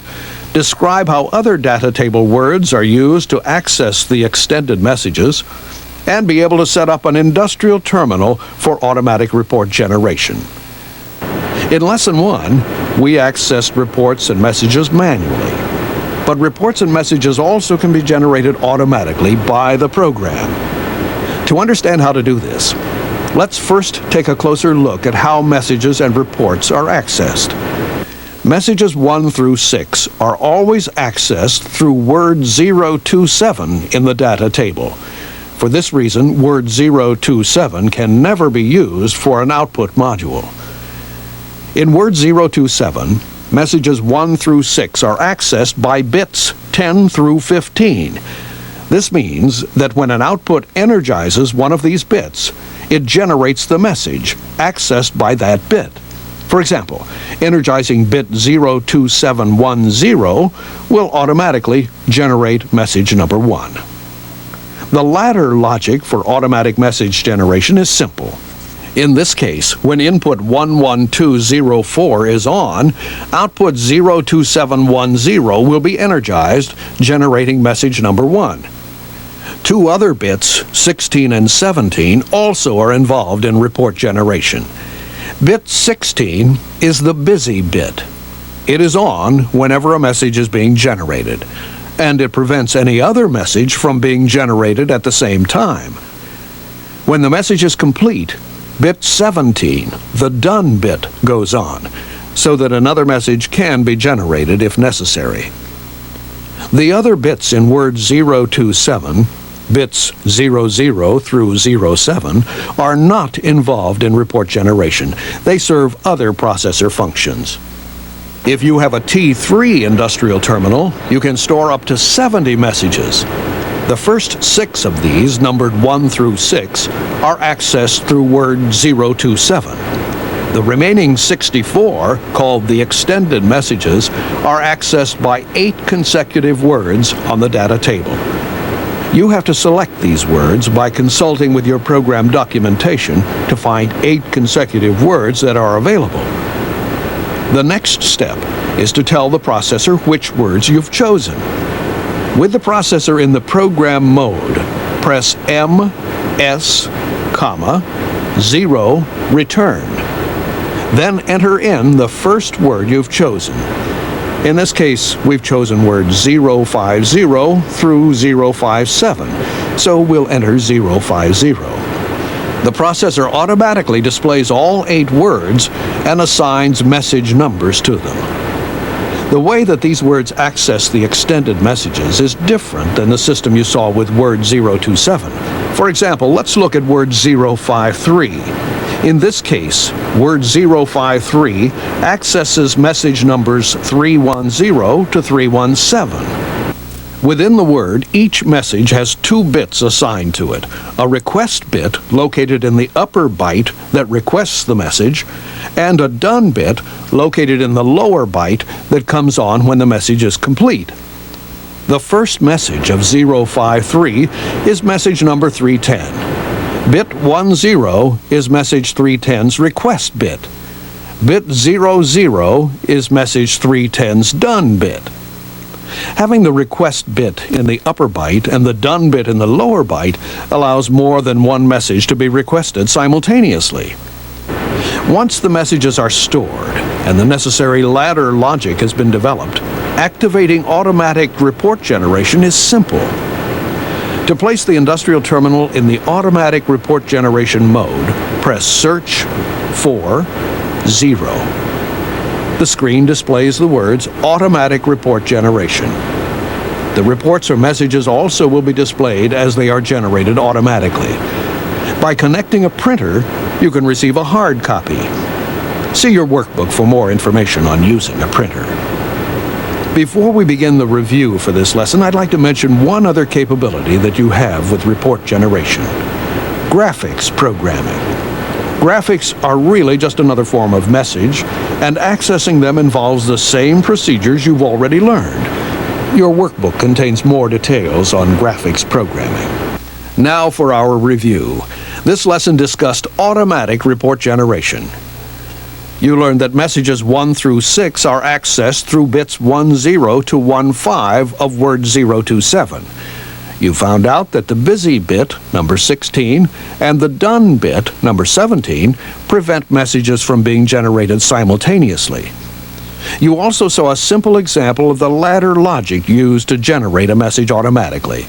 describe how other data table words are used to access the extended messages, and be able to set up an industrial terminal for automatic report generation. In Lesson 1, we accessed reports and messages manually. But reports and messages also can be generated automatically by the program. To understand how to do this, let's first take a closer look at how messages and reports are accessed. Messages 1 through 6 are always accessed through Word 027 in the data table. For this reason, Word 027 can never be used for an output module. In Word 027, messages 1 through 6 are accessed by bits 10 through 15. This means that when an output energizes one of these bits, it generates the message accessed by that bit. For example, energizing bit 02710 will automatically generate message number 1. The ladder logic for automatic message generation is simple. In this case, when input 11204 is on, output 02710 will be energized, generating message number 1. 2 other bits, 16 and 17, also are involved in report generation. Bit 16 is the busy bit. It is on whenever a message is being generated, and it prevents any other message from being generated at the same time. When the message is complete, bit 17, the done bit, goes on, so that another message can be generated if necessary. The other bits in Word 027, bits 00 through 07, are not involved in report generation. They serve other processor functions. If you have a T3 industrial terminal, you can store up to 70 messages. The first 6 of these, numbered 1 through 6, are accessed through Word 027. The remaining 64, called the extended messages, are accessed by 8 consecutive words on the data table. You have to select these words by consulting with your program documentation to find 8 consecutive words that are available. The next step is to tell the processor which words you've chosen. With the processor in the program mode, press M, S, comma, 0, return. Then enter in the first word you've chosen. In this case, we've chosen words 050 through 057, so we'll enter 050. The processor automatically displays all 8 words and assigns message numbers to them. The way that these words access the extended messages is different than the system you saw with word 027. For example, let's look at word 053. In this case, word 053 accesses message numbers 310 to 317. Within the word, each message has 2 bits assigned to it, a request bit located in the upper byte that requests the message, and a done bit located in the lower byte that comes on when the message is complete. The first message of 053 is message number 310. Bit 10 is message 310's request bit. Bit 00 is message 310's done bit. Having the request bit in the upper byte and the done bit in the lower byte allows more than one message to be requested simultaneously. Once the messages are stored and the necessary ladder logic has been developed, activating automatic report generation is simple. To place the industrial terminal in the automatic report generation mode, press Search for 0. The screen displays the words Automatic Report Generation. The reports or messages also will be displayed as they are generated automatically. By connecting a printer, you can receive a hard copy. See your workbook for more information on using a printer. Before we begin the review for this lesson, I'd like to mention one other capability that you have with report generation: graphics programming. Graphics are really just another form of message, and accessing them involves the same procedures you've already learned. Your workbook contains more details on graphics programming. Now for our review. This lesson discussed automatic report generation. You learned that messages 1 through 6 are accessed through bits 10 to 15 of word 027. You found out that the busy bit, number 16, and the done bit, number 17, prevent messages from being generated simultaneously. You also saw a simple example of the ladder logic used to generate a message automatically.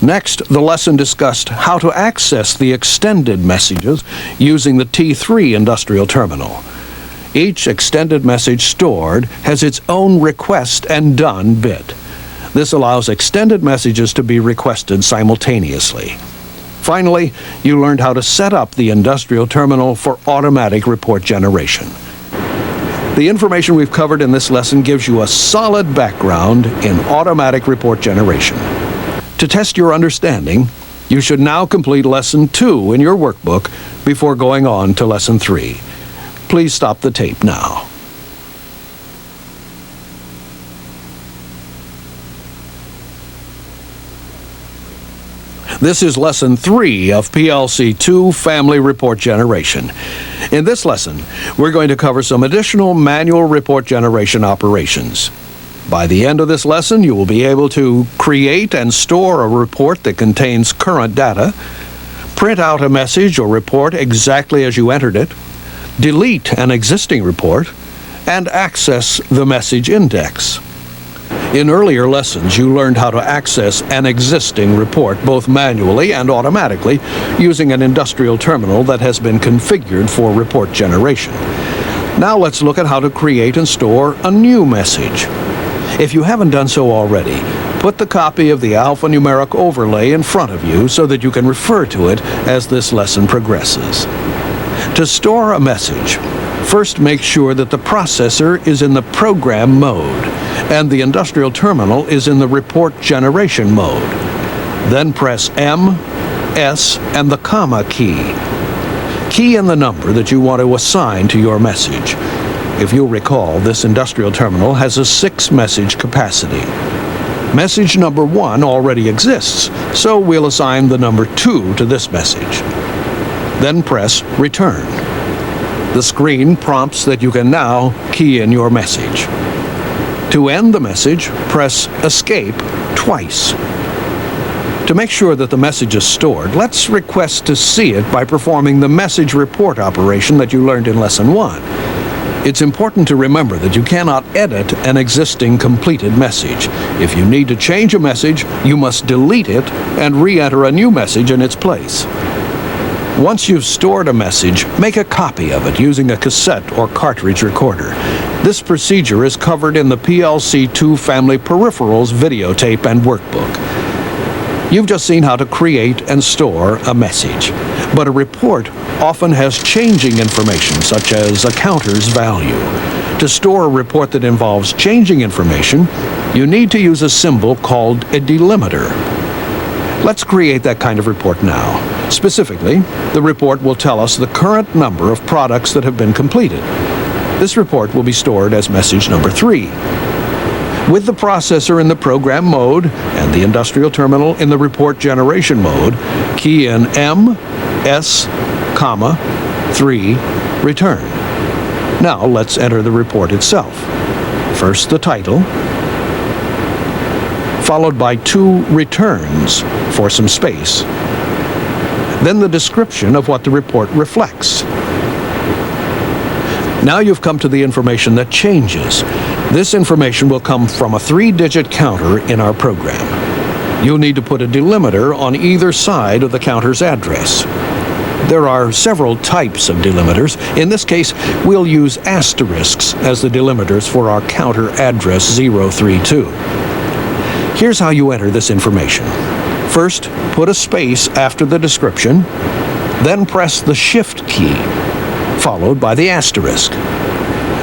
Next, the lesson discussed how to access the extended messages using the T3 industrial terminal. Each extended message stored has its own request and done bit. This allows extended messages to be requested simultaneously. Finally, you learned how to set up the industrial terminal for automatic report generation. The information we've covered in this lesson gives you a solid background in automatic report generation. To test your understanding, you should now complete Lesson 2 in your workbook before going on to Lesson 3. Please stop the tape now. This is Lesson 3 of PLC-2 Family Report Generation. In this lesson, we're going to cover some additional manual report generation operations. By the end of this lesson, you will be able to create and store a report that contains current data, print out a message or report exactly as you entered it, delete an existing report, and access the message index. In earlier lessons, you learned how to access an existing report both manually and automatically using an industrial terminal that has been configured for report generation. Now let's look at how to create and store a new message. If you haven't done so already, put the copy of the alphanumeric overlay in front of you so that you can refer to it as this lesson progresses. To store a message, first make sure that the processor is in the program mode and the industrial terminal is in the report generation mode. Then press M, S, and the comma key. Key in the number that you want to assign to your message. If you'll recall, this industrial terminal has a 6-message capacity. Message number 1 already exists, so we'll assign the number 2 to this message. Then press Return. The screen prompts that you can now key in your message. To end the message, press Escape twice. To make sure that the message is stored, let's request to see it by performing the message report operation that you learned in Lesson 1. It's important to remember that you cannot edit an existing completed message. If you need to change a message, you must delete it and re-enter a new message in its place. Once you've stored a message, make a copy of it using a cassette or cartridge recorder. This procedure is covered in the PLC-2 family peripherals videotape and workbook. You've just seen how to create and store a message, but a report often has changing information such as a counter's value. To store a report that involves changing information, you need to use a symbol called a delimiter. Let's create that kind of report now. Specifically, the report will tell us the current number of products that have been completed. This report will be stored as message number 3. With the processor in the program mode and the industrial terminal in the report generation mode, key in M, S, 3, return. Now let's enter the report itself. First the title, followed by 2 returns for some space. Then the description of what the report reflects. Now you've come to the information that changes. This information will come from a 3-digit counter in our program. You'll need to put a delimiter on either side of the counter's address. There are several types of delimiters. In this case, we'll use asterisks as the delimiters for our counter address 032. Here's how you enter this information. First, put a space after the description, then press the Shift key, followed by the asterisk.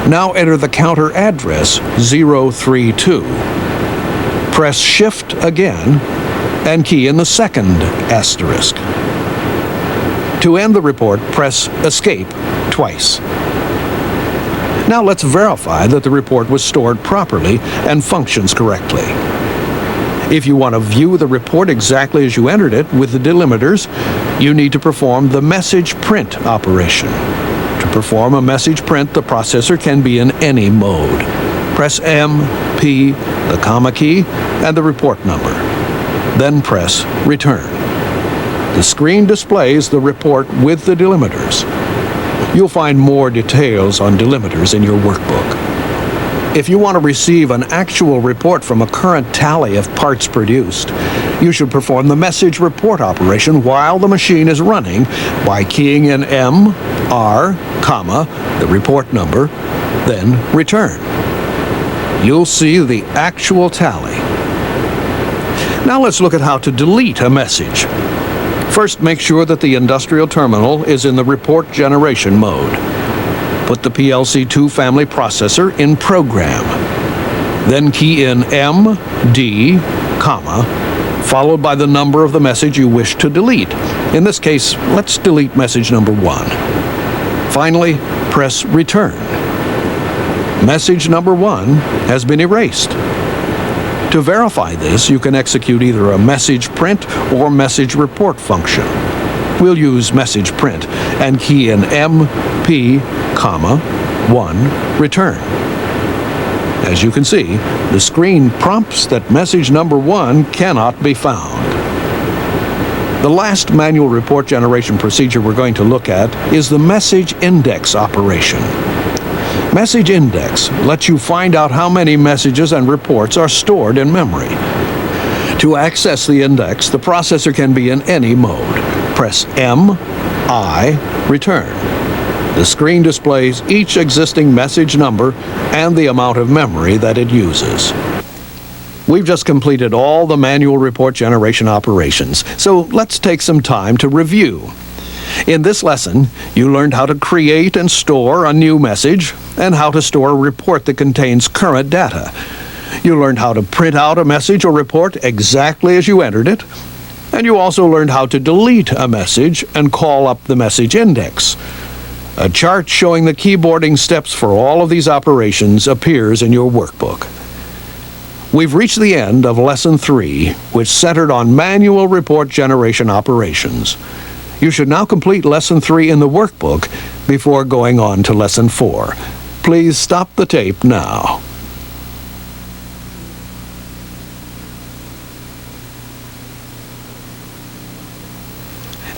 Now enter the counter address 032. Press Shift again and key in the second asterisk. To end the report, press Escape twice. Now let's verify that the report was stored properly and functions correctly. If you want to view the report exactly as you entered it with the delimiters, you need to perform the message print operation. To perform a message print, the processor can be in any mode. Press M, P, the comma key, and the report number. Then press Return. The screen displays the report with the delimiters. You'll find more details on delimiters in your workbook. If you want to receive an actual report from a current tally of parts produced, you should perform the message report operation while the machine is running by keying in M, R, the report number, then Return. You'll see the actual tally. Now let's look at how to delete a message. First, make sure that the industrial terminal is in the report generation mode. Put the PLC-2 family processor in program. Then key in M, D, followed by the number of the message you wish to delete. In this case, let's delete message number 1. Finally, press Return. Message number 1 has been erased. To verify this, you can execute either a message print or message report function. We'll use message print and key in M, P, 1, return. As you can see, the screen prompts that message number 1 cannot be found. The last manual report generation procedure we're going to look at is the message index operation. Message index lets you find out how many messages and reports are stored in memory. To access the index, the processor can be in any mode. Press M, I, return. The screen displays each existing message number and the amount of memory that it uses. We've just completed all the manual report generation operations, so let's take some time to review. In this lesson, you learned how to create and store a new message and how to store a report that contains current data. You learned how to print out a message or report exactly as you entered it, and you also learned how to delete a message and call up the message index. A chart showing the keyboarding steps for all of these operations appears in your workbook. We've reached the end of Lesson 3, which centered on manual report generation operations. You should now complete Lesson 3 in the workbook before going on to Lesson 4. Please stop the tape now.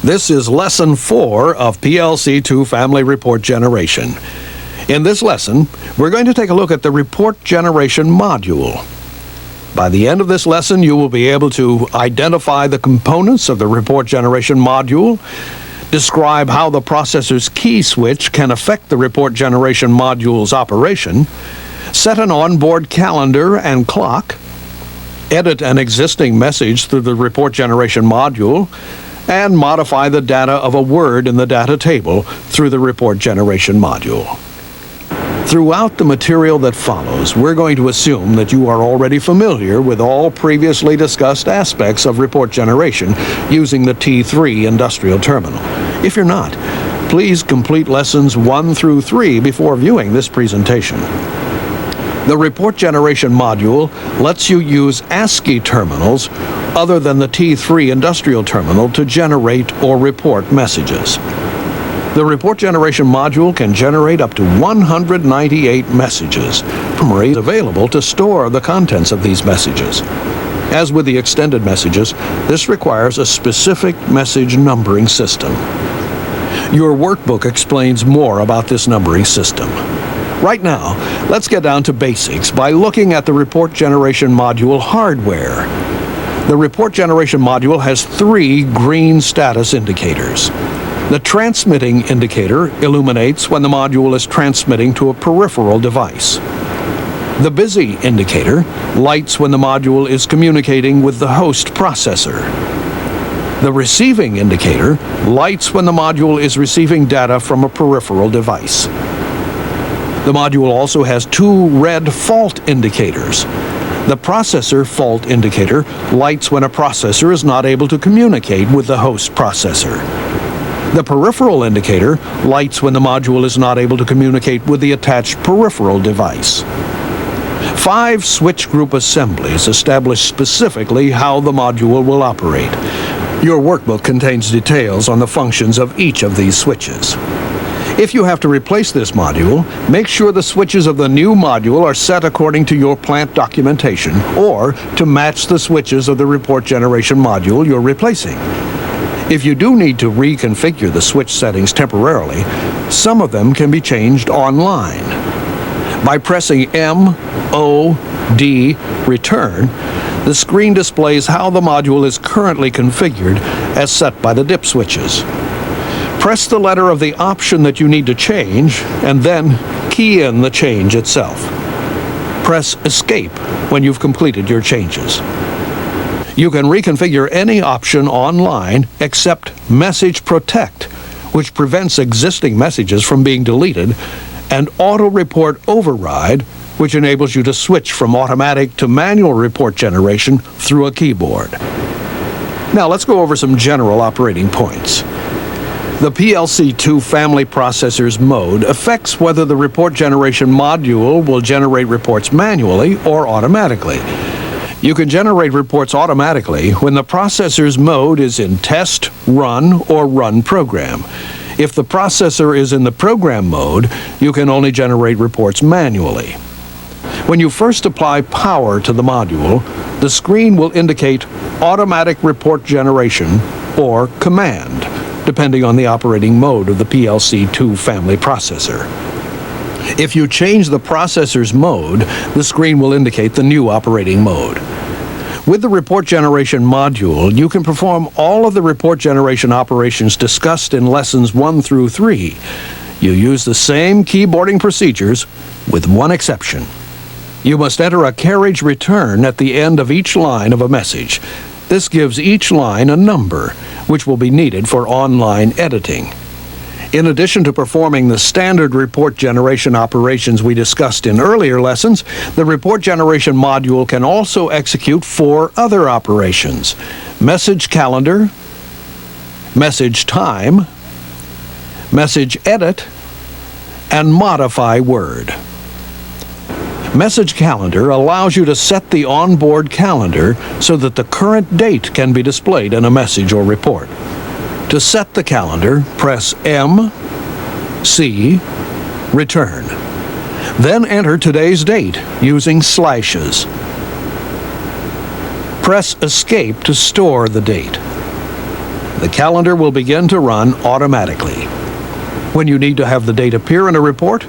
This is Lesson 4 of PLC-2 Family Report Generation. In this lesson, we're going to take a look at the report generation module. By the end of this lesson, you will be able to identify the components of the report generation module, describe how the processor's key switch can affect the report generation module's operation, set an onboard calendar and clock, edit an existing message through the report generation module, and modify the data of a word in the data table through the report generation module. Throughout the material that follows, we're going to assume that you are already familiar with all previously discussed aspects of report generation using the T3 industrial terminal. If you're not, please complete lessons 1 through 3 before viewing this presentation. The report generation module lets you use ASCII terminals other than the T3 industrial terminal to generate or report messages. The report generation module can generate up to 198 messages. Memory is available to store the contents of these messages. As with the extended messages, this requires a specific message numbering system. Your workbook explains more about this numbering system. Right now, let's get down to basics by looking at the report generation module hardware. The report generation module has 3 green status indicators. The transmitting indicator illuminates when the module is transmitting to a peripheral device. The busy indicator lights when the module is communicating with the host processor. The receiving indicator lights when the module is receiving data from a peripheral device. The module also has 2 red fault indicators. The processor fault indicator lights when a processor is not able to communicate with the host processor. The peripheral indicator lights when the module is not able to communicate with the attached peripheral device. 5 switch group assemblies establish specifically how the module will operate. Your workbook contains details on the functions of each of these switches. If you have to replace this module, make sure the switches of the new module are set according to your plant documentation or to match the switches of the report generation module you're replacing. If you do need to reconfigure the switch settings temporarily, some of them can be changed online. By pressing M, O, D, return, the screen displays how the module is currently configured as set by the dip switches. Press the letter of the option that you need to change, and then key in the change itself. Press Escape when you've completed your changes. You can reconfigure any option online except Message Protect, which prevents existing messages from being deleted, and Auto Report Override, which enables you to switch from automatic to manual report generation through a keyboard. Now let's go over some general operating points. The PLC-2 family processor's mode affects whether the report generation module will generate reports manually or automatically. You can generate reports automatically when the processor's mode is in Test, Run, or Run Program. If the processor is in the Program mode, you can only generate reports manually. When you first apply power to the module, the screen will indicate Automatic Report Generation or Command, depending on the operating mode of the PLC-2 family processor. If you change the processor's mode, the screen will indicate the new operating mode. With the report generation module, you can perform all of the report generation operations discussed in lessons 1 through 3. You use the same keyboarding procedures, with one exception. You must enter a carriage return at the end of each line of a message. This gives each line a number, which will be needed for online editing. In addition to performing the standard report generation operations we discussed in earlier lessons, the report generation module can also execute 4 other operations: message calendar, message time, message edit, and modify word. Message calendar allows you to set the onboard calendar so that the current date can be displayed in a message or report. To set the calendar, press M, C, return. Then enter today's date using slashes. Press Escape to store the date. The calendar will begin to run automatically. When you need to have the date appear in a report,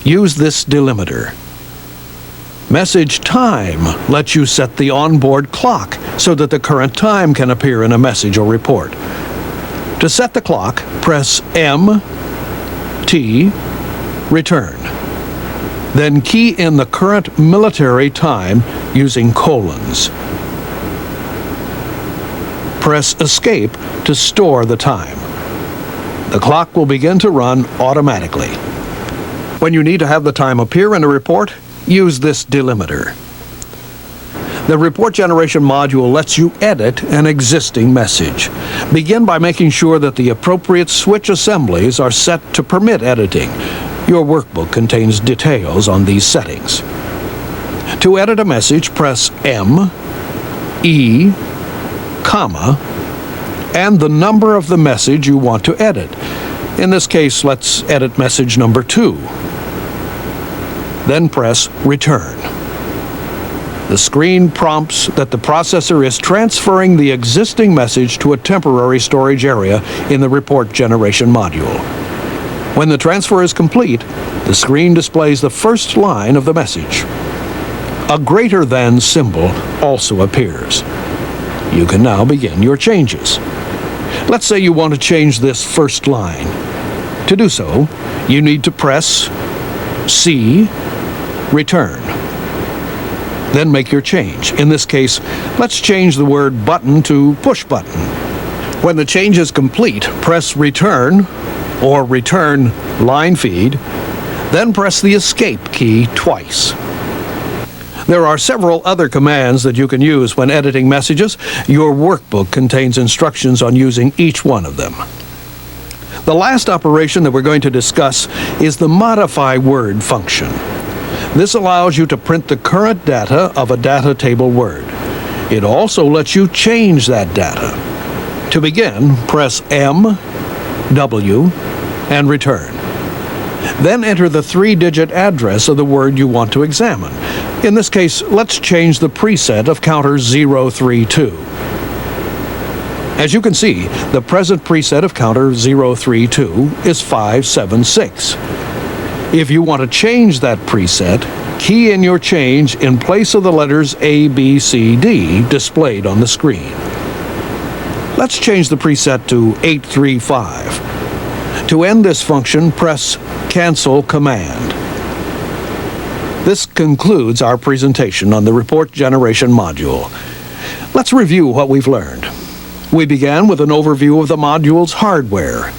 Use this delimiter. Message time lets you set the onboard clock so that the current time can appear in a message or report. To set the clock, press M, T, return. Then key in the current military time using colons. Press Escape to store the time. The clock will begin to run automatically. When you need to have the time appear in a report, use this delimiter. The report generation module lets you edit an existing message. Begin by making sure that the appropriate switch assemblies are set to permit editing. Your workbook contains details on these settings. To edit a message, press M, E, comma, and the number of the message you want to edit. In this case, let's edit message number 2. Then press Return. The screen prompts that the processor is transferring the existing message to a temporary storage area in the report generation module. When the transfer is complete, the screen displays the first line of the message. A greater than symbol also appears. You can now begin your changes. Let's say you want to change this first line. To do so, you need to press C, Return. Then make your change. In this case, let's change the word button to push button. When the change is complete, press Return or Return Line Feed, then press the Escape key twice. There are several other commands that you can use when editing messages. Your workbook contains instructions on using each one of them. The last operation that we're going to discuss is the Modify Word function. This allows you to print the current data of a data table word. It also lets you change that data. To begin, press M, W, and return. Then enter the 3-digit address of the word you want to examine. In this case, let's change the preset of counter 032. As you can see, the present preset of counter 032 is 576. If you want to change that preset, key in your change in place of the letters A, B, C, D displayed on the screen. Let's change the preset to 835. To end this function, press Cancel Command. This concludes our presentation on the report generation module. Let's review what we've learned. We began with an overview of the module's hardware.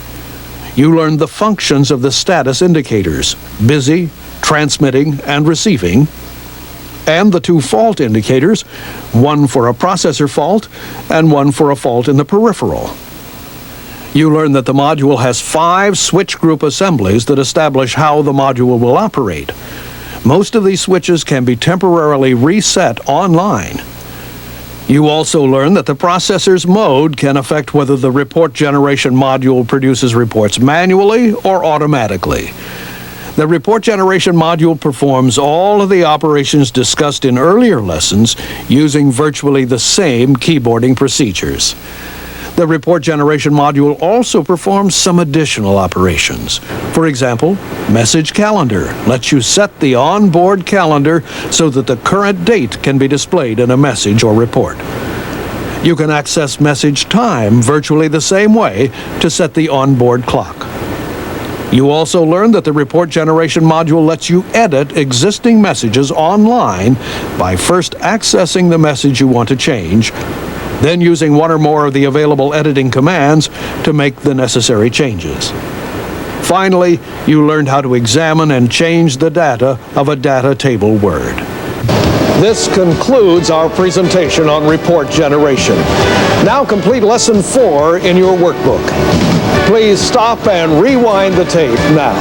You learned the functions of the status indicators, busy, transmitting, and receiving, and the 2 fault indicators, one for a processor fault and one for a fault in the peripheral. You learned that the module has 5 switch group assemblies that establish how the module will operate. Most of these switches can be temporarily reset online. You also learned that the processor's mode can affect whether the report generation module produces reports manually or automatically. The report generation module performs all of the operations discussed in earlier lessons using virtually the same keyboarding procedures. The report generation module also performs some additional operations. For example, Message Calendar lets you set the onboard calendar so that the current date can be displayed in a message or report. You can access Message Time virtually the same way to set the onboard clock. You also learned that the report generation module lets you edit existing messages online by first accessing the message you want to change, then using one or more of the available editing commands to make the necessary changes. Finally, you learned how to examine and change the data of a data table word. This concludes our presentation on report generation. Now complete lesson 4 in your workbook. Please stop and rewind the tape now.